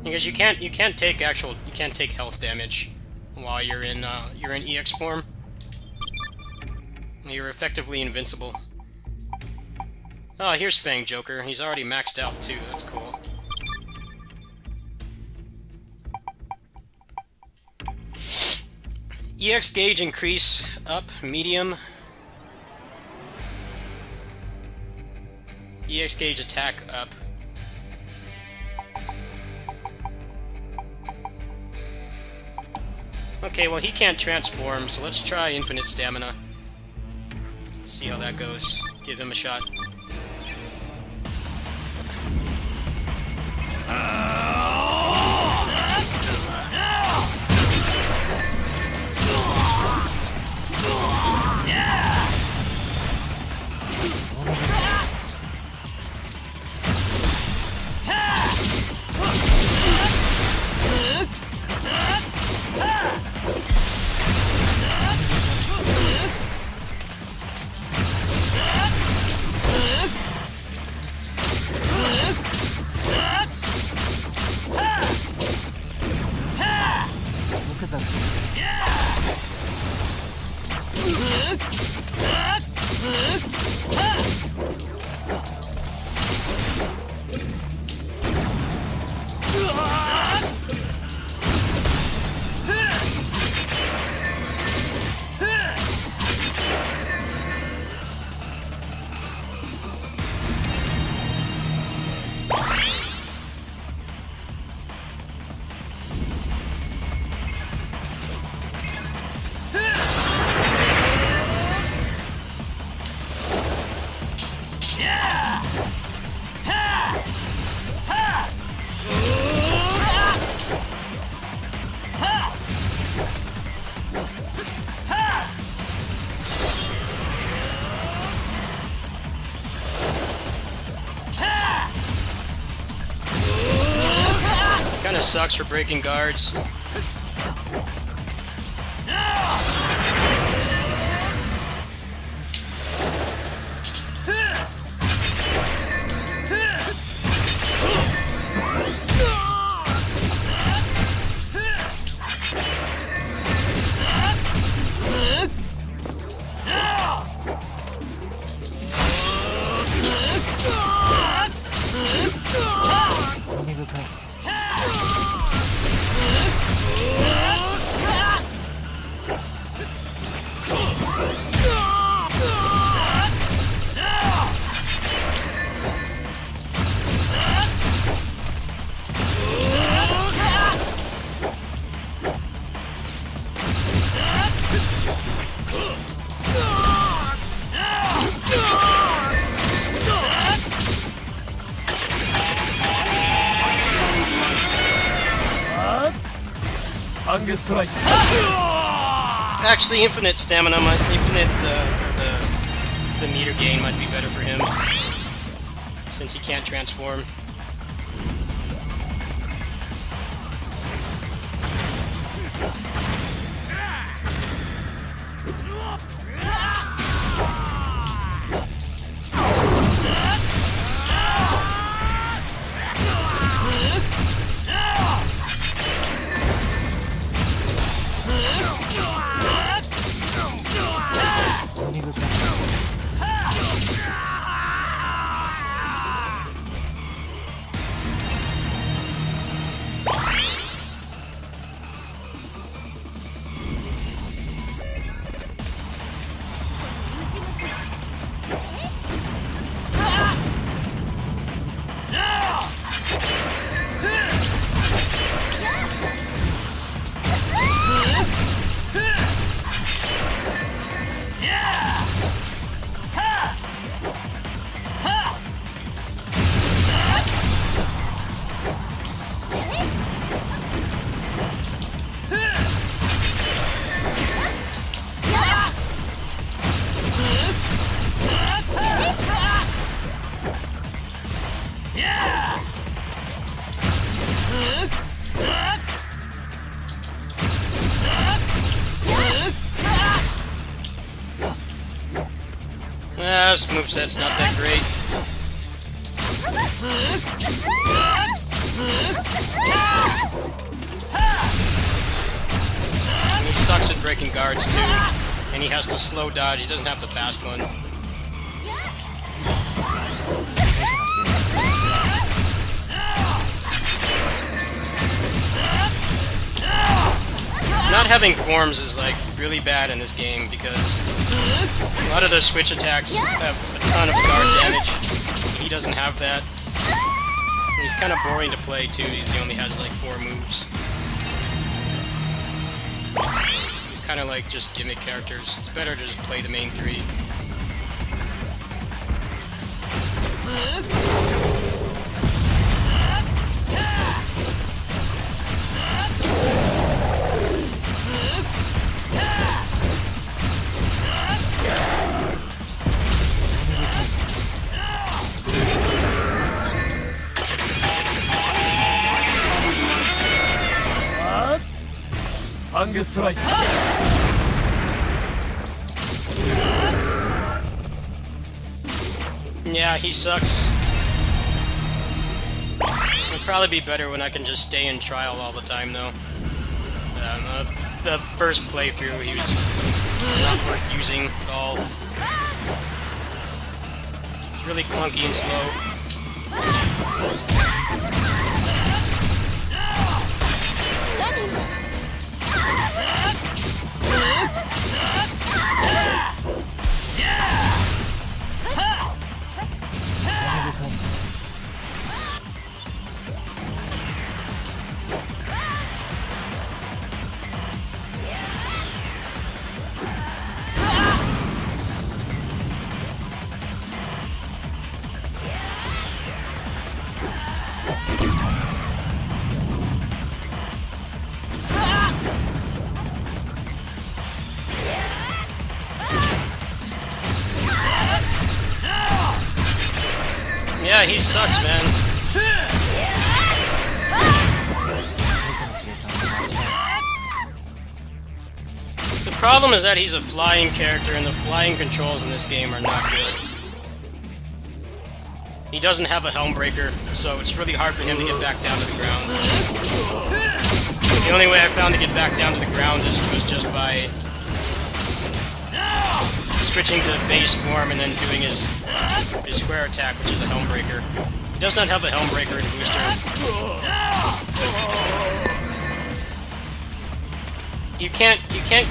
Because you can't take health damage while you're in EX form. You're effectively invincible. Oh, here's Fang Joker. He's already maxed out too. That's cool. EX gauge increase up, medium. EX gauge attack up. Okay, well he can't transform, so let's try infinite stamina. See how that goes. Give him a shot. Kinda sucks for breaking guards. Actually, infinite stamina might, the meter gain might be better for him, since he can't transform. His moveset's not that great. And he sucks at breaking guards too. And he has to slow dodge, he doesn't have the fast one. Not having forms is like really bad in this game because a lot of the switch attacks have a ton of guard damage. He doesn't have that. And he's kind of boring to play too, he only has like 4 moves. He's kind of like just gimmick characters. It's better to just play the main 3. Hunger strike. Yeah, he sucks. It'll probably be better when I can just stay in trial all the time, though. The first playthrough, he was not worth using at all. It's really clunky and slow. Yeah, he sucks, man. The problem is that he's a flying character, and the flying controls in this game are not good. He doesn't have a helm breaker, so it's really hard for him to get back down to the ground. The only way I found to get back down to the ground was just by switching to base form and then doing his square attack, which is a helm breaker. He does not have a helm breaker in booster. You can't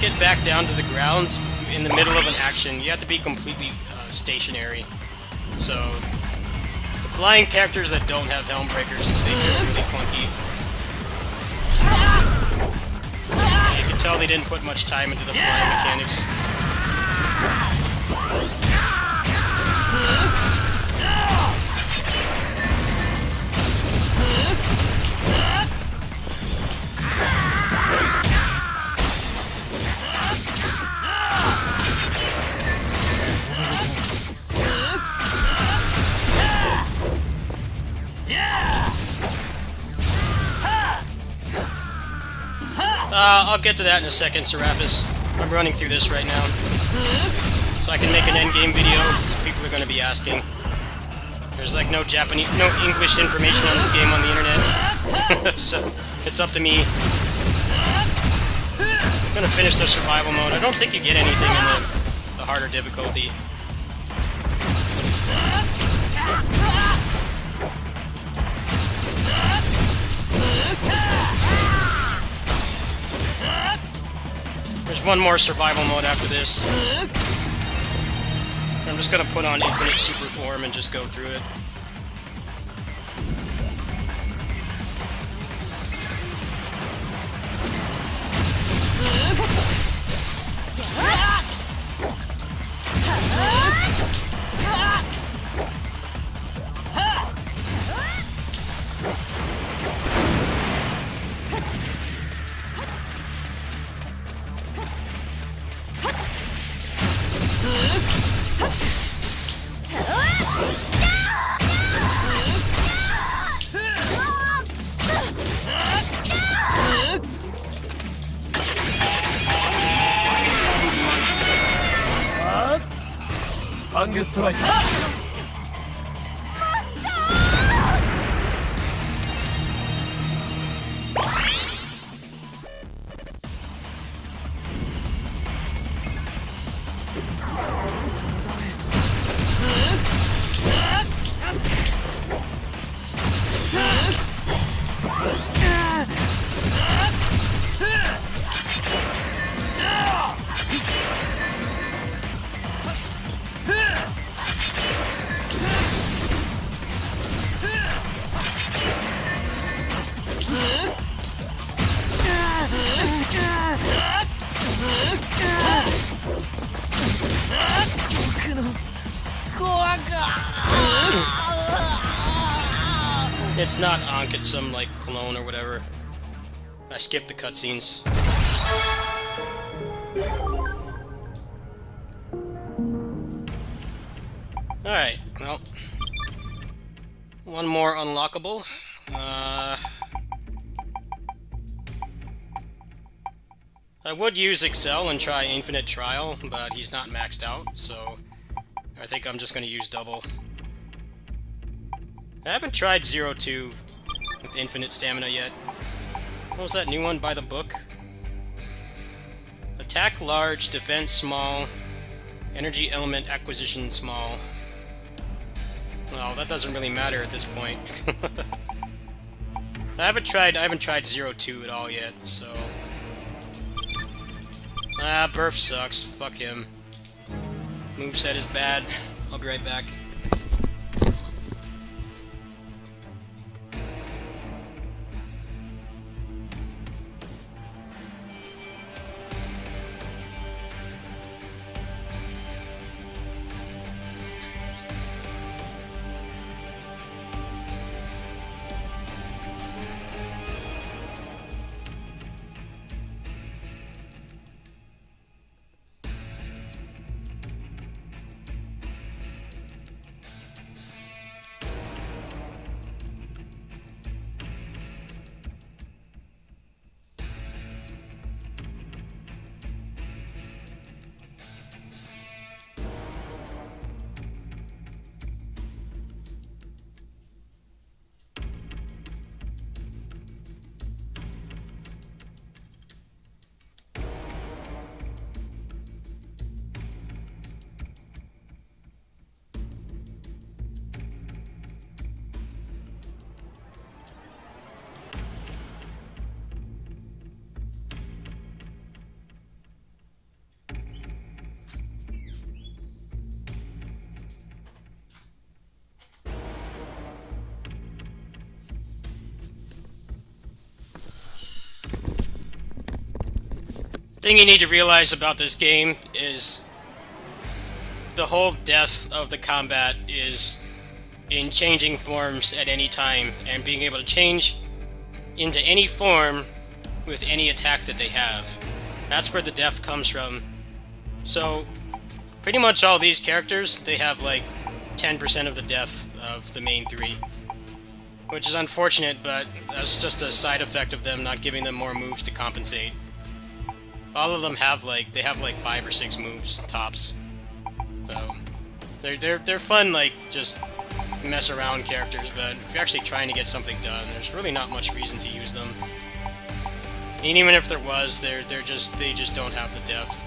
get back down to the ground in the middle of an action. You have to be completely stationary. So the flying characters that don't have helm breakers, they feel really clunky. You can tell they didn't put much time into the flying mechanics. I'll get to that in a second, Seraphis. I'm running through this right now. So I can make an endgame video, so people are going to be asking. There's like no English information on this game on the internet. So it's up to me. I'm going to finish the survival mode. I don't think you get anything in the harder difficulty. There's one more survival mode after this. I'm just gonna put on infinite super form and just go through it. ハングストライク。It's not Ankh, it's some, like, clone or whatever. I skipped the cutscenes. Alright, well. One more unlockable. I would use Excel and try Infinite Trial, but he's not maxed out, so I think I'm just going to use double. I haven't tried 0-2 with Infinite Stamina yet. What was that new one by the book? Attack large, defense small, energy element acquisition small. Well, that doesn't really matter at this point. I haven't tried 0-2 at all yet, so... Ah, Burf sucks. Fuck him. Moveset is bad. I'll be right back. The thing you need to realize about this game is the whole depth of the combat is in changing forms at any time and being able to change into any form with any attack that they have. That's where the depth comes from. So, pretty much all these characters, they have like 10% of the depth of the main three. Which is unfortunate, but that's just a side effect of them not giving them more moves to compensate. All of them have like 5 or 6 moves tops. So they're fun, like just mess around characters, but if you're actually trying to get something done, there's really not much reason to use them. And even if there was, they just don't have the depth.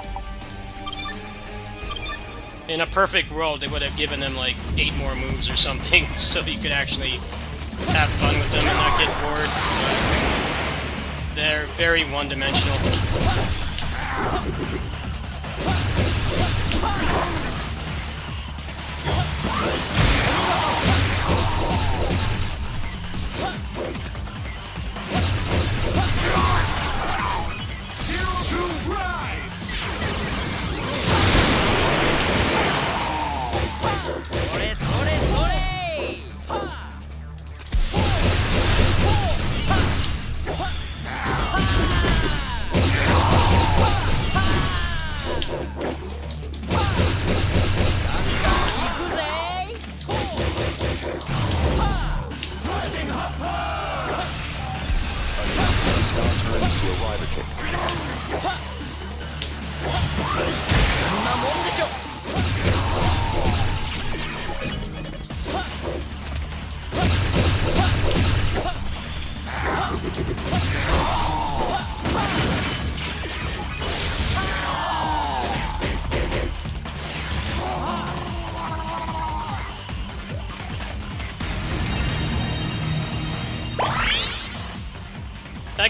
In a perfect world, they would have given them like 8 more moves or something, so you could actually have fun with them and not get bored. But they're very one-dimensional.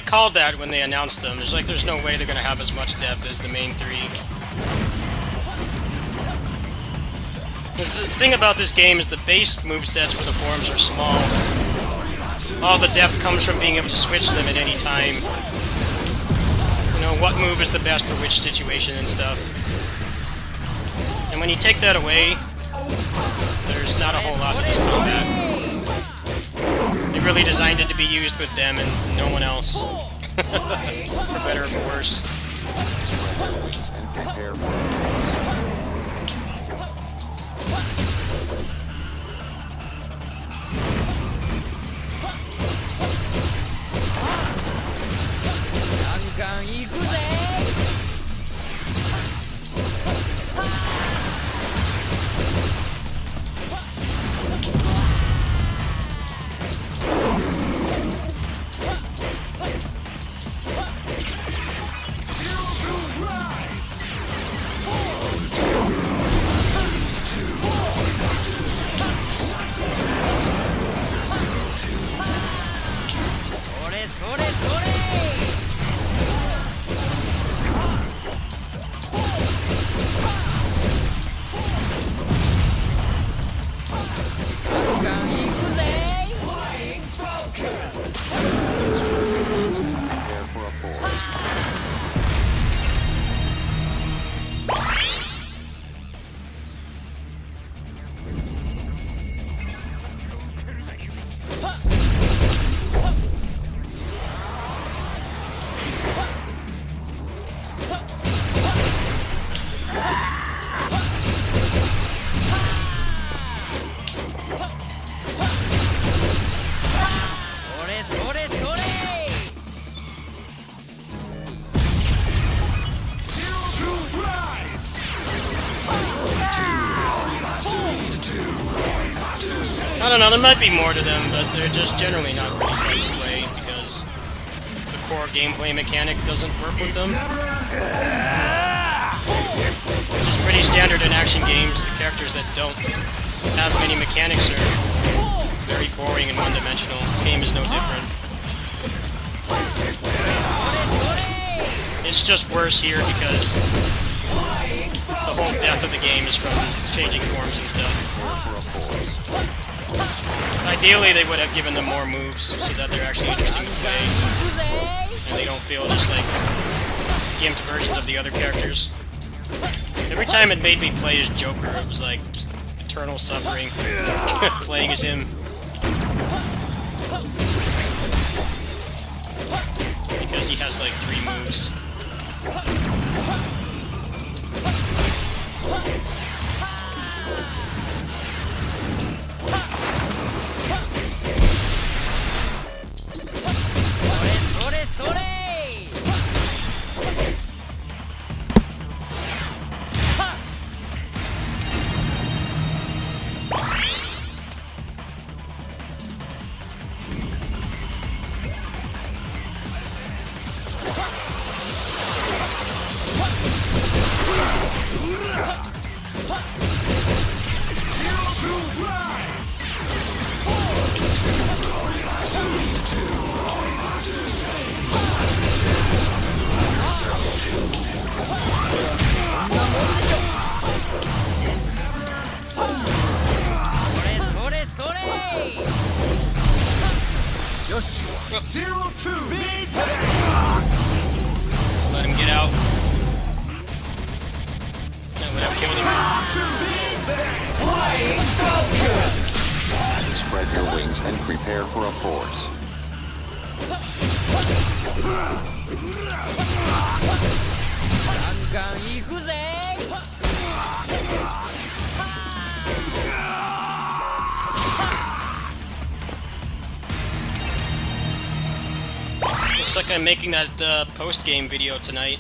called that when they announced them. There's no way they're gonna have as much depth as the main three. 'Cause the thing about this game is the base movesets for the forms are small. All the depth comes from being able to switch them at any time. You know, what move is the best for which situation and stuff. And when you take that away, there's not a whole lot to this combat. They really designed it to be used with them and no one else. For better or for worse. And prepare for I don't know, there might be more to them, but they're just generally not really fun to play because the core gameplay mechanic doesn't work with them. Which is pretty standard in action games. The characters that don't have many mechanics are very boring and one-dimensional. This game is no different. It's just worse here because the whole depth of the game is from changing forms and stuff. Ideally, they would have given them more moves so that they're actually interesting to play, and they don't feel just like gimped versions of the other characters. Every time it made me play as Joker, it was like eternal suffering playing as him. Because he has like 3 moves. Let him get out. That would have killed him. Spread your wings and prepare for a force. Looks like I'm making that post-game video tonight.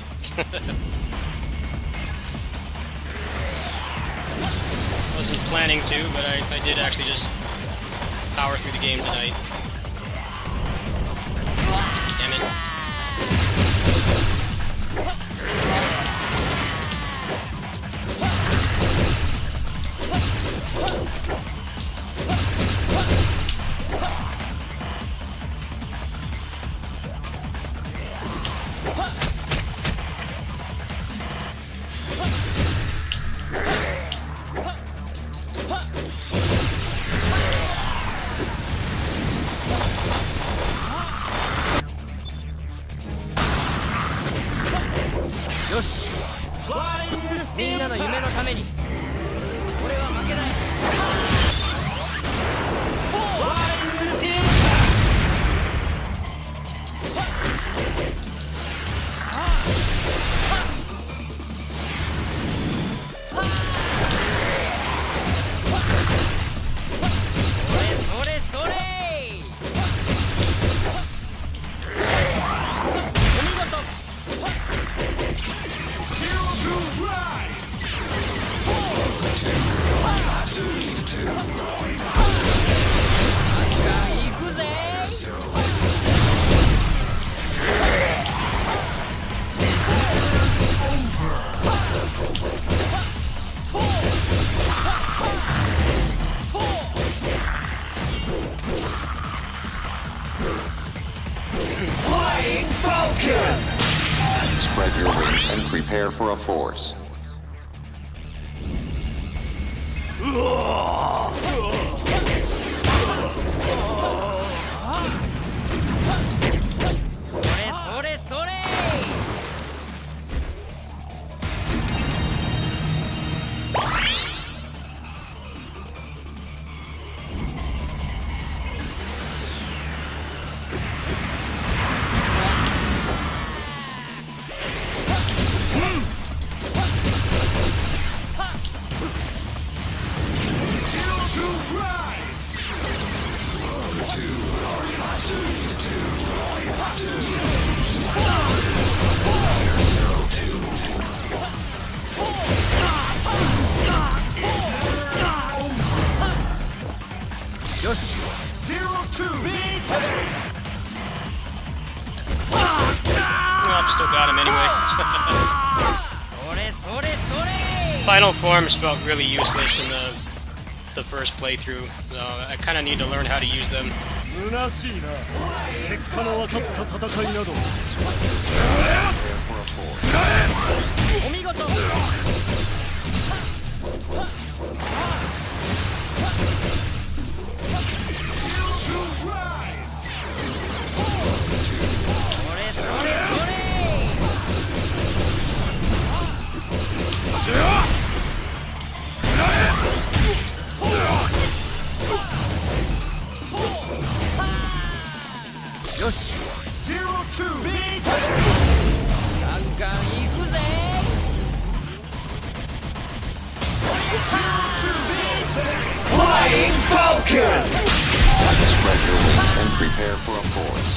Wasn't planning to, but I did actually just power through the game tonight. Damn it. よしみんなの夢のために俺は負けない。それそれそれお見事。行くぜ。Spread your wings and prepare for a force. それそれそれ。よし Well, still got him anyway. それそれそれ。 Final forms felt really useless in the first playthrough. I kind of need to learn how to use them. 虚しいな。結果の分かった戦いなど。お見事。それそれそれ。よしガンガン行くぜ。Spread your wings and prepare for a force.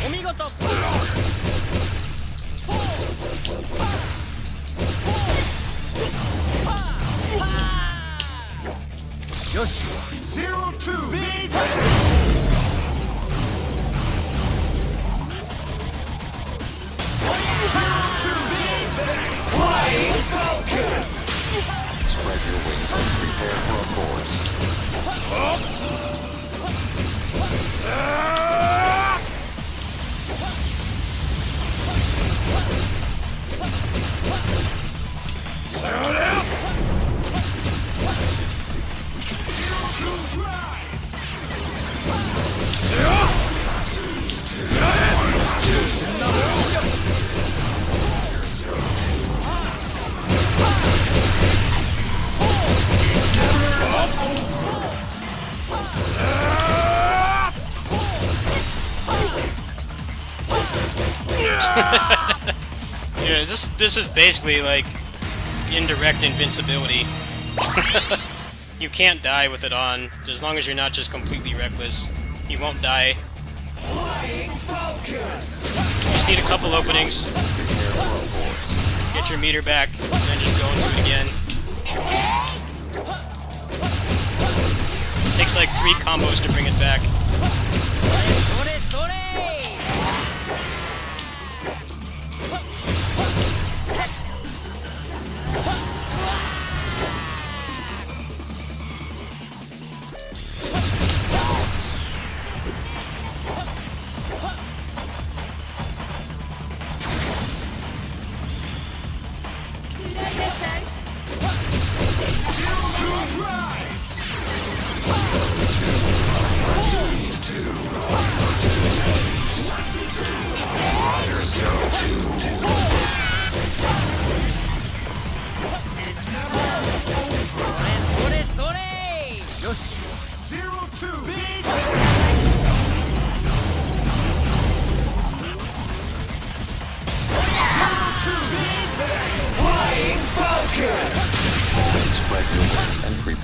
お見事。よしSpread your wings and prepare for a force. Yeah, this is basically like indirect invincibility. You can't die with it on, as long as you're not just completely reckless. You won't die. Just need a couple openings. Get your meter back, and then just go into it again. It takes like 3 combos to bring it back.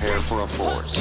prepare for a force.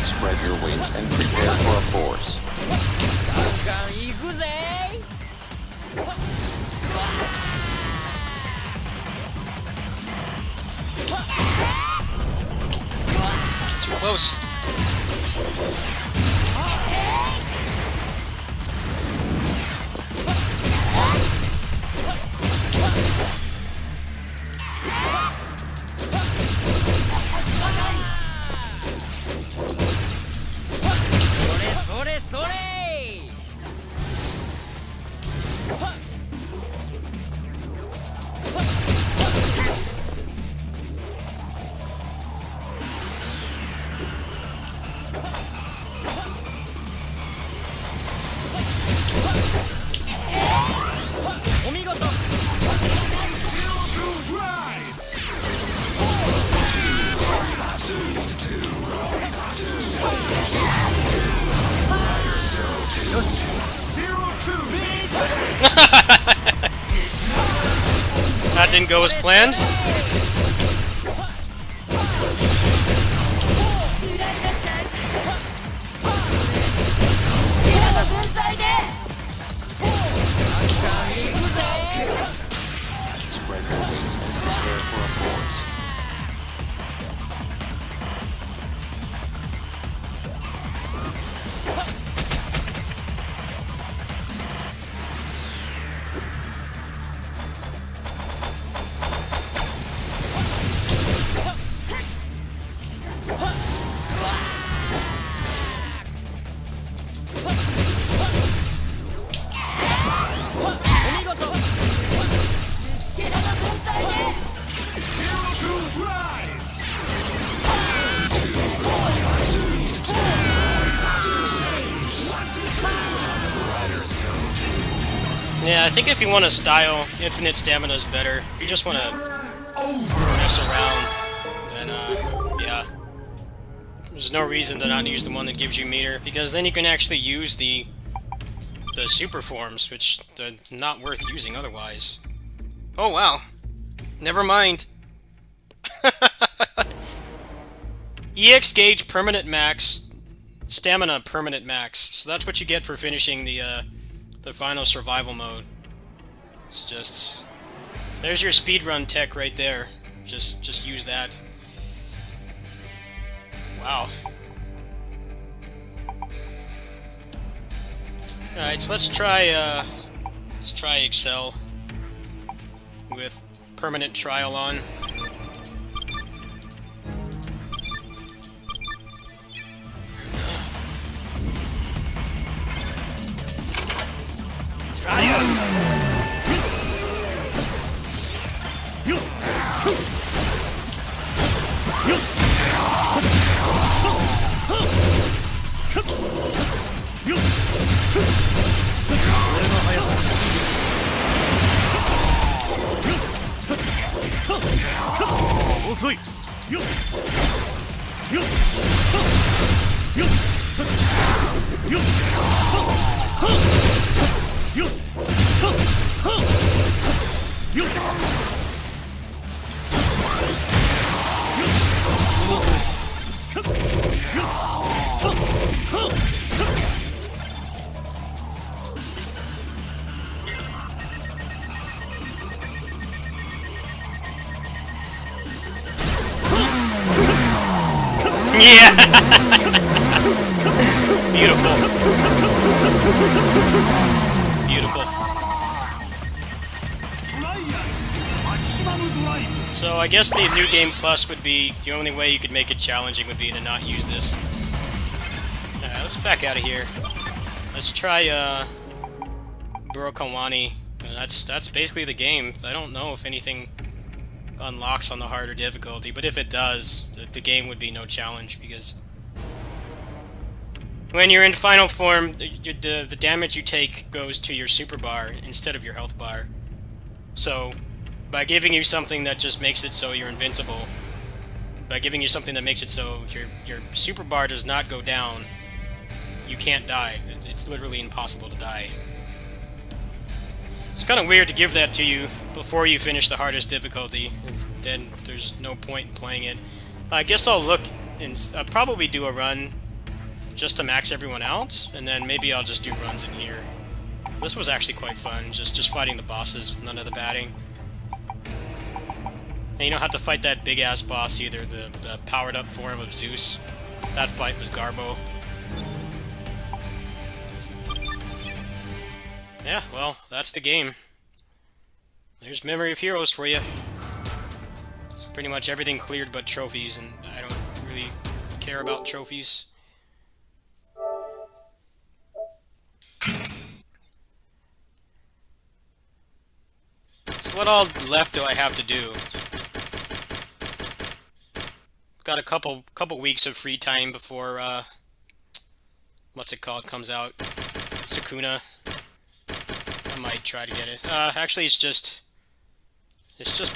Spread your wings and prepare for a force. Too close. That didn't go as planned. Spread your wings and prepare for a force. Yeah, I think if you want to style, infinite stamina is better. If you just want to mess around, then yeah. There's no reason to not use the one that gives you meter, because then you can actually use the super forms, which are not worth using otherwise. Oh wow. Never mind. EX gauge permanent max, stamina permanent max. So that's what you get for finishing the final survival mode. It's just... There's your speedrun tech right there. Just use that. Wow. Alright, so let's try Excel with permanent trial on. Yeah! Beautiful. Beautiful. So I guess the New Game Plus would be, the only way you could make it challenging would be to not use this. Alright, let's back out of here. Let's try, Burokawani. That's basically the game. I don't know if anything unlocks on the harder difficulty, but if it does, the game would be no challenge, because when you're in final form, the damage you take goes to your super bar instead of your health bar. So, by giving you something that just makes it so you're invincible, by giving you something that makes it so your super bar does not go down, you can't die. It's literally impossible to die. It's kind of weird to give that to you before you finish the hardest difficulty. Then there's no point in playing it. I guess I'll look and I'll probably do a run just to max everyone out, and then maybe I'll just do runs in here. This was actually quite fun, just fighting the bosses with none of the batting. And you don't have to fight that big-ass boss either, the powered-up form of Zeus. That fight was Garbo. Yeah, well, that's the game. There's Memory of Heroes for you. It's pretty much everything cleared but trophies, and I don't really care about trophies. So what all left do I have to do? Got a couple weeks of free time before what's it called comes out. Sukuna. I might try to get it. Actually, it's just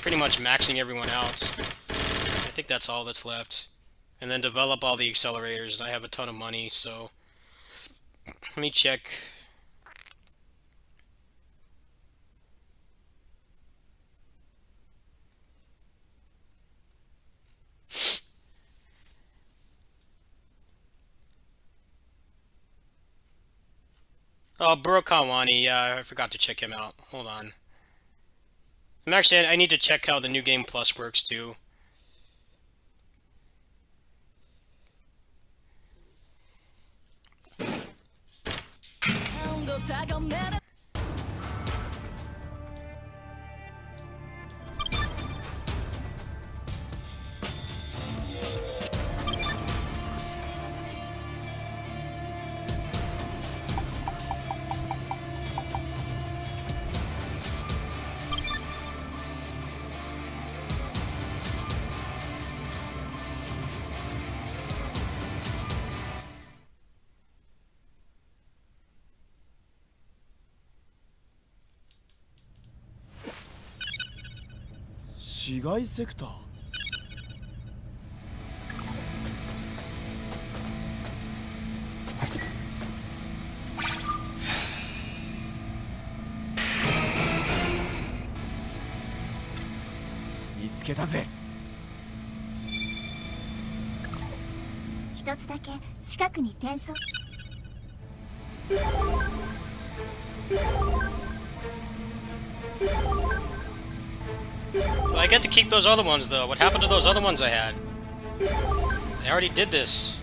pretty much maxing everyone out. I think that's all that's left. And then develop all the accelerators. I have a ton of money, so let me check. Oh, Burokawani, yeah, I forgot to check him out. Hold on. Actually, I need to check how the New Game Plus works, too.市街セクター。見つけたぜ。一つだけ近くに転送。Well, I get to keep those other ones, though. What happened to those other ones I had? I already did this.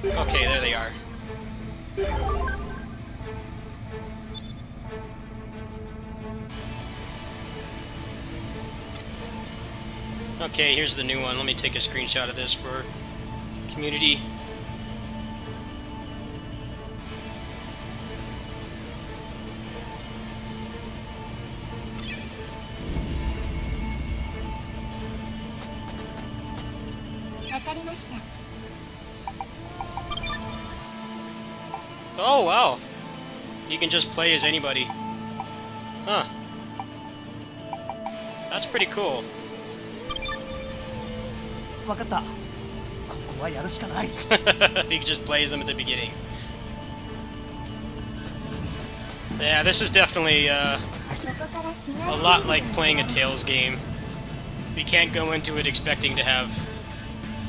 Okay, there they are. Okay, here's the new one. Let me take a screenshot of this for community. Oh, wow. You can just play as anybody. Huh. That's pretty cool. わかった。ここはやるしかない。You can just play as them at the beginning. Yeah, this is definitely a lot like playing a Tales game. You can't go into it expecting to have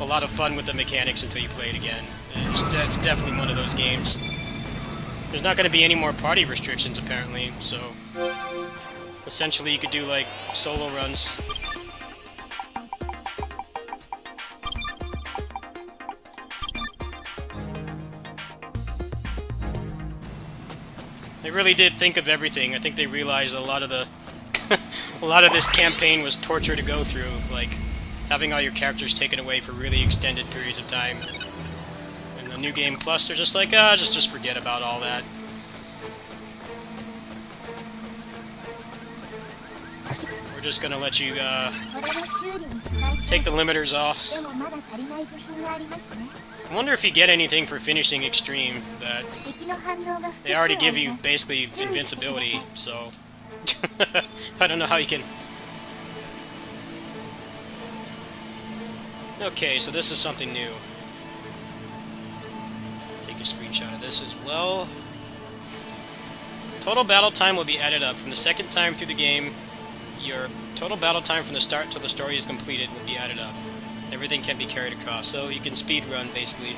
a lot of fun with the mechanics until you play it again. It's definitely one of those games. There's not going to be any more party restrictions, apparently, so essentially you could do, like, solo runs. They really did think of everything. I think they realized a lot of the a lot of this campaign was torture to go through, like having all your characters taken away for really extended periods of time. the New Game Plus, they're just like, just forget about all that. We're just gonna let you take the limiters off. I wonder if you get anything for finishing Extreme, but they already give you basically invincibility, so I don't know how you can... Okay, so this is something new. Take a screenshot of this as well. Total battle time will be added up. From the second time through the game, your total battle time from the start till the story is completed will be added up. Everything can be carried across, so you can speed run, basically.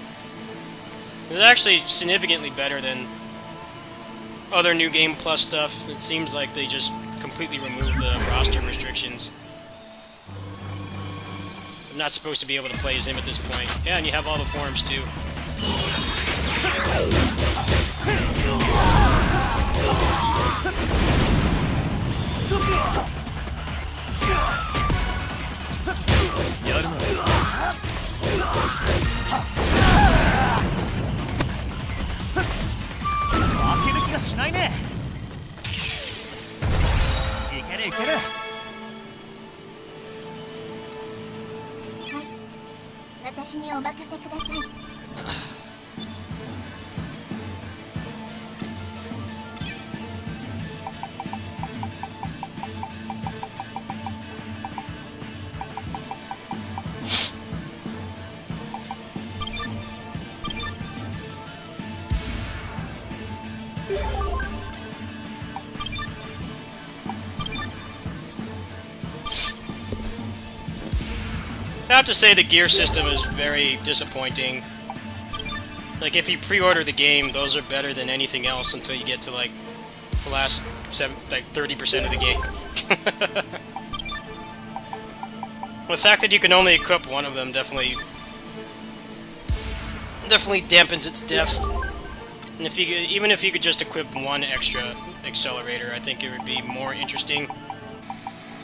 It's actually significantly better than other New Game Plus stuff. It seems like they just completely removed the roster restrictions. I'm not supposed to be able to play as him at this point. Yeah, and you have all the forms, too. I have to say the gear system is very disappointing. Like, if you pre-order the game, those are better than anything else until you get to, like, the last 30% of the game. The fact that you can only equip one of them definitely dampens its depth. And if you could, even if you could just equip one extra accelerator, I think it would be more interesting.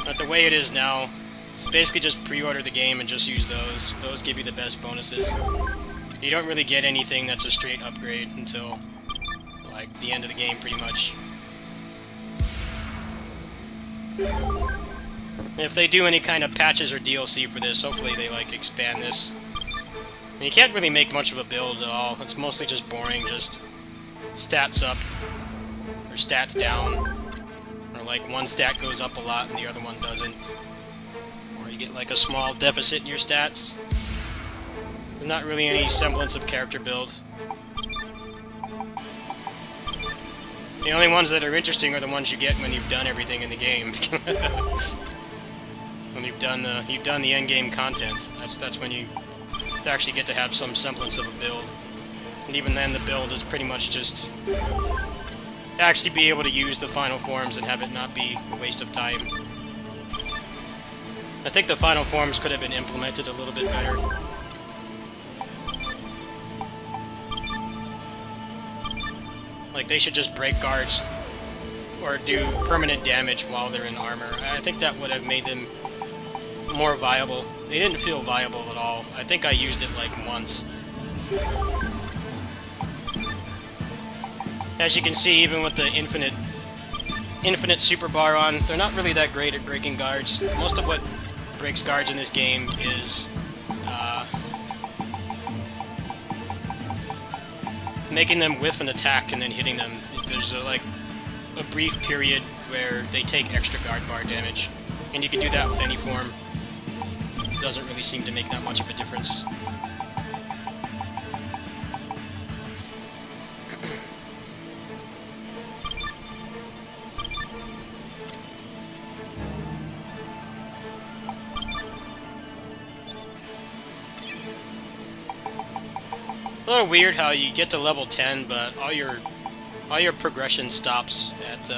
But the way it is now, it's basically just pre-order the game and just use those. Those give you the best bonuses. You don't really get anything that's a straight upgrade until, like, the end of the game, pretty much. And if they do any kind of patches or DLC for this, hopefully they, like, expand this. I mean, you can't really make much of a build at all. It's mostly just boring, just stats up, or stats down. Or, like, one stat goes up a lot and the other one doesn't. Or you get, like, a small deficit in your stats. There's not really any semblance of character build. The only ones that are interesting are the ones you get when you've done everything in the game. When you've done the end game content. That's when you actually get to have some semblance of a build. And even then, the build is pretty much just actually be able to use the final forms and have it not be a waste of time. I think the final forms could have been implemented a little bit better. Like, they should just break guards or do permanent damage while they're in armor. I think that would have made them more viable. They didn't feel viable at all. I think I used it like once. As you can see, even with the infinite super bar on, they're not really that great at breaking guards. Most of what breaks guards in this game is making them whiff an attack and then hitting them. There's like a brief period where they take extra guard bar damage, and you can do that with any form. It doesn't really seem to make that much of a difference. A little weird how you get to level 10, but all your progression stops at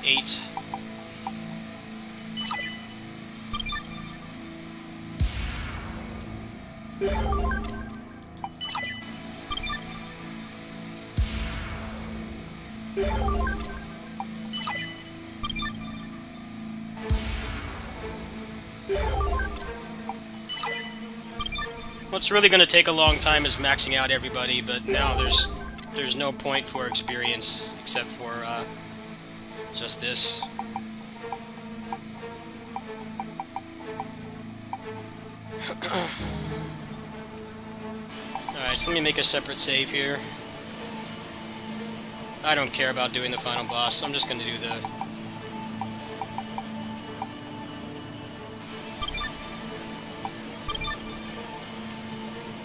8. What's really going to take a long time is maxing out everybody, but now there's no point for experience except for just this. Alright, so let me make a separate save here. I don't care about doing the final boss, I'm just going to do the...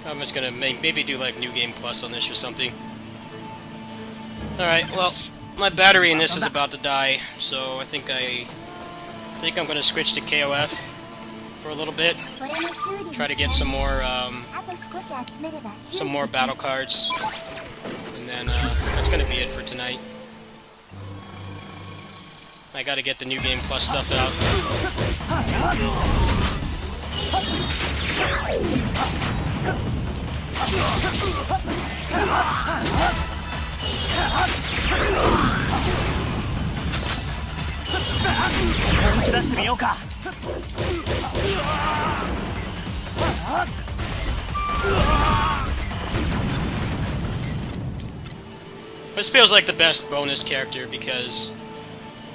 I'm just gonna maybe do like New Game Plus on this or something. Alright, well, my battery in this is about to die, so I think I'm gonna switch to KOF for a little bit. Try to get some more battle cards. And then that's gonna be it for tonight. I gotta get the New Game Plus stuff out. This feels like the best bonus character because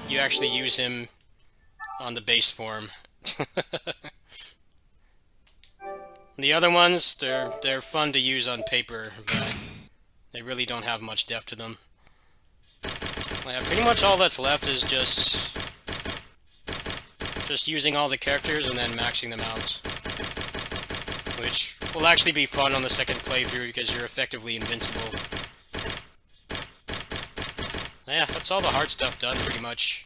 you actually use him on the base form. The other ones, they're fun to use on paper, but they really don't have much depth to them. Yeah, pretty much all that's left is just using all the characters and then maxing them out. Which will actually be fun on the second playthrough because you're effectively invincible. Yeah, that's all the hard stuff done pretty much.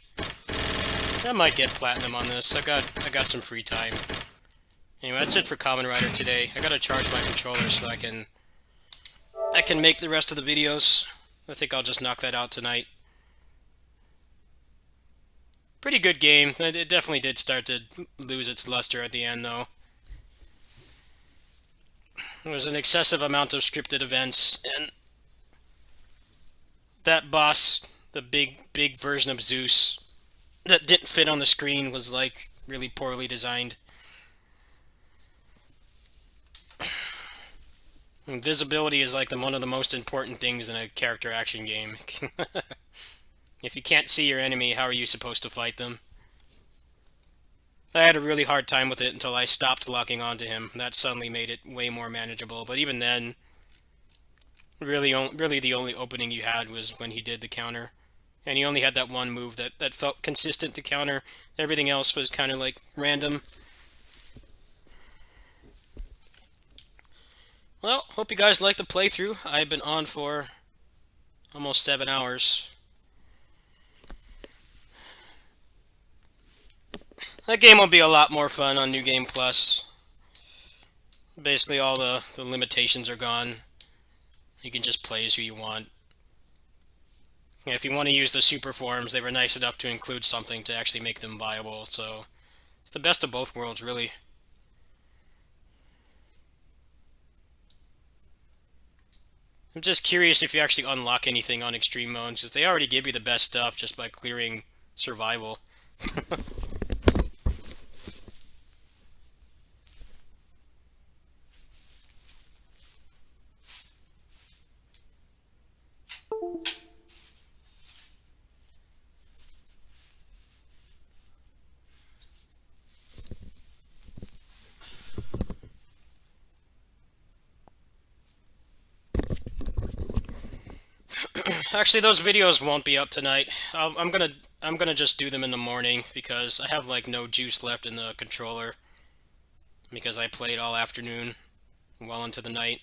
I might get platinum on this. I got some free time. Anyway, that's it for Kamen Rider today. I gotta charge my controller so I can make the rest of the videos. I think I'll just knock that out tonight. Pretty good game. It definitely did start to lose its luster at the end, though. There was an excessive amount of scripted events, and that boss, the big version of Zeus, that didn't fit on the screen was, like, really poorly designed. Invisibility is like one of the most important things in a character action game. If you can't see your enemy, how are you supposed to fight them? I had a really hard time with it until I stopped locking onto him. That suddenly made it way more manageable, but even then, really the only opening you had was when he did the counter. And he only had that one move that felt consistent to counter. Everything else was kind of like random. Well, hope you guys liked the playthrough. I've been on for almost 7 hours. That game will be a lot more fun on New Game Plus. Basically all the limitations are gone. You can just play as who you want. Yeah, if you want to use the super forms, they were nice enough to include something to actually make them viable, so it's the best of both worlds, really. I'm just curious if you actually unlock anything on extreme modes, because they already give you the best stuff just by clearing survival. Actually, those videos won't be up tonight. I'm gonna just do them in the morning because I have like no juice left in the controller because I played all afternoon, well into the night.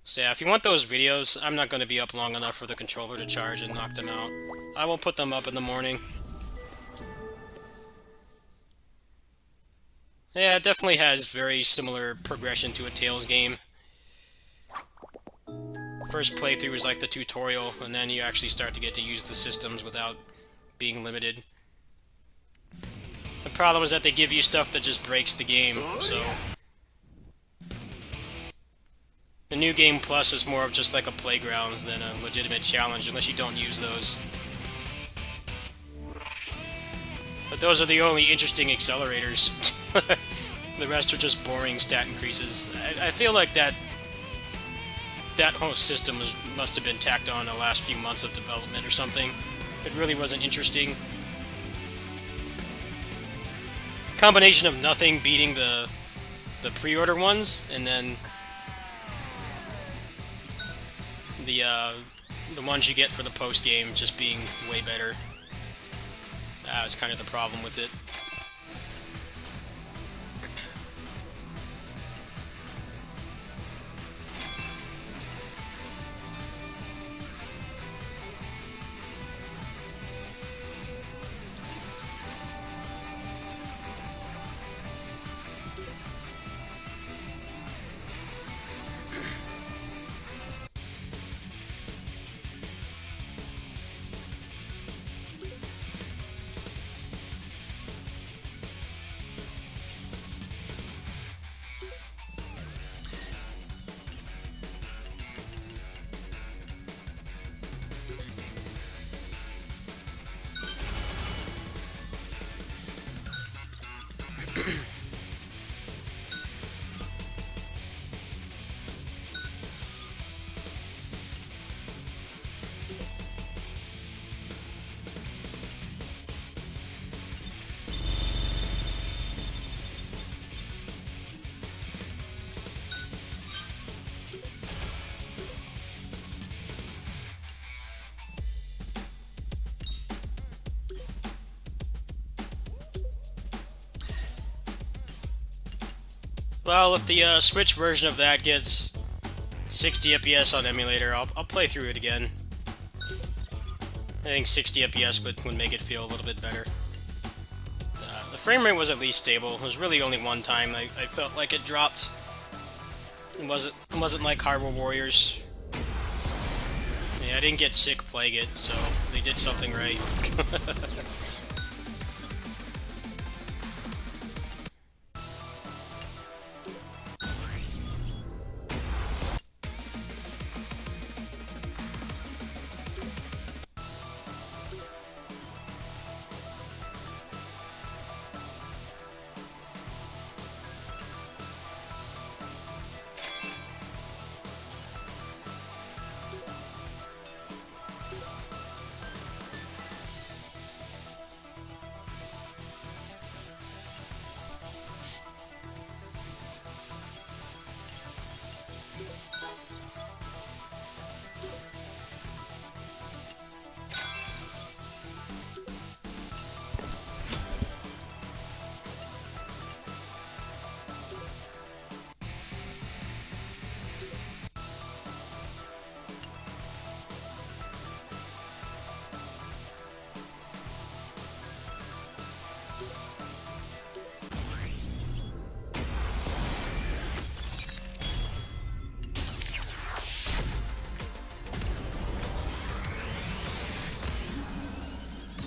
So yeah, if you want those videos, I'm not gonna be up long enough for the controller to charge and knock them out. I will put them up in the morning. Yeah, it definitely has very similar progression to a Tales game. First playthrough is like the tutorial, and then you actually start to get to use the systems without being limited. The problem is that they give you stuff that just breaks the game, so... The New Game Plus is more of just like a playground than a legitimate challenge, unless you don't use those. But those are the only interesting accelerators. The rest are just boring stat increases. I feel like that whole system must have been tacked on the last few months of development or something. It really wasn't interesting. Combination of nothing beating the pre-order ones, and then the ones you get for the post-game just being way better. That was kind of the problem with it. Well, if the Switch version of that gets 60 FPS on emulator, I'll play through it again. I think 60 FPS would make it feel a little bit better. The frame rate was at least stable. It was really only one time I felt like it dropped. It wasn't like Hyrule Warriors. Yeah, I didn't get sick playing it, so they did something right.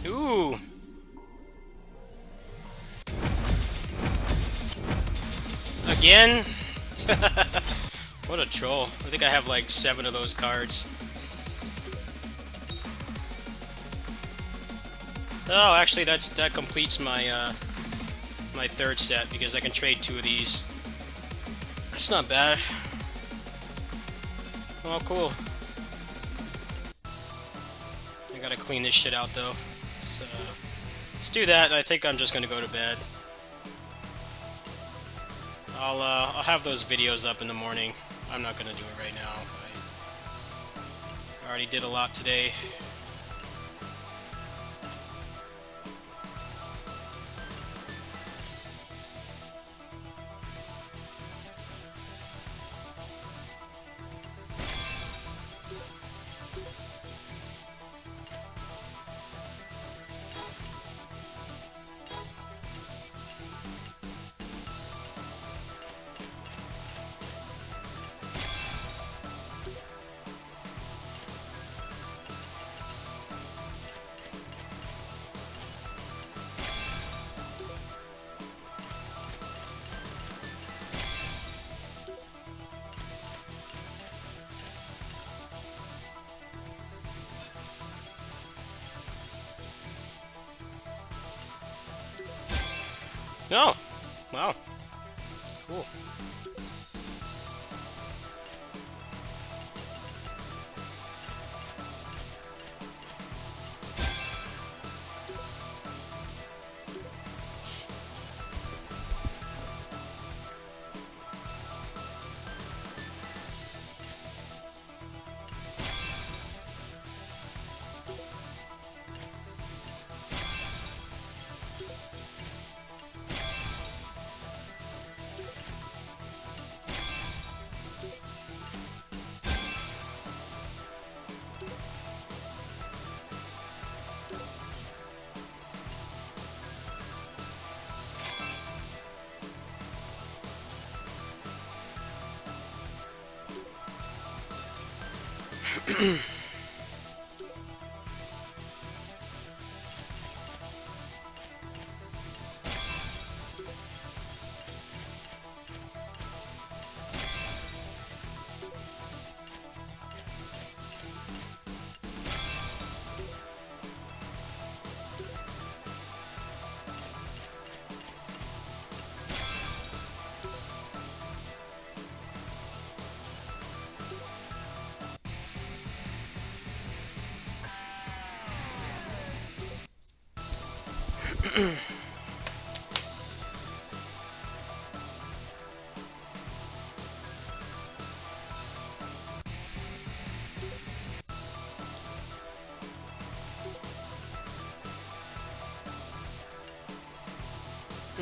Ooh. Again? What a troll. I think I have like 7 of those cards. Oh, actually that completes my my 3rd set because I can trade 2 of these. That's not bad. Oh, cool. I gotta clean this shit out though. So let's do that. I think I'm just gonna go to bed. I'll have those videos up in the morning. I'm not gonna do it right now. I already did a lot today. Oh, wow. お。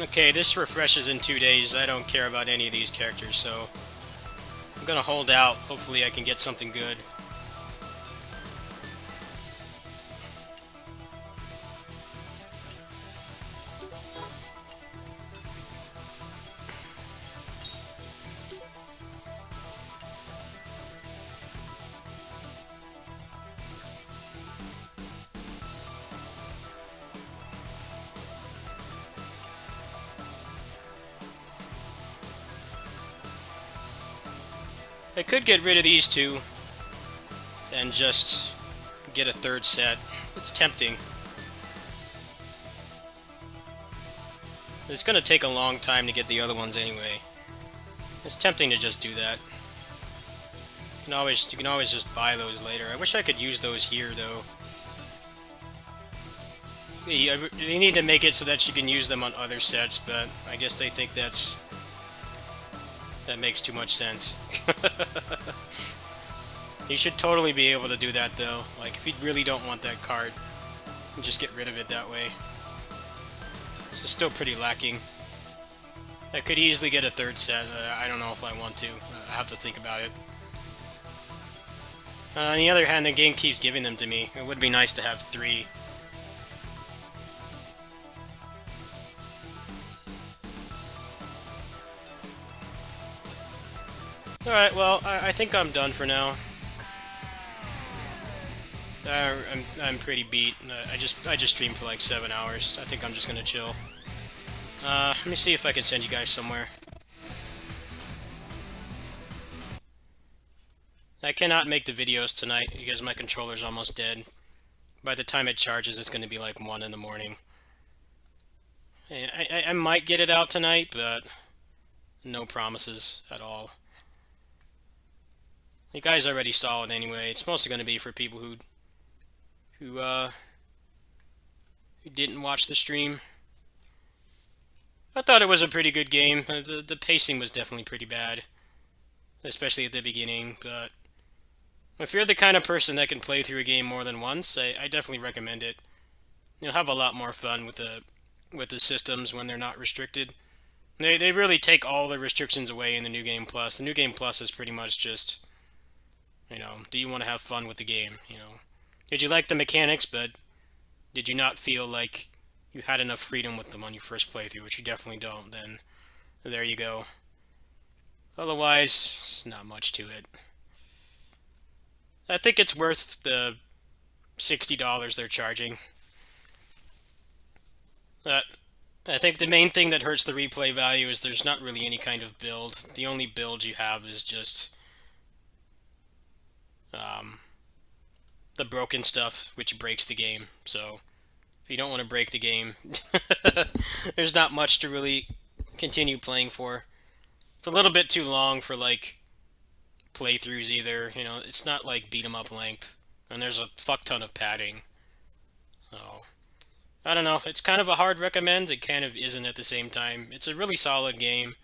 Okay, this refreshes in 2 days. I don't care about any of these characters, so I'm gonna hold out. Hopefully I can get something good. I could get rid of these two and just get a third set. It's tempting. It's gonna take a long time to get the other ones anyway. It's tempting to just do that. You can always just buy those later. I wish I could use those here though. They need to make it so that you can use them on other sets, but I guess they think that makes too much sense. You should totally be able to do that though. Like if you really don't want that card, just get rid of it that way. It's still pretty lacking. I could easily get a third set. I don't know if I want to. I have to think about it. On the other hand, the game keeps giving them to me. It would be nice to have 3. Alright, well, I think I'm done for now. I'm pretty beat. I just streamed for like 7 hours. I think I'm just gonna chill. Let me see if I can send you guys somewhere. I cannot make the videos tonight because my controller's almost dead. By the time it charges, it's gonna be like 1 in the morning. I might get it out tonight, but no promises at all. You guys already saw it anyway. It's mostly going to be for people who didn't watch the stream. I thought it was a pretty good game. The pacing was definitely pretty bad, especially at the beginning. But if you're the kind of person that can play through a game more than once, I definitely recommend it. You'll have a lot more fun with the systems when they're not restricted. They really take all the restrictions away in the New Game Plus. The New Game Plus is pretty much just, you know, do you want to have fun with the game? You know, did you like the mechanics, but did you not feel like you had enough freedom with them on your first playthrough, which you definitely don't? Then there you go. Otherwise, it's not much to it. I think it's worth the $60 they're charging. I think the main thing that hurts the replay value is there's not really any kind of build. The only build you have is just the broken stuff, which breaks the game. So if you don't want to break the game, there's not much to really continue playing for. a little bit too long for like playthroughs either. You know, it's not like beat 'em up length, and there's a fuck ton of padding. So I don't know. It's kind of a hard recommend. It kind of isn't at the same time. It's a really solid game,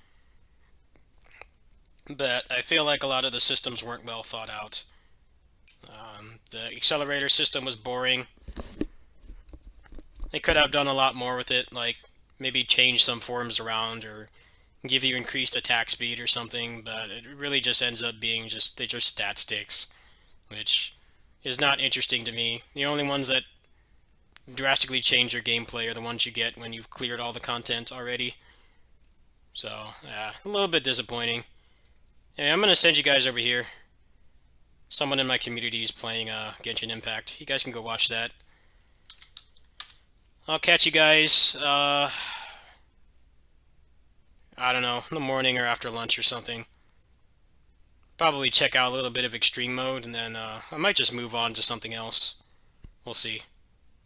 but I feel like a lot of the systems weren't well thought out. The accelerator system was boring. They could have done a lot more with it, like maybe change some forms around or give you increased attack speed or something, but it really just ends up being they're just stat sticks, which is not interesting to me. The only ones that drastically change your gameplay are the ones you get when you've cleared all the content already. So, yeah, a little bit disappointing. Hey, I'm going to send you guys over here. Someone in my community is playing Genshin Impact. You guys can go watch that. I'll catch you guys, I don't know, in the morning or after lunch or something. Probably check out a little bit of extreme mode, and then I might just move on to something else. We'll see.